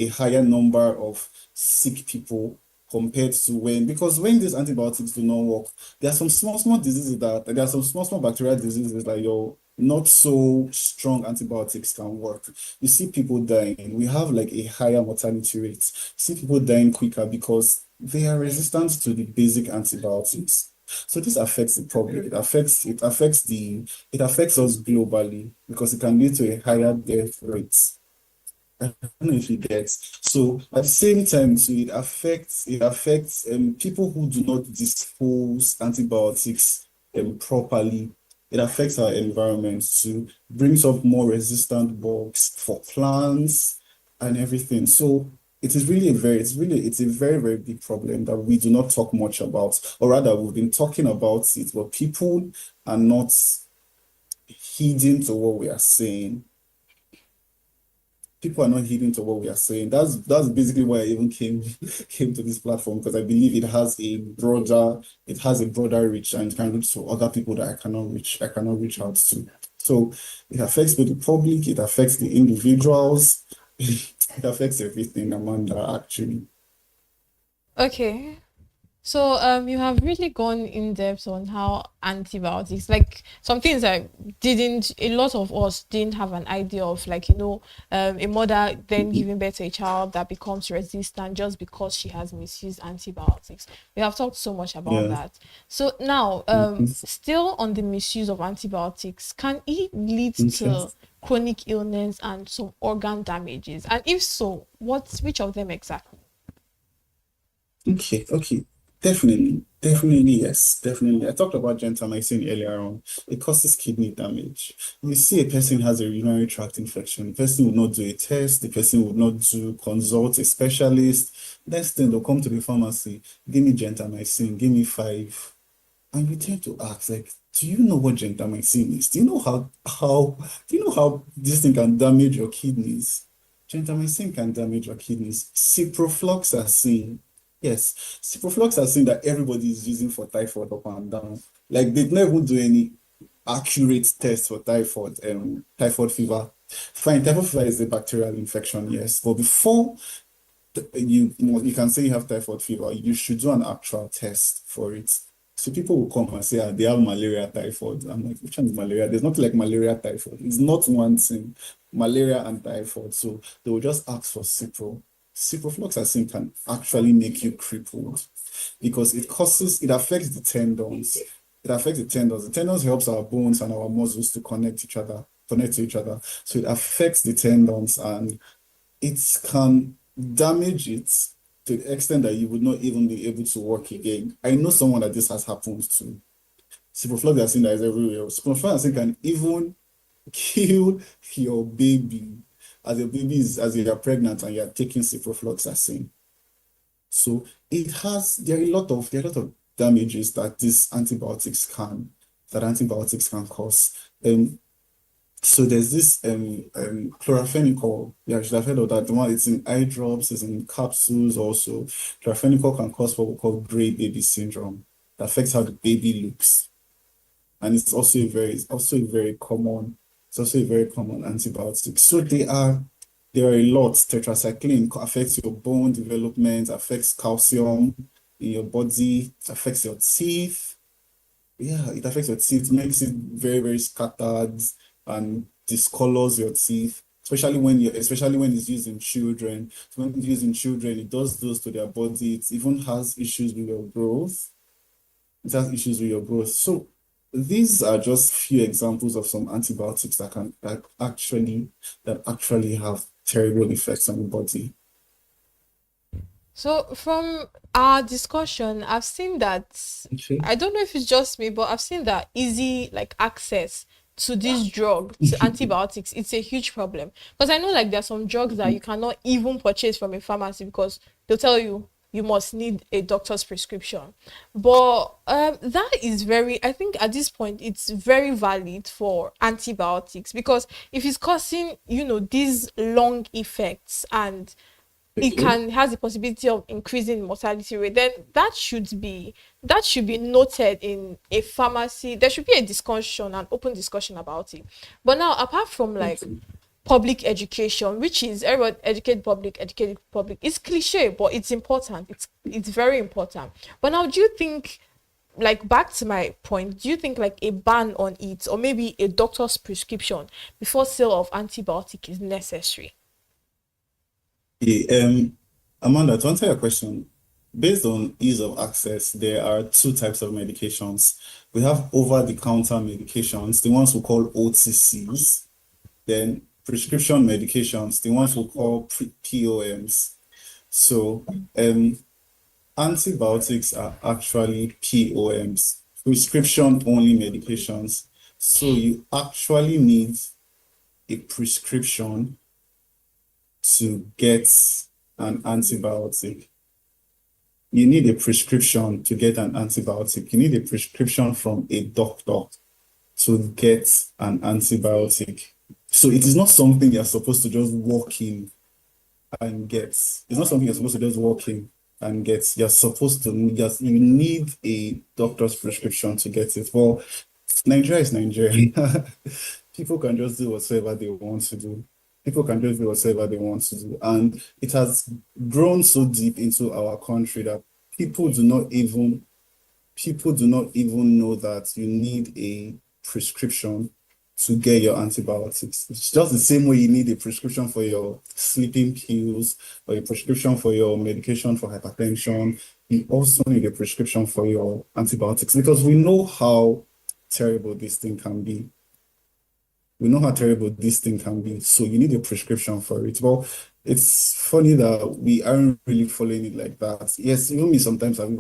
higher number of sick people compared to because when these antibiotics do not work, there are some small diseases there are some small bacterial diseases that your not so strong antibiotics can work. You see people dying. We have like a higher mortality rate. You see people dying quicker because they are resistant to the basic antibiotics. So this affects the public. It affects us globally because it can lead to a higher death rate. I don't know if you get. So at the same time, too, it affects people who do not dispose antibiotics properly. It affects our environment too, brings up more resistant bugs for plants and everything. So it's a very, very big problem that we do not talk much about, or rather we've been talking about it, but people are not heeding to what we are saying. People are not heeding to what we are saying. That's basically why I even came to this platform, because I believe it has a broader reach and can reach to other people that I cannot reach out to. So it affects both the public, it affects the individuals, it affects everything, Amanda, actually. Okay. So you have really gone in depth on how antibiotics, like some things that a lot of us didn't have an idea of, like, a mother then giving birth to a child that becomes resistant just because she has misused antibiotics. We have talked so much about that. So now, still on the misuse of antibiotics, can it lead to chronic illness and some organ damages? And if so, which of them exactly? Okay. Definitely, yes, definitely. I talked about gentamicin earlier on. It causes kidney damage. You see a person has a urinary tract infection, the person will not do a test, the person will not consult a specialist. Next thing, they'll come to the pharmacy, give me gentamicin, give me 5. And we tend to ask, like, do you know what gentamicin is? Do you know how this thing can damage your kidneys? Gentamicin can damage your kidneys. Ciprofloxacin. Yes, ciprofloxacin that everybody is using for typhoid up and down. Like they don't even do any accurate test for typhoid fever. Fine, typhoid fever is a bacterial infection, yes. But before you can say you have typhoid fever, you should do an actual test for it. So people will come and say, they have malaria typhoid. I'm like, which one is malaria? There's not like malaria typhoid. It's not one thing, malaria and typhoid. So they will just ask for Cipro. Ciprofloxacin can actually make you crippled because it affects the tendons. It affects the tendons. The tendons helps our bones and our muscles to connect to each other. So it affects the tendons and it can damage it to the extent that you would not even be able to walk again. I know someone that this has happened to. Ciprofloxacin that is everywhere. Ciprofloxacin can even kill your baby as you are pregnant and you are taking ciprofloxacin. So there are a lot of damages that antibiotics can cause. So there's this chloramphenicol. Yeah, you should have heard of that. The one it's in eye drops, it's in capsules also. Chloramphenicol can cause what we call gray baby syndrome. That affects how the baby looks. And it's also a very common antibiotic. So there are a lot. Tetracycline affects your bone development, affects calcium in your body, affects your teeth. Yeah, it affects your teeth, makes it very, very scattered and discolors your teeth, especially when it's used in children. So when it's used in children, it does those to their body. It even has issues with your growth. So these are just few examples of some antibiotics that actually have terrible effects on the body. So from our discussion, I've seen that I don't know if it's just me, but I've seen that easy access to this drug, to antibiotics, it's a huge problem. Because I know there are some drugs that you cannot even purchase from a pharmacy because they'll tell you you must need a doctor's prescription. But that is I think at this point, it's very valid for antibiotics because if it's causing, these long effects and it has the possibility of increasing mortality rate, then that should be noted in a pharmacy. There should be a discussion, an open discussion about it. But now, apart from public education, which is everybody educate public, it's cliche, but it's important. It's very important. But now, do you think, back to my point, do you think a ban on it or maybe a doctor's prescription before sale of antibiotic is necessary? Amanda, to answer your question, based on ease of access, there are two types of medications. We have over-the-counter medications, the ones we call OTCs, then prescription medications, the ones we call POMs. So antibiotics are actually POMs, prescription-only medications. So you actually need a prescription to get an antibiotic. You need a prescription to get an antibiotic. You need a prescription from a doctor to get an antibiotic. So it is not something you're supposed to just walk in and get. It's not something you're supposed to just walk in and get. You need a doctor's prescription to get it. Well, Nigeria is Nigeria. People can just do whatever they want to do. And it has grown so deep into our country that people do not even know that you need a prescription to get your antibiotics. It's just the same way you need a prescription for your sleeping pills or a prescription for your medication for hypertension. You also need a prescription for your antibiotics because we know how terrible this thing can be. So you need a prescription for it. Well, It's funny that we aren't really following it like that. Yes, even me sometimes I've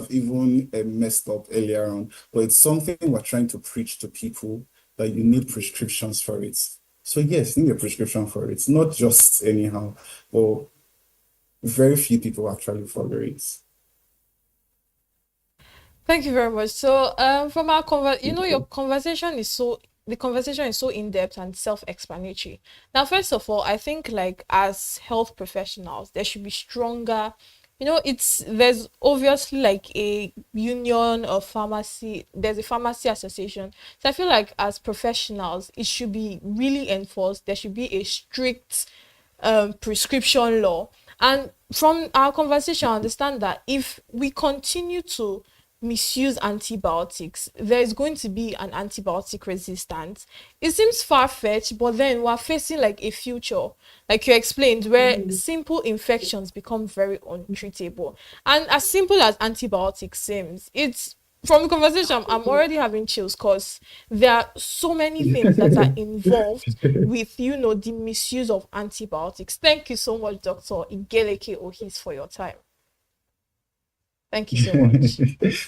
even messed up earlier on, but it's something we're trying to preach to people that you need prescriptions for it. So yes, you need a prescription for it, not just anyhow, but very few people actually follow it. Thank you very much. So, from our your conversation is the conversation is so in depth and self-explanatory. Now, first of all, I think like as health professionals, there should be stronger. There's obviously like a union of pharmacy. There's a pharmacy association. So I feel like as professionals, it should be really enforced. There should be a strict prescription law. And from our conversation, I understand that if we continue to misuse antibiotics, there is going to be an antibiotic resistance. It seems far-fetched, but then we're facing like a future, like you explained, where simple infections become very untreatable. And as simple as antibiotics seems, it's from the conversation, I'm already having chills because there are so many things that are involved with, the misuse of antibiotics. Thank you so much, Dr. Igeleke Ohis, for your time. Thank you so much.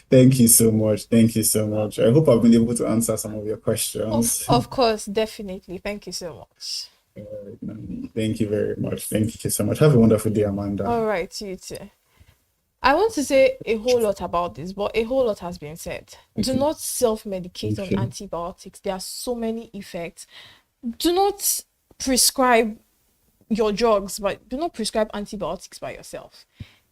Thank you so much. Thank you so much. I hope I've been able to answer some of your questions. Of course, definitely. Thank you so much. Thank you very much. Thank you so much. Have a wonderful day, Amanda. All right, you too. I want to say a whole lot about this, but a whole lot has been said. Do not self-medicate on antibiotics. There are so many effects. Do not prescribe your drugs, but do not prescribe antibiotics by yourself.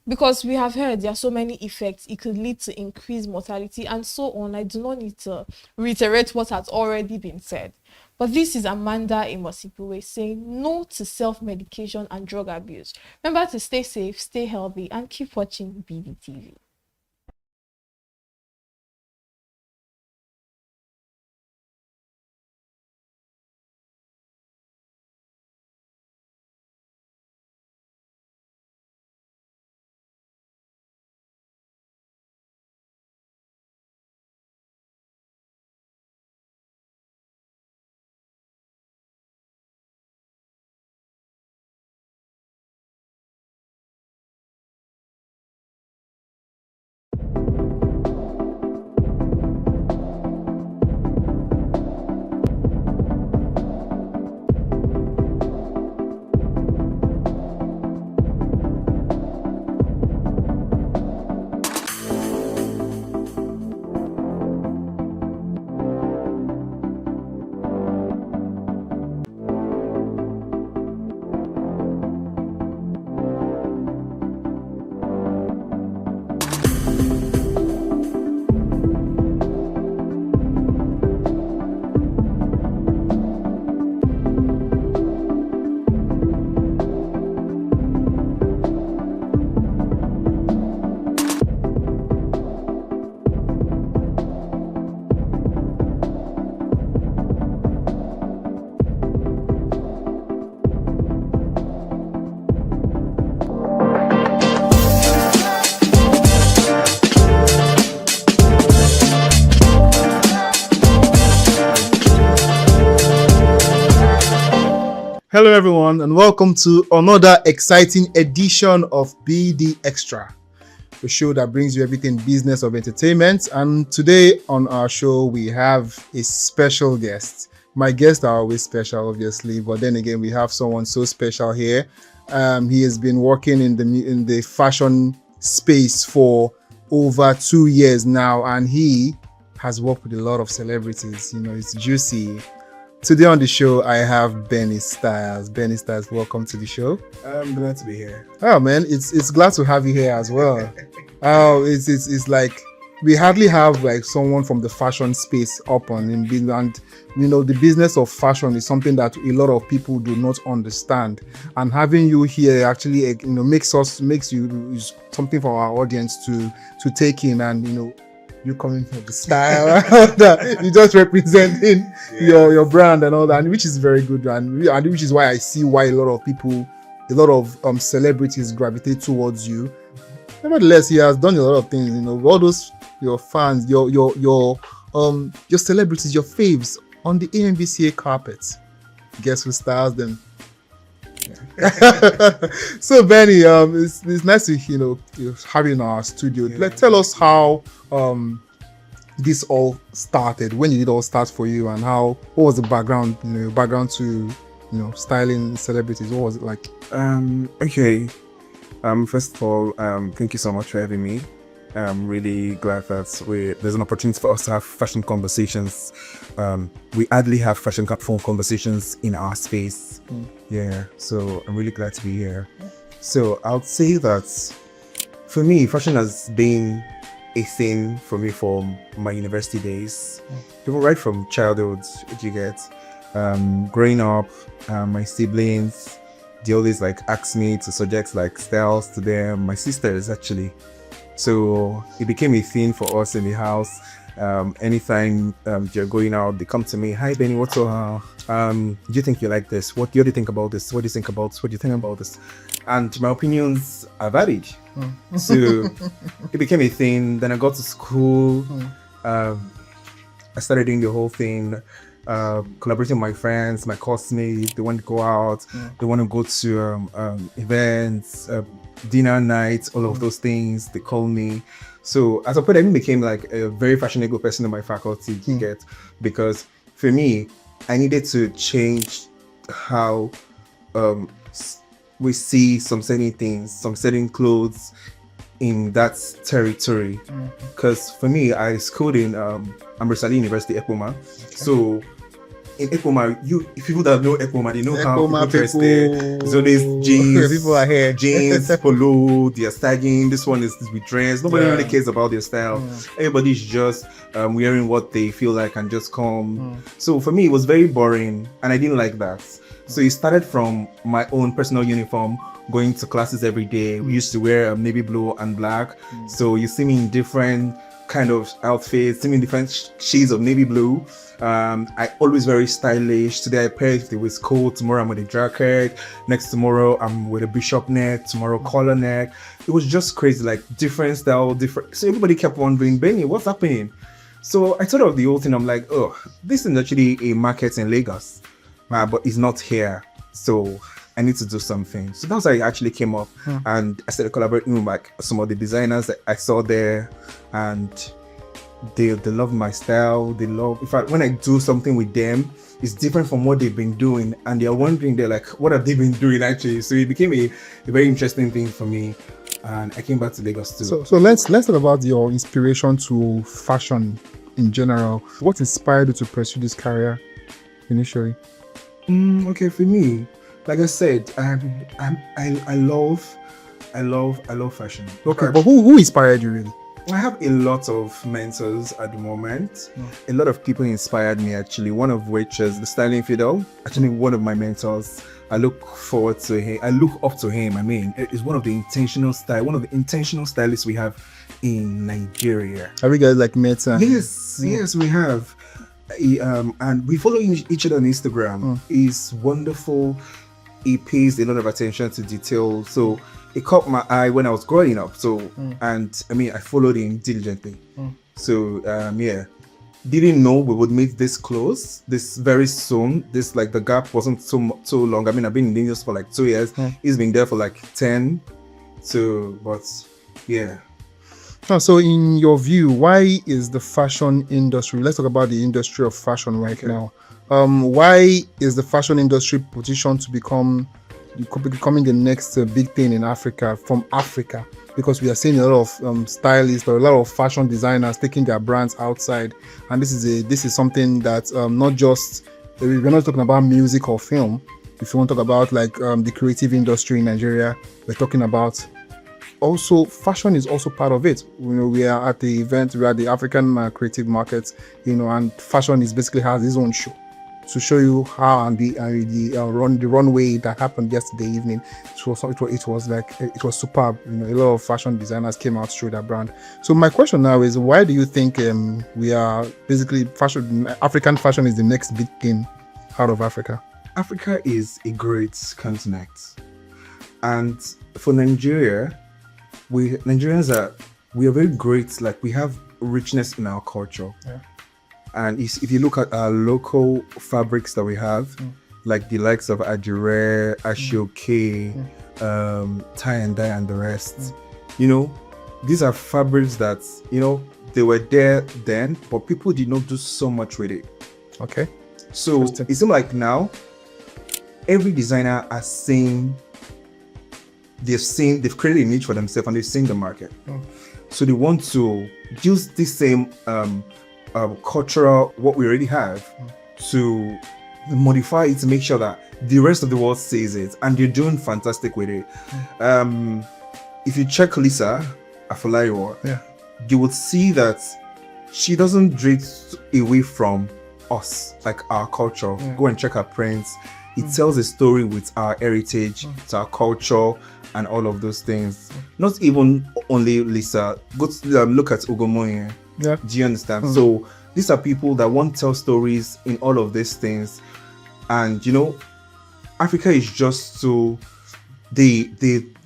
Because we have heard there are so many effects. It could lead to increased mortality and so on. I do not need to reiterate what has already been said. But this is Amanda Imosipuwe saying no to self-medication and drug abuse. Remember to stay safe, stay healthy, and keep watching BDTV. Hello everyone and welcome to another exciting edition of BD Extra, the show that brings you everything business of entertainment. And today on our show we have a special guest. My guests are always special obviously, but then again we have someone so special here. He has been working in the fashion space for over 2 years now, and he has worked with a lot of celebrities. It's juicy. Today on the show, I have Benny Styles. Benny Styles, welcome to the show. I'm glad to be here. Oh man, it's glad to have you here as well. Oh, it's like we hardly have like someone from the fashion space up on in business, and the business of fashion is something that a lot of people do not understand. And having you here actually makes you something for our audience to take in, and you coming from the style that you just representing your brand and all that, which is very good, and which is why I see why a lot of celebrities gravitate towards you. Nevertheless, he has done a lot of things. All those your fans, your celebrities, your faves on the AMVCA carpet. Guess who styles them? So Benny, it's nice to have you in our studio. Tell us how this all started. When did it all start for you, and what was the background? Background to styling celebrities. What was it like? Okay. First of all, thank you so much for having me. I'm really glad that there's an opportunity for us to have fashion conversations. We hardly have fashion phone conversations in our space. Yeah, so I'm really glad to be here. So I'll say that for me, fashion has been a thing for me from my university days. Even right from childhood, you get. Growing up, my siblings, they always ask me to suggest styles to them. My sisters actually. So it became a thing for us in the house. Anytime you're going out, they come to me, "Hi Benny, what's up? Do you think you like this? What do you think about this? What do you think about this?" And my opinions are varied. So it became a thing. Then I got to school. I started doing the whole thing. Collaborating with my friends, my classmates. They want to go out. They want to go to events, dinner nights, all of those things. They call me. So as a point, I became a very fashionable person in my faculty. You get, because for me, I needed to change how we see some certain things, some certain clothes in that territory. Because for me, I schooled in Ambersali University, Ekpoma. So in Ekpoma, if people that know Ekpoma, they know how people dress there. There's always jeans, people are here. jeans, polo, they're sagging. This one is with dress. Nobody really cares about their style. Everybody's just wearing what they feel like and just come. So for me, it was very boring, and I didn't like that. So it started from my own personal uniform, going to classes every day. We used to wear navy blue and black. So you see me in different kind of outfits, see me in different shades of navy blue. I always very stylish. Today I pair it with coat, tomorrow I'm with a jacket, next tomorrow I'm with a bishop neck, tomorrow collar neck. It was just crazy, different style, different. So everybody kept wondering, Benny, what's happening? So I thought of the whole thing. I'm like, oh, this is actually a market in Lagos, but it's not here. So I need to do something. So that's how I actually came up, and I started collaborating with some of the designers that I saw there, and they love my style. They love, in fact, when I do something with them, it's different from what they've been doing, and they're wondering, they're like, what have they been doing actually? So it became a very interesting thing for me, and I came back to Lagos too. So let's talk about your inspiration to fashion in general. What inspired you to pursue this career initially? Okay, for me, like I said, I love fashion. Okay, but who inspired you really? I have a lot of mentors at the moment. A lot of people inspired me actually. One of which is the styling Fidel. Actually, one of my mentors. I look forward to him. I look up to him. I mean, it is one of the intentional stylists we have in Nigeria. Have you guys met? Yes, we have. And we follow each other on Instagram. He's wonderful. He pays a lot of attention to detail. So it caught my eye when I was growing up. So, and I mean, I followed him diligently. So, didn't know we would meet this close, this very soon. This, the gap wasn't so long. I mean, I've been in the industry for 2 years. He's been there for 10. So, but yeah. So in your view, why is the fashion industry, let's talk about the industry of fashion right now. Why is the fashion industry positioned to becoming the next big thing in Africa, from Africa? Because we are seeing a lot of stylists or a lot of fashion designers taking their brands outside, and this is something that not just, we're not talking about music or film. If you want to talk about the creative industry in Nigeria, we're talking about also fashion is also part of it. We are at the event, we are at the African creative markets, and fashion is basically has its own show to show you how, and the runway that happened yesterday evening. It was superb. A lot of fashion designers came out to show their brand. So my question now is, why do you think we are basically African fashion is the next big thing out of Africa? Africa is a great continent, and for Nigeria, Nigerians are very great. We have richness in our culture. And if you look at our local fabrics that we have, like the likes of Adire, Ashioke, Tie and Dye, and the rest. You know, these are fabrics that, you know, they were there then, but people did not do so much with it. Okay. So it seems like now every designer has seen, they've created a niche for themselves and they've seen the market. So they want to use this same cultural, what we already have, to modify it to make sure that the rest of the world sees it, and they're doing fantastic with it. If you check Lisa Afolayo, you would see that she doesn't drift away from us, like our culture. Go and check her prints. It tells a story with our heritage, it's our culture, and all of those things. Not even only Lisa. Go to look at Ugomoye. Yeah. Do you understand? So these are people that want to tell stories in all of these things. And you know, Africa is just so they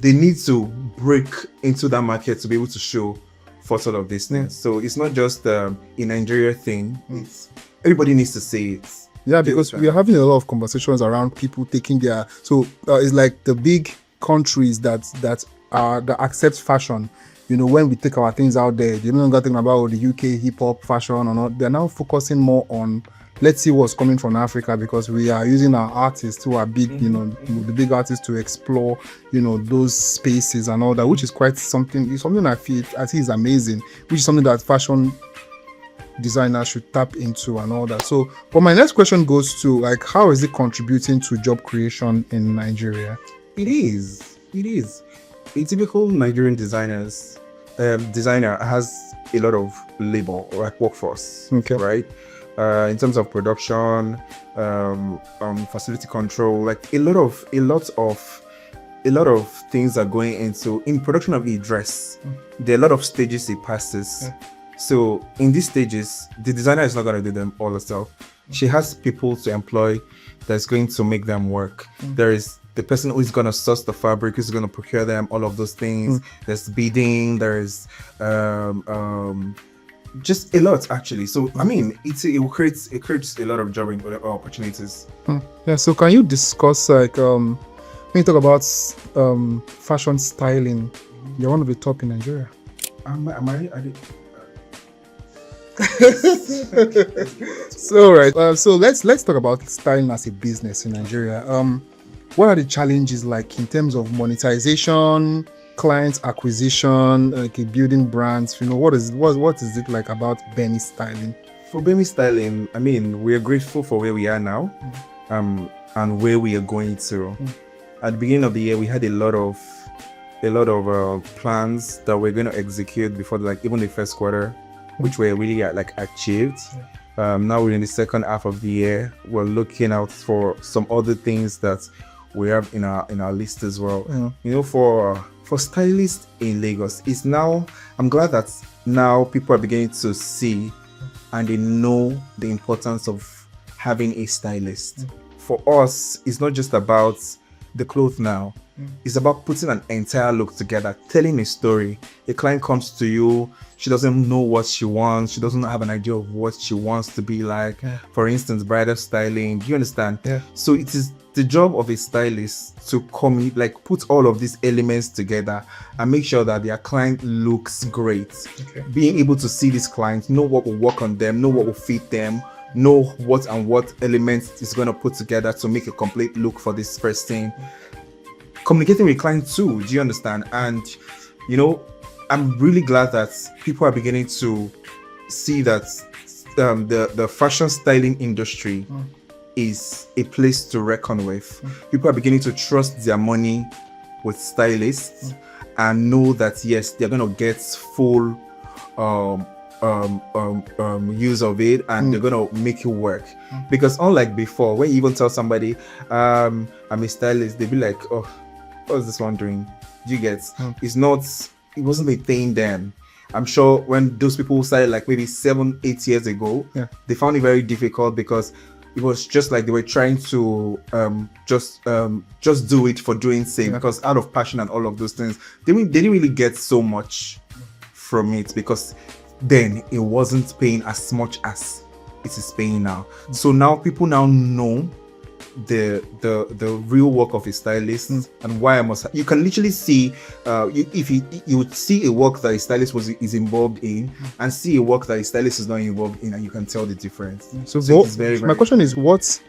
need to break into that market to be able to show for sort of this thing. So it's not just a Nigeria thing. It's, everybody needs to see it. Yeah, because we are having a lot of conversations around people taking their, so it's like the big countries that accept fashion. You know, when we take our things out there, they're no longer thinking about the UK hip hop fashion or not. They're now focusing more on, let's see what's coming from Africa, because we are using our artists who are big, you know, the big artists to explore, you know, those spaces and all that, which is quite something I see is amazing, which is something that fashion designers should tap into and all that. So, but my next question goes to, like, how is it contributing to job creation in Nigeria? It is. A typical Nigerian designer has a lot of labor, like workforce, right? In terms of production, facility control, like a lot of things are going into in production of a dress. There are a lot of stages it passes. So in these stages, the designer is not going to do them all herself. She has people to employ that's going to make them work. There is the person who is going to source the fabric, who's going to procure them, all of those things. There's bidding, there's just a lot actually. So I mean, it creates a lot of job opportunities. Yeah. So can you discuss, like, when you talk about fashion styling, you're one of the top in Nigeria. So right. So let's talk about styling as a business in Nigeria. What are the challenges like in terms of monetization, client acquisition, like building brands? You know, what is it like about Bemi Styling? For Bemi Styling, I mean, we are grateful for where we are now, and where we are going to. At the beginning of the year, we had a lot of plans that we're going to execute before, like, even the first quarter, which were really achieved. Now we're in the second half of the year. We're looking out for some other things that we have in our list as well. You know, for stylists in Lagos, I'm glad that now people are beginning to see and they know the importance of having a stylist. For us, it's not just about the clothes now. It's about putting an entire look together, telling a story. A client comes to you, she doesn't know what she wants, she doesn't have an idea of what she wants to be like. For instance, bridal styling, do you understand? So it is the job of a stylist to put all of these elements together and make sure that their client looks great. Being able to see this client, know what will work on them, know what will fit them, know what elements is going to put together to make a complete look for this person. Communicating with clients too, do you understand? And you know, I'm really glad that people are beginning to see that the fashion styling industry is a place to reckon with. People are beginning to trust their money with stylists and know that yes, they're going to get full use of it, and they're going to make it work. Because unlike before, when you even tell somebody I'm a stylist, they'll be like, oh, what's this one doing? You get it wasn't a thing then. I'm sure when those people started like maybe 7-8 years ago, they found it very difficult because it was just like they were trying to just do it for doing sake, because out of passion and all of those things, they didn't really get so much from it, because then it wasn't paying as much as it is paying now. So now people now know the real work of a stylist and why I must. You can literally see if you would see a work that a stylist is involved in and see a work that a stylist is not involved in, and you can tell the difference. So it's very, very my question is, what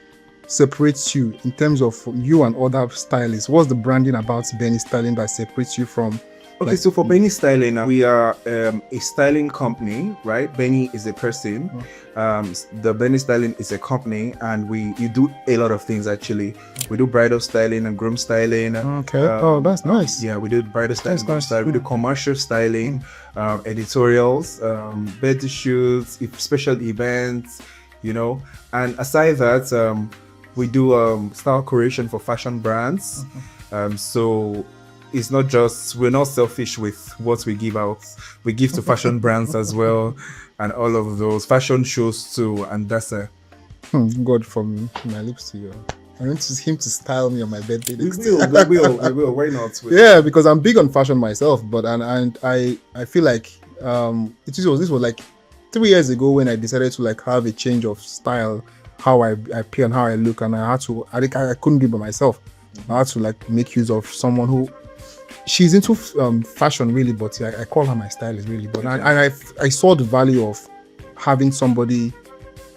separates you in terms of you and other stylists? What's the branding about Benny Styling that separates you from? Okay, so for Benny Styling, we are a styling company, right? Benny is a person. The Benny Styling is a company, and you do a lot of things actually. We do bridal styling and groom styling. Okay. That's nice. Yeah, we do bridal styling. That's nice. We do commercial styling, editorials, birthday shoots, special events, And aside that, we do style curation for fashion brands. So it's not just, we're not selfish with what we give out. We give to fashion brands as well, and all of those fashion shows too. And that's God, from my lips to you. I want him to style me on my birthday. We will. Why not? Yeah, because I'm big on fashion myself, but and I feel like this was like 3 years ago when I decided to like have a change of style, how I appear and how I look, and I couldn't do it by myself. I had to like make use of someone who. She's into fashion really, but I call her my stylist really. But I saw the value of having somebody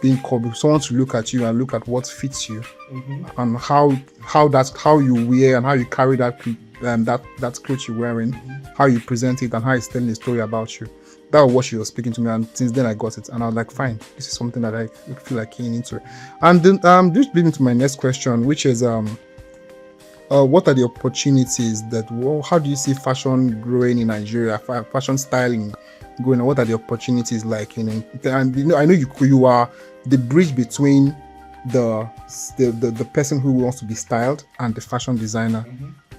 being called, someone to look at you and look at what fits you, and how you wear and how you carry that clothes you're wearing, how you present it, and how it's telling a story about you. That was what she was speaking to me, and since then I got it, and I was like, fine, this is something that I feel like keying into. And then this brings me to my next question, which is what are the opportunities how do you see fashion growing in Nigeria, fashion styling growing, and what are the opportunities like, and I know you are the bridge between the person who wants to be styled and the fashion designer.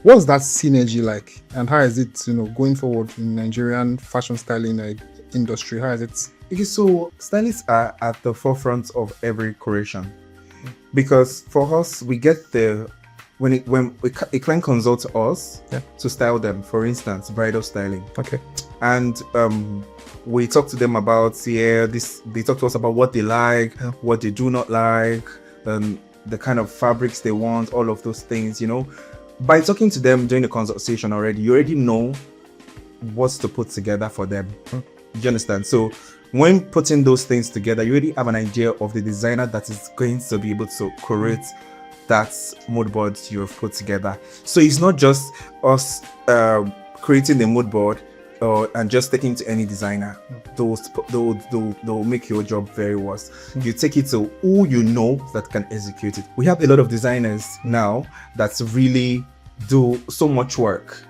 What's that synergy like, and how is it going forward in Nigerian fashion styling industry? How is it? Okay, so stylists are at the forefront of every creation, because for us, we get when a client consults us to style them, for instance, bridal styling. Okay. And we talk to them about they talk to us about what they like, what they do not like, the kind of fabrics they want, all of those things, By talking to them during the consultation already, you already know what's to put together for them. Do you understand? So when putting those things together, you already have an idea of the designer that is going to be able to curate that mood board you have put together. So it's not just us creating the mood board and just taking to any designer. They'll make your job very worse. You take it to who you know that can execute it. We have a lot of designers now that really do so much work.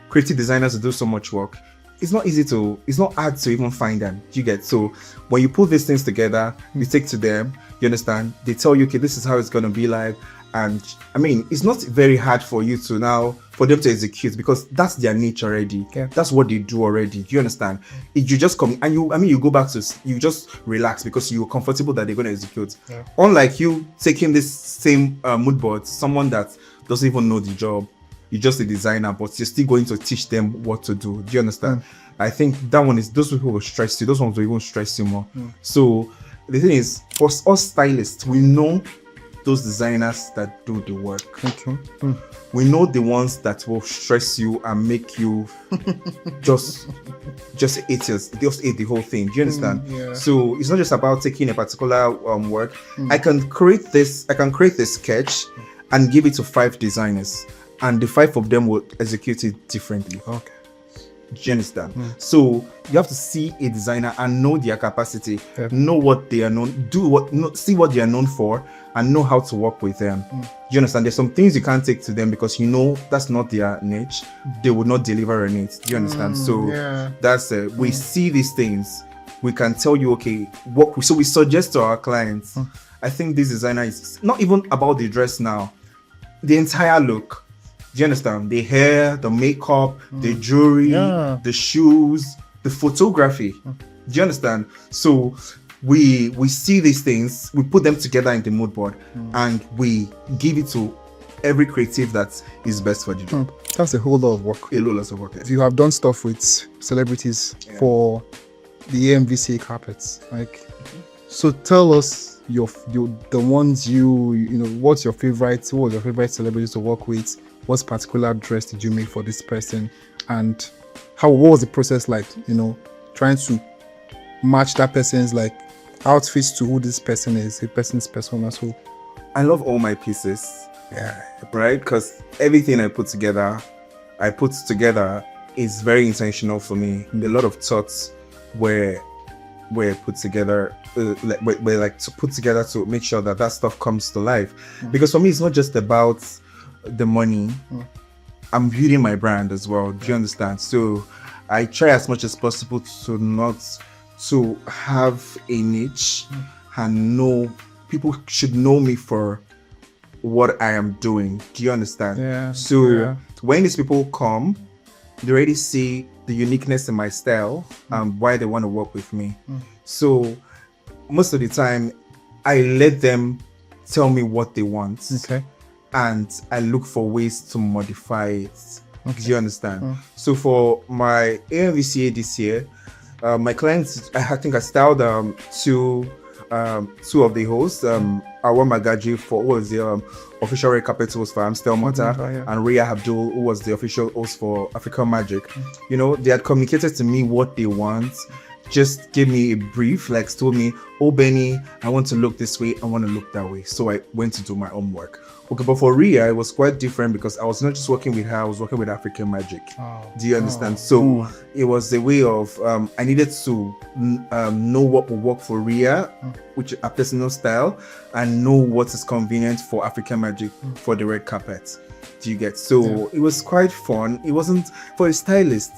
Creative designers who do so much work. It's not hard to even find them. You get? So when you put these things together, you take to them, you understand? They tell you, okay, this is how it's going to be like. And I mean, it's not very hard for them to execute, because that's their niche already. Yeah. That's what they do already. Do you understand? If you just come and you go back to, you just relax because you're comfortable that they're going to execute. Yeah. Unlike you taking this same mood board, someone that doesn't even know the job, you're just a designer, but you're still going to teach them what to do. Do you understand? I think that one is, those people will stress you. Those ones will even stress you more. So the thing is, for us stylists, we know those designers that do the work. Okay. We know the ones that will stress you and make you just hate the whole thing. Do you understand? Yeah. So it's not just about taking a particular work. I can create this sketch and give it to 5 designers, and the 5 of them will execute it differently. Okay. Do you understand? So you have to see a designer and know their capacity, know what they are known, see what they are known for, and know how to work with them. Do you understand? There's some things you can't take to them because that's not their niche. They would not deliver on it. Do you understand? So that's we see these things. We can tell you, okay, so we suggest to our clients. I think this designer is not even about the dress now, the entire look. Do you understand? The hair, the makeup, the jewelry, the shoes, the photography. Do you understand? So we see these things, we put them together in the mood board, and we give it to every creative that is best for the job. That's a whole lot of work. A lot of work. Yeah. You have done stuff with celebrities for the AMVCA carpets, like So tell us the ones what's your favorite? What was your favorite celebrity to work with? What particular dress did you make for this person? And what was the process like? Trying to match that person's like outfits to who this person is, the person's persona. So I love all my pieces. Yeah. Right? Because everything I put together is very intentional for me. A lot of thoughts were put together, to put together to make sure that stuff comes to life. Because for me, it's not just about the money. I'm building my brand as well. Do you understand? So I try as much as possible to have a niche and people should know me for what I am doing. Do you understand? Yeah. So when these people come, they already see the uniqueness in my style and why they want to work with me. So most of the time, I let them tell me what they want. Okay. And I look for ways to modify it. Okay. Do you understand? So for my AMVCA this year, my clients, I think I styled two of the hosts. Awa Magaji who was the official red carpet host for Amstel Mata, and Ria Abdul, who was the official host for African Magic. They had communicated to me what they want, just gave me a brief, like told me, oh Benny, I want to look this way, I want to look that way. So I went to do my own work. Okay, but for Ria, it was quite different because I was not just working with her, I was working with African Magic. Do you understand? So it was a way of, I needed to know what would work for Ria, which is a personal style, and know what is convenient for African Magic for the red carpet. Do you get? So it was quite fun. It wasn't for a stylist,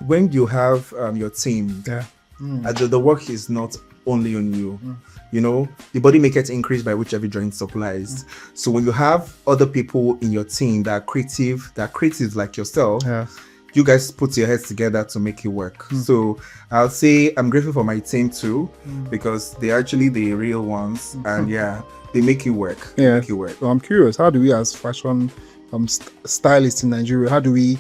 when you have your team, the work is not only on you. The body may get increased by whichever joint supplies. So when you have other people in your team that are creative like yourself, you guys put your heads together to make it work. So I'll say I'm grateful for my team too, because they're actually the real ones, and they make it work. Yeah. Make it work. So I'm curious, how do we as fashion stylists in Nigeria, how do we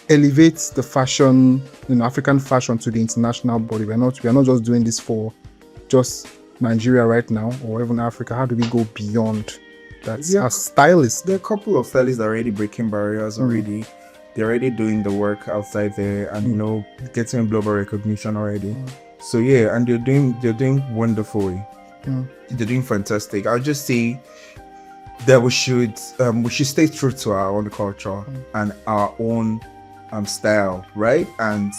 elevate the fashion, African fashion to the international body? We are not just doing this for just Nigeria right now, or even Africa. How do we go beyond that as stylists? There are a couple of stylists that are already breaking barriers already. They're already doing the work outside there, and getting global recognition already. So and they're doing wonderfully. They're doing fantastic. I'll just say that we should stay true to our own culture and our own style, right? And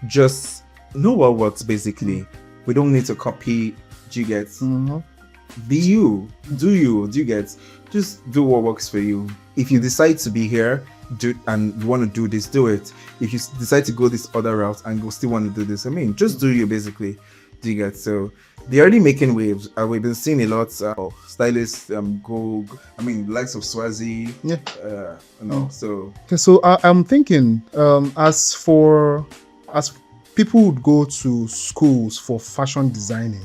just know what works. Basically, we don't need to copy. Do you get? Be you. Do you get? Just do what works for you. If you decide to be here, and you want to do this, do it. If you decide to go this other route and you still want to do this, just do you basically. Do you get? So they're already making waves. We've been seeing a lot of stylists go. Likes of Swazi. So I'm thinking, as people would go to schools for fashion designing,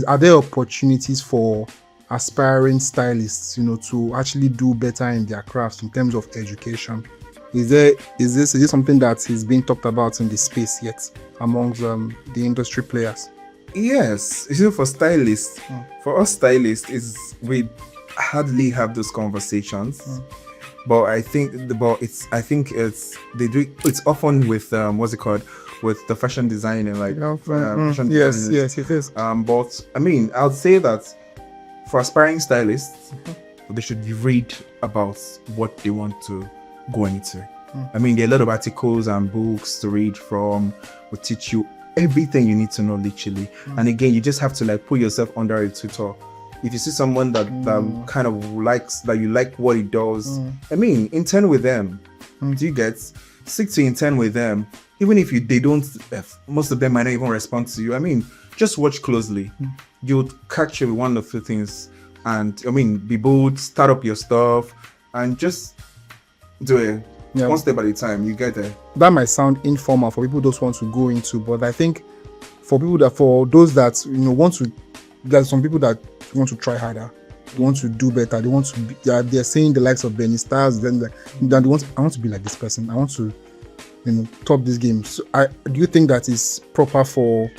are there opportunities for aspiring stylists, to actually do better in their crafts in terms of education? Is this something that is being talked about in the space yet amongst the industry players? Yes, for stylists, for us stylists, we hardly have those conversations. But I think it's often with with the fashion designing, fashion yes, it is. But I'll say that for aspiring stylists, they should read about what they want to go into. There are a lot of articles and books to read from, will teach you everything you need to know, literally. And again, you just have to put yourself under a tutor. If you see someone that kind of likes, that you like what he does, intern with them. Do you get? Stick to intern with them. Even if they don't, most of them might not even respond to you. Just watch closely. You'll catch one of the things. And be bold, start up your stuff, and just do it. One step at a time, you get there. That might sound informal for people who just want to go into, but I think for those that want to, there's some people that want to try harder, want to do better, they want to be, they're saying the likes of Benny Stars, then I want to be like this person, I want to top this game. So do you think that is proper for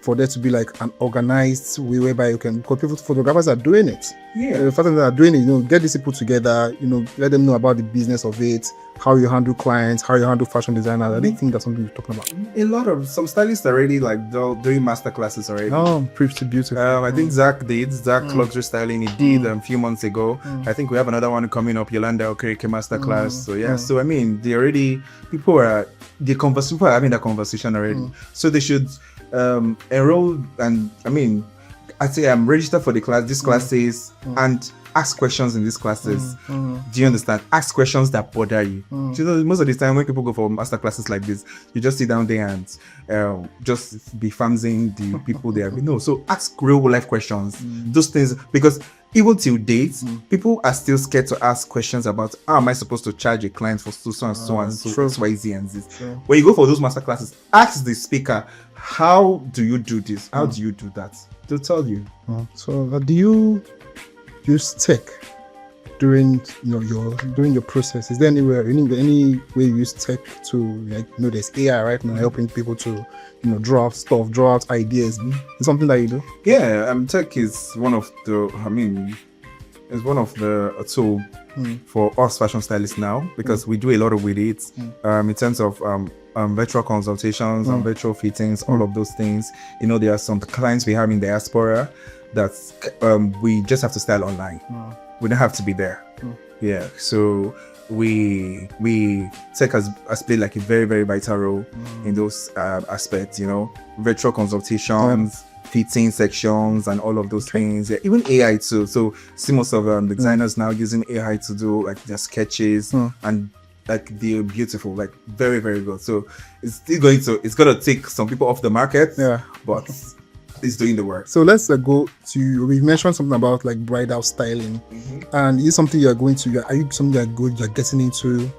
for there to be like an organized way whereby you can, because people, photographers are doing it. Yeah. The fact that are doing it, get these people together, let them know about the business of it, how you handle clients, how you handle fashion designers. I didn't think that's something you're talking about. A lot of some stylists are already like doing master classes already. Oh, pretty beautiful. I think Zach Luxury Styling, he did a few months ago. I think we have another one coming up, Yolanda Okereke master class. So yeah, so I mean, people are having that conversation already. So they should enroll, and I mean, I'd say I'm registered for the class, these classes, and ask questions in these classes. Do you understand? Ask questions that bother you. Most of the time when people go for master classes like this, you just sit down there and just be fanzing the people there. No, so ask real life questions. Those things, because even till date, people are still scared to ask questions about how am I supposed to charge a client for so and so and so XYZ and this. When you go for those master classes, ask the speaker, how do you do this? How do you do that? They'll tell you. So do you use tech during your process? Is there any way you use tech to, there's AI right now helping people to draw out ideas? Is something that you do? Yeah, tech is one of the tool for us fashion stylists now, because we do a lot with it in terms of virtual consultations and virtual fittings, all of those things. There are some clients we have in diaspora that we just have to style online. We don't have to be there. Yeah, so we tech has played like a very, very vital role in those aspects. Virtual consultations, fitting sections, and all of those things. Yeah, even AI too. So see most of the designers now using AI to do like their sketches, and like they're beautiful, like very, very good. So it's gonna take some people off the market. Yeah, but it's doing the work. So let's go to, we mentioned something about like bridal styling, and is something you're getting into?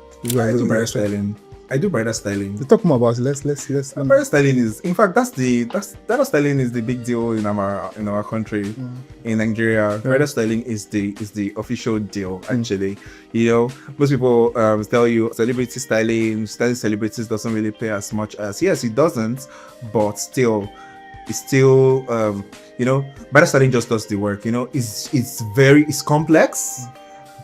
I do bridal styling. Let's talk more about it. Let's bridal styling is, in fact, bridal styling is the big deal in our country, in Nigeria. Bridal styling is the official deal, actually. Most people tell you styling celebrities doesn't really pay as much as, yes, it doesn't, but still bridal styling just does the work. It's complex,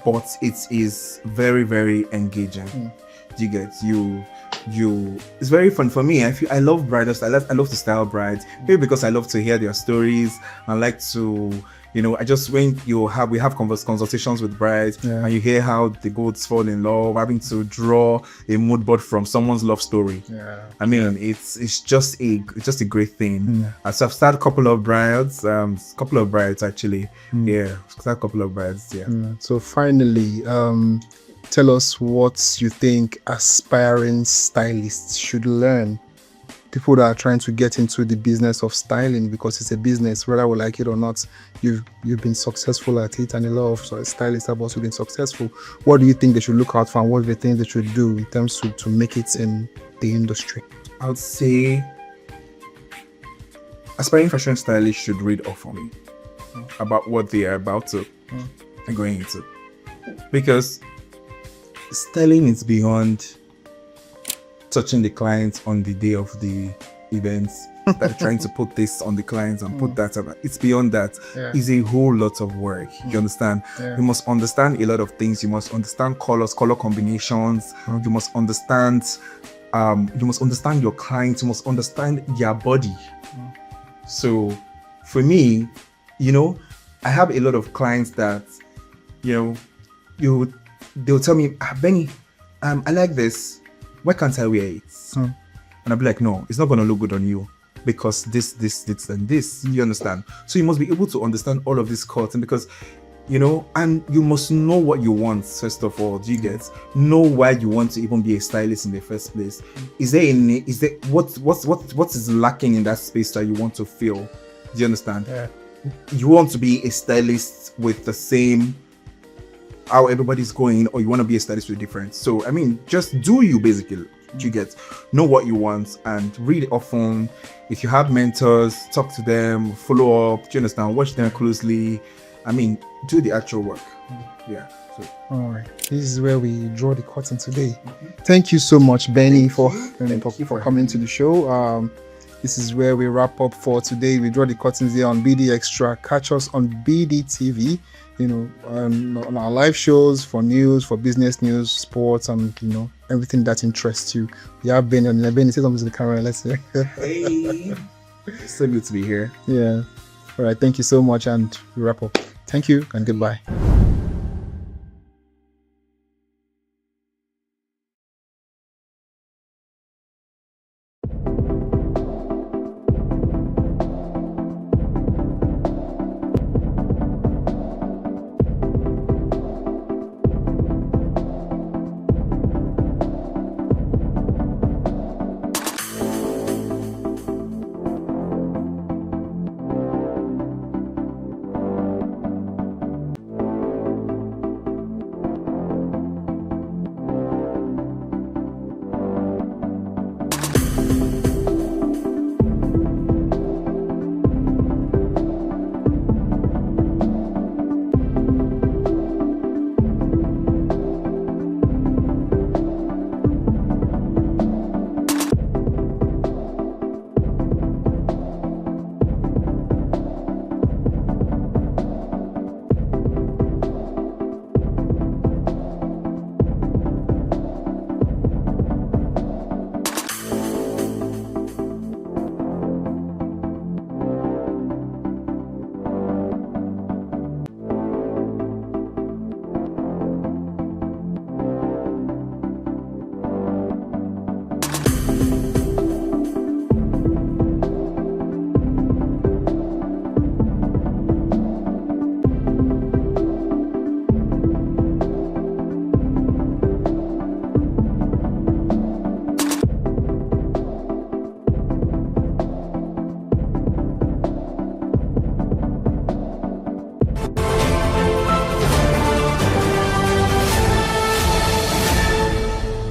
but it is very, very engaging. You get it's very fun for me. I love bridal style. I love to style brides, maybe because I love to hear their stories. I like to when we have consultations with brides, and you hear how the goats fall in love, having to draw a mood board from someone's love story. I mean, it's just a great thing. So I've started a couple of brides actually. So finally, tell us what you think aspiring stylists should learn. People that are trying to get into the business of styling, because it's a business, whether we like it or not. You've been successful at it, and a lot of stylists have also been successful. What do you think they should look out for, and what are the things they should do in terms to make it in the industry? I would say aspiring fashion stylists should read up on me about what they are about to going into, because styling is beyond touching the client on the day of the events. They're trying to put this on the clients and put that on. It's beyond that. It's a whole lot of work. You understand? You must understand a lot of things. You must understand colors, color combinations. You must understand your clients. You must understand their body. So for me, I have a lot of clients that, they'll tell me, Benny, I like this. Why can't I wear it? And I'll be like, no, it's not going to look good on you because this, and this. You understand? So you must be able to understand all of this cotton, because, and you must know what you want, first of all. Do you get? Know why you want to even be a stylist in the first place. What is lacking in that space that you want to fill? Do you understand? You want to be a stylist with the same how everybody's going, or you want to be a stylist with different. So I mean, just do you basically. You get, know what you want and read often. If you have mentors, talk to them, follow up. Do you understand? Watch them closely. I mean, do the actual work. Yeah. So. All right. This is where we draw the curtain today. Thank you so much, Benny, for coming to the show. This is where we wrap up for today. We draw the curtains here on BD Extra. Catch us on bdtv, on our live shows for news, for business news, sports, and everything that interests you. We have been on Benny. Say something to the camera. Let's say. Hey, it's so good to be here. Yeah. All right. Thank you so much, and we wrap up. Thank you and goodbye.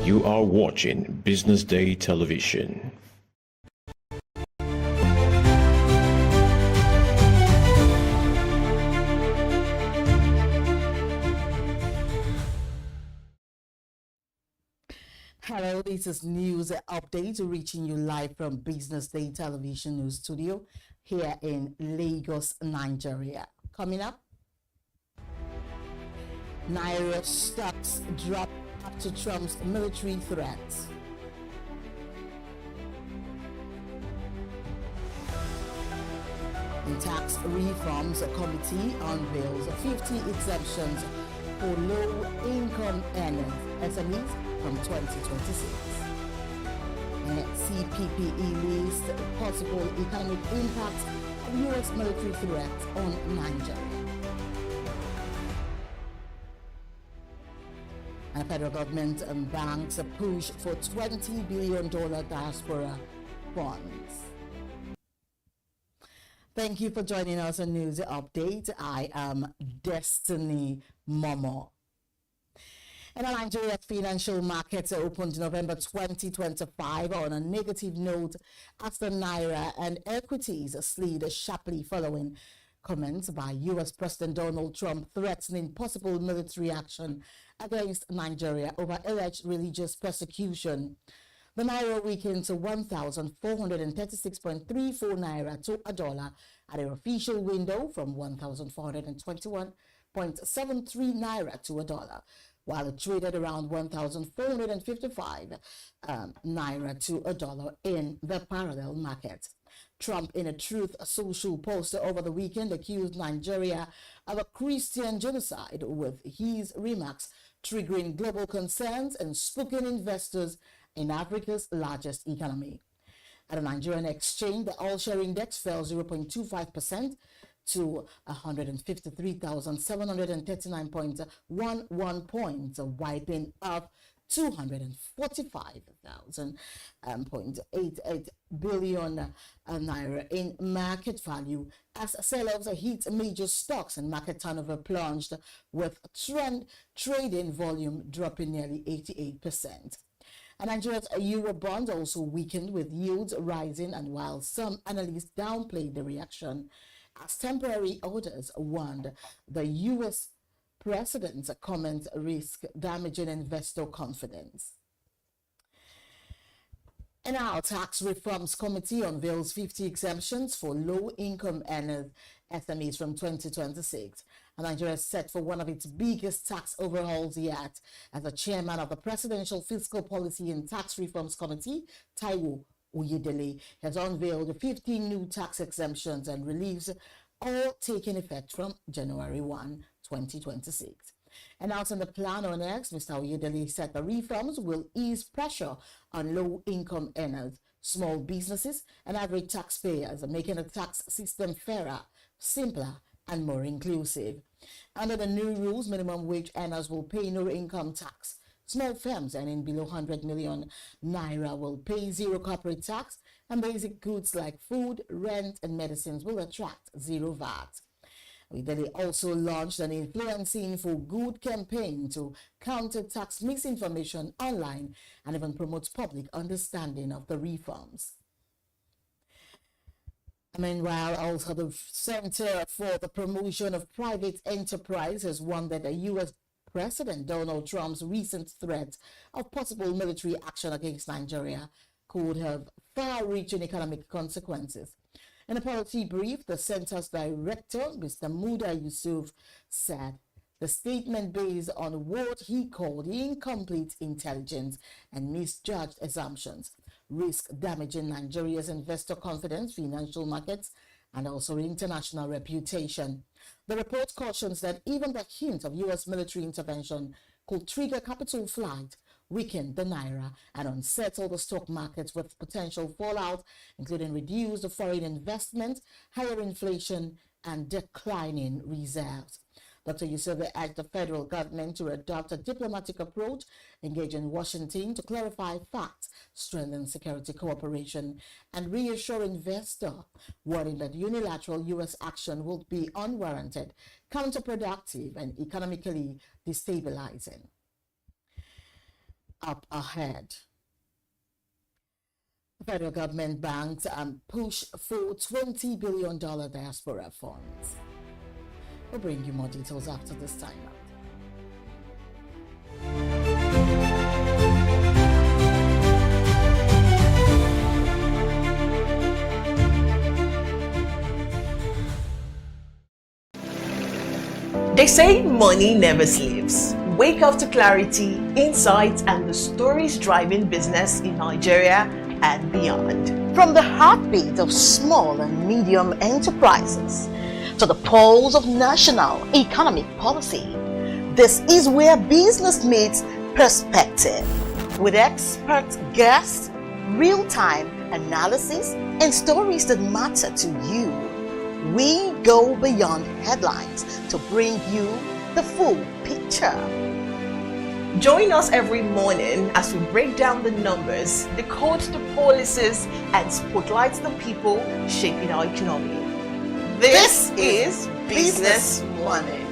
You are watching Business Day Television. Hello, this is news update reaching you live from Business Day Television News Studio here in Lagos, Nigeria. Coming up, Naira stocks drop after Trump's military threats. In tax reforms, a committee unveils 50 exemptions for low-income earners, SMEs, from 2026. And CPPE lists possible economic impacts of U.S. military threats on Nigeria. And the federal government and banks push for $20 billion diaspora funds. Thank you for joining us on News Update. I am Destiny Momo. And Nigeria's financial markets opened November 2025 on a negative note as the Naira and equities slid sharply following comments by U.S. President Donald Trump threatening possible military action against Nigeria over alleged religious persecution. The Naira weakened to 1,436.34 Naira to a dollar at an official window from 1,421.73 Naira to a dollar, while it traded around 1,455 Naira to a dollar in the parallel market. Trump, in a Truth Social post over the weekend, accused Nigeria of a Christian genocide, with his remarks triggering global concerns and spooking investors in Africa's largest economy. At a Nigerian exchange, the all-share index fell 0.25% to 153,739.11 points, wiping up 245,000.88 billion naira in market value as sell-offs hit major stocks and market turnover plunged, with trend trading volume dropping nearly 88%. And Nigeria's euro bond also weakened, with yields rising, and while some analysts downplayed the reaction as temporary orders warned, the U.S. president's comments risk damaging investor confidence. And our Tax Reforms Committee unveils 50 exemptions for low-income earners SMEs from 2026. And Nigeria is set for one of its biggest tax overhauls yet. As the chairman of the Presidential Fiscal Policy and Tax Reforms Committee, Taiwo Oyedele, has unveiled 15 new tax exemptions and reliefs, all taking effect from January 1, 2026. Announcing the plan on X, Mr. Oyedele said the reforms will ease pressure on low-income earners, small businesses, and average taxpayers, making the tax system fairer, simpler, and more inclusive. Under the new rules, minimum wage earners will pay no income tax. Small firms earning below 100 million naira will pay zero corporate tax, and basic goods like food, rent, and medicines will attract zero VAT. They also launched an Influencing for Good campaign to counter tax misinformation online and even promote public understanding of the reforms. Meanwhile, also the Center for the Promotion of Private Enterprise has warned that the U.S. President Donald Trump's recent threat of possible military action against Nigeria could have far-reaching economic consequences. In a policy brief, the center's director, Mr. Muda Yusuf, said the statement based on what he called incomplete intelligence and misjudged assumptions risk damaging Nigeria's investor confidence, financial markets, and also international reputation. The report cautions that even the hint of U.S. military intervention could trigger capital flight, weaken the naira, and unsettle the stock markets with potential fallout, including reduced foreign investment, higher inflation, and declining reserves. Dr. Yusuf urged the federal government to adopt a diplomatic approach, engage in Washington to clarify facts, strengthen security cooperation, and reassure investors, warning that unilateral U.S. action will be unwarranted, counterproductive, and economically destabilizing. Up ahead, the federal government banks push for $20 billion diaspora funds. We'll bring you more details after this time out. They say money never sleeps. Wake up to clarity, insights, and the stories driving business in Nigeria and beyond. From the heartbeat of small and medium enterprises to the pulse of national economic policy, this is where business meets perspective. With expert guests, real-time analysis, and stories that matter to you, we go beyond headlines to bring you the full picture. Join us every morning as we break down the numbers, decode the policies, and spotlight the people shaping our economy. This is Business Money.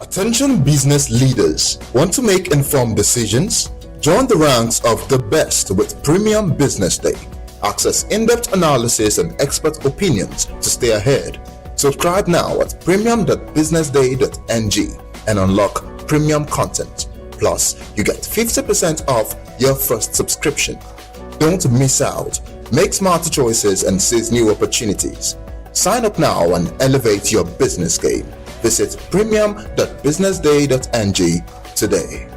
Attention business leaders. Want to make informed decisions? Join the ranks of the best with Premium Business Day. Access in-depth analysis and expert opinions to stay ahead. Subscribe now at premium.businessday.ng and unlock premium content. Plus, you get 50% off your first subscription. Don't miss out. Make smarter choices and seize new opportunities. Sign up now and elevate your business game. Visit premium.businessday.ng today.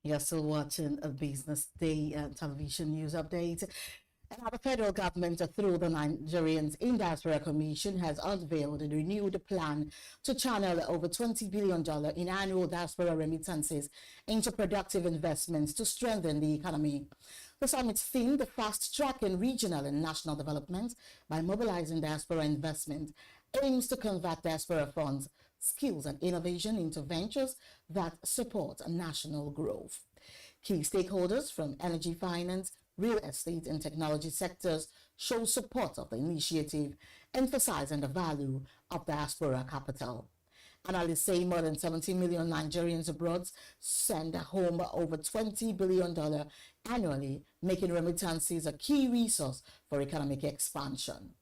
You're still watching a Business Day television news update. And now the federal government, through the Nigerians in Diaspora Commission, has unveiled a renewed plan to channel over $20 billion in annual diaspora remittances into productive investments to strengthen the economy. The summit's theme, the fast-tracking regional and national development by mobilizing diaspora investment, aims to convert diaspora funds, skills, and innovation into ventures that support national growth. Key stakeholders from energy, finance, real estate, and technology sectors show support of the initiative, emphasizing the value of diaspora capital. Analysts say more than 70 million Nigerians abroad send home over $20 billion annually, making remittances a key resource for economic expansion.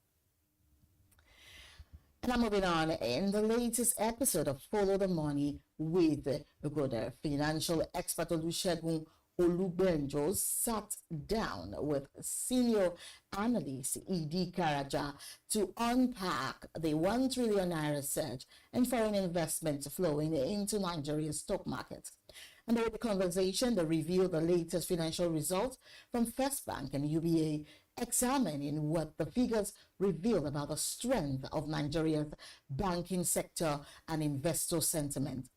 And I'm moving on. In the latest episode of Follow the Money with Ugoda, financial expert Olusegun Olugbenjo sat down with senior analyst E.D. Karaja to unpack the 1 trillion naira surge in foreign investment flowing into Nigeria's stock market. And during the conversation, they revealed the latest financial results from First Bank and UBA, examining what the figures reveal about the strength of Nigeria's banking sector and investor sentiment.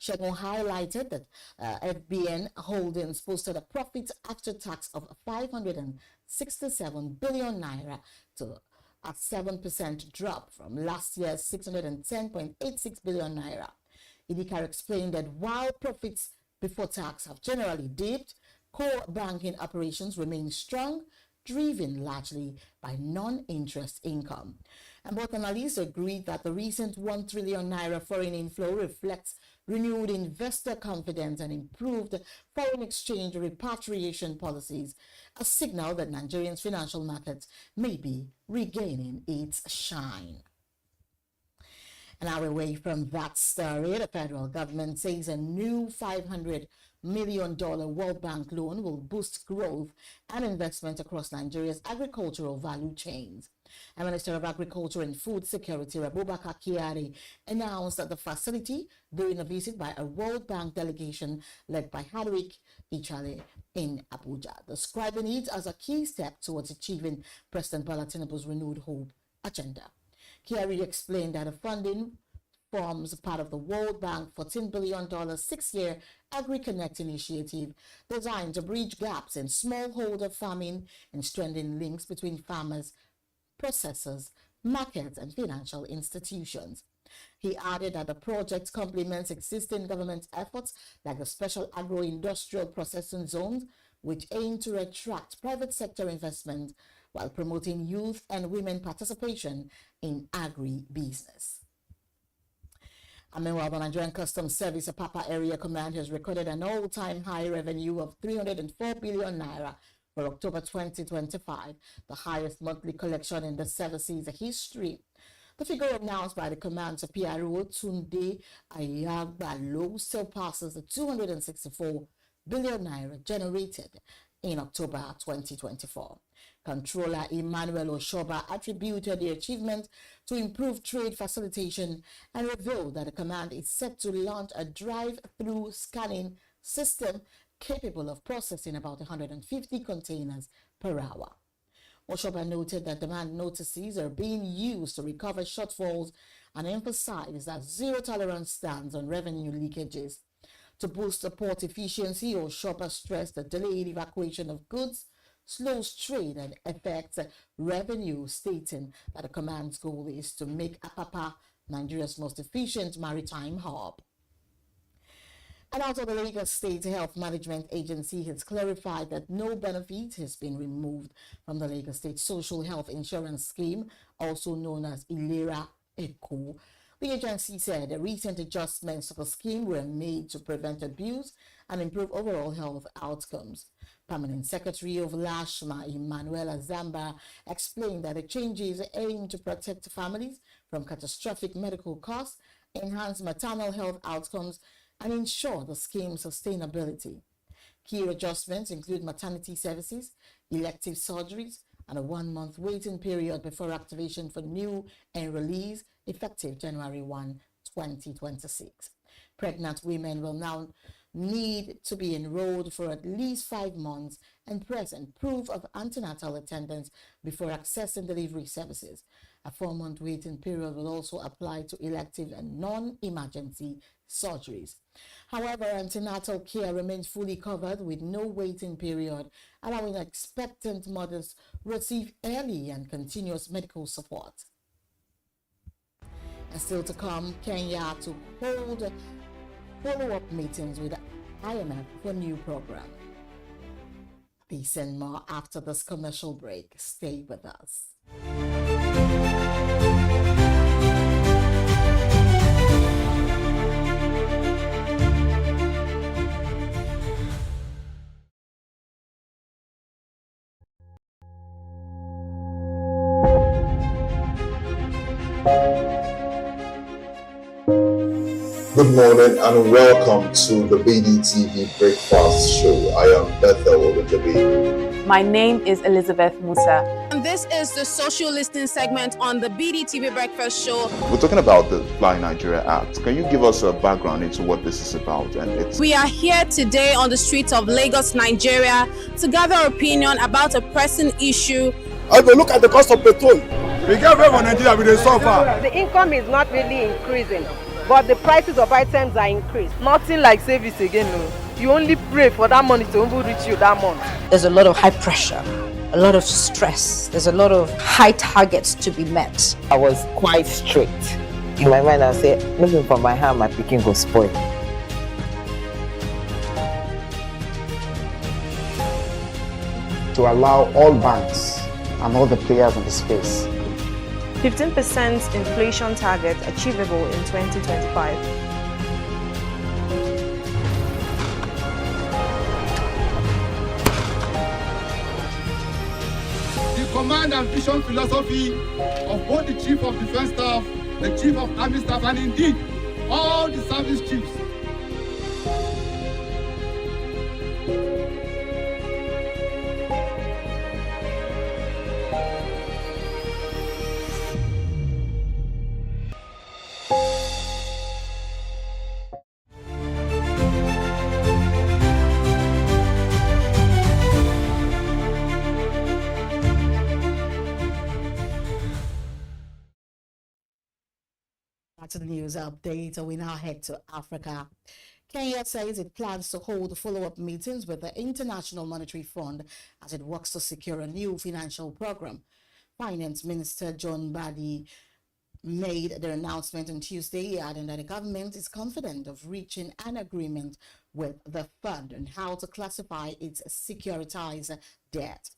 Segun highlighted that FBN Holdings posted a profit after tax of 567 billion naira, to a 7% drop from last year's 610.86 billion naira. Idikar explained that while profits before tax have generally dipped, core banking operations remain strong, driven largely by non-interest income. And both analysts agreed that the recent 1 trillion naira foreign inflow reflects renewed investor confidence and improved foreign exchange repatriation policies, a signal that Nigerians' financial markets may be regaining its shine. And now away from that story, the federal government says a new $500 million World Bank loan will boost growth and investment across Nigeria's agricultural value chains. And Minister of Agriculture and Food Security, Abubakar Kyari, announced that the facility during a visit by a World Bank delegation led by Hardwick Ichale in Abuja, describing it as a key step towards achieving President Bola Tinubu's renewed hope agenda. Kyari explained that the funding forms part of the World Bank $14 billion 6-year Agri-Connect initiative designed to bridge gaps in smallholder farming and strengthen links between farmers, processors, markets, and financial institutions. He added that the project complements existing government efforts like the Special Agro-Industrial Processing Zones, which aim to attract private sector investment while promoting youth and women participation in agri-business. And meanwhile, the Nigerian Customs Service Apapa Area Command has recorded an all-time high revenue of 304 billion naira for October 2025, the highest monthly collection in the service's history. The figure announced by the command's PRO Tunde Ayagbalo surpasses the 264 billion naira generated in October 2024. Controller Emmanuel Oshoba attributed the achievement to improved trade facilitation and revealed that the command is set to launch a drive-through scanning system capable of processing about 150 containers per hour. Oshoba noted that demand notices are being used to recover shortfalls and emphasized that zero tolerance stands on revenue leakages. To boost the port efficiency, Oshoba stressed the delayed evacuation of goods slows trade and affects revenue, stating that the command's goal is to make Apapa Nigeria's most efficient maritime hub. And out of the Lagos State Health Management Agency has clarified that no benefit has been removed from the Lagos State Social Health Insurance Scheme, also known as Ilera Eco. The agency said the recent adjustments to the scheme were made to prevent abuse and improve overall health outcomes. Permanent Secretary of LASHMA, Emmanuel Azamba, explained that the changes aim to protect families from catastrophic medical costs, enhance maternal health outcomes, and ensure the scheme's sustainability. Key adjustments include maternity services, elective surgeries, and a 1-month waiting period before activation for new enrollees effective January 1, 2026. Pregnant women will now need to be enrolled for at least 5 months and present proof of antenatal attendance before accessing delivery services. A 4-month waiting period will also apply to elective and non-emergency surgeries. However, antenatal care remains fully covered with no waiting period, allowing expectant mothers to receive early and continuous medical support. And still to come, Kenya to hold follow-up meetings with IMF for new program. Peace and more after this commercial break. Stay with us. Good morning and welcome to the BDTV Breakfast Show. I am Bethel Ogunjobi. My name is Elizabeth Musa. And this is the social listening segment on the BDTV Breakfast Show. We're talking about the Fly Nigeria Act. Can you give us a background into what this is about? We are here today on the streets of Lagos, Nigeria, to gather opinion about a pressing issue. I will look at the cost of petrol. We get very Nigeria with the suffer. The income is not really increasing, but the prices of items are increased. Nothing like savings again. No. You only pray for that money to reach you that month. There's a lot of high pressure, a lot of stress. There's a lot of high targets to be met. I was quite strict. In my mind, I said, looking for my hand, my picking go spoil. To allow all banks and all the players in the space 15% inflation target achievable in 2025. The command and vision philosophy of both the Chief of Defense Staff, the Chief of Army Staff, and indeed all the service chiefs. To the news update, we now head to Africa. Kenya says it plans to hold follow-up meetings with the International Monetary Fund as it works to secure a new financial program. Finance Minister John Badi made the announcement on Tuesday, adding that the government is confident of reaching an agreement with the fund on how to classify its securitized debt.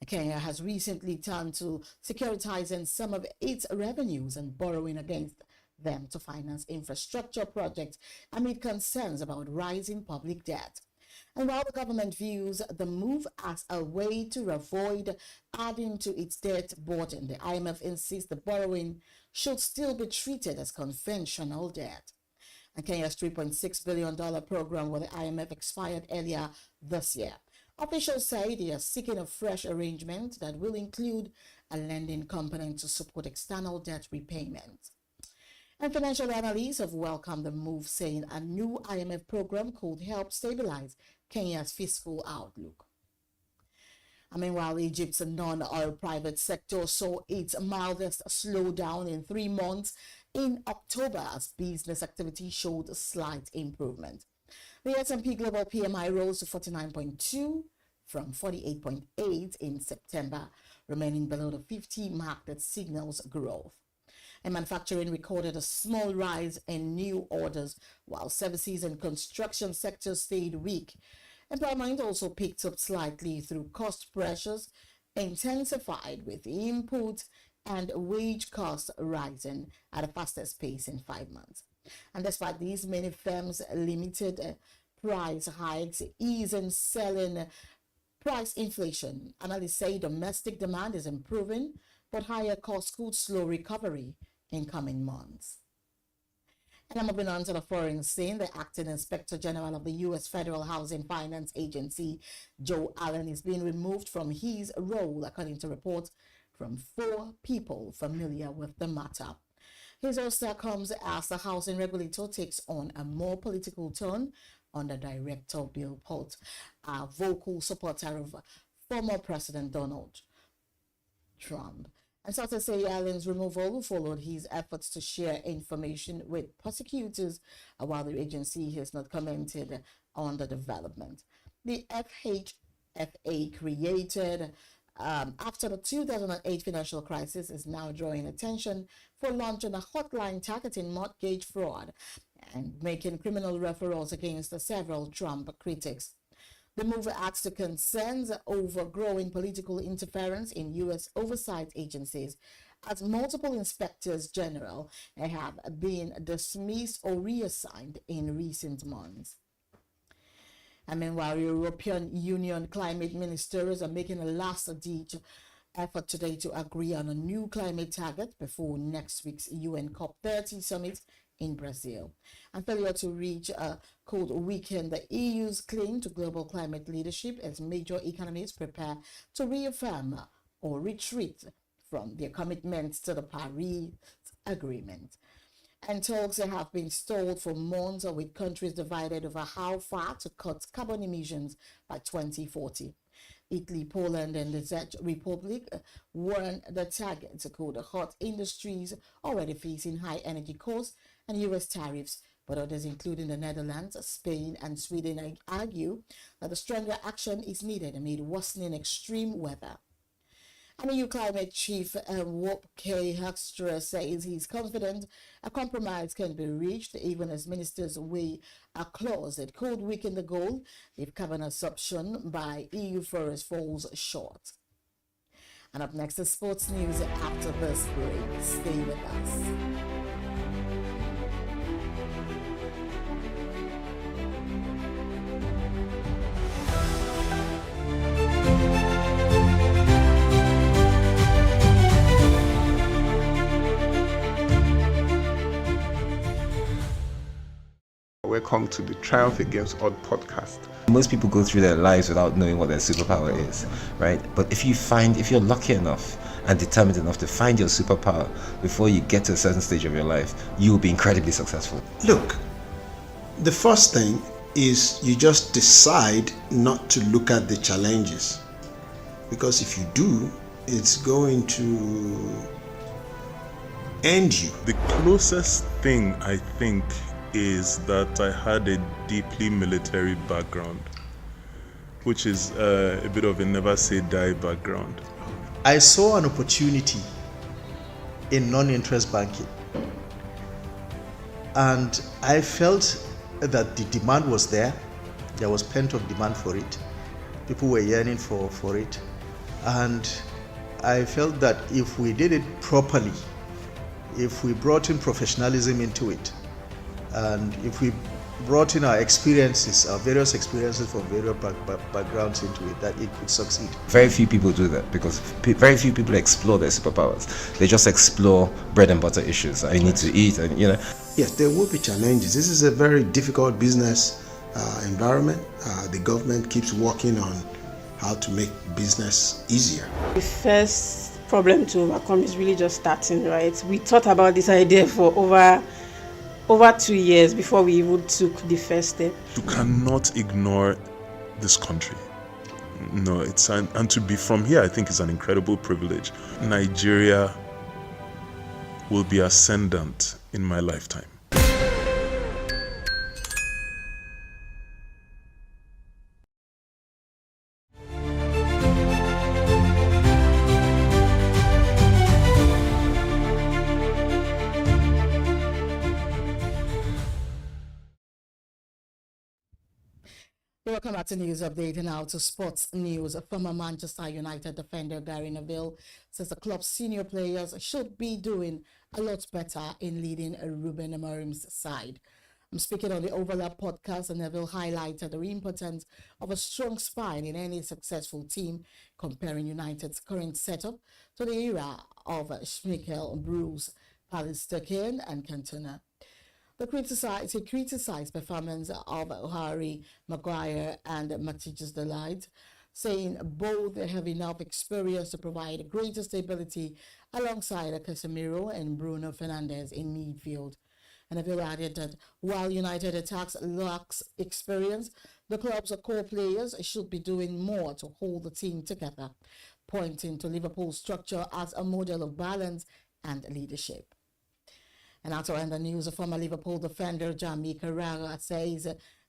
Kenya has recently turned to securitizing some of its revenues and borrowing against them to finance infrastructure projects amid concerns about rising public debt. And while the government views the move as a way to avoid adding to its debt burden, the IMF insists the borrowing should still be treated as conventional debt. And Kenya's $3.6 billion program with the IMF expired earlier this year. Officials say they are seeking a fresh arrangement that will include a lending component to support external debt repayment. And financial analysts have welcomed the move, saying a new IMF program could help stabilize Kenya's fiscal outlook. Meanwhile, Egypt's non-oil private sector saw its mildest slowdown in 3 months in October as business activity showed a slight improvement. The S&P Global PMI rose to 49.2 from 48.8 in September, remaining below the 50 mark that signals growth. And manufacturing recorded a small rise in new orders, while services and construction sectors stayed weak. Employment also picked up slightly through cost pressures, intensified with input and wage costs rising at the fastest pace in 5 months. And despite these, many firms limited price hikes, easing selling price inflation. Analysts say domestic demand is improving, but higher costs could slow recovery in coming months. And I'm moving on to the foreign scene. The acting inspector general of the U.S. Federal Housing Finance Agency, Joe Allen, is being removed from his role, according to reports from 4 people familiar with the matter. His ouster comes as the housing regulator takes on a more political tone under Director Bill Pott, a vocal supporter of former President Donald Trump. And sources say Allen's removal followed his efforts to share information with prosecutors, while the agency has not commented on the development. The FHFA, created after the 2008 financial crisis, is now drawing attention for launching a hotline targeting mortgage fraud and making criminal referrals against several Trump critics. The move adds to concerns over growing political interference in U.S. oversight agencies, as multiple inspectors general have been dismissed or reassigned in recent months. And meanwhile, European Union climate ministers are making a last-ditch effort today to agree on a new climate target before next week's UN COP30 summit in Brazil. And failure to reach could weaken the EU's claim to global climate leadership as major economies prepare to reaffirm or retreat from their commitments to the Paris Agreement. And talks have been stalled for months with countries divided over how far to cut carbon emissions by 2040. Italy, Poland, and the Czech Republic warn the target to could hurt industries already facing high energy costs and US tariffs, but others, including the Netherlands, Spain, and Sweden, argue that a stronger action is needed amid worsening extreme weather. And EU climate chief Wop K. Hoekstra says he's confident a compromise can be reached even as ministers weigh a clause that could weaken the goal if carbon absorption by EU forests falls short. And up next is sports news after this break. Stay with us. Welcome to the Triumph Against Odd podcast. Most people go through their lives without knowing what their superpower is, right? But if you're lucky enough and determined enough to find your superpower before you get to a certain stage of your life, you will be incredibly successful. Look, the first thing is you just decide not to look at the challenges, because if you do, it's going to end you. The closest thing I think is that I had a deeply military background, which is a bit of a never say die background. I saw an opportunity in non-interest banking, and I felt that the demand was there. There was pent-up demand for it. People were yearning for it, and I felt that if we did it properly, if we brought in professionalism into it, and if we brought in our experiences, our various experiences from various backgrounds into it, that it could succeed. Very few people do that because very few people explore their superpowers. They just explore bread and butter issues. I need to eat, and Yes, there will be challenges. This is a very difficult business environment. The government keeps working on how to make business easier. The first problem to overcome is really just starting, right? We thought about this idea for over 2 years before we even took the first step. You cannot ignore this country. No, and to be from here, I think is an incredible privilege. Nigeria will be ascendant in my lifetime. Welcome back to News Update, and now to sports news. Former Manchester United defender Gary Neville says the club's senior players should be doing a lot better in leading Ruben Amorim's side. I'm speaking on the Overlap podcast, and Neville highlighted the importance of a strong spine in any successful team, comparing United's current setup to the era of Schmeichel, Bruce, Palister-Kane and Cantona. He criticized performance of Harry Maguire and Matthijs de Ligt, saying both have enough experience to provide greater stability alongside Casemiro and Bruno Fernandes in midfield. And Neville added that while United attacks lacks experience, the club's core players should be doing more to hold the team together, pointing to Liverpool's structure as a model of balance and leadership. And now to end the news, former Liverpool defender Jamie Carragher says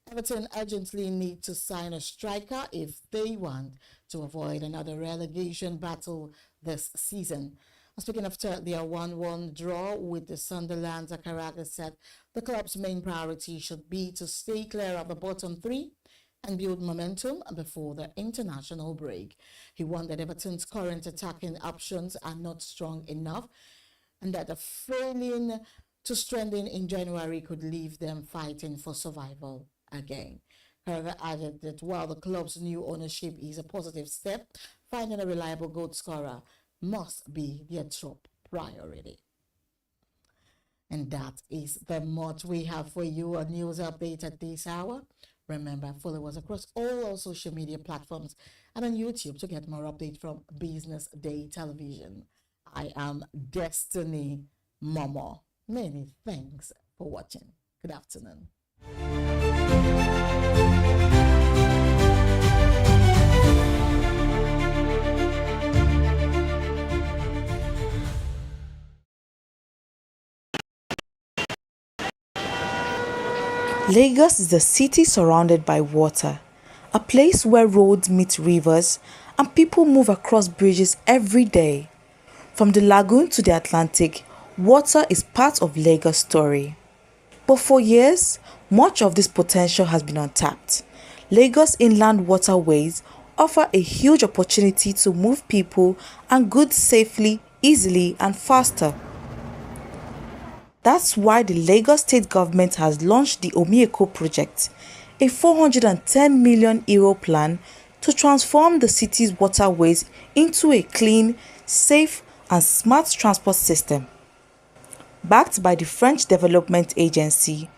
Everton urgently need to sign a striker if they want to avoid another relegation battle this season. Speaking of their 1-1 draw with the Sunderland, Carragher said the club's main priority should be to stay clear of the bottom three and build momentum before the international break. He warned that Everton's current attacking options are not strong enough and that a failing to strengthen in January could leave them fighting for survival again. further added that while the club's new ownership is a positive step, finding a reliable goal scorer must be their top priority. And that is the much we have for you, a news update at this hour. Remember, follow us across all our social media platforms and on YouTube to get more updates from Business Day Television. I am Destiny Momo. Many thanks for watching. Good afternoon. Lagos is a city surrounded by water, a place where roads meet rivers and people move across bridges every day. From the lagoon to the Atlantic, water is part of Lagos' story. But for years, much of this potential has been untapped. Lagos inland waterways offer a huge opportunity to move people and goods safely, easily, and faster. That's why the Lagos state government has launched the Omi-Eko project, a €410 million plan to transform the city's waterways into a clean, safe, and smart transport system. Backed by the French Development Agency,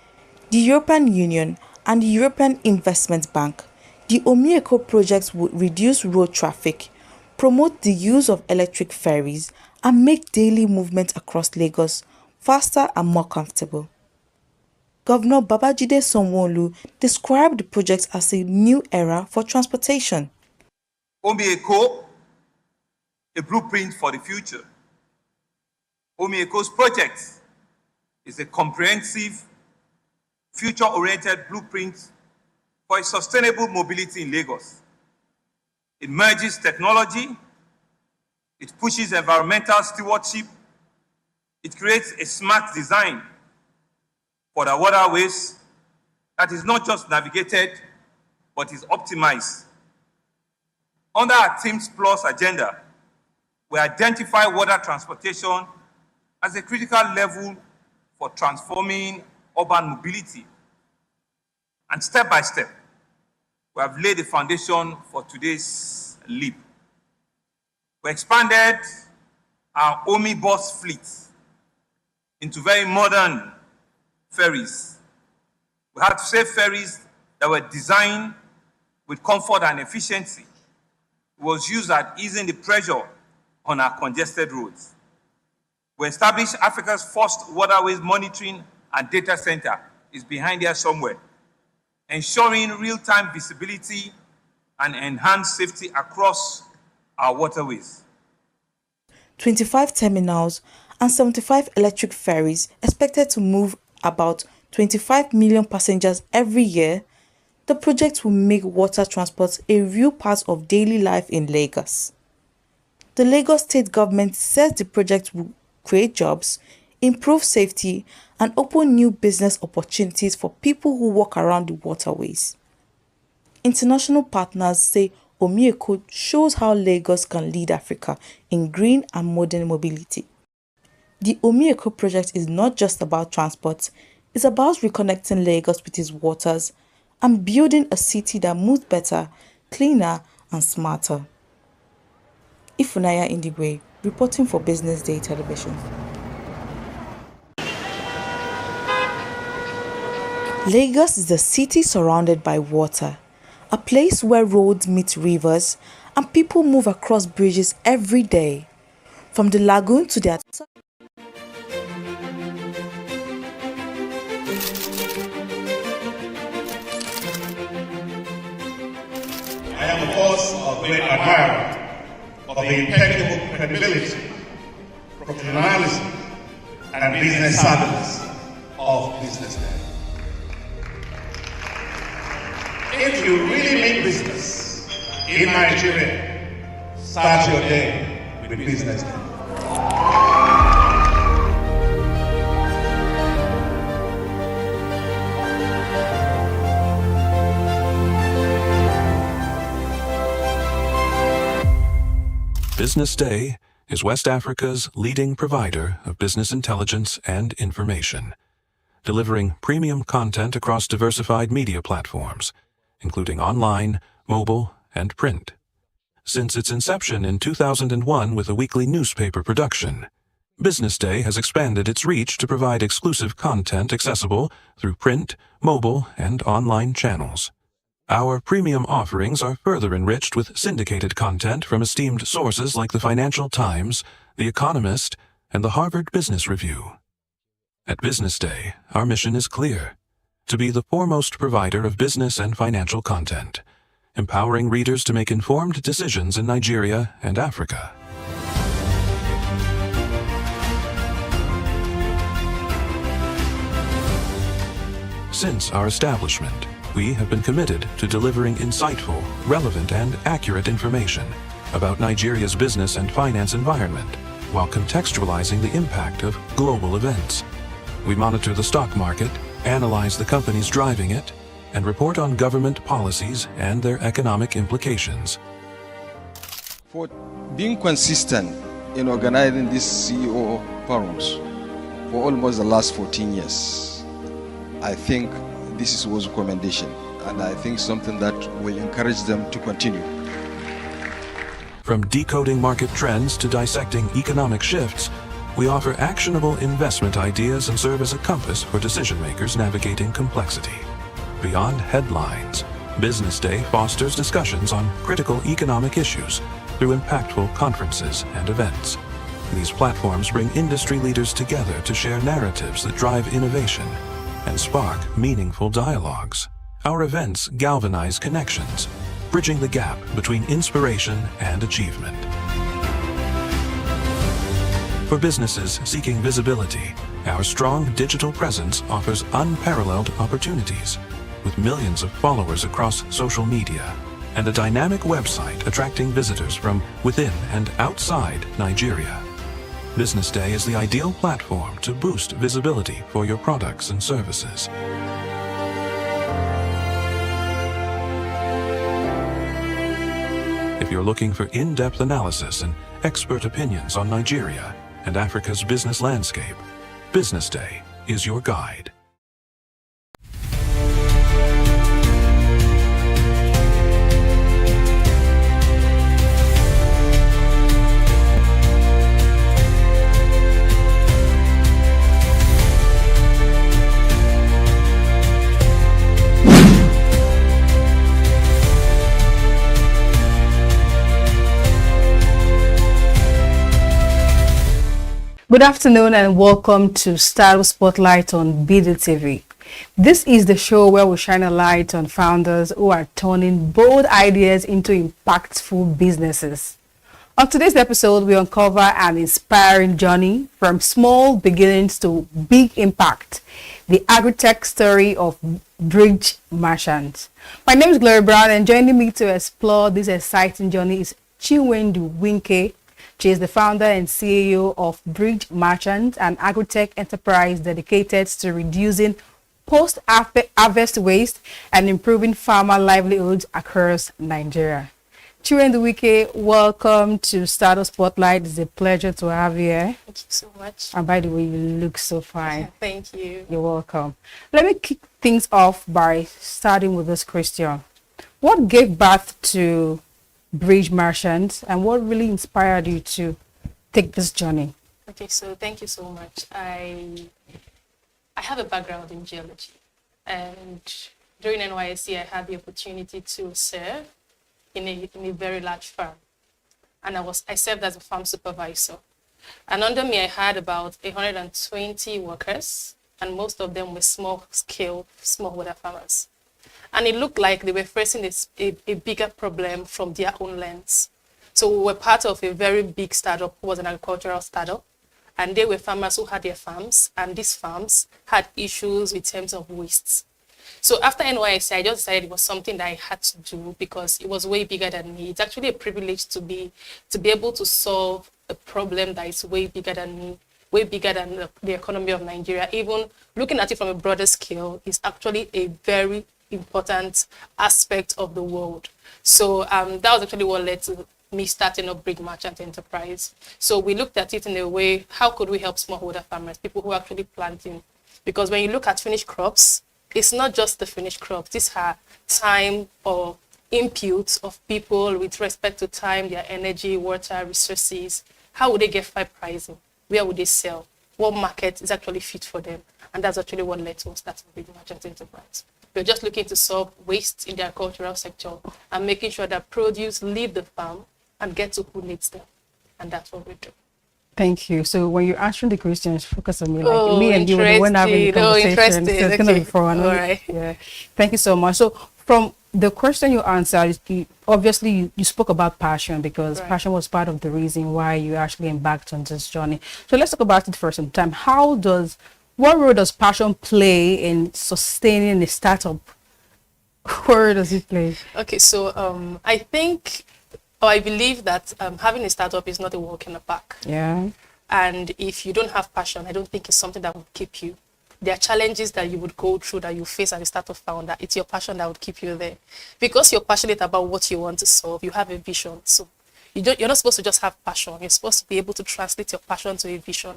the European Union, and the European Investment Bank, the Omi-Eko project would reduce road traffic, promote the use of electric ferries, and make daily movement across Lagos faster and more comfortable. Governor Babajide Sanwo-Olu described the project as a new era for transportation. Omi-Eko, a blueprint for the future. Omi-Eko's project is a comprehensive, future-oriented blueprint for a sustainable mobility in Lagos. It merges technology, it pushes environmental stewardship, it creates a smart design for the waterways that is not just navigated, but is optimized. Under our Teams Plus agenda, we identify water transportation as a critical level for transforming urban mobility. And step by step, we have laid the foundation for today's leap. We expanded our Omi bus fleet into very modern ferries. We had safe ferries that were designed with comfort and efficiency. It was used at easing the pressure on our congested roads. We established Africa's first waterways monitoring and data center. Is behind here somewhere, ensuring real-time visibility and enhanced safety across our waterways. 25 terminals and 75 electric ferries expected to move about 25 million passengers every year. The project will make water transport a real part of daily life in Lagos. The Lagos state government says the project will create jobs, improve safety, and open new business opportunities for people who walk around the waterways. International partners say Omi-Eko shows how Lagos can lead Africa in green and modern mobility. The Omi-Eko project is not just about transport, it's about reconnecting Lagos with its waters and building a city that moves better, cleaner, and smarter. Ifunaya Indigwe, reporting for Business Day Television. Lagos is a city surrounded by water, a place where roads meet rivers and people move across bridges every day. From the lagoon to the I am, of course, a great admirer of the impeccable credibility, professionalism, and business savviness of BusinessDay. If you really mean business in Nigeria, start your day with BusinessDay. BusinessDay is West Africa's leading provider of business intelligence and information, delivering premium content across diversified media platforms including online, mobile, and print. Since its inception in 2001 with a weekly newspaper production, BusinessDay has expanded its reach to provide exclusive content accessible through print, mobile, and online channels. Our premium offerings are further enriched with syndicated content from esteemed sources like the Financial Times, The Economist, and the Harvard Business Review. At BusinessDay, our mission is clear: to be the foremost provider of business and financial content, empowering readers to make informed decisions in Nigeria and Africa. Since our establishment, we have been committed to delivering insightful, relevant, and accurate information about Nigeria's business and finance environment, while contextualizing the impact of global events. We monitor the stock market, analyze the companies driving it, and report on government policies and their economic implications. For being consistent in organizing these CEO forums for almost the last 14 years, I think this was a commendation, and I think something that will encourage them to continue. From decoding market trends to dissecting economic shifts, we offer actionable investment ideas and serve as a compass for decision makers navigating complexity. Beyond headlines, BusinessDay fosters discussions on critical economic issues through impactful conferences and events. These platforms bring industry leaders together to share narratives that drive innovation and spark meaningful dialogues. Our events galvanize connections, bridging the gap between inspiration and achievement. For businesses seeking visibility, our strong digital presence offers unparalleled opportunities, with millions of followers across social media and a dynamic website attracting visitors from within and outside Nigeria. BusinessDay is the ideal platform to boost visibility for your products and services. If you're looking for in-depth analysis and expert opinions on Nigeria and Africa's business landscape, BusinessDay is your guide. Good afternoon and welcome to Startup Spotlight on bdtv. This is the show where we shine a light on founders who are turning bold ideas into impactful businesses. On today's episode, we uncover an inspiring journey from small beginnings to big impact, the agri-tech story of Bridge Merchants. My name is Gloria Brown, and joining me to explore this exciting journey is Chinwendu Winke. She is the founder and CEO of Bridge Merchants, an agri-tech enterprise dedicated to reducing post-harvest waste and improving farmer livelihoods across Nigeria. Chinwendu Winke, welcome to Startup Spotlight. It's a pleasure to have you here. Thank you so much. And by the way, you look so fine. Thank you. You're welcome. Let me kick things off by starting with this question. What gave birth to Bridge Merchants, and what really inspired you to take this journey? Okay, so thank you so much. I have a background in geology, and during NYSC I had the opportunity to serve in a very large farm, and I served as a farm supervisor, and under me I had about 120 workers, and most of them were small-scale smallholder farmers. And it looked like they were facing a bigger problem from their own lens. So we were part of a very big startup, who was an agricultural startup. And they were farmers who had their farms, and these farms had issues in terms of wastes. So after NYSC, I just decided it was something that I had to do because it was way bigger than me. It's actually a privilege to be able to solve a problem that is way bigger than me, way bigger than the economy of Nigeria. Even looking at it from a broader scale is actually a very important aspect of the world. So that was actually what led to me starting up Bridge Merchant Enterprise. So we looked at it in a way, how could we help smallholder farmers, people who are actually planting? Because when you look at finished crops, It's not just the finished crops. These are time or inputs of people with respect to time, their energy, water, resources. How would they get fair pricing? Where would they sell? What market is actually fit for them? And that's actually what led to us starting with merchant enterprise. We're just looking to solve waste in the agricultural sector and making sure that produce leave the farm and get to who needs them. And that's what we do. Thank you. So when you're answering the questions, focus on me. Like me and you were the one having the conversation. So it's going to be fun. All right. Yeah. Thank you so much. So from the question you answered, obviously you spoke about passion, because passion was part of the reason why you actually embarked on this journey. So let's talk about it for some time. What role does passion play in sustaining a startup? Where does it play? Okay, so I believe that having a startup is not a walk in the park. Yeah. And if you don't have passion, I don't think it's something that would keep you. There are challenges that you would go through, that you face as a startup founder. It's your passion that would keep you there. Because you're passionate about what you want to solve, you have a vision. So you're not supposed to just have passion. You're supposed to be able to translate your passion to a vision.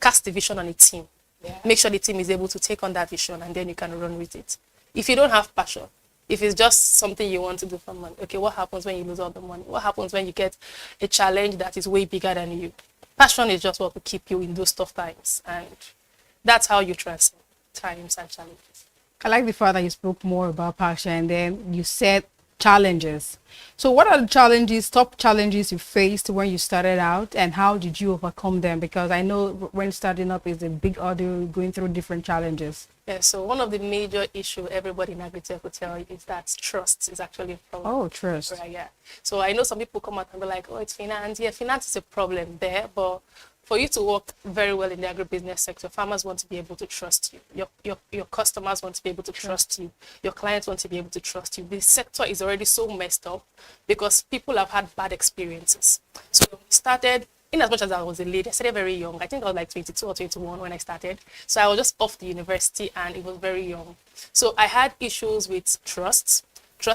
Cast the vision on a team. Yeah. Make sure the team is able to take on that vision, and then you can run with it. If you don't have passion, if it's just something you want to do for money, okay, what happens when you lose all the money? What happens when you get a challenge that is way bigger than you? Passion is just what will keep you in those tough times, and that's how you transcend times and challenges. I like the fact that you spoke more about passion, and then you said challenges. So what are the top challenges you faced when you started out, and how did you overcome them? Because I know when starting up is a big ordeal, going through different challenges. Yeah, so one of the major issues everybody in agritech will tell you is that trust is actually a problem. Oh, trust. Right, yeah. So I know some people come out and be like, oh, it's finance. Yeah, finance is a problem there, but for you to work very well in the agribusiness sector, farmers want to be able to trust you. Your customers want to be able to trust you. Your clients want to be able to trust you. The sector is already so messed up because people have had bad experiences. So we started, in as much as I was a lady, I started very young. I think I was like 22 or 21 when I started. So I was just off the university and it was very young. So I had issues with trust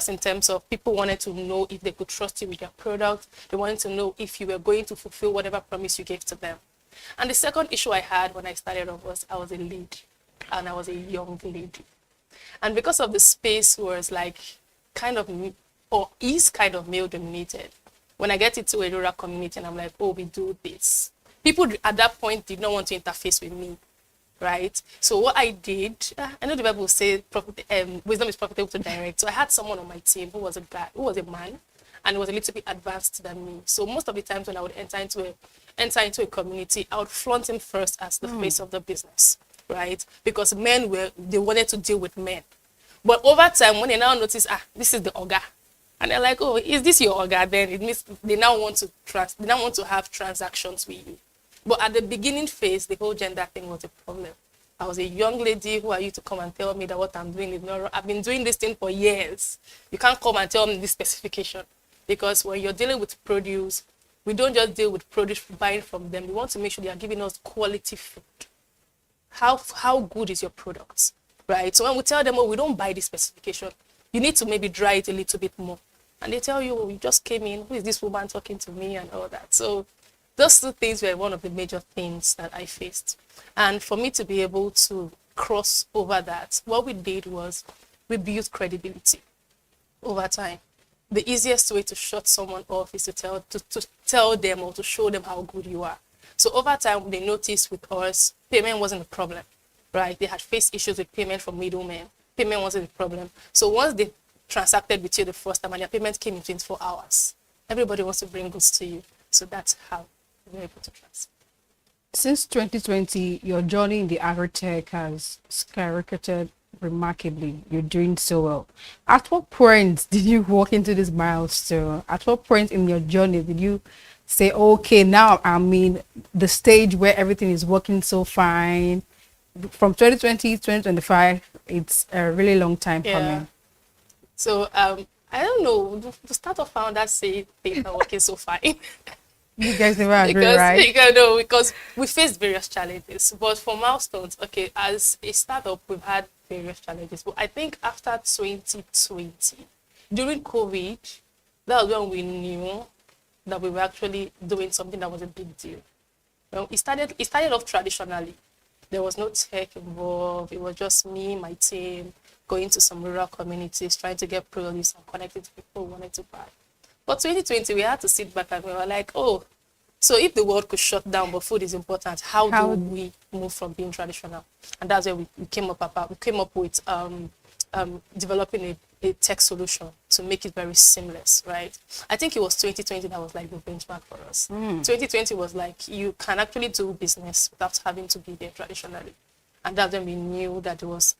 in terms of people wanted to know if they could trust you with your product. They wanted to know if you were going to fulfill whatever promise you gave to them. And the second issue I had when I started off was I was a lead, and I was a young lady. And because of the space was like is kind of male dominated, when I get into a rural community and I'm like, oh, we do this, people at that point did not want to interface with me. Right? So what I did, I know the Bible says wisdom is profitable to direct. So I had someone on my team who was a man, and was a little bit advanced than me. So most of the times when I would enter into a community, I would flaunt him first as the face of the business, right? Because they wanted to deal with men. But over time, when they now notice, this is the Oga, and they're like, oh, is this your Oga? Then it means they now want to have transactions with you. But at the beginning phase, the whole gender thing was a problem. I was a young lady. Who are you to come and tell me that what I'm doing is not wrong? I've been doing this thing for years. You can't come and tell me this specification. Because when you're dealing with produce, we don't just deal with produce buying from them. We want to make sure they are giving us quality food. How good is your product, right? So when we tell them, oh, we don't buy this specification, you need to maybe dry it a little bit more. And they tell you, oh, you just came in. Who is this woman talking to me and all that? So those two things were one of the major things that I faced. And for me to be able to cross over that, what we did was we built credibility over time. The easiest way to shut someone off is to tell them or to show them how good you are. So over time, they noticed with us, payment wasn't a problem, right? They had faced issues with payment from middlemen. Payment wasn't a problem. So once they transacted with you the first time and your payment came in 24 hours, everybody wants to bring goods to you. So that's how we're able to transact. Since 2020, your journey in the agri-tech has skyrocketed remarkably. You're doing so well. At what point did you walk into this milestone? At what point in your journey did you say, okay, now I'm in the stage where everything is working so fine? From 2020 to 2025, it's a really long time coming. So I don't know, the startup founders say things are working so fine. You guys never agree, right? Because we faced various challenges. But for milestones, okay, as a startup, we've had various challenges. But I think after 2020, during COVID, that was when we knew that we were actually doing something that was a big deal. Well, it started off traditionally. There was no tech involved. It was just me, my team, going to some rural communities, trying to get produce and connecting to people who wanted to buy. But 2020, we had to sit back and we were like, oh, so if the world could shut down, but food is important, how do we move from being traditional? And that's where we came up with developing a tech solution to make it very seamless, right? I think it was 2020 that was like the benchmark for us. 2020 was like, you can actually do business without having to be there traditionally. And that's when we knew that there was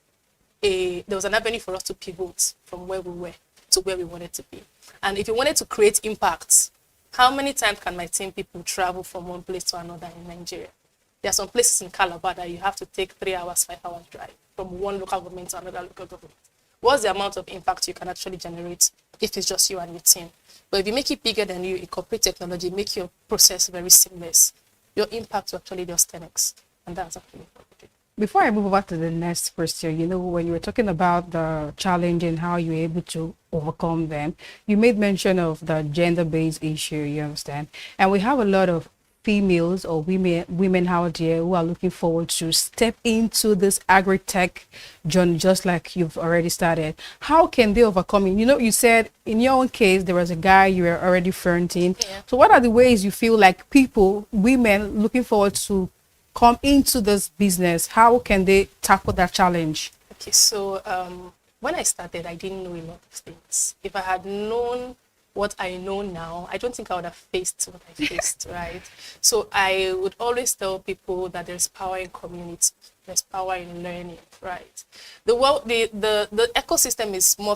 an avenue for us to pivot from where we were to where we wanted to be. And if you wanted to create impact, how many times can my team people travel from one place to another in Nigeria? There are some places in Calabar that you have to take 3 hours, 5 hours drive from one local government to another local government. What's the amount of impact you can actually generate if it's just you and your team? But if you make it bigger than you, incorporate technology, make your process very seamless, your impact will actually just 10x. And that's actually what we do. Before I move over to the next question, when you were talking about the challenge and how you're able to overcome them, you made mention of the gender-based issue, you understand? And we have a lot of females or women out there who are looking forward to step into this agri-tech journey, just like you've already started. How can they overcome it? You said in your own case, there was a guy you were already fronting. Yeah. So what are the ways you feel like women looking forward to come into this business, how can they tackle that challenge? Okay, so when I started, I didn't know a lot of things. If I had known what I know now, I don't think I would have faced what I faced, right? So I would always tell people that there's power in community, there's power in learning, right? The ecosystem is more,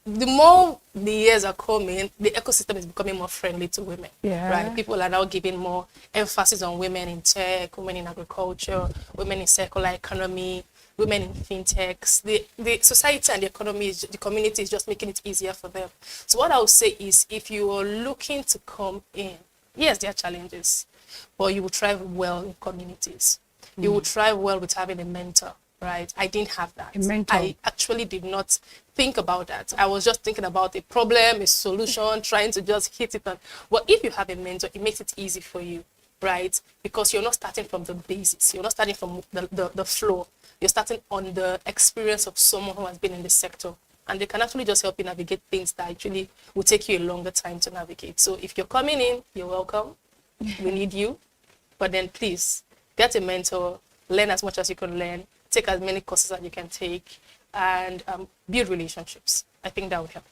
the more the years are coming, the ecosystem is becoming more friendly to women, right? People are now giving more emphasis on women in tech, women in agriculture, women in circular economy, women in fintechs. The society and the economy, the community is just making it easier for them. So what I would say is, if you are looking to come in, yes, there are challenges, but you will thrive well in communities. You will thrive well with having a mentor. Right, I didn't have that. I actually did not think about that. I was just thinking about a problem, a solution, trying to just hit it on. But if you have a mentor, it makes it easy for you, right? Because you're not starting from the basis. You're not starting from the floor. You're starting on the experience of someone who has been in the sector. And they can actually just help you navigate things that actually will take you a longer time to navigate. So if you're coming in, you're welcome. We need you. But then please, get a mentor, learn as much as you can learn, take as many courses as you can take, and build relationships. I think that would help.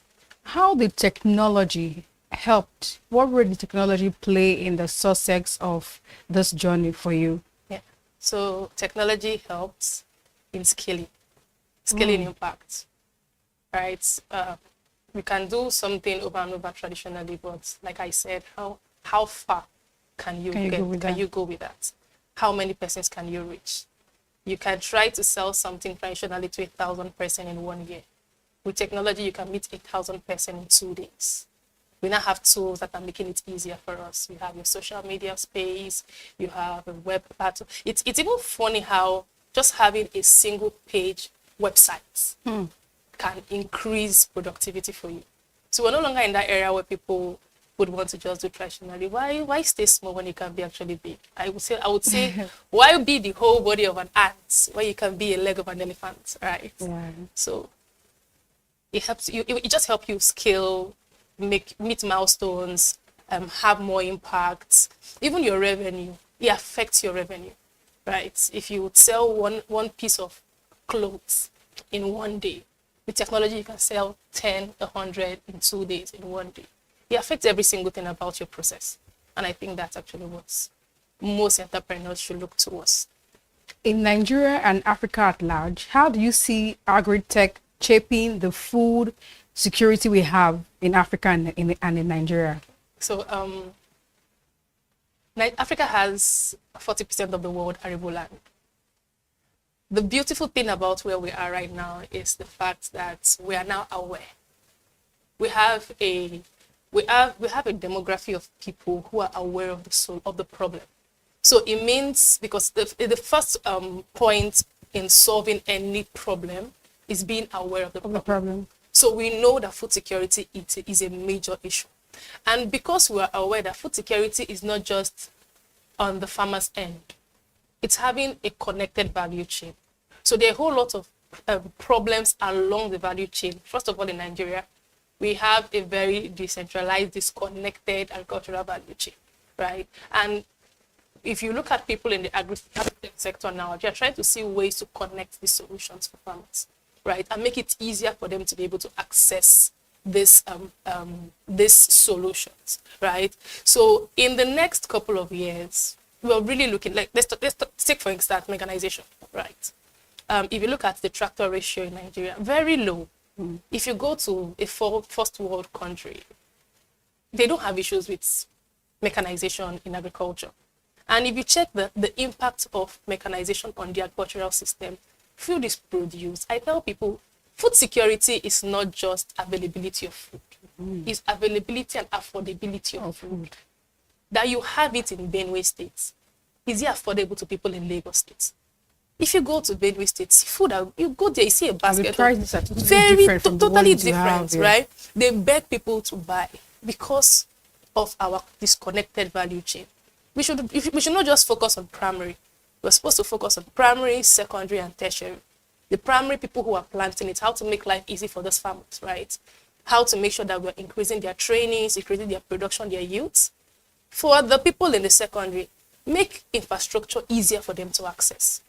How did technology helped? What role did technology play in the success of this journey for you? Yeah, so technology helps in scaling impact, right? We can do something over and over traditionally, but like I said, how far can you go with that? How many persons can you reach? You can try to sell something traditionally to 1,000 persons in 1 year. With technology, you can meet 8,000 persons in 2 days. We now have tools that are making it easier for us. You have your social media space, you have a web part. It's even funny how just having a single page website can increase productivity for you. So we're no longer in that area where people would want to just do traditionally. Why stay small when you can be actually big? I would say why be the whole body of an ant when you can be a leg of an elephant, right? Yeah. So it helps you. It just helps you scale, meet milestones, have more impact. Even your revenue, it affects your revenue, right? If you sell one piece of clothes in 1 day, with technology you can sell 10, 100 in 2 days, in 1 day. It affects every single thing about your process. And I think that's actually what most entrepreneurs should look towards. In Nigeria and Africa at large, how do you see agri-tech shaping the food security we have in Africa and in Nigeria? So Africa has 40% of the world arable land. The beautiful thing about where we are right now is the fact that we are now aware. We have a demography of people who are aware of the problem. So it means, because the first point in solving any problem is being aware of the problem. So we know that food security is a major issue. And because we are aware that food security is not just on the farmer's end, It's having a connected value chain. So there are a whole lot of problems along the value chain. First of all, in Nigeria, we have a very decentralized, disconnected agricultural value chain, right? And if you look at people in the agri-tech sector now, they are trying to see ways to connect these solutions for farmers, right? And make it easier for them to be able to access these solutions, right? So in the next couple of years, we're really looking, like, let's take for instance mechanization, right? If you look at the tractor ratio in Nigeria, very low. If you go to a first world country, they don't have issues with mechanization in agriculture. And if you check the impact of mechanization on the agricultural system, food is produced. I tell people, food security is not just availability of food. It's availability and affordability of food. That you have it in Benue State, is it affordable to people in Lagos State? If you go to Benue State, food, you go there, you see a basket. Very totally different, right? They beg people to buy because of our disconnected value chain. We should not just focus on primary. We're supposed to focus on primary, secondary, and tertiary. The primary people who are planting it, how to make life easy for those farmers, right? How to make sure that we're increasing their trainings, increasing their production, their yields. For the people in the secondary, make infrastructure easier for them to access.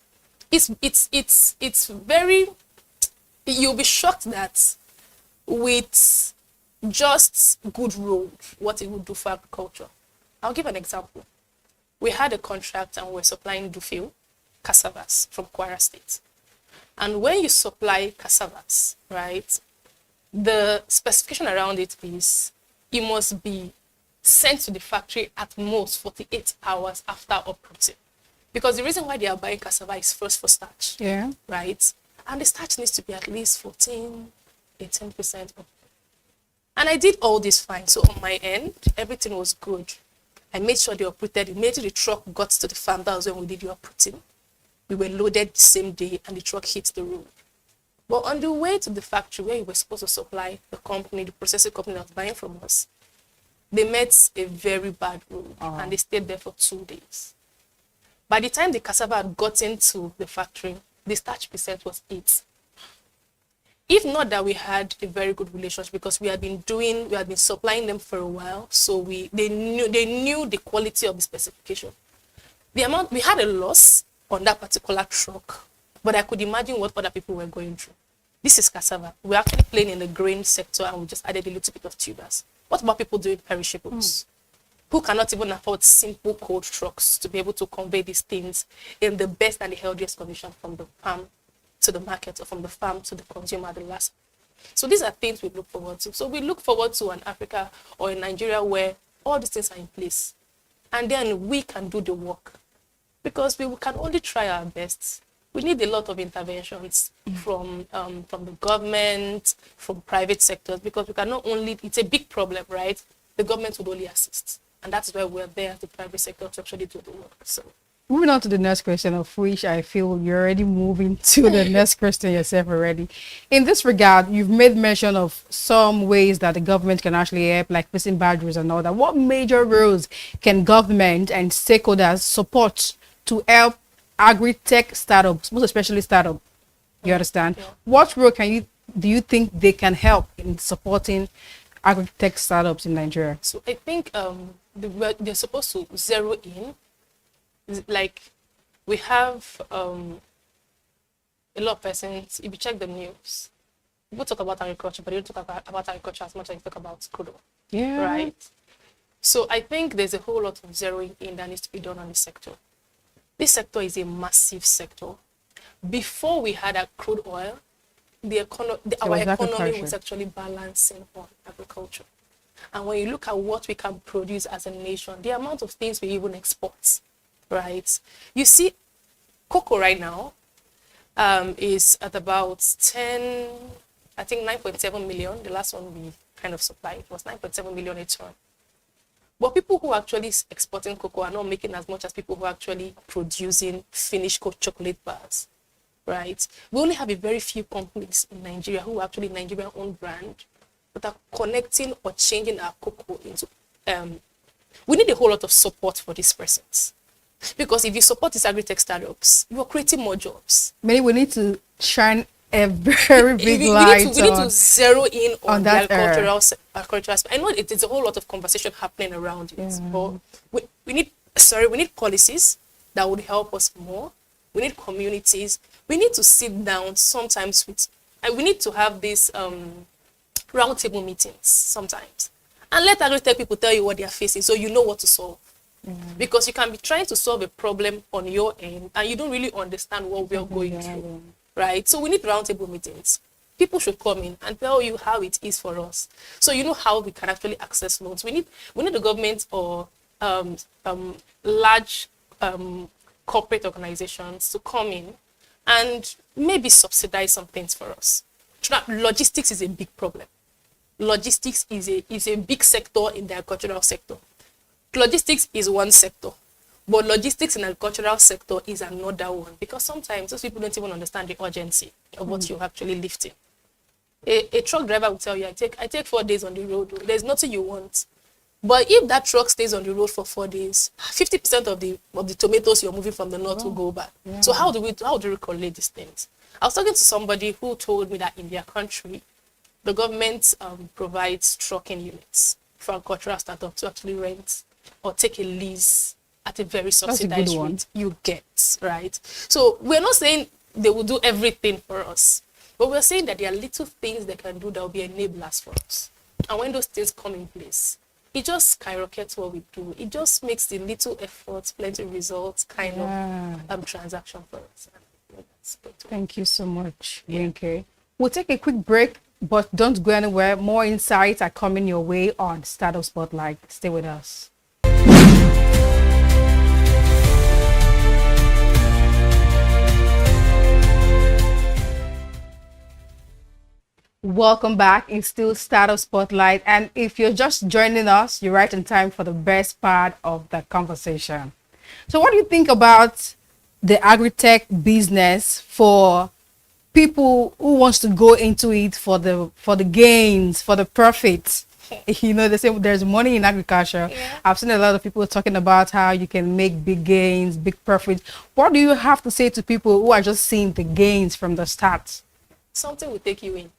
It's very, you'll be shocked that with just good road, what it would do for agriculture. I'll give an example. We had a contract and we're supplying Dufil, cassavas from Kwara State. And when you supply cassavas, right, the specification around it is it must be sent to the factory at most 48 hours after uprooting. Because the reason why they are buying cassava is first for starch, right? And the starch needs to be at least 14-18%. And I did all this fine. So on my end, everything was good. I made sure they uprooted. Immediately the truck got to the farm. That was when we did the uprooting. We were loaded the same day and the truck hit the road. But on the way to the factory where we were supposed to supply the company, the processing company that was buying from us, they met a very bad road and they stayed there for 2 days. By the time the cassava had gotten to the factory, the starch percent was 8. If not that we had a very good relationship because we had been supplying them for a while, so they knew the quality of the specification. The amount, we had a loss on that particular truck, but I could imagine what other people were going through. This is cassava. We're actually playing in the grain sector and we just added a little bit of tubers. What about people doing perishables? Who cannot even afford simple cold trucks to be able to convey these things in the best and the healthiest condition from the farm to the market or from the farm to the consumer at the last. So these are things we look forward to. So we look forward to an Africa or in Nigeria where all these things are in place. And then we can do the work. Because we can only try our best. We need a lot of interventions from the government, from private sectors, because we cannot only, it's a big problem, right? The government would only assist. And that's why we're there as the private sector to actually do the work. So moving on to the next question, of which I feel you're already moving to the next question yourself already. In this regard, you've made mention of some ways that the government can actually help, like fixing bad roads and all that. What major roles can government and stakeholders support to help agri-tech startups, most especially startups? You understand? Yeah. What role do you think they can help in supporting agri-tech startups in Nigeria? So I think they're supposed to zero in. Like, we have a lot of persons, if you check the news, people talk about agriculture, but they don't talk about agriculture as much as they talk about crude oil. Yeah. Right? So I think there's a whole lot of zeroing in that needs to be done on this sector. This sector is a massive sector. Before we had a crude oil, our economy was actually balancing on agriculture. And when you look at what we can produce as a nation, the amount of things we even export, right? You see, cocoa right now is at about 9.7 million. The last one we kind of supplied was 9.7 million a ton. But people who are actually exporting cocoa are not making as much as people who are actually producing finished chocolate bars, right? We only have a very few companies in Nigeria who are actually Nigerian-owned brand, but are connecting or changing our cocoa into. We need a whole lot of support for these persons. Because if you support these agri-tech startups, you're creating more jobs. Maybe we need to shine a very big light we need to zero in on the that agricultural aspect. I know it is a whole lot of conversation happening around it, but we need policies that would help us more. We need communities. We need to sit down sometimes and we need to have these roundtable meetings sometimes, and let agri-tech people tell you what they are facing, so you know what to solve. Because you can be trying to solve a problem on your end, and you don't really understand what we are going through, right? So we need roundtable meetings. People should come in and tell you how it is for us, so you know how we can actually access loans. We need the government or large corporate organizations to come in and maybe subsidize some things for us. Logistics is a big problem. Logistics is a big sector in the agricultural sector. Logistics is one sector, but logistics in the agricultural sector is another one, because sometimes those people don't even understand the urgency of what you're actually lifting. A truck driver will tell you, I take 4 days on the road. There's nothing you want. But if that truck stays on the road for 4 days, 50% of the tomatoes you're moving from the north will go back. Yeah. So how do we correlate these things? I was talking to somebody who told me that in their country, the government provides trucking units for agricultural startups to actually rent or take a lease at a very subsidized rate. You get, right? So we're not saying they will do everything for us, but we're saying that there are little things they can do that will be enablers for us. And when those things come in place, it just skyrockets what we do. It just makes the little efforts, plenty results kind of transaction for us. Thank you so much, Winke. We'll take a quick break, but don't go anywhere. More insights are coming your way on Startup Spotlight. Stay with us. Welcome back. It's still Startup Spotlight, and if you're just joining us, you're right in time for the best part of the conversation. So what do you think about the agri-tech business for people who wants to go into it for the gains, for the profits? You know, they say there's money in agriculture. I've seen a lot of people talking about how you can make big gains, big profits. What do you have to say to people who are just seeing the gains from the start? Something will take you in.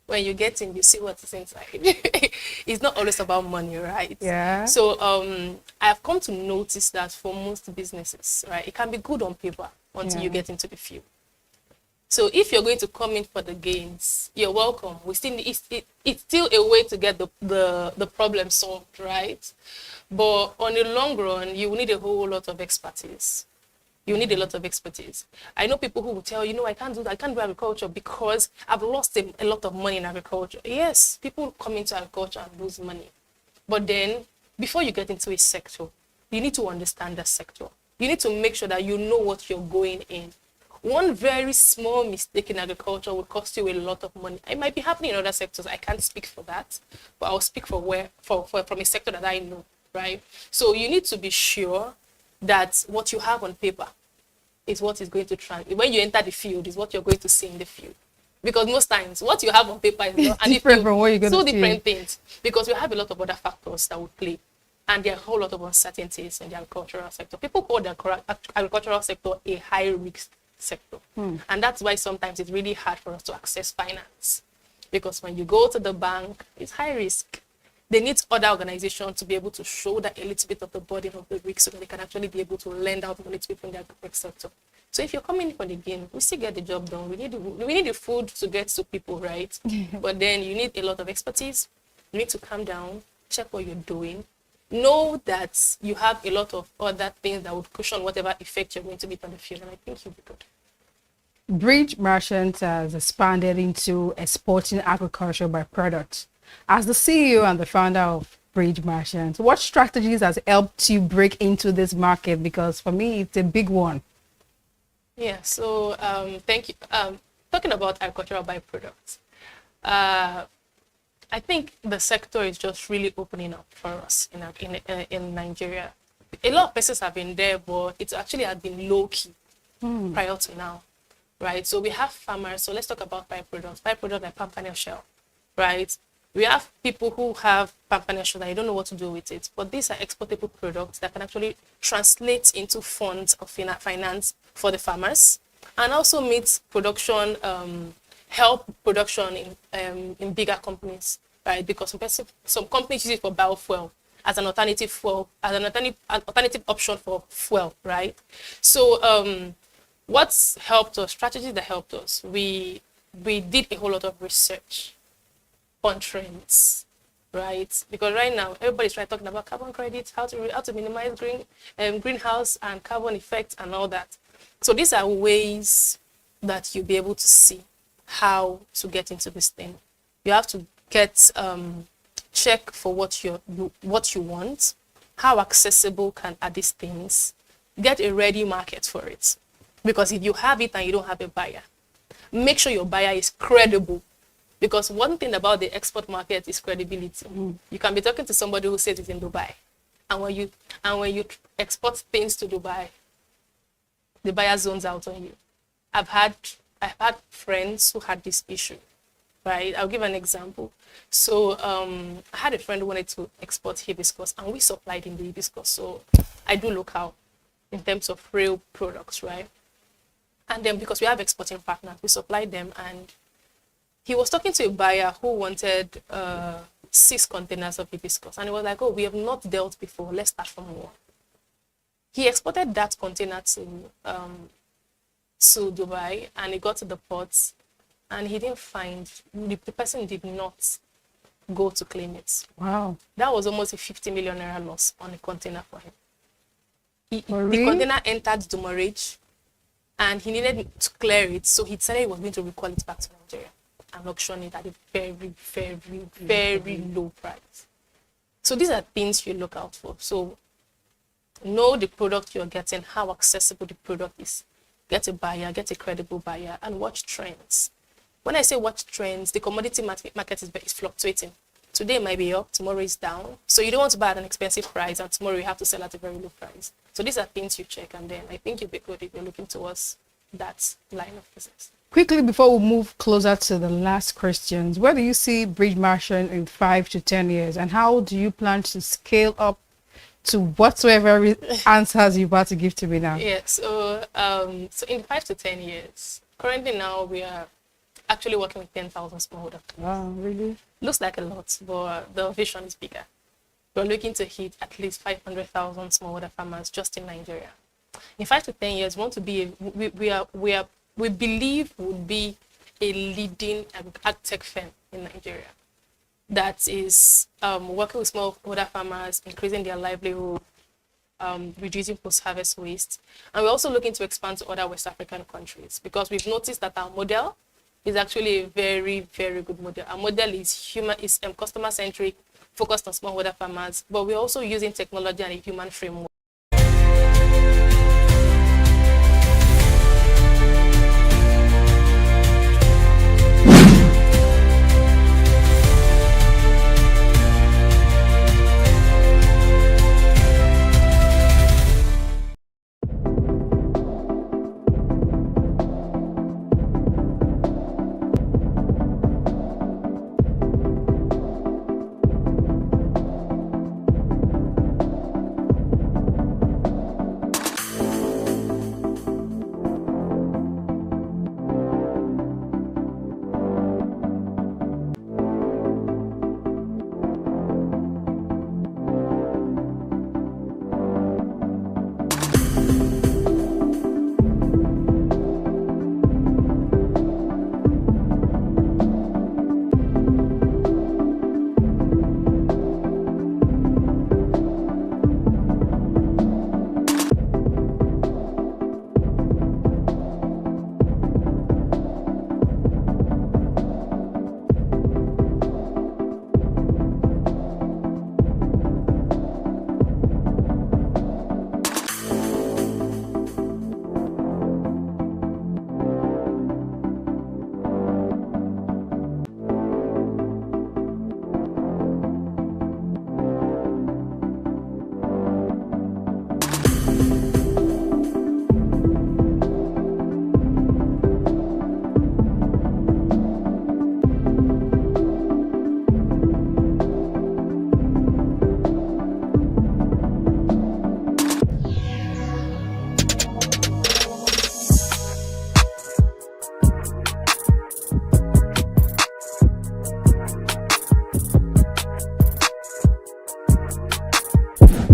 When you get in, you see what is inside. It's not always about money, right? Yeah. So I've come to notice that for most businesses, right, it can be good on paper until you get into the field. So if you're going to come in for the gains, you're welcome. It's still a way to get the problem solved, right? But on the long run, you will need a whole lot of expertise. You need a lot of expertise. I know people who will tell you, no, I can't do that. I can't do agriculture because I've lost a lot of money in agriculture. Yes, people come into agriculture and lose money. But then, before you get into a sector, you need to understand that sector. You need to make sure that you know what you're going in. One very small mistake in agriculture will cost you a lot of money. It might be happening in other sectors. I can't speak for that, but I'll speak from a sector that I know, right? So you need to be sure that what you have on paper is what is going to translate. When you enter the field, is what you're going to see in the field. Because most times, what you have on paper is not different from what you're going to see. Different things. Because we have a lot of other factors that would play. And there are a whole lot of uncertainties in the agricultural sector. People call the agricultural sector a high-risk sector. And that's why sometimes it's really hard for us to access finance. Because when you go to the bank, it's high risk. They need other organizations to be able to show that a little bit of the burden of the risk so that they can actually be able to lend out money to people in the agricultural sector. So if you're coming in for the game, we still get the job done. We need the food to get to people, right? But then you need a lot of expertise. You need to calm down, check what you're doing. Know that you have a lot of other things that would cushion whatever effect you're going to meet on the field, and I think you'll be good. Bridge Merchants has expanded into exporting agriculture by product. As the CEO and the founder of Bridge Merchants, what strategies has helped you break into this market? Because for me, it's a big one. Yeah, so thank you. Talking about agricultural byproducts, I think the sector is just really opening up for us in Nigeria. A lot of places have been there, but it actually has been low-key prior to now, right? So we have farmers. So let's talk about byproducts. Byproducts like palm kernel shell, right? We have people who have financial that you don't know what to do with it, but these are exportable products that can actually translate into funds of finance for the farmers, and also meet production, help production in bigger companies, right? Because some companies use it for biofuel as an alternative fuel, as an alternative option for fuel, right? So what's helped us, strategies that helped us, we did a whole lot of research on trends, right? Because right now everybody's talking about carbon credits, how to minimize greenhouse and carbon effects and all that. So these are ways that you'll be able to see how to get into this thing. You have to get check for what you want, how accessible are these things, get a ready market for it. Because if you have it and you don't have a buyer, make sure your buyer is credible. Because one thing about the export market is credibility. You can be talking to somebody who says it's in Dubai, and when you export things to Dubai, the buyer zones out on you. I've had friends who had this issue, right? I'll give an example. So I had a friend who wanted to export hibiscus, and we supplied him the hibiscus. So I do local in terms of real products, right? And then because we have exporting partners, we supplied them, and he was talking to a buyer who wanted 6 containers of hibiscus. And he was like, oh, we have not dealt before. Let's start from 1. He exported that container to Dubai, and he got to the ports, and he didn't find, the person did not go to claim it. Wow. That was almost a 50 million naira loss on a container for him. The really? container entered demurrage, and he needed to clear it, so he decided he was going to recall it back to Nigeria and auction it at a very, very, very low price. So these are things you look out for. So know the product you're getting, how accessible the product is. Get a buyer, get a credible buyer, and watch trends. When I say watch trends, the commodity market is fluctuating. Today it might be up, tomorrow is down. So you don't want to buy at an expensive price, and tomorrow you have to sell at a very low price. So these are things you check, and then I think you'll be good if you're looking towards that line of business. Quickly, before we move closer to the last questions, where do you see Bridge Martian in 5 to 10 years, and how do you plan to scale up to whatsoever answers you're about to give to me now? Yeah, so in 5 to 10 years, currently now we are actually working with 10,000 smallholder. Wow, really? Looks like a lot, but the vision is bigger. We're looking to hit at least 500,000 smallholder farmers just in Nigeria. In 5 to 10 years, we want to be we believe would be a leading ag tech firm in Nigeria that is working with smallholder farmers, increasing their livelihood, reducing post-harvest waste. And we're also looking to expand to other West African countries, because we've noticed that our model is actually a very, very good model. Our model is customer-centric, focused on smallholder farmers, but we're also using technology and a human framework.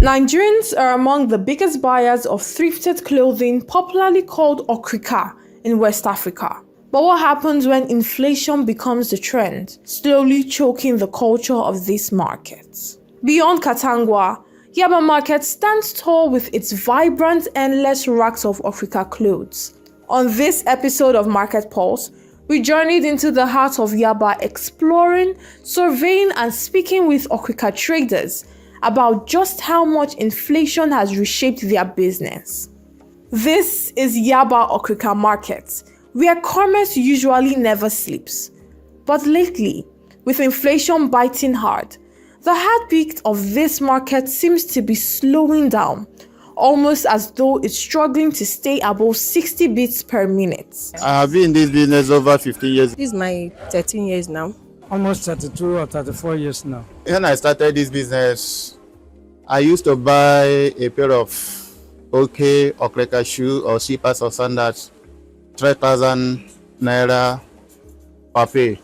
Nigerians are among the biggest buyers of thrifted clothing, popularly called okrika, in West Africa. But what happens when inflation becomes the trend, slowly choking the culture of these markets? Beyond Katangwa, Yaba Market stands tall with its vibrant, endless racks of okrika clothes. On this episode of Market Pulse, we journeyed into the heart of Yaba, exploring, surveying, and speaking with okrika traders about just how much inflation has reshaped their business. This is Yaba Okrika Market, where commerce usually never sleeps. But lately, with inflation biting hard, the heartbeat of this market seems to be slowing down, almost as though it's struggling to stay above 60 beats per minute. I have been in this business over 15 years. This is my 13 years now. Almost 32 or 34 years now. When I started this business, I used to buy a pair of okrika shoe or slippers or sandals, 3,000 naira per pair.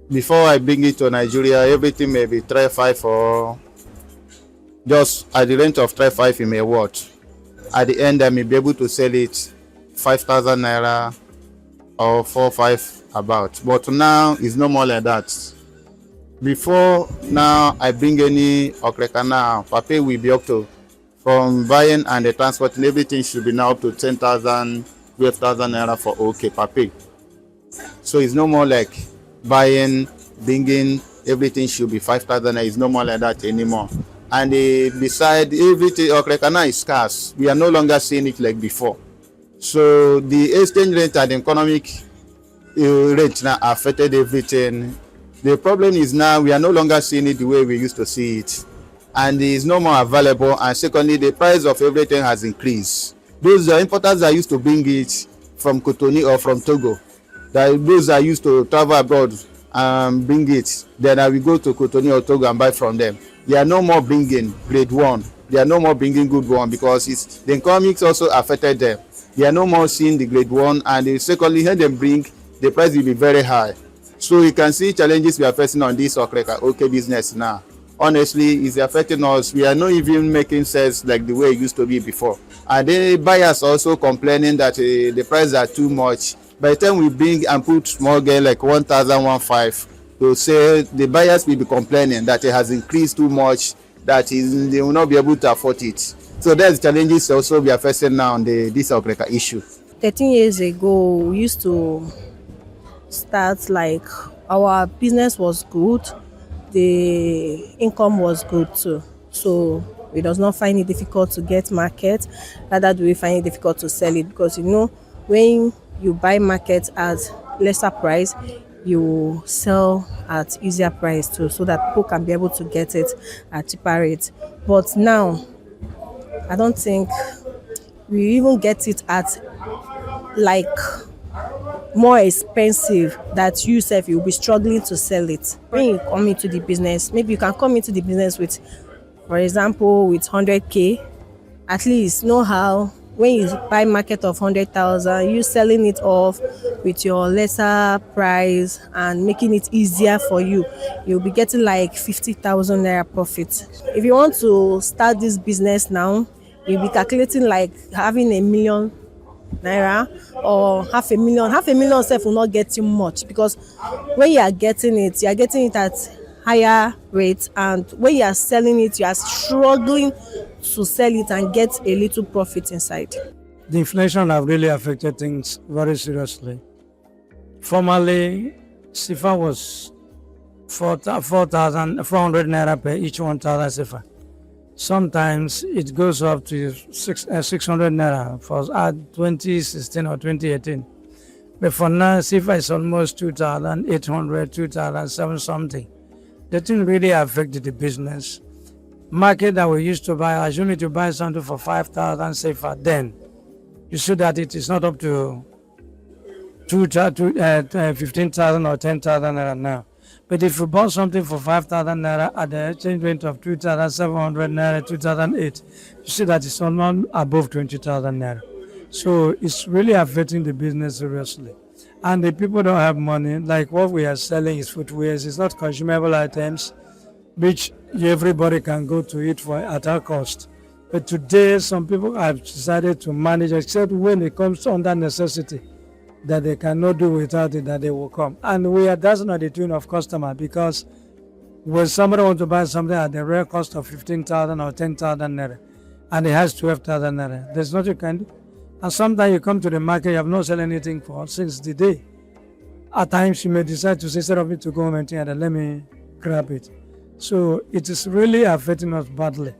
Before I bring it to Nigeria, everything may be 3,500 or just at the range of 3,500 in a watch. At the end, I may be able to sell it 5,000 naira or 4,500 about. But now it's no more like that. Before now, I bring any okrika now, paper will be up to, from buying and the transport and everything should be now up to 10,000, 12,000 naira for paper. So it's no more like buying, bringing, everything should be 5,000. It's no more like that anymore. And beside everything, okrika now is scarce. We are no longer seeing it like before. So the exchange rate and the economic rate now affected everything. The problem is now we are no longer seeing it the way we used to see it, and it is no more available. And secondly, the price of everything has increased. Those importers that used to bring it from Cotonou or from Togo, those that used to travel abroad and bring it, then I will go to Cotonou or Togo and buy from them. They are no more bringing grade 1. They are no more bringing good 1 because the economics also affected them. They are no more seeing the grade 1, and secondly, when they bring, the price will be very high. So you can see challenges we are facing on this okrika business now. Honestly, it's affecting us. We are not even making sales like the way it used to be before. And the buyers also complaining that the prices are too much. By the time we bring and put small girl like 1,150, to say the buyers will be complaining that it has increased too much, that they will not be able to afford it. So there's challenges also we are facing now on this okrika issue. 13 years ago, we used to start like our business was good, the income was good too. So we does not find it difficult to get market, rather do we find it difficult to sell it, because when you buy market at lesser price, you sell at easier price too, so that people can be able to get it at cheaper rate. But now I don't think we even get it at like more expensive, that you yourself you'll be struggling to sell it. When you come into the business, maybe you can come into the business with, for example, with 100k, at least know how when you buy market of 100,000, you selling it off with your lesser price and making it easier for you, you'll be getting like 50,000 naira profit. If you want to start this business now, you'll be calculating like having 1 million naira or 500,000. 500,000 self will not get you much, because when you are getting it at higher rates, and when you are selling it, you are struggling to sell it and get a little profit inside. The inflation have really affected things very seriously. Formerly, CFA was 4,400 naira per each 1,000 CFA. Sometimes it goes up to 600 naira for 2016 or 2018. But for now, CFA is almost 2,800, 2,007 something. The thing really affected the business. Market that we used to buy, assume you to buy something for 5,000 CFA, then you see that it is not up to 15,000 or 10,000 naira now. But if you bought something for 5,000 naira at the exchange rate of 2,700 naira, 2008, you see that it's almost above 20,000 naira. So it's really affecting the business seriously. And the people don't have money. Like what we are selling is footwear. It's not consumable items. which everybody can go to it for at our cost. But today, some people have decided to manage, except when it comes under necessity, that they cannot do without it, that they will come. And that's not the tune of customer, because when somebody wants to buy something at the real cost of 15,000 or 10,000 naira, and it has 12,000 naira, there's nothing you can do. And sometimes you come to the market, you have not sold anything for since the day. At times you may decide to say, instead of me to go home and think, let me grab it. So it is really affecting us badly.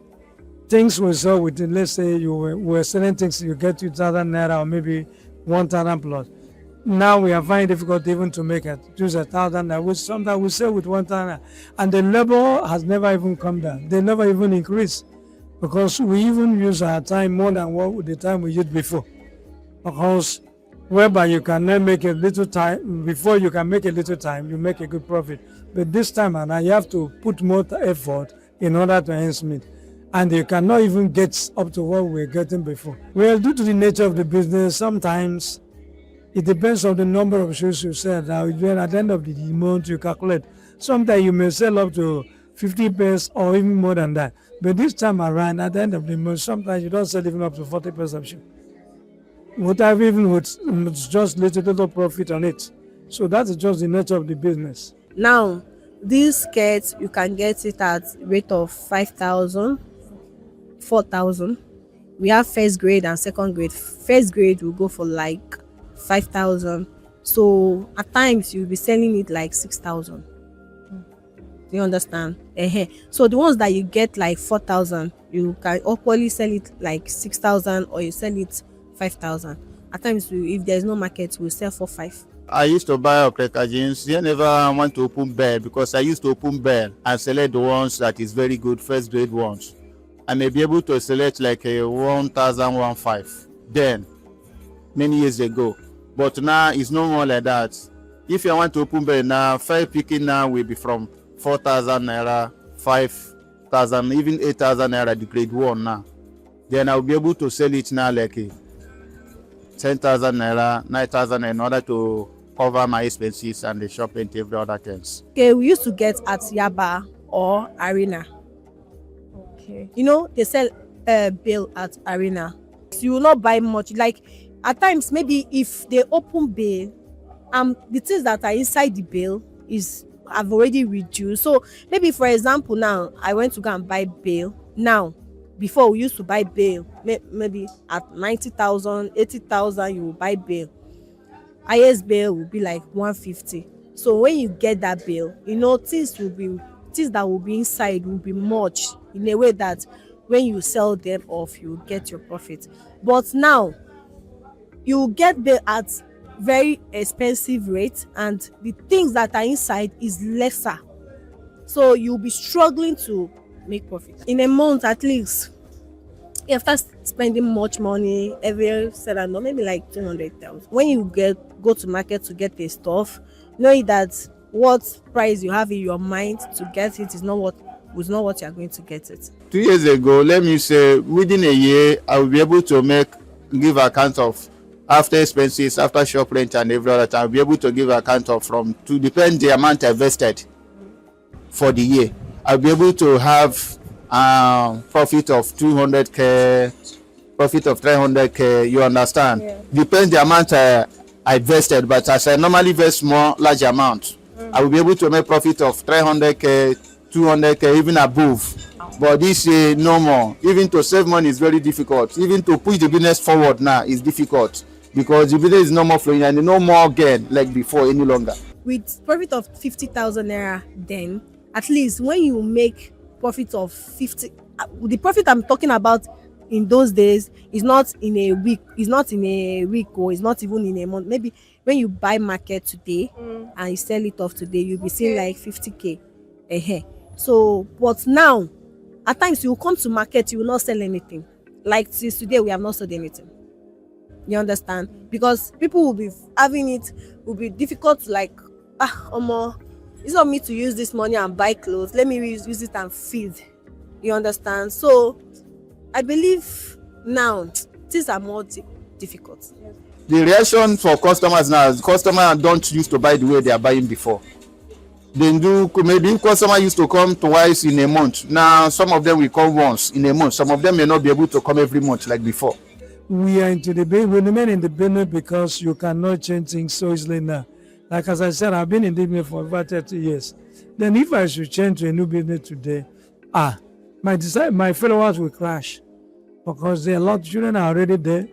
Things we saw within, let's say you were selling things, you get 2,000 naira or maybe 1,000 plus. Now we are finding it difficult even to make it, choose 1,000 naira, which sometimes we sell with 1,000 naira. And the labor has never even come down. They never even increase, because we even use our time more than what the time we used before. Because whereby you can then make a little time, before you can make a little time, you make a good profit. But this time around, you have to put more effort in order to enhance it. And you cannot even get up to what we were getting before. Well, due to the nature of the business, sometimes it depends on the number of shoes you sell. Now, when at the end of the month, you calculate. Sometimes you may sell up to 50 pairs or even more than that. But this time around, at the end of the month, sometimes you don't sell even up to 40 pairs of shoes. Whatever, even with just little profit on it. So that's just the nature of the business. Now, these skirts, you can get it at rate of 5,000, 4,000. We have first grade and second grade. First grade will go for like 5,000. So at times you'll be selling it like 6,000. Do you understand? So the ones that you get like 4,000, you can equally sell it like 6,000, or you sell it 5,000. At times, if there's no market, we'll sell for 5. I used to buy Okreka jeans. I never want to open bell, because I used to open bell and select the ones that is very good, first grade ones. I may be able to select like a 1,105 then, many years ago. But now it's no more like that. If you want to open bell now, 5 picking now will be from 4,000 naira, 5,000, even 8,000 naira, the grade 1 now. Then I'll be able to sell it now like a 10,000 naira, 9,000 in order to cover my expenses and the shop and every other things. Okay, we used to get at Yaba or Arena. Okay. You know, they sell bail at Arena. So you will not buy much. Like at times, maybe if they open bail, the things that are inside the bail have already reduced. So maybe, for example, now I went to go and buy bail. Now, before we used to buy bail, maybe at 90,000, 80,000, you will buy bail. Highest bail will be like 150. So when you get that bail, you know, things that will be inside will be much, in a way that when you sell them off, you get your profit. But now, you get bail at very expensive rate, and the things that are inside is lesser. So you'll be struggling to make profit. In a month, at least, after spending much money, every seller, no, maybe like 200,000. When you go to market to get the stuff, knowing that what price you have in your mind to get it is not what you are going to get it. 2 years ago, let me say, within a year, I will be able to give account of after expenses, after shop rent and every other time. I'll be able to give account of to depend the amount I invested for the year. I'll be able to have profit of 200k, profit of 300k. You understand? Yeah. Depends the amount I invested, but as I normally invest more large amount, I will be able to make profit of 300k, 200k, even above. But this year, no more. Even to save money is very difficult. Even to push the business forward now is difficult, because the business is no more flowing and no more gain like before any longer. With profit of 50,000 naira, then at least when you make profit of 50, the profit I'm talking about in those days is not in a week, or it's not even in a month. Maybe when you buy market today and you sell it off today, you'll be seeing like 50k. So, but now, at times you will come to market, you will not sell anything. Like since today, we have not sold anything. You understand? Because people will be having it, will be difficult to like, it's not me to use this money and buy clothes. Let me use it and feed. You understand? So, I believe now things are more difficult. The reaction for customers now is customers don't used to buy the way they are buying before. They do, maybe customer used to come twice in a month. Now some of them will come once in a month. Some of them may not be able to come every month like before. We are into the we remain in the business because you cannot change things so easily now. Like as I said, I've been in the business for over 30 years. Then if I should change to a new business today, my followers will crash because there are a lot of children are already there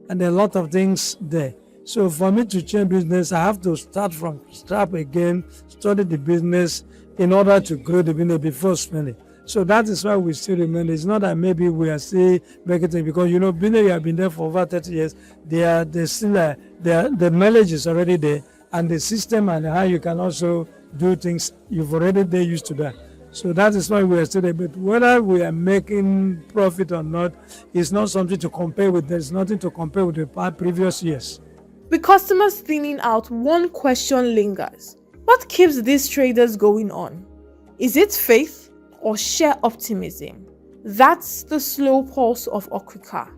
and there are a lot of things there. So for me to change business, I have to start from scratch again, study the business in order to grow the business before spending. So that is why we still remain. It's not that maybe we are still marketing because business you have been there for over 30 years. The knowledge is already there, and the system and how you can also do things you've already there used to that. So that is why we are still there. But whether we are making profit or not, it's not something to compare with. There's nothing to compare with the previous years. With customers thinning out, one question lingers. What keeps these traders going on? Is it faith or sheer optimism? That's the slow pulse of Okrika.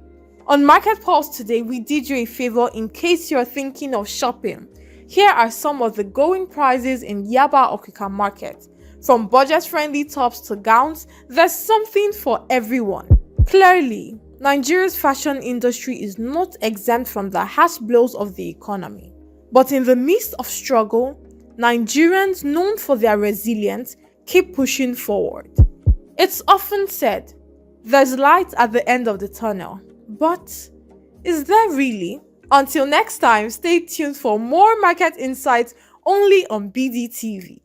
On Market Pulse today, we did you a favor in case you're thinking of shopping. Here are some of the going prices in Yaba Okrika market. From budget-friendly tops to gowns, there's something for everyone. Clearly, Nigeria's fashion industry is not exempt from the harsh blows of the economy. But in the midst of struggle, Nigerians known for their resilience keep pushing forward. It's often said, there's light at the end of the tunnel. But is there really? Until next time, stay tuned for more market insights only on BDTV.